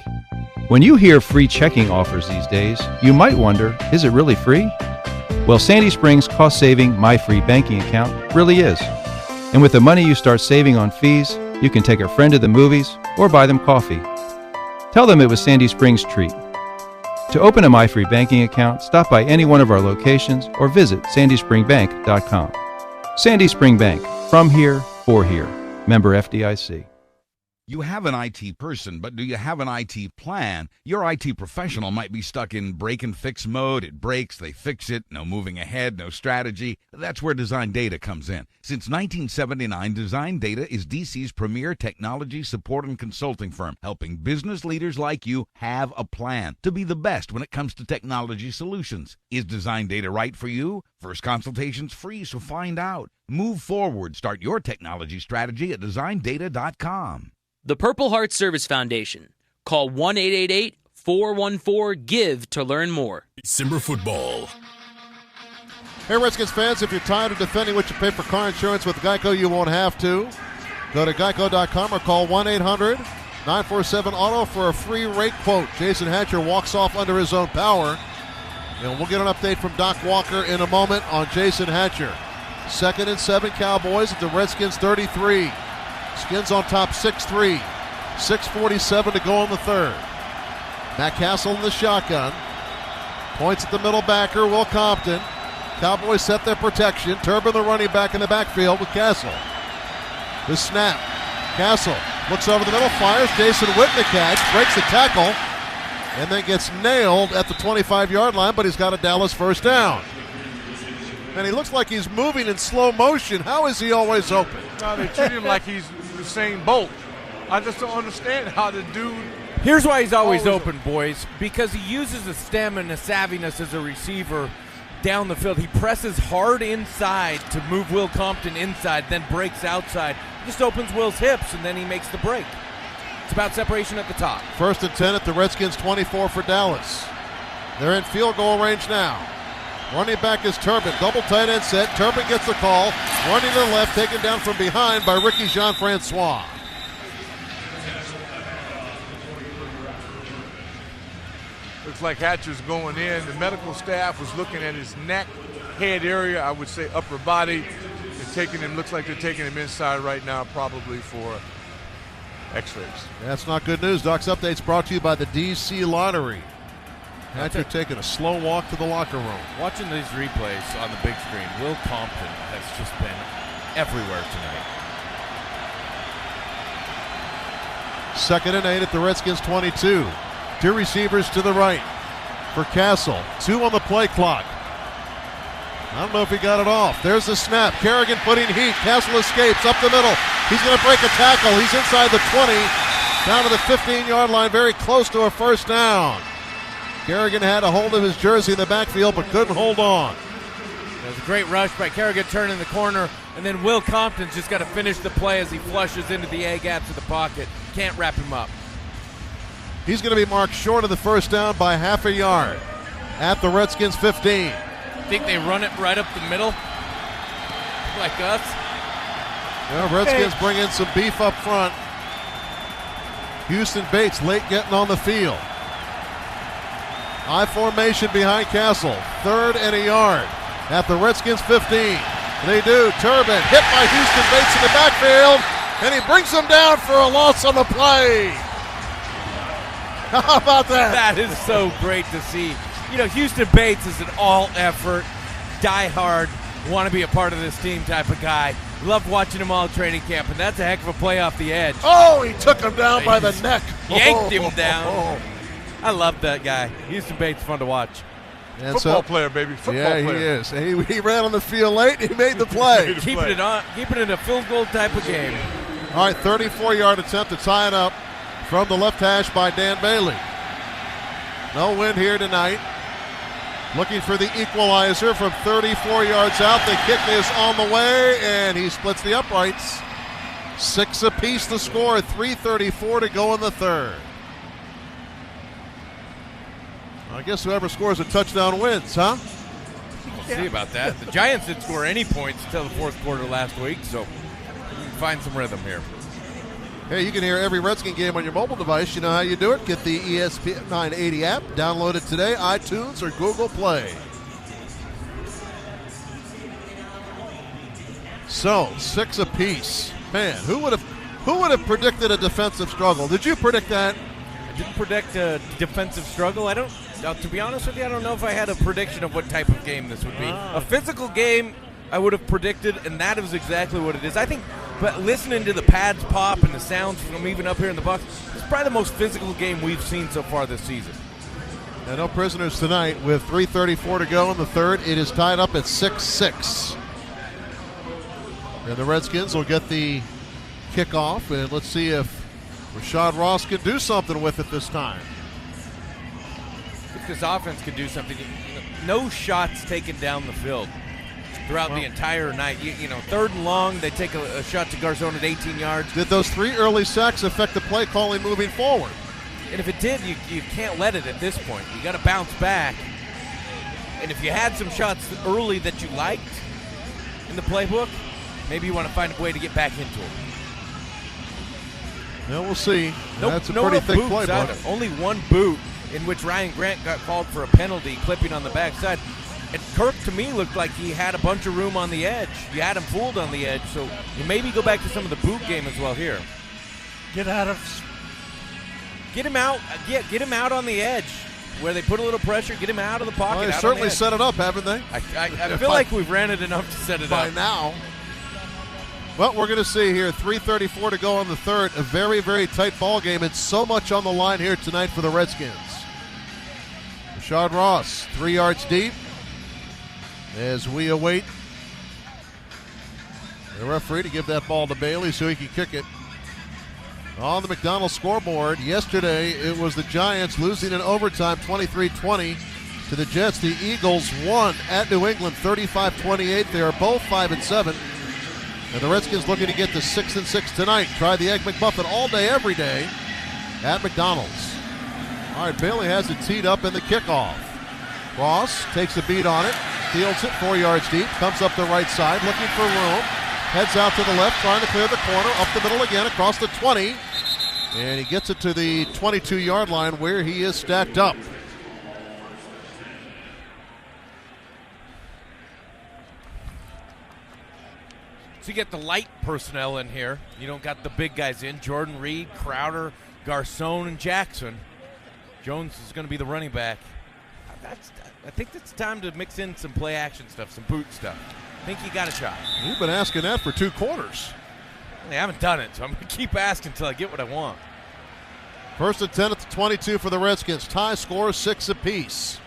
When you hear free checking offers these days, you might wonder, is it really free? Well, Sandy Spring's cost-saving My Free Banking account really is. And with the money you start saving on fees, you can take a friend to the movies or buy them coffee. Tell them it was Sandy Spring's treat. To open a My Free Banking account, stop by any one of our locations or visit sandyspringbank.com. Sandy Spring Bank, from here, for here. Member FDIC. You have an IT person, but do you have an IT plan? Your IT professional might be stuck in break and fix mode. It breaks, they fix it, no moving ahead, no strategy. That's where Design Data comes in. Since 1979, Design Data is DC's premier technology support and consulting firm, helping business leaders like you have a plan to be the best when it comes to technology solutions. Is Design Data right for you? First consultation's free, so find out. Move forward. Start your technology strategy at designdata.com. The Purple Heart Service Foundation. Call 1-888-414-GIVE to learn more. December football. Hey, Redskins fans, if you're tired of defending what you pay for car insurance with Geico, you won't have to. Go to geico.com or call 1-800-947-AUTO for a free rate quote. Jason Hatcher walks off under his own power. And we'll get an update from Doc Walker in a moment on Jason Hatcher. 2nd and 7 Cowboys at the Redskins 33. Skins on top 6-3. 6:47 to go in the third. Matt Castle in the shotgun. Points at the middle backer, Will Compton. Cowboys set their protection. Turbin, the running back, in the backfield with Castle. The snap. Castle looks over the middle, fires. Jason Witten the catch, breaks the tackle, and then gets nailed at the 25-yard line, but he's got a Dallas first down. And he looks like he's moving in slow motion. How is he always open? No, they treat him like he's Usain Bolt. I just don't understand how the dude. Here's why he's always open, boys. Because he uses the stem and the savviness as a receiver down the field. He presses hard inside to move Will Compton inside, then breaks outside. Just opens Will's hips, and then he makes the break. It's about separation at the top. 1st and 10 at the Redskins 24 for Dallas. They're in field goal range now. Running back is Turbin. Double tight end set. Turbin gets the call. Running to the left, taken down from behind by Ricky Jean-Francois. Looks like Hatcher's going in. The medical staff was looking at his neck, head area, I would say upper body. They're taking him, looks like they're taking him inside right now, probably for x-rays. That's not good news. Doc's Update's brought to you by the DC Lottery. Hatcher taking a slow walk to the locker room. Watching these replays on the big screen, Will Compton has just been everywhere tonight. 2nd and 8 at the Redskins 22. 2 receivers to the right for Castle. 2 on the play clock. I don't know if he got it off. There's the snap. Kerrigan putting heat. Castle escapes up the middle. He's going to break a tackle. He's inside the 20, down to the 15-yard line, very close to a first down. Kerrigan had a hold of his jersey in the backfield but couldn't hold on. There's a great rush by Kerrigan turning the corner, and then Will Compton's just got to finish the play as he flushes into the A gaps of the pocket. Can't wrap him up. He's going to be marked short of the first down by half a yard at the Redskins 15. Think they run it right up the middle like us? Yeah, Redskins bring in some beef up front. Houston Bates late getting on the field. I formation behind Castle. 3rd and a yard at the Redskins 15. They do. Turbin hit by Houston Bates in the backfield. And he brings him down for a loss on the play. How about that? That is so great to see. You know, Houston Bates is an all-effort, die-hard, want to be a part of this team type of guy. Loved watching him all training camp, and that's a heck of a play off the edge. Oh, he took him down by the neck. Yanked him down. I love that guy. Houston Bates, fun to watch. And Football player, baby. Football player. He is. He ran on the field late. He made the play. Keeping it in a field goal type of game. All right, 34-yard attempt to tie it up from the left hash by Dan Bailey. No win here tonight. Looking for the equalizer from 34 yards out. The kick is on the way, and he splits the uprights. 6 apiece to score. 3:34 to go in the third. I guess whoever scores a touchdown wins, huh? We'll see about that. The Giants didn't score any points until the fourth quarter last week, so we can find some rhythm here. Hey, you can hear every Redskin game on your mobile device. You know how you do it. Get the ESPN 980 app. Download it today, iTunes or Google Play. So, 6 apiece. Man, who would have predicted a defensive struggle? Did you predict that? I didn't predict a defensive struggle. To be honest with you, I don't know if I had a prediction of what type of game this would be. A physical game, I would have predicted, and that is exactly what it is. I think, but listening to the pads pop and the sounds from even up here in the box, it's probably the most physical game we've seen so far this season. And no prisoners tonight with 3:34 to go in the third. It is tied up at 6-6. And the Redskins will get the kickoff, and let's see if Rashad Ross can do something with it this time. If this offense can do something, no shots taken down the field throughout the entire night. You know, 3rd and long, they take a shot to Garzone at 18 yards. Did those 3 early sacks affect the play calling moving forward? And if it did, you can't let it at this point. You got to bounce back. And if you had some shots early that you liked in the playbook, maybe you want to find a way to get back into it. Well, we'll see. That's a pretty thick playbook. Only one boot in which Ryan Grant got called for a penalty, clipping on the backside. And Kirk, to me, looked like he had a bunch of room on the edge. You had him fooled on the edge, so you maybe go back to some of the boot game as well here. Get him out on the edge where they put a little pressure, get him out of the pocket. Well, they certainly set it up, haven't they? I feel like we've ran it enough to set it by up. now. Well, we're going to see here, 3:34 to go in the third. A very, very tight ball game. It's so much on the line here tonight for the Redskins. Rashad Ross, 3 yards deep as we await the referee to give that ball to Bailey so he can kick it. On the McDonald's scoreboard, yesterday it was the Giants losing in overtime 23-20 to the Jets. The Eagles won at New England 35-28. They are both 5-7. And the Redskins looking to get to 6-6 tonight. Try the Egg McMuffin all day, every day at McDonald's. All right, Bailey has it teed up in the kickoff. Ross takes a beat on it, fields it 4 yards deep, comes up the right side, looking for room, heads out to the left, trying to clear the corner, up the middle again, across the 20, and he gets it to the 22-yard line where he is stacked up. So you get the light personnel in here. You don't got the big guys in. Jordan Reed, Crowder, Garcon, and Jackson. Jones is going to be the running back. I think it's time to mix in some play action stuff, some boot stuff. I think you got a shot. You've been asking that for 2 quarters. I haven't done it, so I'm going to keep asking until I get what I want. 1st and 10 at the 22 for the Redskins. Tie score 6 apiece.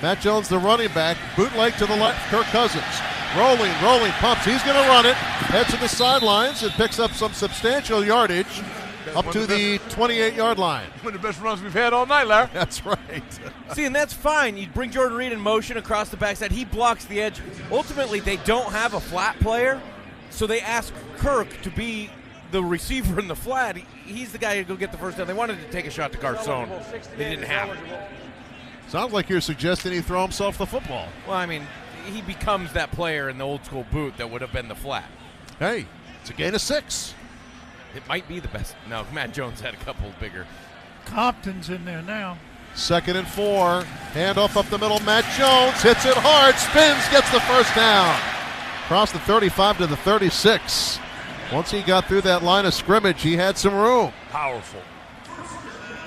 Matt Jones, the running back, bootleg to the left. Kirk Cousins rolling, pumps. He's going to run it. Heads to the sidelines and picks up some substantial yardage up to the 28-yard line. One of the best runs we've had all night, Larry. That's right. See, and that's fine. You bring Jordan Reed in motion across the backside. He blocks the edge. Ultimately, they don't have a flat player, so they ask Kirk to be the receiver in the flat. He's the guy who go get the first down. They wanted to take a shot to Garcon. They didn't have it. Sounds like you're suggesting he throw himself the football. Well, I mean, he becomes that player in the old school boot that would have been the flat. Hey, it's a gain of 6. It might be the best. No, Matt Jones had a couple bigger. Compton's in there now. 2nd and 4. Handoff up the middle. Matt Jones hits it hard. Spins. Gets the first down. Across the 35 to the 36. Once he got through that line of scrimmage, he had some room. Powerful.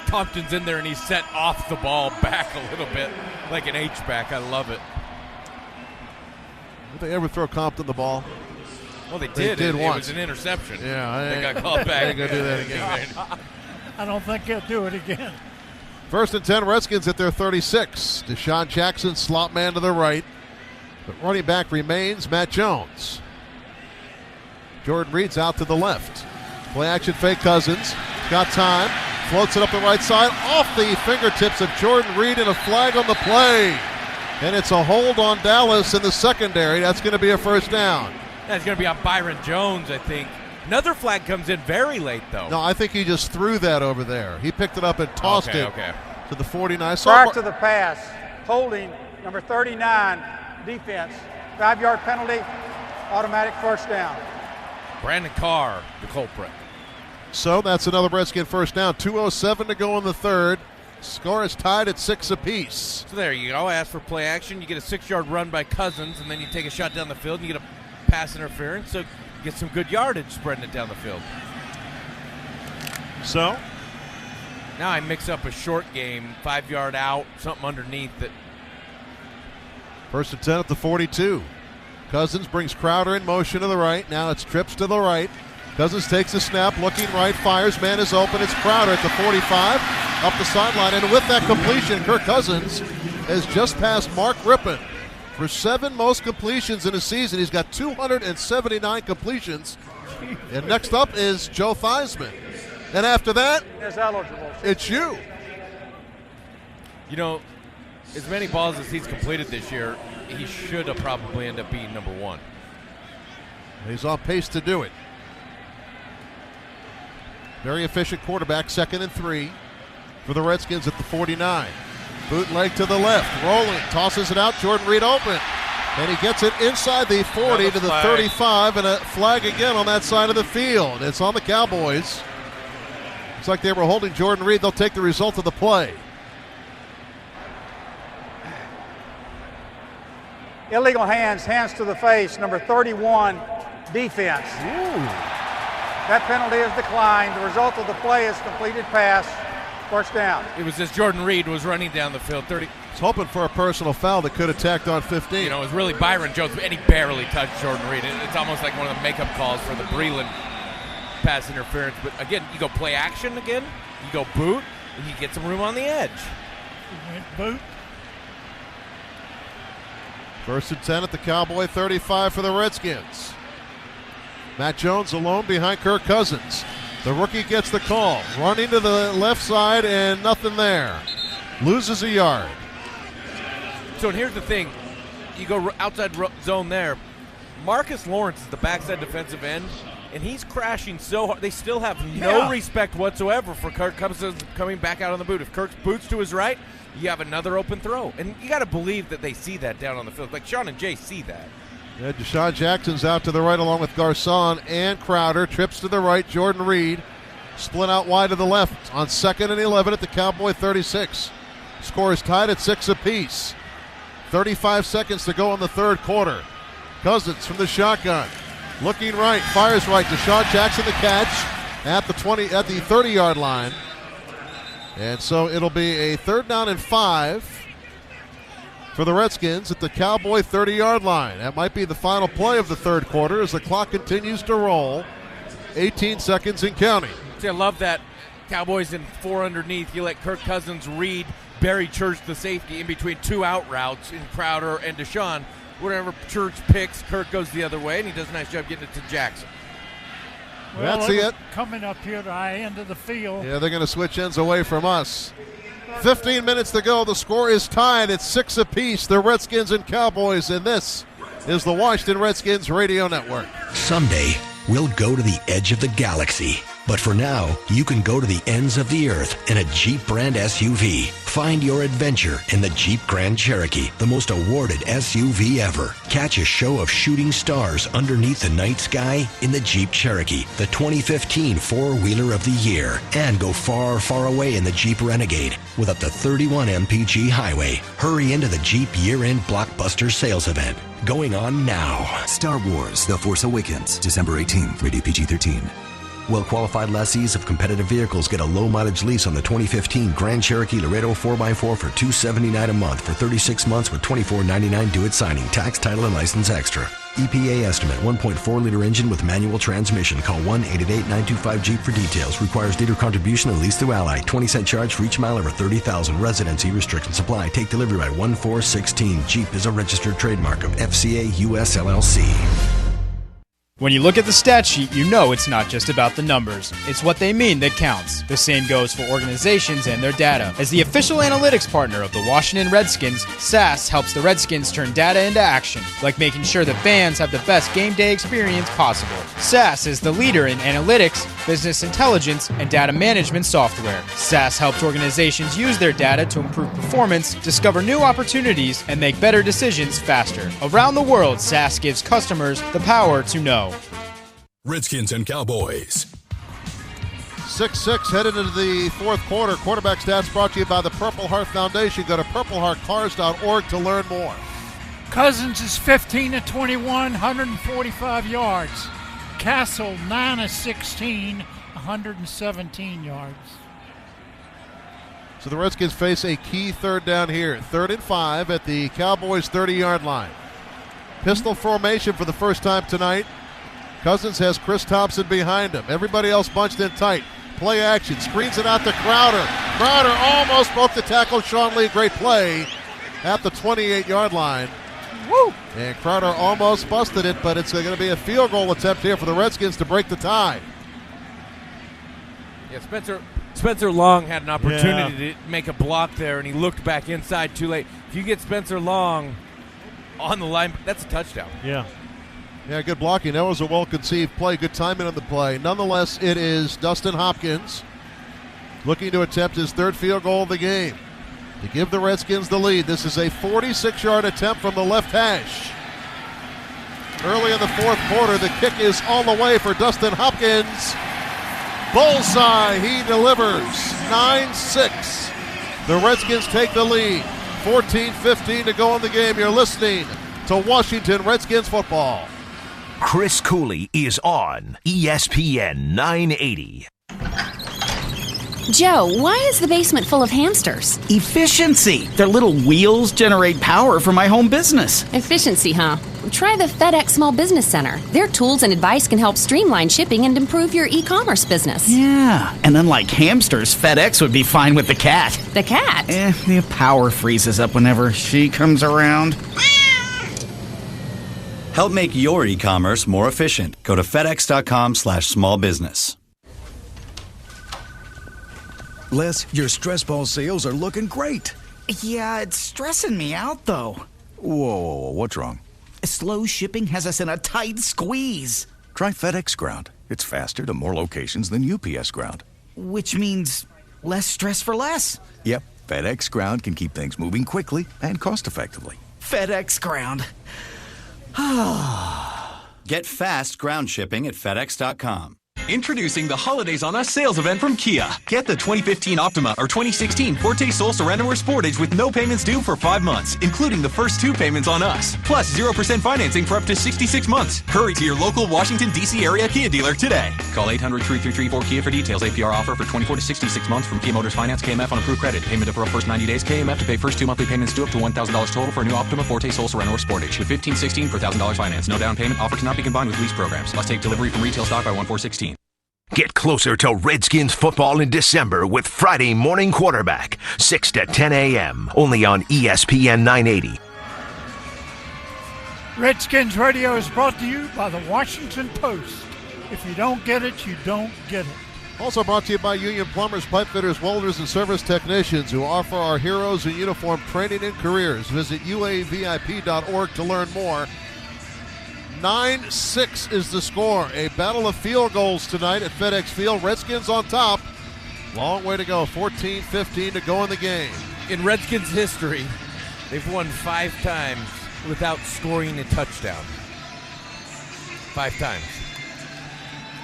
Compton's in there, and he's set off the ball back a little bit, like an H-back. I love it. Did they ever throw Compton the ball? Well, they did. It was an interception. Yeah. They got called back. They're going to do that again. I don't think he'll do it again. 1st and 10, Redskins at their 36. Deshaun Jackson, slot man to the right. But running back remains Matt Jones. Jordan Reed's out to the left. Play action fake Cousins. Got time. Floats it up the right side. Off the fingertips of Jordan Reed and a flag on the play. And it's a hold on Dallas in the secondary. That's going to be a first down. That's going to be on Byron Jones, I think. Another flag comes in very late, though. No, I think he just threw that over there. He picked it up and tossed it to the 49. Prior to the pass, holding number 39, defense, 5-yard penalty, automatic first down. Brandon Carr, the culprit. So that's another Redskin first down. 2:07 to go in the third. Score is tied at 6 apiece. So there you go. Ask for play action. You get a 6-yard run by Cousins, and then you take a shot down the field, and you get a pass interference. So get some good yardage spreading it down the field. So now I mix up a short game, 5-yard out, something underneath that. 1st and 10 at the 42. Cousins brings Crowder in motion to the right. Now it's trips to the right. Cousins takes a snap, looking right, fires. Man is open. It's Crowder at the 45, up the sideline. And with that completion, Kirk Cousins has just passed Mark Rippon for 7 most completions in a season. He's got 279 completions. And next up is Joe Theismann. And after that, is eligible. It's you. You know, as many balls as he's completed this year, he should have probably ended up being number 1. He's on pace to do it. Very efficient quarterback, 2nd and 3 for the Redskins at the 49. Bootleg to the left, rolling, tosses it out, Jordan Reed open. And he gets it inside the 40 to the 35, and a flag again on that side of the field. It's on the Cowboys. Looks like they were holding Jordan Reed. They'll take the result of the play. Illegal hands to the face, number 31, defense. That penalty is declined. The result of the play is completed pass, first down. It was as Jordan Reed was running down the field. 30. He's hoping for a personal foul that could have tacked on 15. You know, it was really Byron Jones, and he barely touched Jordan Reed. It's almost like one of the makeup calls for the Breland pass interference. But again, you go play action again, you go boot, and you get some room on the edge. Boot. 1st and 10 at the Cowboy 35 for the Redskins. Matt Jones alone behind Kirk Cousins. The rookie gets the call. Running to the left side and nothing there. Loses a yard. So here's the thing. You go outside zone there. Marcus Lawrence is the backside defensive end, and he's crashing so hard. They still have no respect whatsoever for Kirk Cousins coming back out on the boot. If Kirk boots to his right, you have another open throw. And you got to believe that they see that down on the field. Like Sean and Jay see that. Yeah, Deshaun Jackson's out to the right along with Garcon and Crowder. Trips to the right. Jordan Reed split out wide to the left on 2nd and 11 at the Cowboy 36. Score is tied at 6 apiece. 35 seconds to go in the third quarter. Cousins from the shotgun. Looking right. Fires right. Deshaun Jackson the catch at the 30-yard line. And so it'll be a 3rd down and 5 for the Redskins at the Cowboy 30-yard line. That might be the final play of the third quarter as the clock continues to roll. 18 seconds and counting. See, I love that. Cowboys in 4 underneath. You let Kirk Cousins read Barry Church, the safety, in between 2 out routes in Crowder and Deshaun. Whatever Church picks, Kirk goes the other way, and he does a nice job getting it to Jackson. Well, that's it. Coming up here to our end of the field. Yeah, they're going to switch ends away from us. 15 minutes to go. The score is tied at 6 apiece. The Redskins and Cowboys, and this is the Washington Redskins Radio Network. Someday, we'll go to the edge of the galaxy But for now, you can go to the ends of the earth in a Jeep brand SUV. Find your adventure in the Jeep Grand Cherokee, the most awarded SUV ever. Catch a show of shooting stars underneath the night sky in the Jeep Cherokee, the 2015 four-wheeler of the year. And go far, far away in the Jeep Renegade with up to 31 mpg highway. Hurry into the Jeep year-end blockbuster sales event. Going on now. Star Wars The Force Awakens, December 18th, rated PG-13. Well-qualified lessees of competitive vehicles get a low-mileage lease on the 2015 Grand Cherokee Laredo 4x4 for $279 a month for 36 months with $24.99 due at signing. Tax, title, and license extra. EPA estimate, 1.4-liter engine with manual transmission. Call 1-888-925-JEEP for details. Requires dealer contribution and lease through Ally. 20-cent charge for each mile over 30,000. Residency restrictions apply. Take delivery by 1/4/16. Jeep is a registered trademark of FCA US LLC. When you look at the stat sheet, you know it's not just about the numbers. It's what they mean that counts. The same goes for organizations and their data. As the official analytics partner of the Washington Redskins, SAS helps the Redskins turn data into action, like making sure that fans have the best game day experience possible. SAS is the leader in analytics, business intelligence, and data management software. SAS helps organizations use their data to improve performance, discover new opportunities, and make better decisions faster. Around the world, SAS gives customers the power to know. Redskins and Cowboys. 6-6 headed into the fourth quarter. Quarterback stats brought to you by the Purple Heart Foundation. Go to purpleheartcars.org to learn more. Cousins is 15 of 21, 145 yards. Castle 9 of 16, 117 yards. So the Redskins face a key third down here. 3rd and 5 at the Cowboys' 30-yard line. Pistol formation for the first time tonight. Cousins has Chris Thompson behind him. Everybody else bunched in tight. Play action. Screens it out to Crowder. Crowder almost broke the tackle. Sean Lee, great play at the 28-yard line. Woo! And Crowder almost busted it, but it's going to be a field goal attempt here for the Redskins to break the tie. Yeah, Spencer Long had an opportunity to make a block there, and he looked back inside too late. If you get Spencer Long on the line, that's a touchdown. Yeah, good blocking. That was a well-conceived play. Good timing on the play. Nonetheless, it is Dustin Hopkins looking to attempt his third field goal of the game to give the Redskins the lead. This is a 46-yard attempt from the left hash. Early in the fourth quarter, the kick is on the way for Dustin Hopkins. Bullseye, he delivers. 9-6. The Redskins take the lead. 14-15 to go in the game. You're listening to Washington Redskins football. Chris Cooley is on ESPN 980. Joe, why is the basement full of hamsters? Efficiency. Their little wheels generate power for my home business. Efficiency, huh? Try the FedEx Small Business Center. Their tools and advice can help streamline shipping and improve your e-commerce business. Yeah, and unlike hamsters, FedEx would be fine with the cat. The cat? The power freezes up whenever she comes around. Help make your e-commerce more efficient. Go to FedEx.com/smallbusiness. Les, your stress ball sales are looking great. Yeah, it's stressing me out, though. Whoa, what's wrong? Slow shipping has us in a tight squeeze. Try FedEx Ground. It's faster to more locations than UPS Ground. Which means less stress for less. Yep, FedEx Ground can keep things moving quickly and cost-effectively. FedEx Ground. Get fast ground shipping at FedEx.com. Introducing the Holidays on Us sales event from Kia. Get the 2015 Optima or 2016 Forte Soul Sorento or Sportage with no payments due for 5 months, including the first 2 payments on us. Plus 0% financing for up to 66 months. Hurry to your local Washington, D.C. area Kia dealer today. Call 800-3334-KIA for details. APR offer for 24 to 66 months from Kia Motors Finance. KMF on approved credit. Payment deferral first 90 days. KMF to pay first 2 monthly payments due up to $1,000 total for a new Optima, Forte Soul Sorento or Sportage. With 1516 for $1,000 finance. No down payment. Offer cannot be combined with lease programs. Must take delivery from retail stock by 1/4/16. Get closer to Redskins football in December with Friday Morning Quarterback, 6 to 10 a.m., only on ESPN 980. Redskins Radio is brought to you by the Washington Post. If you don't get it, you don't get it. Also brought to you by Union Plumbers, Pipe Fitters, Welders, and Service Technicians who offer our heroes in uniform training and careers. Visit uavip.org to learn more. 9-6 is the score. A battle of field goals tonight at FedExField. Redskins on top. Long way to go. 14-15 to go in the game. In Redskins history, they've won 5 times without scoring a touchdown. 5 times.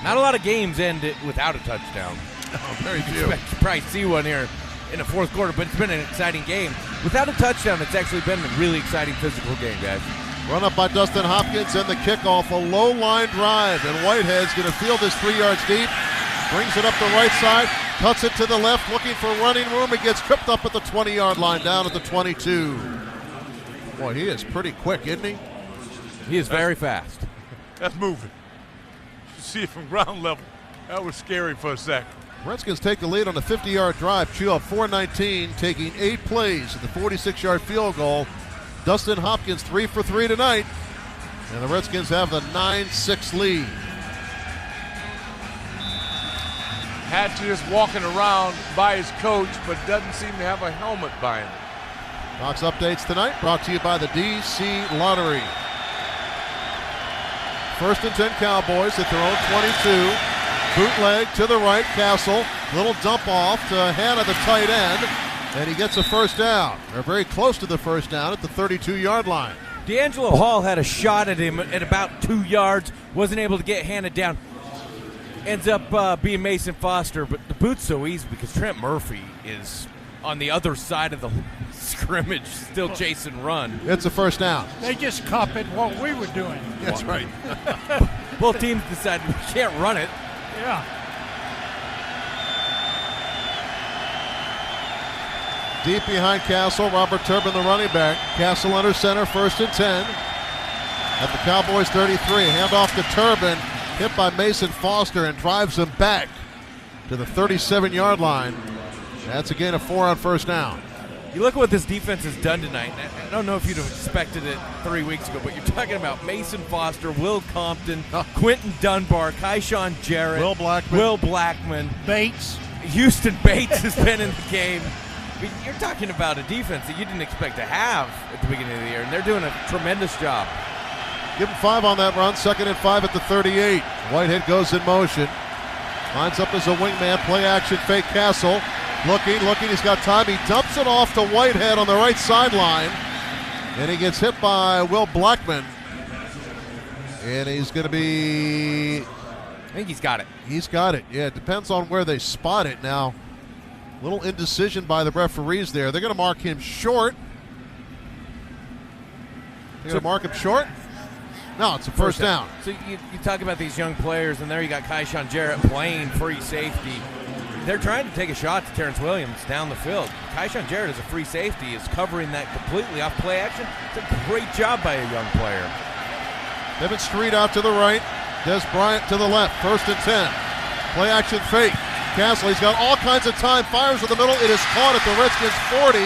Not a lot of games end without a touchdown. Oh, very few. You probably see one here in the fourth quarter, but it's been an exciting game. Without a touchdown, it's actually been a really exciting physical game, guys. Run up by Dustin Hopkins and the kickoff. A low line drive, and Whitehead's going to field this 3 yards deep. Brings it up the right side, cuts it to the left, looking for running room. It gets tripped up at the 20-yard line, down at the 22. Boy, he is pretty quick, isn't he? He is very fast. That's moving. You see it from ground level. That was scary for a sec. Redskins take the lead on a 50-yard drive. Chew up 4-19, taking 8 plays at the 46-yard field goal. Dustin Hopkins 3 for 3 tonight, and the Redskins have the 9-6 lead. Hatch is walking around by his coach, but doesn't seem to have a helmet by him. Fox updates tonight brought to you by the DC Lottery. 1st and 10 Cowboys at their own 22. Bootleg to the right, Castle. Little dump off to Hannah, the tight end, and he gets a first down. They're very close to the first down at the 32-yard line. D'Angelo Hall had a shot at him at about 2 yards, wasn't able to get Hannah down. Ends up being Mason Foster, but the boot's so easy because Trent Murphy is on the other side of the scrimmage, still chasing run. It's a first down. They just copied what we were doing. That's right. Both teams decided we can't run it. Yeah. Deep behind Castle, Robert Turbin, the running back. Castle under center, 1st and 10. At the Cowboys 33, handoff to Turbin, hit by Mason Foster and drives him back to the 37-yard line. That's a gain of 4 on first down. You look at what this defense has done tonight. I don't know if you'd have expected it 3 weeks ago, but you're talking about Mason Foster, Will Compton, Quentin Dunbar, Kyshawn Jarrett, Will Blackman, Bates. Houston Bates has been in the game. I mean, you're talking about a defense that you didn't expect to have at the beginning of the year, and they're doing a tremendous job. Give him 5 on that run, 2nd and 5 at the 38. Whitehead goes in motion. Lines up as a wingman, play action, fake Castle. Looking, he's got time. He dumps it off to Whitehead on the right sideline. And he gets hit by Will Blackman. And he's going to be... I think he's got it. He's got it. Yeah, it depends on where they spot it. Now, little indecision by the referees there. They're going to mark him short. They're going to mark him short? No, it's a first down. So you talk about these young players, and there you got Kyshawn Jarrett playing free safety. They're trying to take a shot to Terrence Williams down the field. Kyshawn Jarrett is a free safety, is covering that completely off play action. It's a great job by a young player. Devin Street out to the right. Des Bryant to the left. 1st and 10. Play action fake. Castle, he's got all kinds of time. Fires in the middle. It is caught at the Redskins 40.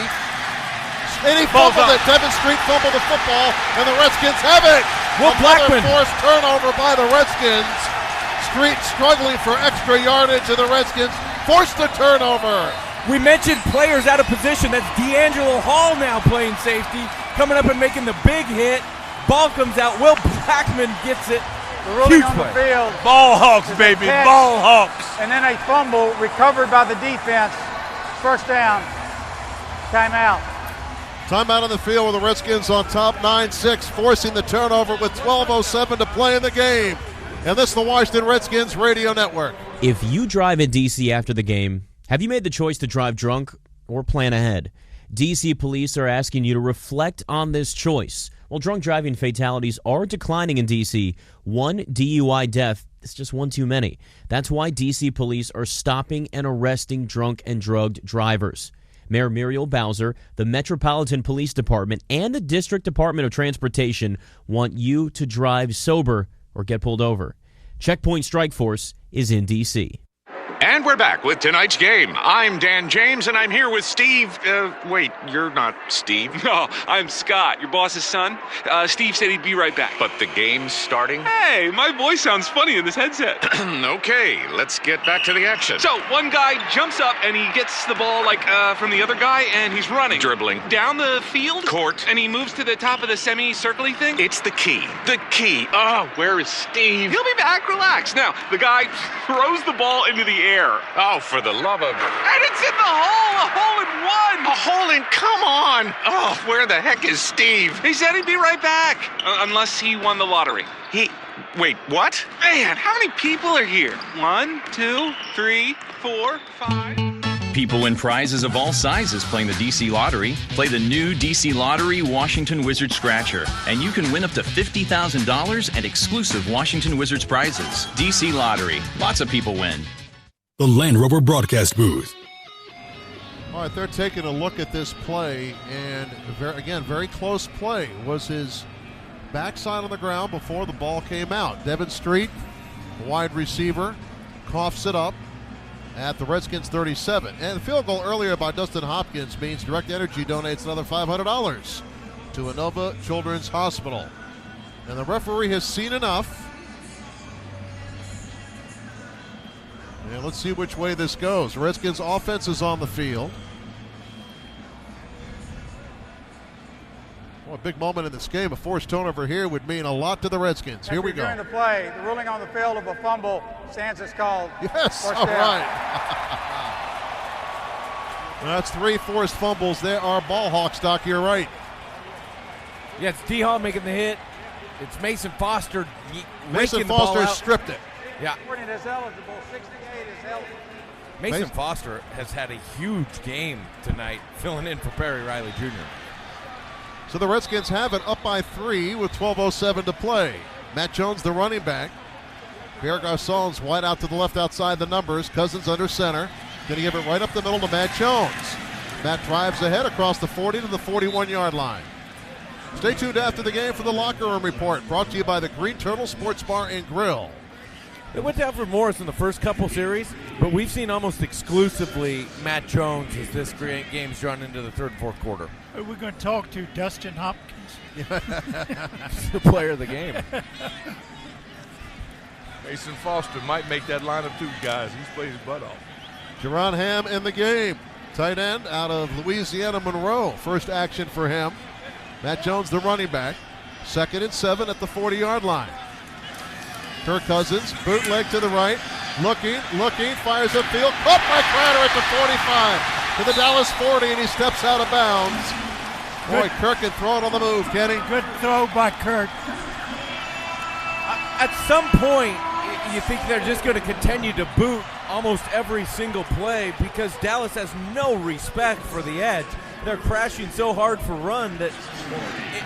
And he fumbled it. Devin Street fumbled the football, and the Redskins have it. Will Blackman. Forced turnover by the Redskins. Street struggling for extra yardage, and the Redskins forced the turnover. We mentioned players out of position. That's D'Angelo Hall now playing safety, coming up and making the big hit. Ball comes out. Will Blackman gets it. The ruling on the field. Ball Hawks, baby. Ball Hawks. And then a fumble recovered by the defense. First down. Timeout. Timeout on the field with the Redskins on top, 9-6, forcing the turnover with 12:07 to play in the game. And this is the Washington Redskins Radio Network. If you drive in D.C. after the game, have you made the choice to drive drunk or plan ahead? D.C. police are asking you to reflect on this choice. Well, drunk driving fatalities are declining in D.C. One DUI death is just one too many. That's why D.C. police are stopping and arresting drunk and drugged drivers. Mayor Muriel Bowser, the Metropolitan Police Department, and the District Department of Transportation want you to drive sober or get pulled over. Checkpoint Strike Force is in D.C. And we're back with tonight's game. I'm Dan James, and I'm here with Steve. Wait, you're not Steve. No, I'm Scott, your boss's son. Steve said he'd be right back. But the game's starting? Hey, my voice sounds funny in this headset. Okay, let's get back to the action. So, one guy jumps up, and he gets the ball, from the other guy, and he's running. Dribbling. Down the field? Court. And he moves to the top of the semicircle-y thing? It's the key. The key. Oh, where is Steve? He'll be back. Relax. Now, the guy throws the ball into the air. Oh, for the love of... And it's in the hole! A hole in one! A hole in... Come on! Oh, where the heck is Steve? He said he'd be right back. Unless he won the lottery. Wait, what? Man, how many people are here? 1, 2, 3, 4, 5... People win prizes of all sizes playing the DC Lottery. Play the new DC Lottery Washington Wizards Scratcher, and you can win up to $50,000 and exclusive Washington Wizards prizes. DC Lottery. Lots of people win. The Land Rover broadcast booth. All right, they're taking a look at this play, and very close play. Was his backside on the ground before the ball came out. Devin Street, the wide receiver, coughs it up at the Redskins 37. And the field goal earlier by Dustin Hopkins means Direct Energy donates another $500 to Inova Children's Hospital. And the referee has seen enough. And let's see which way this goes. Redskins offense is on the field. Well, a big moment in this game. A forced turnover here would mean a lot to the Redskins. Here we go. During the play, the ruling on the field of a fumble stands as called. Yes, all right. That's 3 forced fumbles. There are ball hawks, Doc. You're right. Yeah, it's D. Hall making the hit. It's Mason Foster. Mason Foster stripped it. Yeah. 40 is eligible. 68 is eligible. Mason Foster has had a huge game tonight, filling in for Perry Riley Jr. So the Redskins have it up by 3 with 12:07 to play. Matt Jones, the running back. Pierre Garçon's wide out to the left outside the numbers. Cousins under center. Going to give it right up the middle to Matt Jones. Matt drives ahead across the 40 to the 41-yard line. Stay tuned after the game for the Locker Room Report, brought to you by the Green Turtle Sports Bar and Grill. It went to Alfred Morris in the first couple series, but we've seen almost exclusively Matt Jones as this game's run into the third and fourth quarter. Are we going to talk to Dustin Hopkins? The player of the game. Mason Foster might make that lineup too, guys. He's played his butt off. Jerron Ham in the game. Tight end out of Louisiana Monroe. First action for him. Matt Jones, the running back. 2nd and 7 at the 40-yard line. Kirk Cousins, bootleg to the right. Looking, fires upfield. Caught by Crowder at the 45 to the Dallas 40, and he steps out of bounds. Boy, Kirk can throw it on the move, Kenny. Good throw by Kirk. At some point, you think they're just going to continue to boot almost every single play because Dallas has no respect for the edge. They're crashing so hard for run that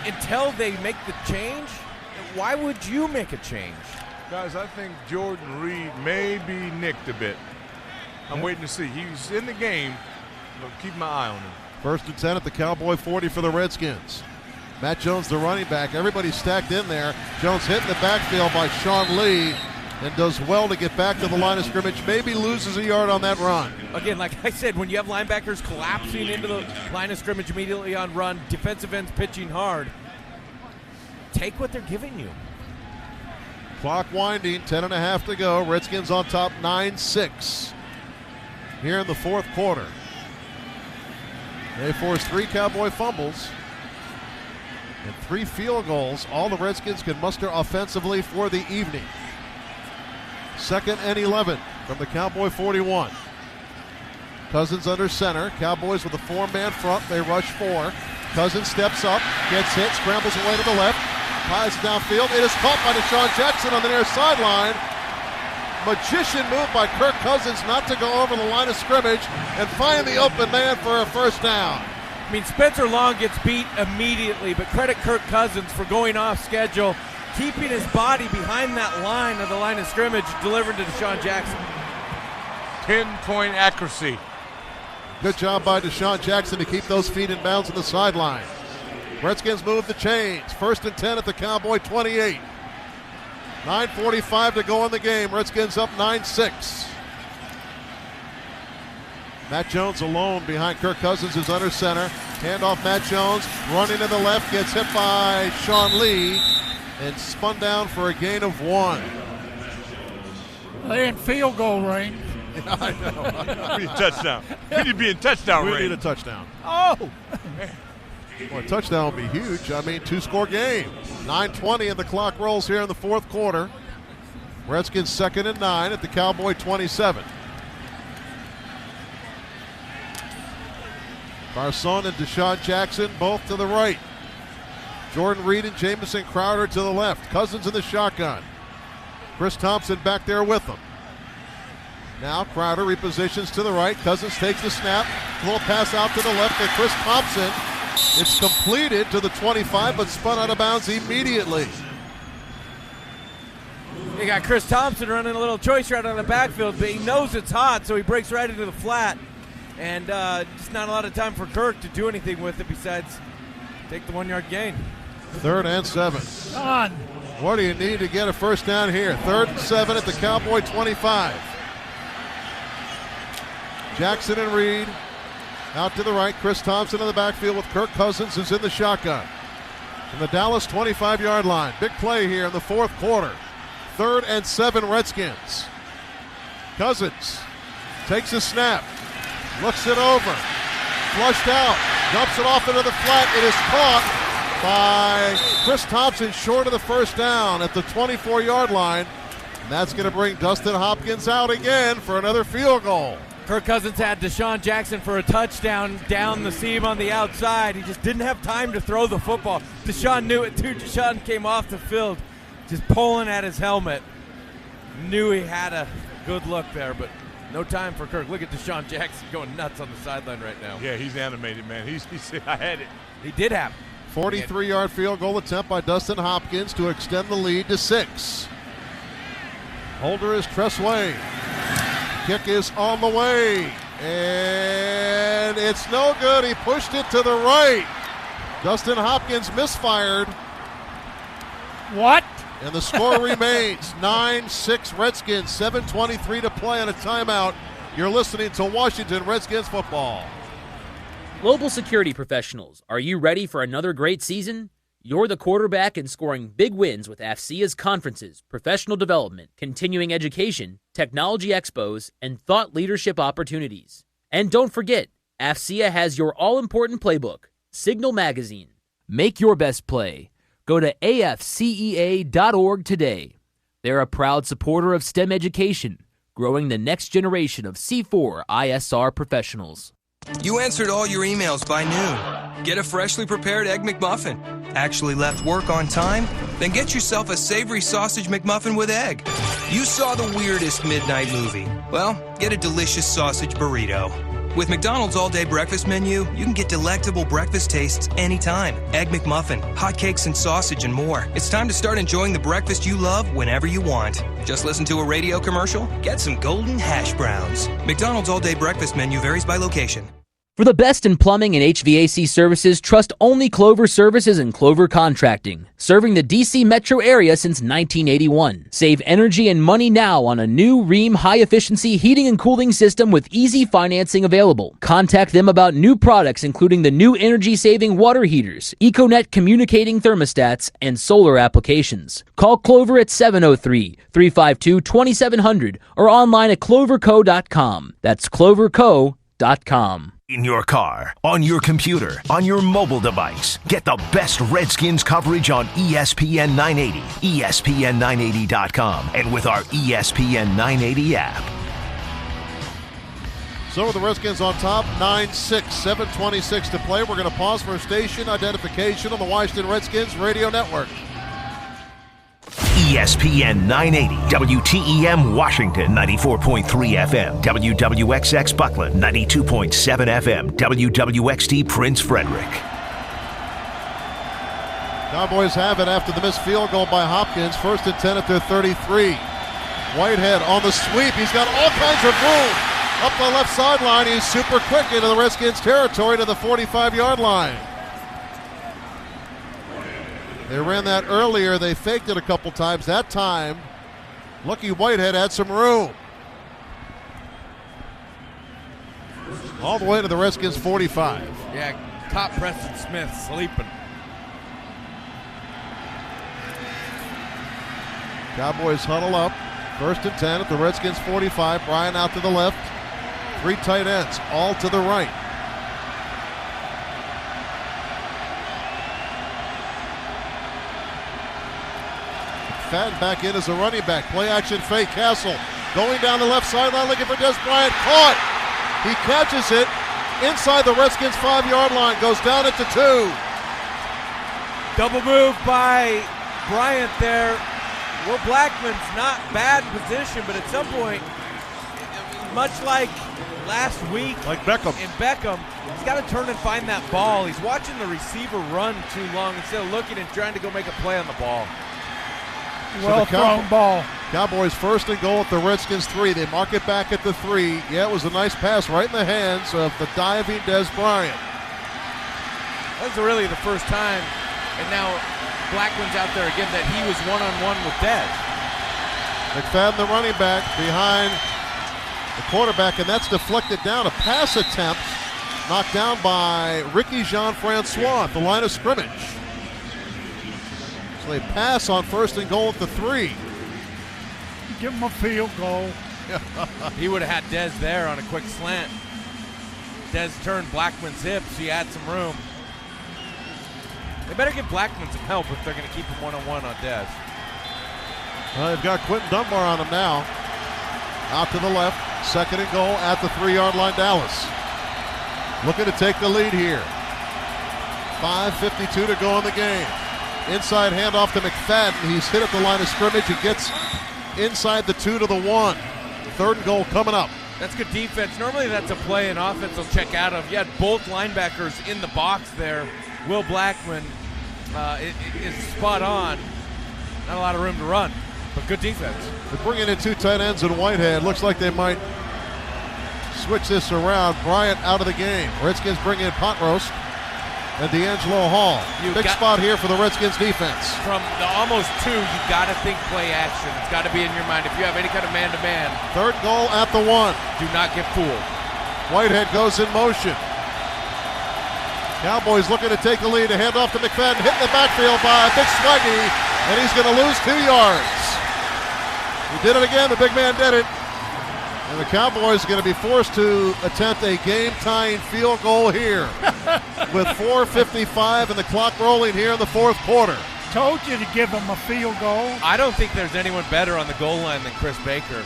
until they make the change, why would you make a change? Guys, I think Jordan Reed may be nicked a bit. I'm waiting to see. He's in the game, but keep my eye on him. 1st and 10 at the Cowboy 40 for the Redskins. Matt Jones, the running back. Everybody's stacked in there. Jones hit in the backfield by Sean Lee and does well to get back to the line of scrimmage. Maybe loses a yard on that run. Again, like I said, when you have linebackers collapsing into the line of scrimmage immediately on run, defensive ends pitching hard, take what they're giving you. Clock winding, 10.5 to go. Redskins on top 9-6 here in the fourth quarter. They forced 3 Cowboy fumbles and 3 field goals. All the Redskins can muster offensively for the evening. 2nd and 11 from the Cowboy 41. Cousins under center. Cowboys with a 4-man front. They rush 4. Cousins steps up, gets hit, scrambles away to the left. Pies downfield. It is caught by Deshaun Jackson on the near sideline. Magician move by Kirk Cousins not to go over the line of scrimmage and find the open man for a first down. I mean, Spencer Long gets beat immediately, but credit Kirk Cousins for going off schedule, keeping his body behind that line of the line of scrimmage, delivering to Deshaun Jackson. 10-point accuracy. Good job by Deshaun Jackson to keep those feet in bounds on the sideline. Redskins move the chains. 1st and 10 at the Cowboy 28. 9:45 to go in the game. Redskins up 9-6. Matt Jones alone behind Kirk Cousins, who's under center. Handoff, Matt Jones running to the left, gets hit by Sean Lee and spun down for a gain of 1. They're in field goal range. Yeah, I know. We need a touchdown. We need to be in touchdown range. We need a touchdown. Oh! Well, a touchdown would be huge. I mean, 2-score game. 9:20 and the clock rolls here in the fourth quarter. Redskins 2nd and 9 at the Cowboy 27. Garcon and Deshaun Jackson both to the right. Jordan Reed and Jamison Crowder to the left. Cousins in the shotgun. Chris Thompson back there with them. Now Crowder repositions to the right. Cousins takes the snap. Little pass out to the left to Chris Thompson. It's completed to the 25, but spun out of bounds immediately. You got Chris Thompson running a little choice route on the backfield, but he knows it's hot, so he breaks right into the flat. And just not a lot of time for Kirk to do anything with it besides take the 1-yard gain. 3rd and 7. On. What do you need to get a first down here? 3rd and 7 at the Cowboy 25. Jackson and Reed out to the right. Chris Thompson in the backfield with Kirk Cousins, who's in the shotgun. From the Dallas 25-yard line. Big play here in the fourth quarter. 3rd and 7 Redskins. Cousins takes a snap. Looks it over. Flushed out. Dumps it off into the flat. It is caught by Chris Thompson short of the first down at the 24-yard line. And that's going to bring Dustin Hopkins out again for another field goal. Kirk Cousins had Deshaun Jackson for a touchdown down the seam on the outside. He just didn't have time to throw the football. Deshaun knew it too. Deshaun came off the field just pulling at his helmet. Knew he had a good look there, but no time for Kirk. Look at Deshaun Jackson going nuts on the sideline right now. Yeah, he's animated, man. He said, I had it. He did have it. 43-yard field goal attempt by Dustin Hopkins to extend the lead to 6. Holder is Tressway. Kick is on the way. And it's no good. He pushed it to the right. Dustin Hopkins misfired. What? And the score remains 9-6 Redskins, 7:23 to play on a timeout. You're listening to Washington Redskins football. Global security professionals, are you ready for another great season? You're the quarterback in scoring big wins with AFCIA's conferences, professional development, continuing education, technology expos, and thought leadership opportunities. And don't forget, AFCIA has your all-important playbook, Signal Magazine. Make your best play. Go to afcea.org today. They're a proud supporter of STEM education, growing the next generation of C4 ISR professionals. You answered all your emails by noon. Get a freshly prepared Egg McMuffin. Actually left work on time? Then get yourself a savory sausage McMuffin with egg. You saw the weirdest midnight movie. Well, get a delicious sausage burrito. With McDonald's all-day breakfast menu, you can get delectable breakfast tastes anytime. Egg McMuffin, hotcakes and sausage and more. It's time to start enjoying the breakfast you love whenever you want. Just listen to a radio commercial? Get some golden hash browns. McDonald's all-day breakfast menu varies by location. For the best in plumbing and HVAC services, trust only Clover Services and Clover Contracting, serving the D.C. metro area since 1981. Save energy and money now on a new Rheem high-efficiency heating and cooling system with easy financing available. Contact them about new products including the new energy-saving water heaters, EcoNet communicating thermostats, and solar applications. Call Clover at 703-352-2700 or online at cloverco.com. That's cloverco.com. In your car, on your computer, on your mobile device. Get the best Redskins coverage on ESPN 980, ESPN980.com, and with our ESPN 980 app. So the Redskins on top, 9-6, 7:26 to play. We're going to pause for station identification on the Washington Redskins radio network. ESPN 980, WTEM Washington, 94.3 FM, WWXX Buckland, 92.7 FM, WWXT Prince Frederick. Cowboys have it after the missed field goal by Hopkins. 1st and 10 at their 33. Whitehead on the sweep. He's got all kinds of room. Up the left sideline, he's super quick into the Redskins territory to the 45-yard line. They ran that earlier. They faked it a couple times. That time, Lucky Whitehead had some room. All the way to the Redskins 45. Yeah, top Preston Smith sleeping. Cowboys huddle up. 1st and 10 at the Redskins 45. Bryant out to the left. 3 tight ends, all to the right. McFadden back in as a running back. Play action fake. Castle going down the left sideline looking for Des Bryant. Caught. He catches it inside the Redskins 5-yard line. Goes down at the 2. Double move by Bryant there. Will Blackman's not bad position, but at some point, much like last week, like Beckham, he's got to turn and find that ball. He's watching the receiver run too long instead of looking and trying to go make a play on the ball. Well thrown ball. Cowboys 1st and goal at the Redskins 3. They mark it back at the 3. Yeah, it was a nice pass right in the hands of the diving Des Bryant. That's really the first time, and now Blackman's out there again, that he was one-on-one with Des. McFadden, the running back, behind the quarterback, and that's deflected down. A pass attempt knocked down by Ricky Jean-Francois at the line of scrimmage. So they pass on 1st and goal at the 3. Give him a field goal. He would have had Des there on a quick slant. Des turned Blackman's hips. He had some room. They better give Blackman some help if they're going to keep him one-on-one on Des. Well, they've got Quentin Dunbar on him now. Out to the left. 2nd and goal at the 3-yard line, Dallas. Looking to take the lead here. 5:52 to go in the game. Inside handoff to McFadden. He's hit at the line of scrimmage. He gets inside the 2 to the 1. 3rd and goal coming up. That's good defense. Normally that's a play an offense will check out of. You had both linebackers in the box there. Will Blackman is spot on. Not a lot of room to run, but good defense. They're bringing in 2 tight ends and Whitehead. Looks like they might switch this around. Bryant out of the game. Redskins bring in Pontrost and D'Angelo Hall. Big spot here for the Redskins defense. From the almost 2, you got to think play action. It's got to be in your mind. If you have any kind of man-to-man. 3rd goal at the 1. Do not get fooled. Whitehead goes in motion. Cowboys looking to take the lead. A handoff to McFadden. Hit in the backfield by Big Swaggy, and he's going to lose 2 yards. He did it again. The big man did it. And the Cowboys are going to be forced to attempt a game-tying field goal here with 4:55 and the clock rolling here in the 4th quarter. Told you to give him a field goal. I don't think there's anyone better on the goal line than Chris Baker.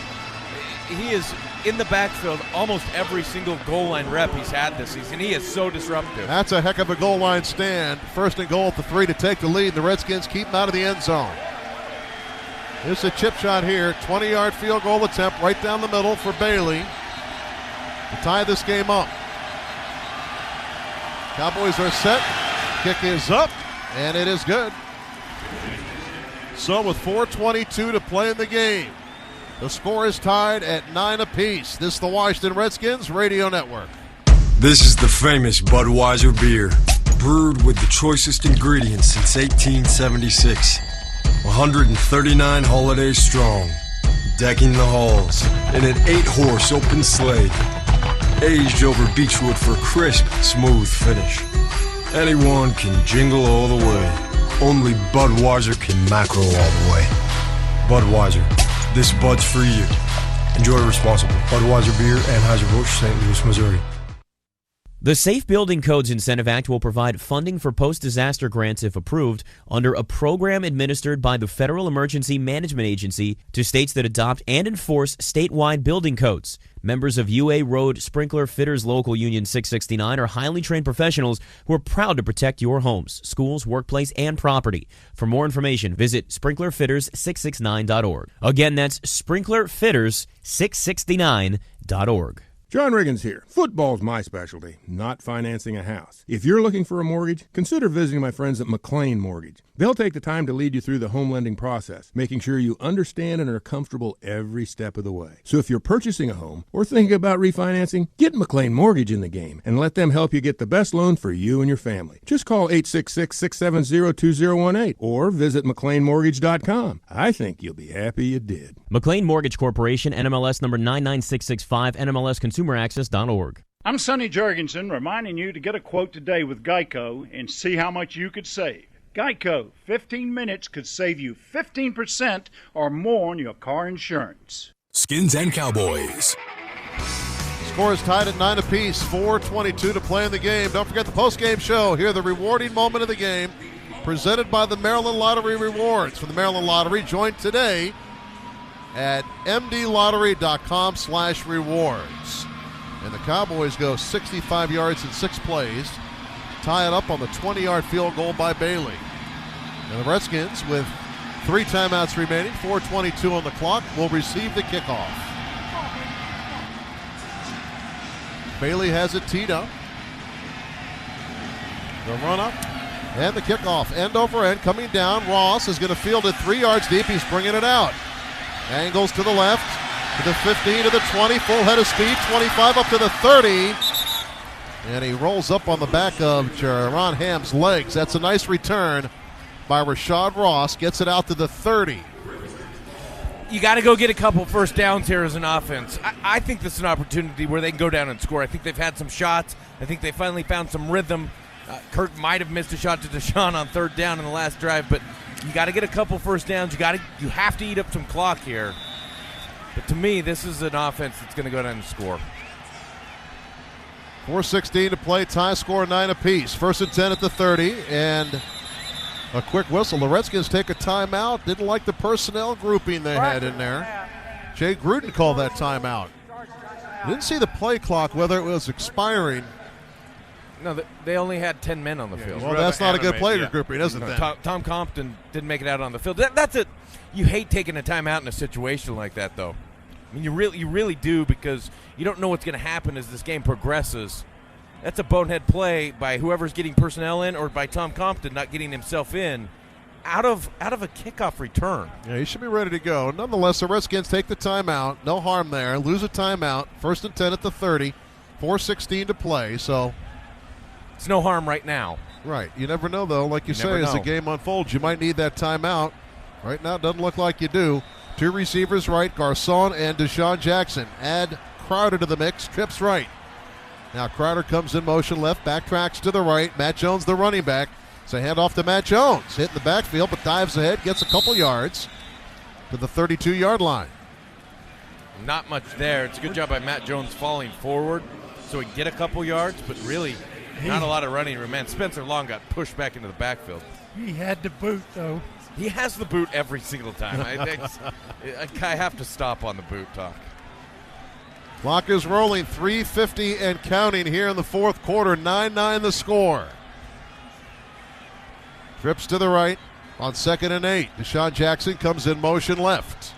He is in the backfield almost every single goal line rep he's had this season. He is so disruptive. That's a heck of a goal line stand. 1st and goal at the 3 to take the lead. The Redskins keep him out of the end zone. There's a chip shot here. 20-yard field goal attempt right down the middle for Bailey to tie this game up. Cowboys are set. Kick is up, and it is good. So with 4:22 to play in the game, the score is tied at 9 apiece. This is the Washington Redskins Radio Network. This is the famous Budweiser beer, brewed with the choicest ingredients since 1876. 139 holidays strong, decking the halls in an 8-horse open sleigh, aged over beechwood for a crisp, smooth finish. Anyone can jingle all the way. Only Budweiser can macro all the way. Budweiser. This Bud's for you. Enjoy responsibly. Budweiser Beer, Anheuser-Busch, St. Louis, Missouri. The Safe Building Codes Incentive Act will provide funding for post-disaster grants if approved under a program administered by the Federal Emergency Management Agency to states that adopt and enforce statewide building codes. Members of UA Road Sprinkler Fitters Local Union 669 are highly trained professionals who are proud to protect your homes, schools, workplace, and property. For more information, visit sprinklerfitters669.org. Again, that's sprinklerfitters669.org. John Riggins here. Football's my specialty, not financing a house. If you're looking for a mortgage, consider visiting my friends at McLean Mortgage. They'll take the time to lead you through the home lending process, making sure you understand and are comfortable every step of the way. So if you're purchasing a home or thinking about refinancing, get McLean Mortgage in the game and let them help you get the best loan for you and your family. Just call 866-670-2018 or visit McLeanMortgage.com. I think you'll be happy you did. McLean Mortgage Corporation, NMLS number 99665, NMLSConsumerAccess.org. I'm Sonny Jurgensen, reminding you to get a quote today with Geico and see how much you could save. Geico, 15 minutes could save you 15% or more on your car insurance. Skins and Cowboys. Score is tied at 9 apiece, 4:22 to play in the game. Don't forget the post-game show. Hear the rewarding moment of the game, presented by the Maryland Lottery Rewards. For the Maryland Lottery, join today at mdlottery.com/rewards. And the Cowboys go 65 yards in 6 plays, tie it up on the 20-yard field goal by Bailey. And the Redskins, with 3 timeouts remaining, 4:22 on the clock, will receive the kickoff. Bailey has it teed up. The run up and the kickoff, end over end, coming down. Ross is going to field it 3 yards deep. He's bringing it out. Angles to the left, to the 15, to the 20, full head of speed, 25 up to the 30. And he rolls up on the back of Jaron Ham's legs. That's a nice return by Rashad Ross. Gets it out to the 30. You got to go get a couple first downs here as an offense. I think this is an opportunity where they can go down and score. I think they've had some shots. I think they finally found some rhythm. Kirk might have missed a shot to Deshaun on 3rd down in the last drive, but you got to get a couple first downs. You have to eat up some clock here. But to me, this is an offense that's going to go down and score. 4:16 to play, tie score 9 apiece. 1st and 10 at the 30, and a quick whistle. The Redskins take a timeout. Didn't like the personnel grouping they had in there. Jay Gruden called that timeout. Didn't see the play clock, whether it was expiring. No, they only had 10 men on the field. Well, that's not a good player grouping, isn't it? Tom Compton didn't make it out on the field. That's it. You hate taking a timeout in a situation like that, though. I mean, you really do, because you don't know what's going to happen as this game progresses. That's a bonehead play by whoever's getting personnel in, or by Tom Compton not getting himself in out of a kickoff return. Yeah, he should be ready to go. Nonetheless, the Redskins take the timeout. No harm there. Lose a timeout. 1st and 10 at the 30. 4:16 to play. So it's no harm right now. Right. You never know, though. Like you say, as the game unfolds, you might need that timeout. Right now, it doesn't look like you do. 2 receivers right, Garcon and Deshaun Jackson. Add Crowder to the mix, trips right. Now Crowder comes in motion left, backtracks to the right. Matt Jones, the running back. It's a handoff to Matt Jones. Hit in the backfield, but dives ahead, gets a couple yards to the 32-yard line. Not much there. It's a good job by Matt Jones falling forward so he can get a couple yards, but really not a lot of running room. Man, Spencer Long got pushed back into the backfield. He had the boot, though. He has the boot every single time. I have to stop on the boot talk. Clock is rolling, 3:50 and counting here in the 4th quarter. 9-9 the score. Trips to the right on 2nd and 8. Deshaun Jackson comes in motion left.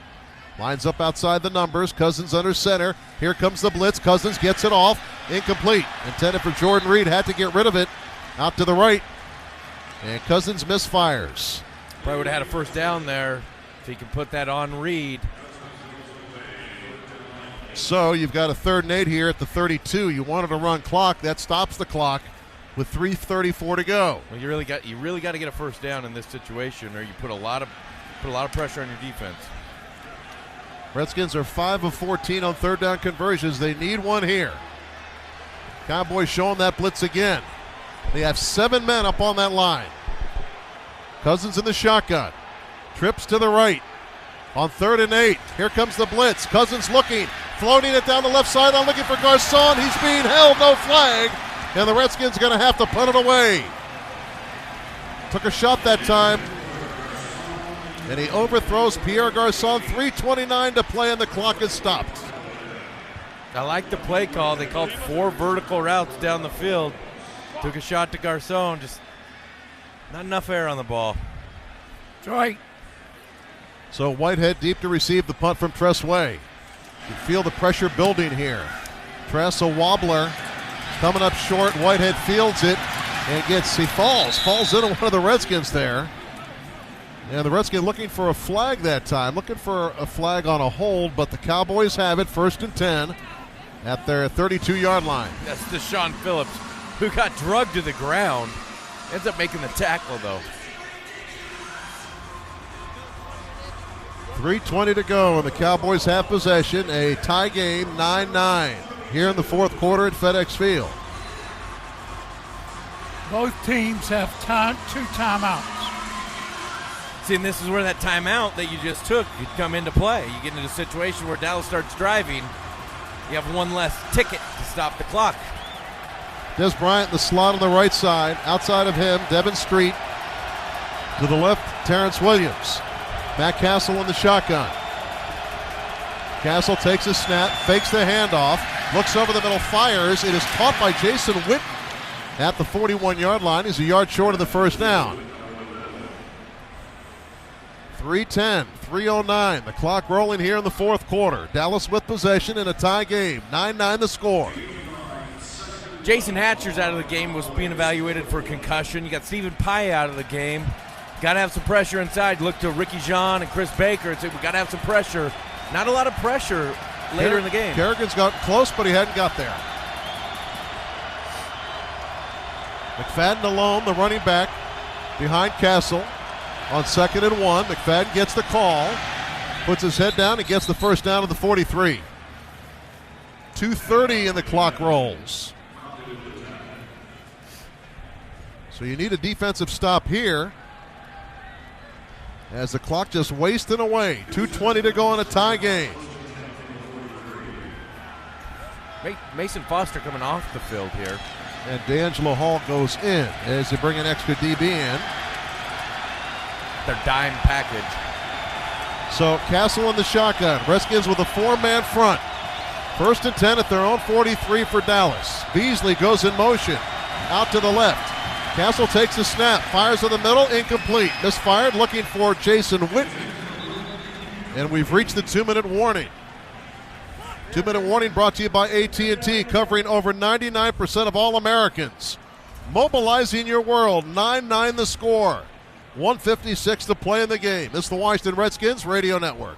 Lines up outside the numbers. Cousins under center. Here comes the blitz. Cousins gets it off. Incomplete. Intended for Jordan Reed. Had to get rid of it. Out to the right. And Cousins misfires. Probably would have had a first down there if he can put that on Reed. So you've got a 3rd and 8 here at the 32. You wanted to run clock. That stops the clock with 3:34 to go. Well, you really got to get a first down in this situation, or you put a lot of pressure on your defense. Redskins are 5 of 14 on 3rd down conversions. They need one here. Cowboys showing that blitz again. They have 7 men up on that line. Cousins in the shotgun. Trips to the right. On 3rd and 8. Here comes the blitz. Cousins looking. Floating it down the left sideline, looking for Garcon. He's being held. No flag. And the Redskins are going to have to punt it away. Took a shot that time. And he overthrows Pierre Garcon. 3:29 to play, and the clock is stopped. I like the play call. They called 4 vertical routes down the field. Took a shot to Garcon. Just not enough air on the ball. That's right. So Whitehead deep to receive the punt from Tress Way. You feel the pressure building here. Tress, a wobbler, coming up short. Whitehead fields it and falls into one of the Redskins there. And the Redskins looking for a flag that time, looking for a flag on a hold, but the Cowboys have it. 1st and 10 at their 32-yard line. That's Deshaun Phillips, who got drugged to the ground. Ends up making the tackle, though. 3:20 to go, and the Cowboys have possession. A tie game, 9-9. here in the fourth quarter at FedExField. Both teams have two timeouts. See, and this is where that timeout that you just took could come into play. You get into a situation where Dallas starts driving. You have one less ticket to stop the clock. Des Bryant in the slot on the right side. Outside of him, Devin Street. To the left, Terrence Williams. Matt Castle in the shotgun. Castle takes a snap, fakes the handoff, looks over the middle, fires. It is caught by Jason Witten at the 41-yard line. He's a yard short of the first down. 3:10, 3:09. The clock rolling here in the fourth quarter. Dallas with possession in a tie game. 9-9 the score. Jason Hatcher's out of the game, was being evaluated for concussion. You got Stephen Pye out of the game. Got to have some pressure inside. Look to Ricky Jean and Chris Baker and say, we got to have some pressure. Not a lot of pressure later in the game. Kerrigan's gotten close, but he hadn't got there. McFadden alone, the running back, behind Castle. On 2nd and 1, McFadden gets the call, puts his head down and gets the first down of the 43. 2:30 and the clock rolls. So you need a defensive stop here as the clock just wasting away. 2:20 to go in a tie game. Mason Foster coming off the field here. And D'Angelo Hall goes in as they bring an extra DB in. Their dime package. So Castle in the shotgun. Redskins with a 4-man front. 1st and 10 at their own 43 for Dallas. Beasley goes in motion. Out to the left. Castle takes the snap. Fires in the middle. Incomplete. Misfired. Looking for Jason Witten. And we've reached the 2-minute warning. 2-minute warning brought to you by AT&T, covering over 99% of all Americans. Mobilizing your world. 9-9 the score. 1:56 to play in the game. This is the Washington Redskins Radio Network.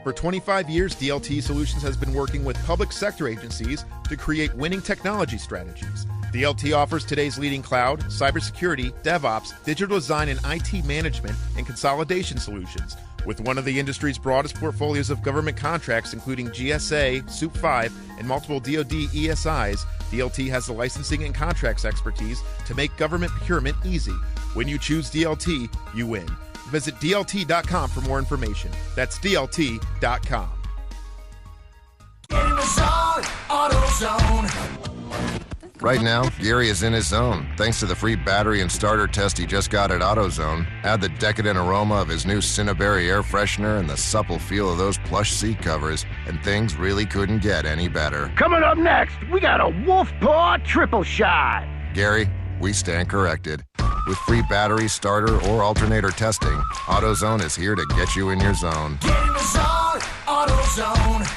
For 25 years, DLT Solutions has been working with public sector agencies to create winning technology strategies. DLT offers today's leading cloud, cybersecurity, DevOps, digital design, and IT management and consolidation solutions. With one of the industry's broadest portfolios of government contracts, including GSA, SOUP 5, and multiple DoD ESIs, DLT has the licensing and contracts expertise to make government procurement easy. When you choose DLT, you win. Visit DLT.com for more information. That's DLT.com. Get in the zone, AutoZone. Right now, Gary is in his zone. Thanks to the free battery and starter test he just got at AutoZone, add the decadent aroma of his new Cinnaberry air freshener and the supple feel of those plush seat covers, and things really couldn't get any better. Coming up next, we got a Wolf Paw triple shot. Gary, we stand corrected. With free battery, starter, or alternator testing, AutoZone is here to get you in your zone. Get in the zone, AutoZone.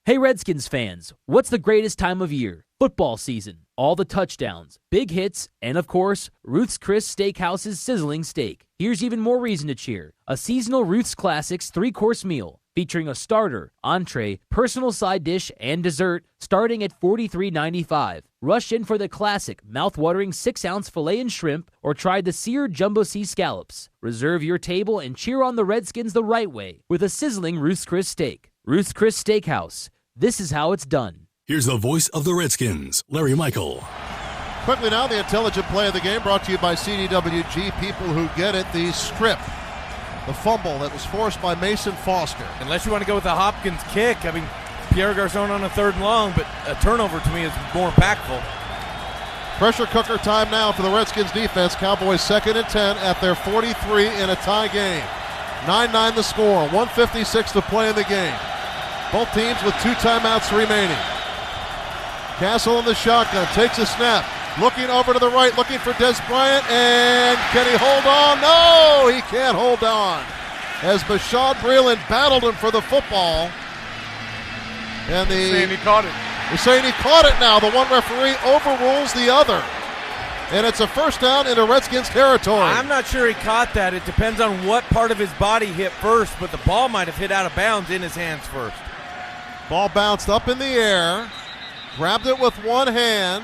Hey Redskins fans, what's the greatest time of year? Football season. All the touchdowns, big hits, and of course, Ruth's Chris Steakhouse's sizzling steak. Here's even more reason to cheer. A seasonal Ruth's Classics 3-course meal featuring a starter, entree, personal side dish, and dessert starting at $43.95. Rush in for the classic, mouth-watering 6-ounce filet and shrimp, or try the seared jumbo sea scallops. Reserve your table and cheer on the Redskins the right way with a sizzling Ruth's Chris steak. Ruth's Chris Steakhouse. This is how it's done. Here's the voice of the Redskins, Larry Michael. Quickly now, the intelligent play of the game brought to you by CDWG. People who get it, the strip. The fumble that was forced by Mason Foster. Unless you want to go with the Hopkins kick. I mean, Pierre Garçon on a 3rd and long, but a turnover to me is more impactful. Pressure cooker time now for the Redskins defense. Cowboys 2nd and 10 at their 43 in a tie game. 9-9 the score, 1:56 to play in the game. Both teams with 2 timeouts remaining. Castle in the shotgun, takes a snap, looking over to the right, looking for Des Bryant, and can he hold on? No, he can't hold on. As Bashaud Breeland battled him for the football. And saying he caught it. They're saying he caught it now. The one referee overrules the other. And it's a first down into Redskins territory. I'm not sure he caught that. It depends on what part of his body hit first, but the ball might have hit out of bounds in his hands first. Ball bounced up in the air, grabbed it with one hand.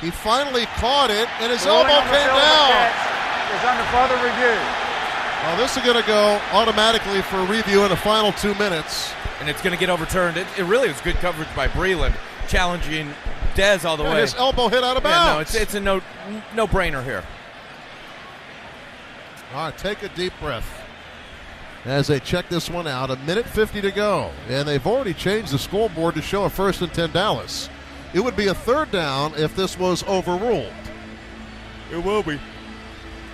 He finally caught it, and his elbow came down. Is under further review. Well, this is going to go automatically for review in the final 2 minutes. And it's going to get overturned. It really was good coverage by Breland, challenging Dez all the way. His elbow hit out of bounds. No, it's a no-brainer here. All right, take a deep breath as they check this one out. 1:50 to go, and they've already changed the scoreboard to show a 1st and 10 Dallas. It would be a 3rd down if this was overruled. It will be.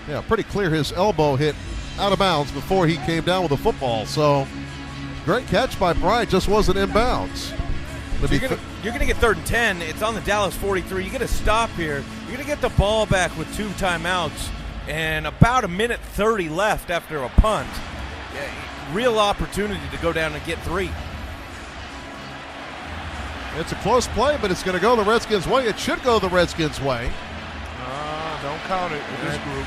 Yeah, pretty clear his elbow hit out of bounds before he came down with the football. So, great catch by Bryant, just wasn't in bounds. So you're going to get 3rd and 10. It's on the Dallas 43. You get a stop here. You're going to get the ball back with 2 timeouts and about 1:30 left after a punt. Real opportunity to go down and get 3. It's a close play, but it's going to go the Redskins' way. It should go the Redskins' way. Don't count it with this group.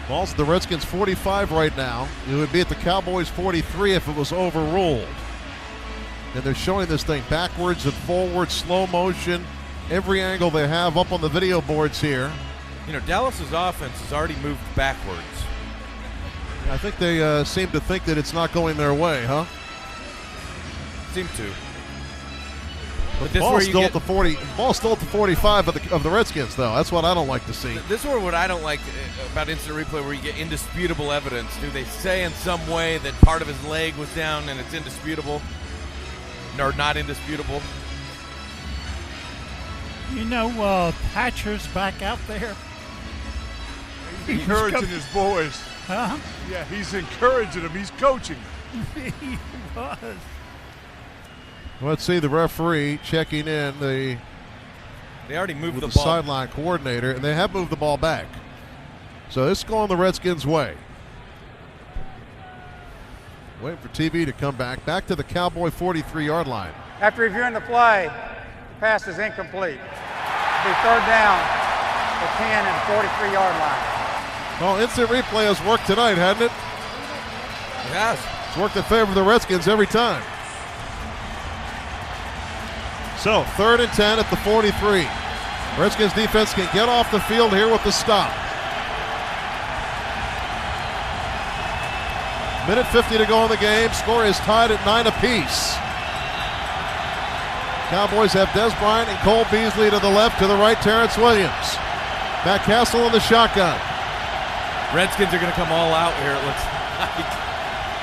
Ball's at the Redskins 45 right now. It would be at the Cowboys 43 if it was overruled. And they're showing this thing backwards and forwards, slow motion, every angle they have up on the video boards here. You know, Dallas's offense has already moved backwards. I think they seem to think that it's not going their way, huh? Seem to. But the ball's still at the 40. Ball's still at the 45 of the Redskins, though. That's what I don't like to see. This is what I don't like about instant replay, where you get indisputable evidence. Do they say in some way that part of his leg was down and it's indisputable, or not indisputable? You know, Thatcher's back out there. He's encouraging his boys. Huh? Yeah, he's encouraging them. He's coaching them. He was. Let's see the referee checking in They already moved with the the ball. sideline coordinator, and they have moved the ball back. So this is going the Redskins' way. Waiting for TV to come back. Back to the Cowboy 43-yard line. After reviewing the play, the pass is incomplete. It'll be 3rd down at 10 and 43-yard line. Well, instant replay has worked tonight, hasn't it? It has. It's worked in favor of the Redskins every time. So, 3rd and 10 at the 43. Redskins defense can get off the field here with the stop. 1:50 to go in the game. Score is tied at 9 apiece. Cowboys have Des Bryant and Cole Beasley to the left, to the right, Terrence Williams. Matt Castle in the shotgun. Redskins are going to come all out here, it looks like.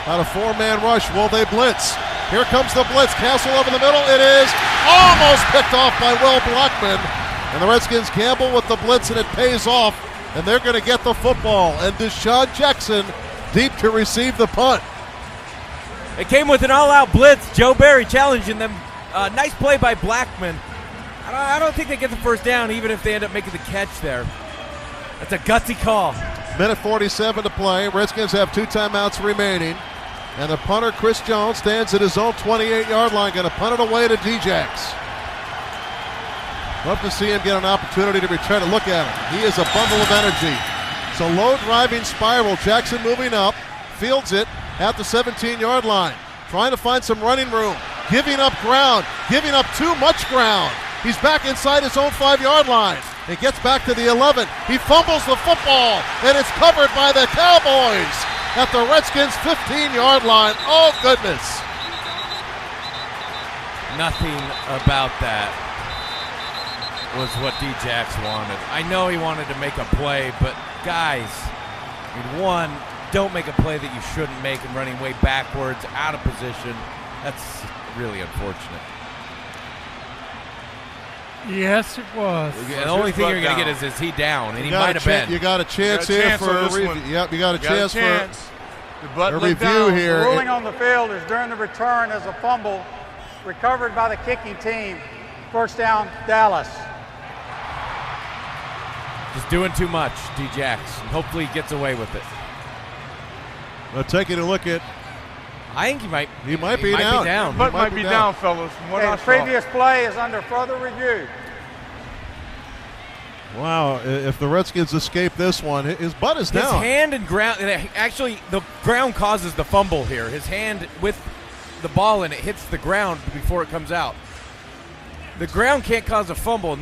Out of 4-man rush, will they blitz? Here comes the blitz. Castle up in the middle. It is almost picked off by Will Blackman. And the Redskins gamble with the blitz, and it pays off. And they're going to get the football. And Deshaun Jackson deep to receive the punt. It came with an all-out blitz. Joe Barry challenging them. Nice play by Blackman. I don't think they get the 1st down, even if they end up making the catch there. That's a gutsy call. 1:47 to play. Redskins have 2 timeouts remaining. And the punter, Chris Jones, stands at his own 28-yard line. Going to punt it away to Djax. Love to see him get an opportunity to return to look at him. He is a bundle of energy. So low driving spiral. Jackson moving up. Fields it at the 17-yard line. Trying to find some running room. Giving up ground. Giving up too much ground. He's back inside his own 5-yard line. He gets back to the 11. He fumbles the football, and it's covered by the Cowboys at the Redskins' 15-yard line. Oh, goodness. Nothing about that was what Djax wanted. I know he wanted to make a play, but guys, one, don't make a play that you shouldn't make and running way backwards, out of position. That's really unfortunate. Yes, it was. The only thing you're going to get is he down, and he might have been. You got a chance here for a review. Yep, you got a chance for a review down. here. The ruling on the field is during the return as a fumble recovered by the kicking team. 1st down, Dallas. Just doing too much, Djax. Hopefully he gets away with it. Well, taking a look at. I think he might. He might be down. But might be down, fellas. From what I The saw. previous play is under further review. Wow, if the Redskins escape this one, his butt is down. His hand and ground. Actually, the ground causes the fumble here. His hand with the ball and it hits the ground before it comes out. The ground can't cause a fumble.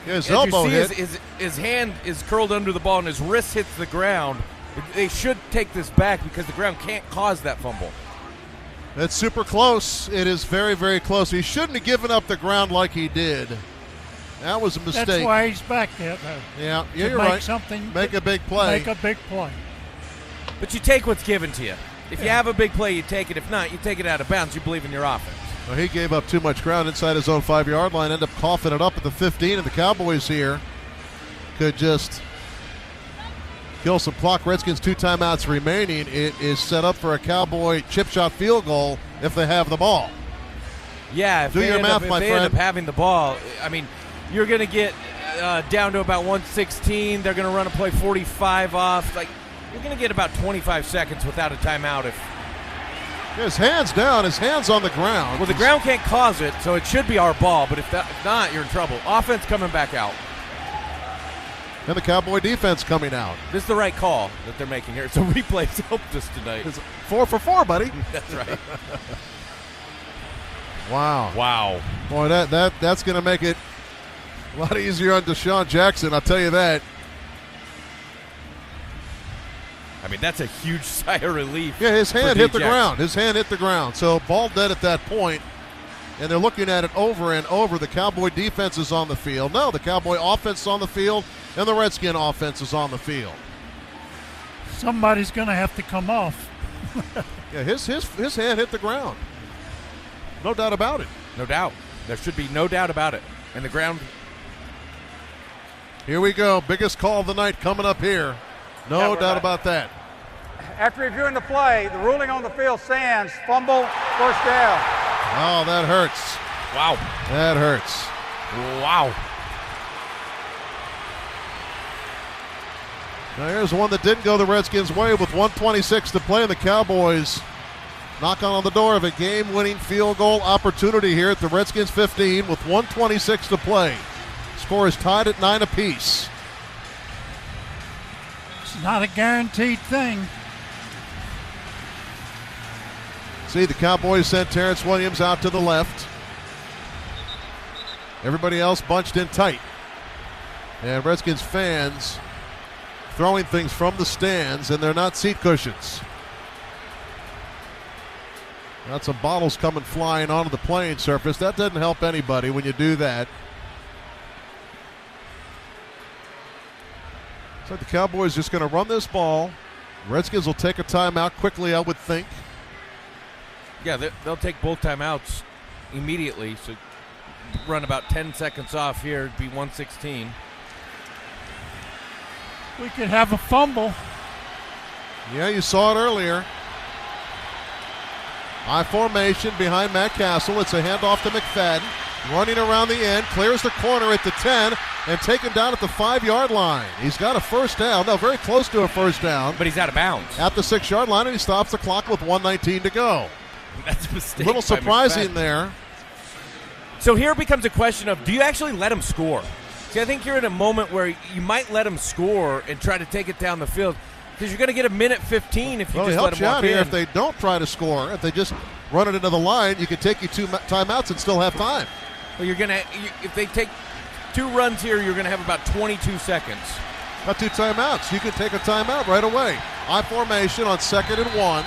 His elbow hit. His hand is curled under the ball and his wrist hits the ground. They should take this back because the ground can't cause that fumble. It's super close. It is very, very close. He shouldn't have given up the ground like he did. That was a mistake. That's why he's back there, though. Yeah, to you're make right. Something, make a big play. Make a big play. But you take what's given to you. If you have a big play, you take it. If not, you take it out of bounds. You believe in your offense. Well, he gave up too much ground inside his own 5-yard line, ended up coughing it up at the 15, and the Cowboys here could just kill some clock. Redskins 2 timeouts remaining. It is set up for a Cowboy chip shot field goal if they have the ball. Yeah, if Do your math, my if they friend. end up having the ball, I mean, you're going to get down to about 116. They're going to run a play 45 off. Like, you're going to get about 25 seconds without a timeout if. His hand's down. His hand's on the ground. Well, the ground can't cause it, so it should be our ball. But if not, you're in trouble. Offense coming back out. And the Cowboy defense coming out. This is the right call that they're making here. So replays helped us tonight. It's 4 for 4, buddy. That's right. Wow. Boy, that's going to make it a lot easier on Deshaun Jackson, I'll tell you that. I mean, that's a huge sigh of relief. Yeah, his hand hit the Jackson. ground. His hand hit the ground. So ball dead at that point, and they're looking at it over and over. The Cowboy defense is on the field. No, the Cowboy offense is on the field, and the Redskin offense is on the field. Somebody's going to have to come off. Yeah, his hand hit the ground. No doubt about it. No doubt. There should be no doubt about it. And the ground. Here we go. Biggest call of the night coming up here. No doubt about that. After reviewing the play, the ruling on the field stands. Fumble, first down. Oh, that hurts. Wow. That hurts. Wow. Now here's one that didn't go the Redskins' way with 1:26 to play, and the Cowboys knock on the door of a game-winning field goal opportunity here at the Redskins 15 with 1:26 to play. Score is tied at 9 apiece. It's not a guaranteed thing. See, the Cowboys sent Terrence Williams out to the left. Everybody else bunched in tight. And Redskins fans throwing things from the stands, and they're not seat cushions. Got some bottles coming flying onto the playing surface. That doesn't help anybody when you do that. So the Cowboys just going to run this ball. Redskins will take a timeout quickly, I would think. Yeah, they'll take both timeouts immediately. So run about 10 seconds off here. It'd be 1:16. We could have a fumble. Yeah, you saw it earlier. High formation behind Matt Castle. It's a handoff to McFadden. Running around the end, clears the corner at the 10, and taken down at the 5-yard line. He's got a first down. No, very close to a first down. But he's out of bounds. At the 6-yard line, and he stops the clock with 1:19 to go. That's a mistake. A little by surprising McFadden. there. So here becomes a question of, do you actually let him score? See, I think you're in a moment where you might let him score and try to take it down the field because you're going to get a minute 15 if you just let him walk out here in. if they don't try to score. If they just run it into the line, you can take you 2 timeouts and still have time. Well, if they take 2 runs here, you're going to have about 22 seconds. Got 2 timeouts. You can take a timeout right away. I formation on 2nd and 1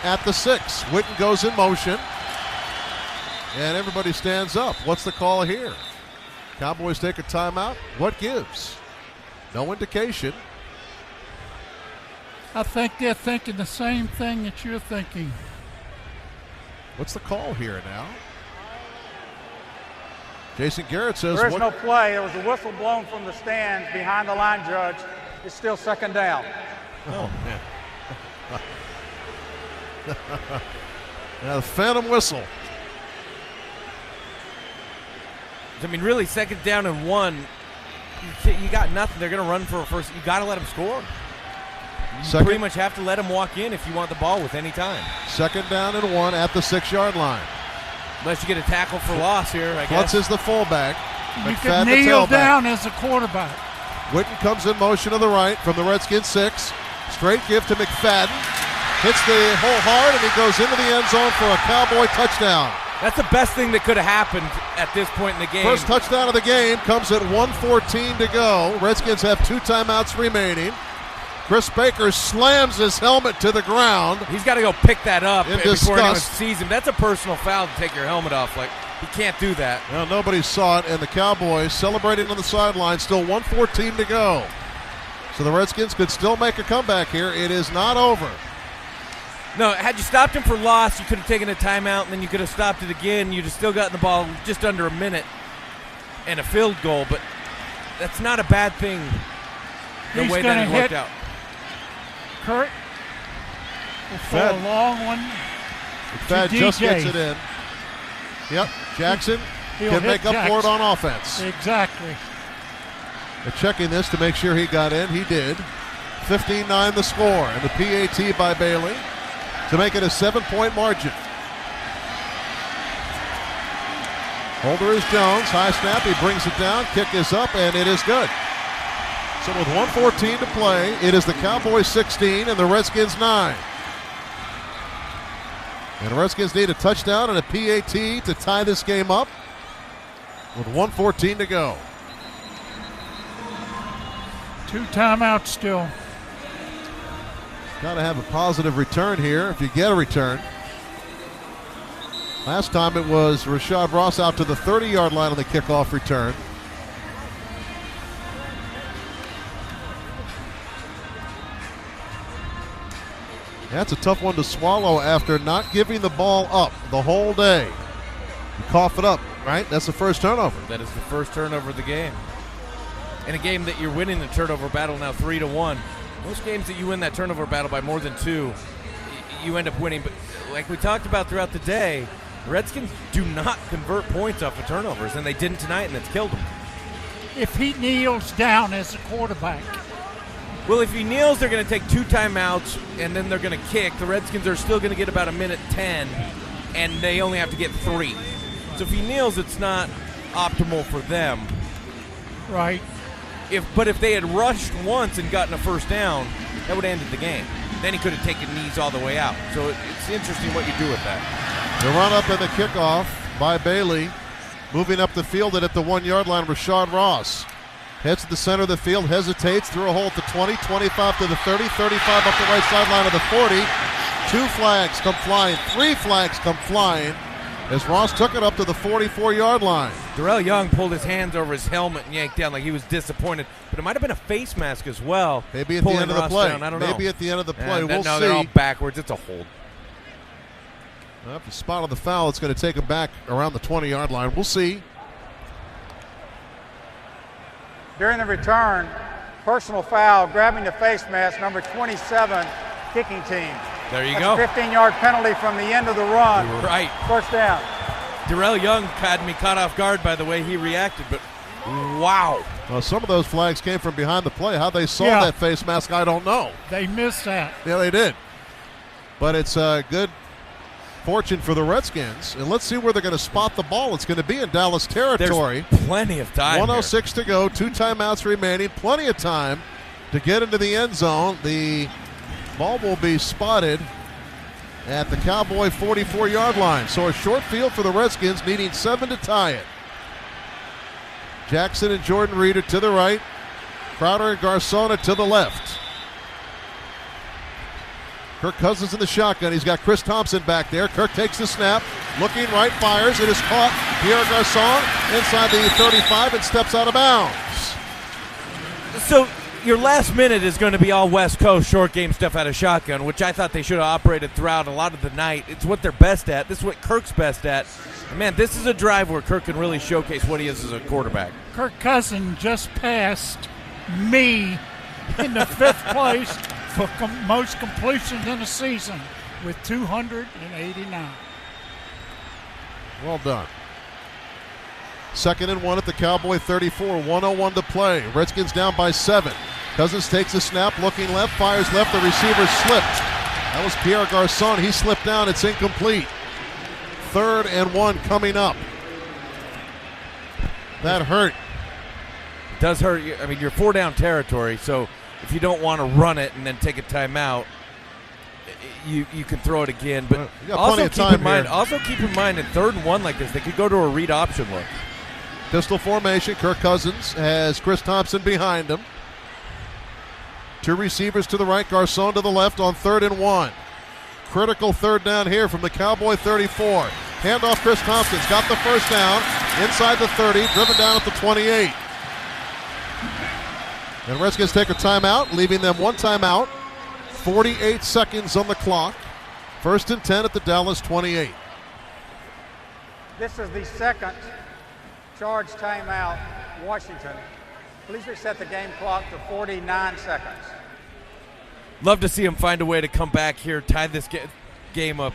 at the 6. Witten goes in motion, and everybody stands up. What's the call here? Cowboys take a timeout. What gives? No indication. I think they're thinking the same thing that you're thinking. What's the call here now? Jason Garrett says there is no play. There was a whistle blown from the stands behind the line judge. It's still 2nd down. Oh, man. Now the phantom whistle. I mean, really, 2nd down and 1. You got nothing. They're going to run for a first. You got to let them score. You pretty much have to let them walk in if you want the ball with any time. 2nd down and 1 at the 6-yard line. Unless you get a tackle for loss here, I guess. Klutz is the fullback. You McFadden can kneel the tailback. down as a quarterback. Witten comes in motion to the right from the Redskins 6. Straight give to McFadden. Hits the hole hard, and he goes into the end zone for a Cowboy touchdown. That's the best thing that could have happened at this point in the game. First touchdown of the game comes at 1:14 to go. Redskins have 2 timeouts remaining. Chris Baker slams his helmet to the ground. He's got to go pick that up in before anyone disgust. sees him. That's a personal foul to take your helmet off. Like, you can't do that. Well, nobody saw it, and the Cowboys celebrating on the sideline. Still 1:14 to go. So the Redskins could still make a comeback here. It is not over. No, had you stopped him for loss, you could have taken a timeout, and then you could have stopped it again. You'd have still gotten the ball just under a minute and a field goal, but that's not a bad thing the way that it worked out. Kurt for a long one. Fed just gets it in. Yep, Jackson can make up for it on offense. Exactly. They're checking this to make sure he got in. He did. 15-9 the score, and the PAT by Bailey to make it a 7-point margin. Holder is Jones. High snap. He brings it down. Kick is up, and it is good. So with 1:14 to play, it is the Cowboys 16 and the Redskins 9. And the Redskins need a touchdown and a PAT to tie this game up with 1:14 to go. 2 timeouts still. Got to have a positive return here if you get a return. Last time it was Rashad Ross out to the 30-yard line on the kickoff return. That's a tough one to swallow after not giving the ball up the whole day. You cough it up, right? That's the first turnover. That is the first turnover of the game. In a game that you're winning the turnover battle now 3-1. Most games that you win that turnover battle by more than 2, you end up winning. But like we talked about throughout the day, the Redskins do not convert points off of turnovers, and they didn't tonight, and it's killed them. If he kneels down as a quarterback. Well, if he kneels, they're going to take 2 timeouts, and then they're going to kick. The Redskins are still going to get about 1:10, and they only have to get 3. So if he kneels, it's not optimal for them. Right. But if they had rushed once and gotten a first down, that would have ended the game. Then he could have taken knees all the way out. So it's interesting what you do with that. The run up and the kickoff by Bailey. Moving up the field and at the 1-yard line, Rashad Ross. Heads to the center of the field, hesitates, through a hole at the 20, 25 to the 30, 35 up the right sideline of the 40. 2 flags come flying, 3 flags come flying as Ross took it up to the 44-yard line. Darrell Young pulled his hands over his helmet and yanked down like he was disappointed. But it might have been a face mask as well. Maybe at the end of the play. Down. I don't know. Maybe at the end of the play. We'll no, see. They're all backwards. It's a hold. Well, if you spot on the foul, it's going to take him back around the 20-yard line. We'll see. During the return, personal foul, grabbing the face mask, number 27, kicking team. There you That's go. A 15-yard penalty from the end of the run. Right. First down. Darrell Young had me caught off guard by the way he reacted, but wow. Well, some of those flags came from behind the play. How they saw that face mask, I don't know. They missed that. Yeah, they did. But it's good fortune for the Redskins. And let's see where they're going to spot the ball. It's going to be in Dallas territory. There's plenty of time. 1:06 to go, 2 timeouts remaining. Plenty of time to get into the end zone. The ball will be spotted at the Cowboy 44-yard line. So a short field for the Redskins, needing 7 to tie it. Jackson and Jordan Reeder to the right. Crowder and Garcona to the left. Kirk Cousins in the shotgun. He's got Chris Thompson back there. Kirk takes the snap. Looking right, fires. It is caught. Pierre Garcon inside the 35 and steps out of bounds. So your last minute is going to be all West Coast short game stuff out of shotgun, which I thought they should have operated throughout a lot of the night. It's what they're best at. This is what Kirk's best at. And man, this is a drive where Kirk can really showcase what he is as a quarterback. Kirk Cousins just passed me in the 5th place for most completions in a season with 289. Well done. 2nd and 1 at the Cowboy 34. 1:01 to play. Redskins down by 7. Cousins takes a snap, looking left, fires left. The receiver slipped. That was Pierre Garcon. He slipped down. It's incomplete. 3rd and 1 coming up. That hurt. It does hurt. I mean, you're 4 down territory, so if you don't want to run it and then take a timeout, you can throw it again. But you got plenty of time here. Also keep in mind, in 3rd and 1 like this, they could go to a read option look. Pistol formation. Kirk Cousins has Chris Thompson behind him. 2 receivers to the right, Garcon to the left on 3rd and 1. Critical 3rd down here from the Cowboy 34. Handoff, Chris Thompson's got the first down inside the 30, driven down at the 28. And Redskins take a timeout, leaving them 1 timeout. 48 seconds on the clock. 1st and 10 at the Dallas 28. This is the second charge timeout, Washington. Please reset the game clock to 49 seconds. Love to see them find a way to come back here, tie this game up.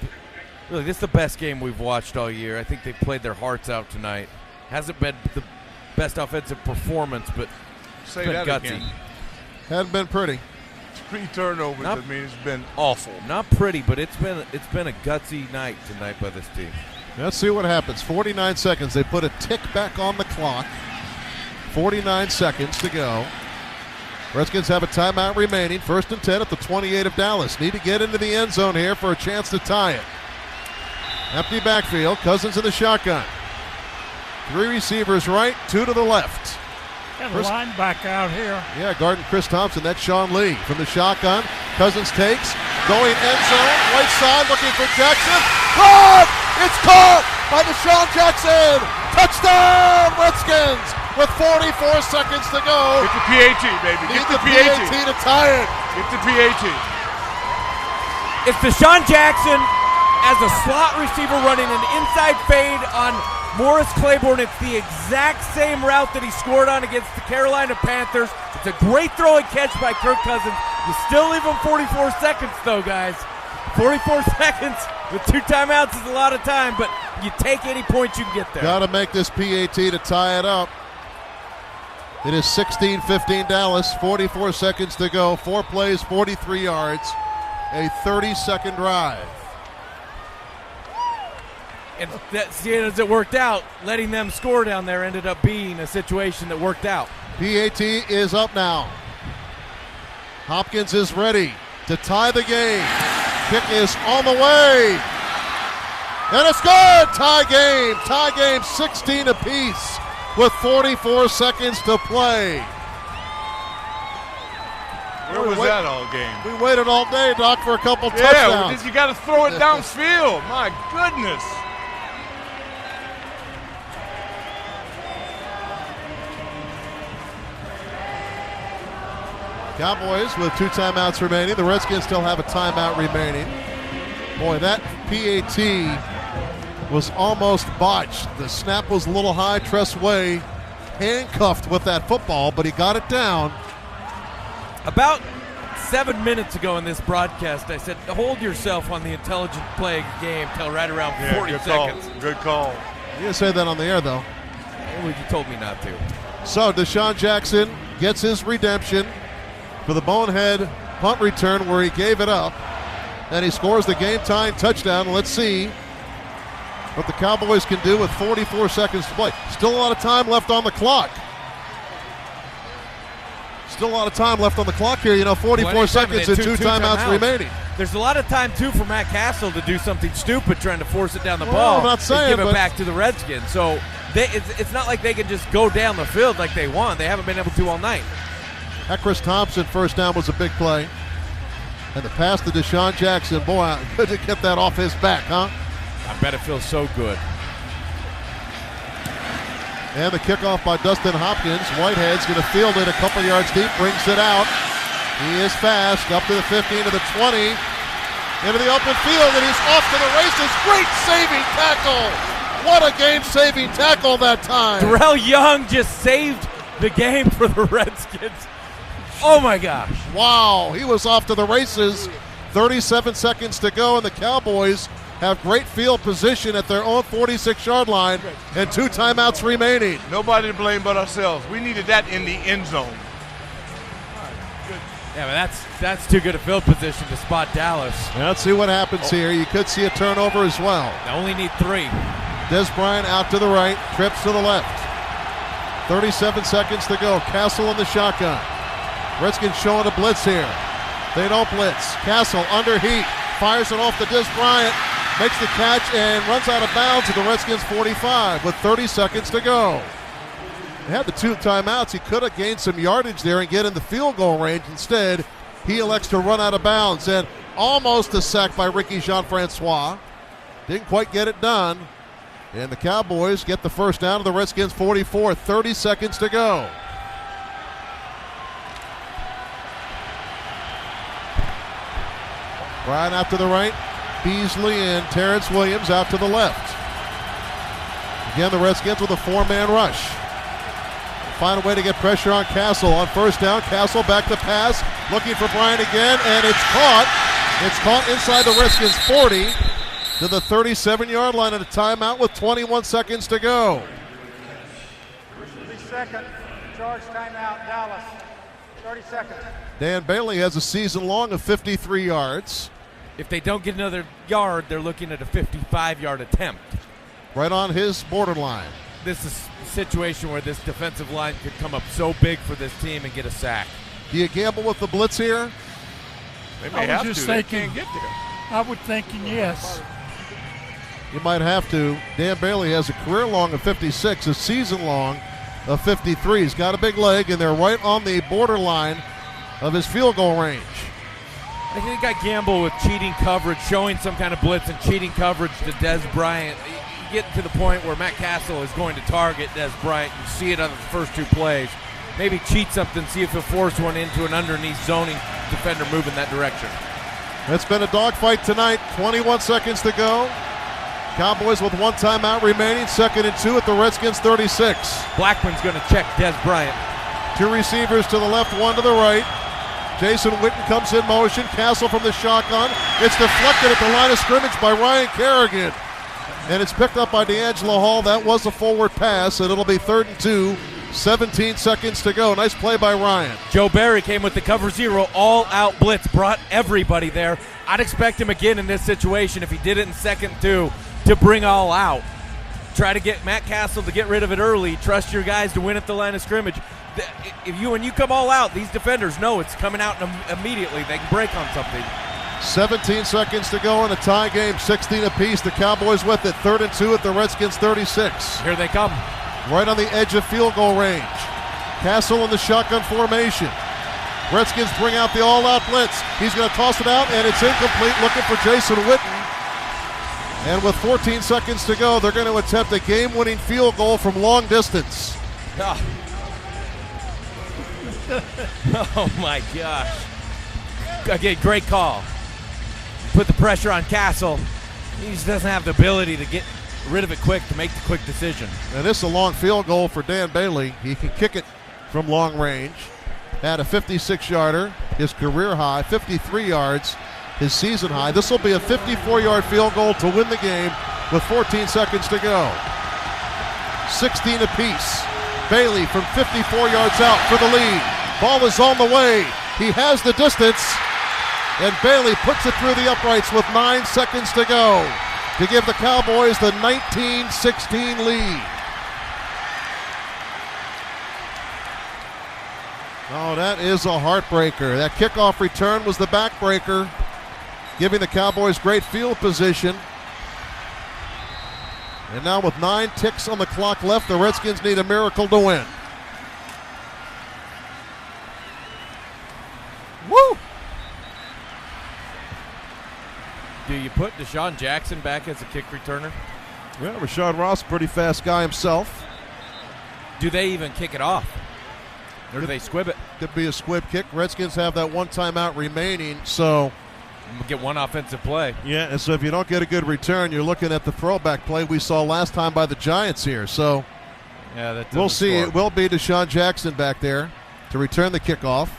Really, this is the best game we've watched all year. I think they played their hearts out tonight. Hasn't been the best offensive performance, but it's been gutsy. Again. Hadn't been pretty. 3 turnovers. It's been awful. Not pretty, but it's been a gutsy night tonight by this team. Let's see what happens. 49 seconds. They put a tick back on the clock. 49 seconds to go. Redskins have a timeout remaining. 1st and 10 at the 28 of Dallas. Need to get into the end zone here for a chance to tie it. Empty backfield. Cousins in the shotgun. 3 receivers right, 2 to the left. Got a line back out here. Yeah, guarding Chris Thompson. That's Sean Lee from the shotgun. Cousins takes. Going end zone. Right side looking for Jackson. Caught! It's caught by Deshaun Jackson. Touchdown, Redskins, with 44 seconds to go. Get the PAT, baby. Get the PAT to tie it. Get the PAT. It's Deshaun Jackson as a slot receiver running an inside fade on Morris Claiborne. It's the exact same route that he scored on against the Carolina Panthers. It's a great throw and catch by Kirk Cousins. You still leave him 44 seconds, though, guys. 44 seconds with 2 timeouts is a lot of time, but you take any points you can get there. Got to make this PAT to tie it up. It is 16-15 Dallas, 44 seconds to go, 4 plays, 43 yards, a 30-second drive. And seeing as it worked out, letting them score down there ended up being a situation that worked out. PAT is up now. Hopkins is ready to tie the game. Kick is on the way. And it's good! Tie game, 16 apiece with 44 seconds to play. Where was that all game? We waited all day, Doc, for a couple touchdowns. Yeah, you got to throw it downfield. My goodness. Cowboys with 2 timeouts remaining. The Redskins still have a timeout remaining. Boy, that PAT was almost botched. The snap was a little high. Tress Way handcuffed with that football, but he got it down. About 7 minutes ago in this broadcast, I said, hold yourself on the intelligent play game till right around 40 seconds. Good call. You didn't say that on the air, though. Well, you told me not to. So Deshaun Jackson gets his redemption for the bonehead punt return where he gave it up. And he scores the game-tying touchdown. Let's see what the Cowboys can do with 44 seconds to play. Still a lot of time left on the clock. Still a lot of time left on the clock here. 44 seconds and 2 timeouts remaining. There's a lot of time, too, for Matt Castle to do something stupid trying to force it down the ball I'm not saying, and give it back to the Redskins. So it's not like they can just go down the field like they want. They haven't been able to all night. That Chris Thompson first down was a big play. And the pass to Deshaun Jackson, boy, good to get that off his back, huh? I bet it feels so good. And the kickoff by Dustin Hopkins. Whitehead's going to field it a couple yards deep, brings it out. He is fast, up to the 15, to the 20, into the open field, and he's off to the races. Great saving tackle. What a game-saving tackle that time. Darrell Young just saved the game for the Redskins. Oh, my gosh. Wow, he was off to the races. 37 seconds to go, and the Cowboys have great field position at their own 46-yard line and 2 timeouts remaining. Nobody to blame but ourselves. We needed that in the end zone. Yeah, but that's too good a field position to spot Dallas. Now let's see what happens here. You could see a turnover as well. They only need 3. Des Bryant out to the right, trips to the left. 37 seconds to go. Castle in the shotgun. Redskins showing a blitz here. They don't blitz. Castle under heat. fires it off to Des Bryant, makes the catch and runs out of bounds at the Redskins 45 with 30 seconds to go. He had the 2 timeouts. He could have gained some yardage there and get in the field goal range. Instead, he elects to run out of bounds, and almost a sack by Ricky Jean-Francois. Didn't quite get it done. And the Cowboys get the first down to the Redskins 44, 30 seconds to go. Bryant out to the right, Beasley and Terrence Williams out to the left. Again, the Redskins with a 4-man rush. Find a way to get pressure on Castle on first down. Castle back to pass, looking for Bryant again, and it's caught. It's caught inside the Redskins 40 to the 37-yard line at a timeout with 21 seconds to go. 30-second charge timeout, Dallas. 30 seconds. Dan Bailey has a season long of 53 yards. If they don't get another yard, they're looking at a 55-yard attempt. Right on his borderline. This is a situation where this defensive line could come up so big for this team and get a sack. Do you gamble with the blitz here? They may have to. They can't get there. I would thinking yes. You might have to. Dan Bailey has a career long of 56, a season long of 53. He's got a big leg, and they're right on the borderline of his field goal range. I think I gamble with cheating coverage, showing some kind of blitz and cheating coverage to Des Bryant. You get to the point where Matt Castle is going to target Des Bryant. You see it on the first 2 plays. Maybe cheat something, see if he'll force one into an underneath zoning defender move in that direction. It's been a dogfight tonight. 21 seconds to go. Cowboys with 1 timeout remaining. 2nd and 2 at the Redskins 36. Blackman's going to check Des Bryant. 2 receivers to the left, 1 to the right. Jason Witten comes in motion. Castle from the shotgun. It's deflected at the line of scrimmage by Ryan Kerrigan. And it's picked up by D'Angelo Hall. That was a forward pass, and it'll be 3rd and 2. 17 seconds to go. Nice play by Ryan. Joe Barry came with the cover 0, all-out blitz, brought everybody there. I'd expect him again in this situation if he did it in 2nd and 2 to bring all out. Try to get Matt Castle to get rid of it early. Trust your guys to win at the line of scrimmage. When you come all out, these defenders know it's coming out immediately. They can break on something. 17 seconds to go in a tie game, 16 apiece. The Cowboys with it. 3rd and 2 at the Redskins 36. Here they come. Right on the edge of field goal range. Castle in the shotgun formation. Redskins bring out the all-out blitz. He's going to toss it out, and it's incomplete. Looking for Jason Witten. And with 14 seconds to go, they're going to attempt a game-winning field goal from long distance. Oh, my gosh. Okay, great call. Put the pressure on Castle. He just doesn't have the ability to get rid of it quick, to make the quick decision. And this is a long field goal for Dan Bailey. He can kick it from long range. Had a 56-yarder, his career high, 53 yards, his season high. This will be a 54-yard field goal to win the game with 14 seconds to go. 16 apiece. Bailey from 54 yards out for the lead. Ball is on the way. He has the distance, and Bailey puts it through the uprights with 9 seconds to go to give the Cowboys the 19-16 lead. Oh, that is a heartbreaker. That kickoff return was the backbreaker, giving the Cowboys great field position. And now with 9 ticks on the clock left, the Redskins need a miracle to win. Woo! Do you put Deshaun Jackson back as a kick returner? Yeah, Rashad Ross, pretty fast guy himself. Do they even kick it off? Or do they squib it? Could be a squib kick. Redskins have that 1 timeout remaining, so we'll get 1 offensive play. Yeah, and so if you don't get a good return, you're looking at the throwback play we saw last time by the Giants here. So yeah, we'll see. It will be Deshaun Jackson back there to return the kickoff.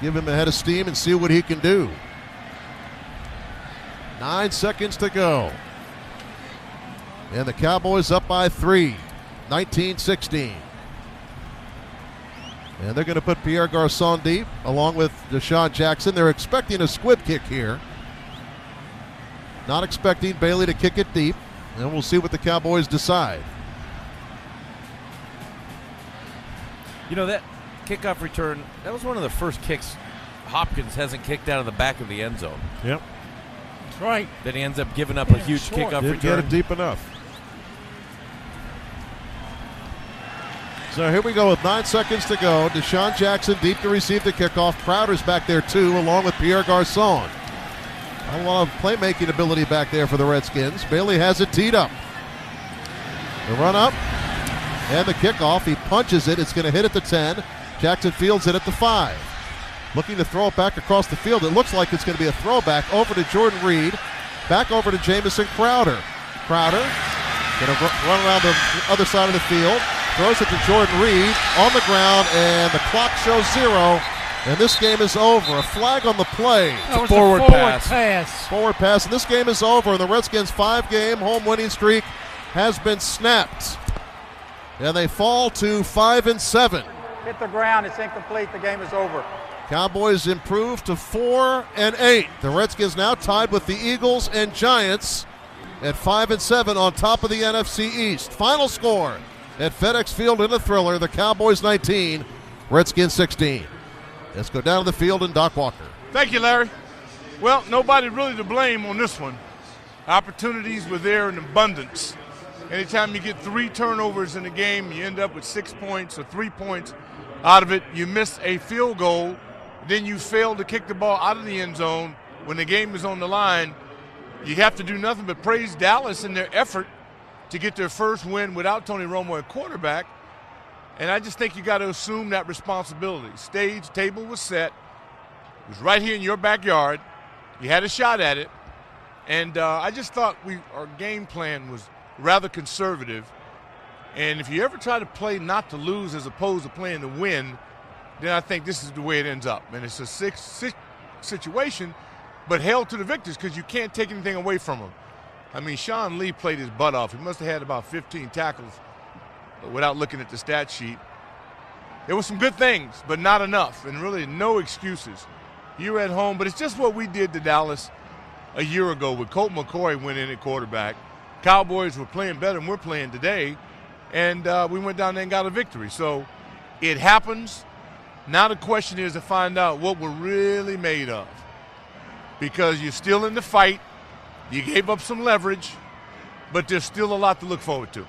Give him a head of steam and see what he can do. 9 seconds to go. And the Cowboys up by 3, 19-16. And they're going to put Pierre Garçon deep along with Deshaun Jackson. They're expecting a squib kick here. Not expecting Bailey to kick it deep. And we'll see what the Cowboys decide. You know, that kickoff return, that was one of the first kicks Hopkins hasn't kicked out of the back of the end zone. Yep. That's right. Then he ends up giving up a huge kickoff Didn't get return. it deep enough. So here we go with 9 seconds to go. Deshaun Jackson deep to receive the kickoff. Crowder's back there too, along with Pierre Garçon. A lot of playmaking ability back there for the Redskins. Bailey has it teed up. The run up and the kickoff. He punches it. It's going to hit at the 10. Jackson fields it at the 5. Looking to throw it back across the field. It looks like it's going to be a throwback over to Jordan Reed. Back over to Jamison Crowder. Crowder going to run around the other side of the field. Throws it to Jordan Reed on the ground, and the clock shows 0. And this game is over. A flag on the play. That was a forward pass. Forward pass, and this game is over. And the Redskins' 5-game home winning streak has been snapped. And they fall to 5-7. Hit the ground. It's incomplete. The game is over. Cowboys improve to 4-8. The Redskins now tied with the Eagles and Giants at 5-7 on top of the NFC East. Final score at FedExField in a thriller. The Cowboys 19, Redskins 16. Let's go down to the field and Doc Walker. Thank you, Larry. Well, nobody really to blame on this one. Opportunities were there in abundance. Anytime you get 3 turnovers in a game, you end up with 6 points or 3 points out of it. You miss a field goal, then you fail to kick the ball out of the end zone when the game is on the line. You have to do nothing but praise Dallas in their effort to get their first win without Tony Romo at quarterback. And I just think you got to assume that responsibility. Stage, table was set. It was right here in your backyard. You had a shot at it. And I just thought our game plan was rather conservative. And if you ever try to play not to lose as opposed to playing to win, then I think this is the way it ends up. And it's a situation, but hail to the victors because you can't take anything away from them. I mean, Sean Lee played his butt off. He must have had about 15 tackles without looking at the stat sheet. There were some good things, but not enough, and really no excuses. You were at home, but it's just what we did to Dallas a year ago with Colt McCoy went in at quarterback. Cowboys were playing better than we're playing today, and we went down there and got a victory. So it happens. Now the question is to find out what we're really made of, because you're still in the fight. You gave up some leverage, but there's still a lot to look forward to.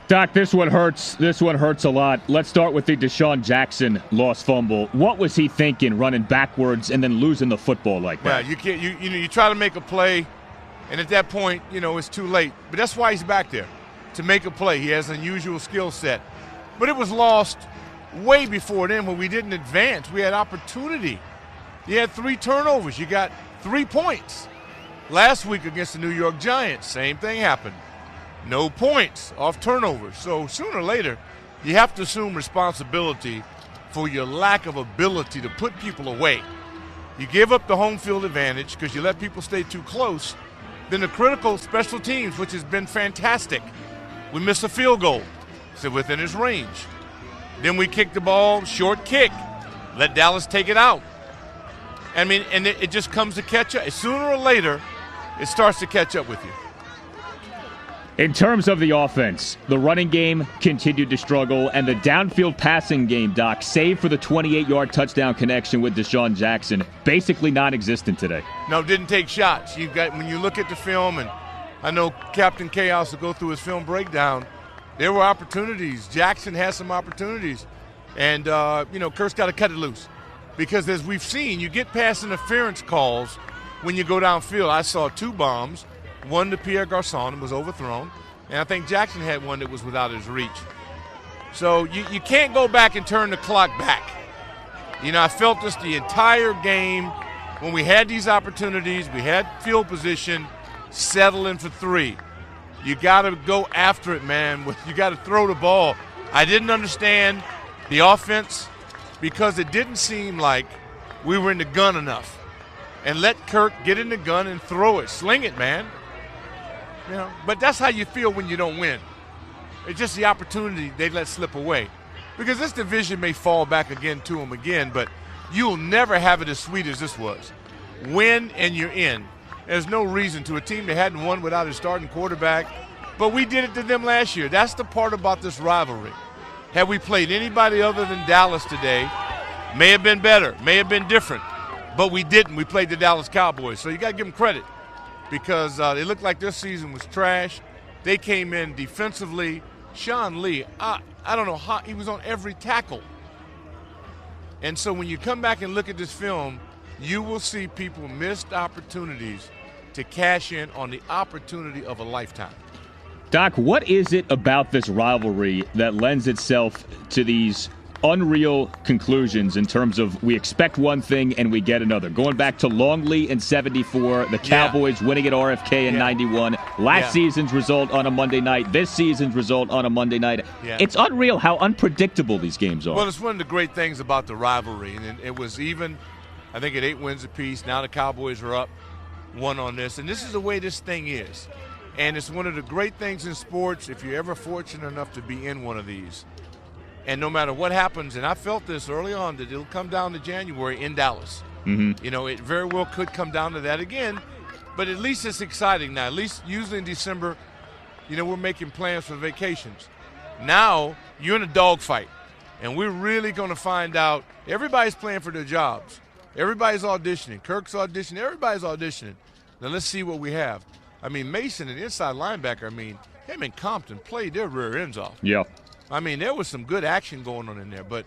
Doc, this one hurts. This one hurts a lot. Let's start with the Deshaun Jackson lost fumble. What was he thinking, running backwards and then losing the football like that? Yeah, you can't. You try to make a play, and at that point, it's too late. But that's why he's back there, to make a play. He has an unusual skill set. But it was lost way before then when we didn't advance. We had opportunity. You had 3 turnovers. You got 3 points. Last week against the New York Giants, same thing happened. No points off turnovers. So sooner or later, you have to assume responsibility for your lack of ability to put people away. You give up the home field advantage because you let people stay too close. Then the critical special teams, which has been fantastic. We miss a field goal, so within his range. Then we kick the ball, short kick, let Dallas take it out. I mean, and it just comes to catch up. Sooner or later, it starts to catch up with you. In terms of the offense, the running game continued to struggle, and the downfield passing game, Doc, save for the 28-yard touchdown connection with Deshaun Jackson, basically non-existent today. No, didn't take shots. When you look at the film, and I know Captain Chaos will go through his film breakdown, there were opportunities. Jackson had some opportunities, and Kurt's got to cut it loose. Because as we've seen, you get pass interference calls when you go downfield. I saw 2 bombs, one to Pierre Garçon was overthrown, and I think Jackson had one that was without his reach. So you can't go back and turn the clock back. I felt this the entire game when we had these opportunities, we had field position, settling for 3. You got to go after it, man. You got to throw the ball. I didn't understand the offense because it didn't seem like we were in the gun enough. And let Kirk get in the gun and throw it. Sling it, man. But that's how you feel when you don't win. It's just the opportunity they let slip away. Because this division may fall back again to them again, but you'll never have it as sweet as this was. Win and you're in. There's no reason to a team that hadn't won without a starting quarterback. But we did it to them last year. That's the part about this rivalry. Had we played anybody other than Dallas today, May have been better, may have been different, but we didn't. We played the Dallas Cowboys, so you got to give them credit because it looked like their season was trash. They came in defensively. Sean Lee, I don't know how he was on every tackle. And so when you come back and look at this film, you will see people missed opportunities to cash in on the opportunity of a lifetime. Doc, what is it about this rivalry that lends itself to these unreal conclusions in terms of we expect one thing and we get another? Going back to Longley in 74, the Cowboys winning at RFK in 91, last season's result on a Monday night, this season's result on a Monday night. It's unreal how unpredictable these games are. Well, it's one of the great things about the rivalry, and it was even, I think, at 8 wins apiece. Now the Cowboys are up 1 on this, and this is the way this thing is. And it's one of the great things in sports if you're ever fortunate enough to be in one of these. And no matter what happens, and I felt this early on, that it'll come down to January in Dallas. Mm-hmm. You know, it very well could come down to that again, but at least it's exciting now. At least usually in December, you know, we're making plans for vacations. Now you're in a dogfight, and we're really going to find out. Everybody's playing for their jobs. Everybody's auditioning. Kirk's auditioning. Everybody's auditioning. Now let's see what we have. I mean, Mason, an inside linebacker, I mean, him and Compton played their rear ends off. Yeah. I mean, there was some good action going on in there, but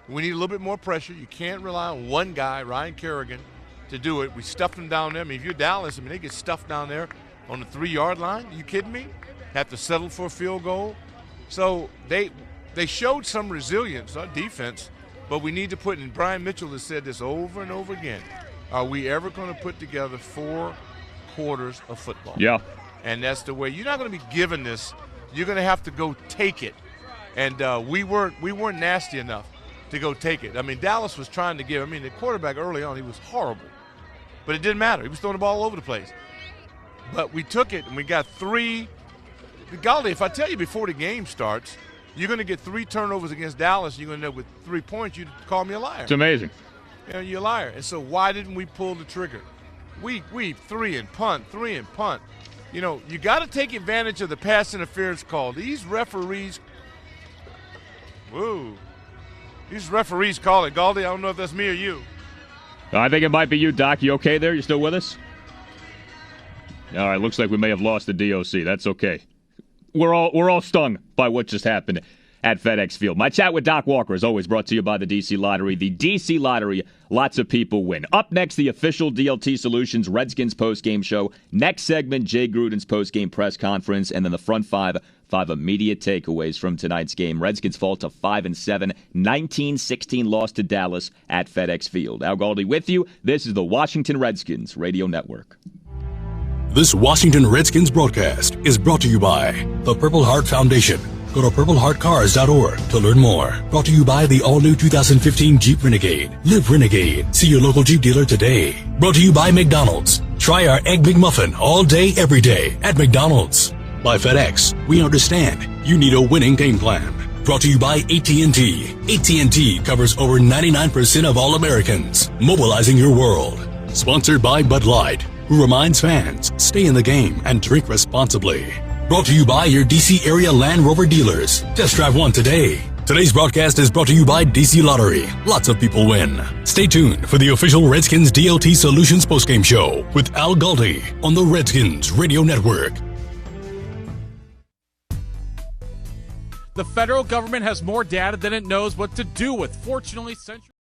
we need a little bit more pressure. You can't rely on one guy, Ryan Kerrigan, to do it. We stuffed him down there. I mean, if you're Dallas, I mean, they get stuffed down there on the 3-yard line. Are you kidding me? Have to settle for a field goal. So they showed some resilience, our defense, but we need to put, and Brian Mitchell has said this over and over again, are we ever going to put together 4 quarters of football? Yeah. And that's the way. You're not going to be given this. You're going to have to go take it. And we weren't nasty enough to go take it. I mean, Dallas was trying to give. I mean, the quarterback early on, he was horrible. But it didn't matter. He was throwing the ball all over the place. But we took it, and we got 3. Golly, if I tell you before the game starts, you're going to get 3 turnovers against Dallas, you're going to end up with 3 points, you'd call me a liar. It's amazing. You know, you're a liar. And so why didn't we pull the trigger? We 3 and punt. You know, you got to take advantage of the pass interference call. These referees – these referees call it. Galdi, I don't know if that's me or you. I think it might be you, Doc. You okay there? You still with us? All right, looks like we may have lost the DOC. That's okay. We're all stung by what just happened at FedExField. My chat with Doc Walker is always brought to you by the DC Lottery. The DC Lottery, lots of people win. Up next, the official DLT Solutions Redskins postgame show. Next segment, Jay Gruden's postgame press conference, and then the front 5 immediate takeaways from tonight's game. Redskins fall to 5-7, 19-16 loss to Dallas at FedExField. Al Galdi with you. This is the Washington Redskins Radio Network. This Washington Redskins broadcast is brought to you by the Purple Heart Foundation. Go to purpleheartcars.org to learn more. Brought to you by the all-new 2015 Jeep Renegade. Live Renegade. See your local Jeep dealer today. Brought to you by McDonald's. Try our Egg McMuffin all day, every day at McDonald's. By FedEx, we understand you need a winning game plan. Brought to you by AT&T. AT&T covers over 99% of all Americans, mobilizing your world. Sponsored by Bud Light, who reminds fans, stay in the game and drink responsibly. Brought to you by your DC area Land Rover dealers. Test drive one today. Today's broadcast is brought to you by DC Lottery. Lots of people win. Stay tuned for the official Redskins DLT Solutions postgame show with Al Galdi on the Redskins Radio Network. The federal government has more data than it knows what to do with. Fortunately, Century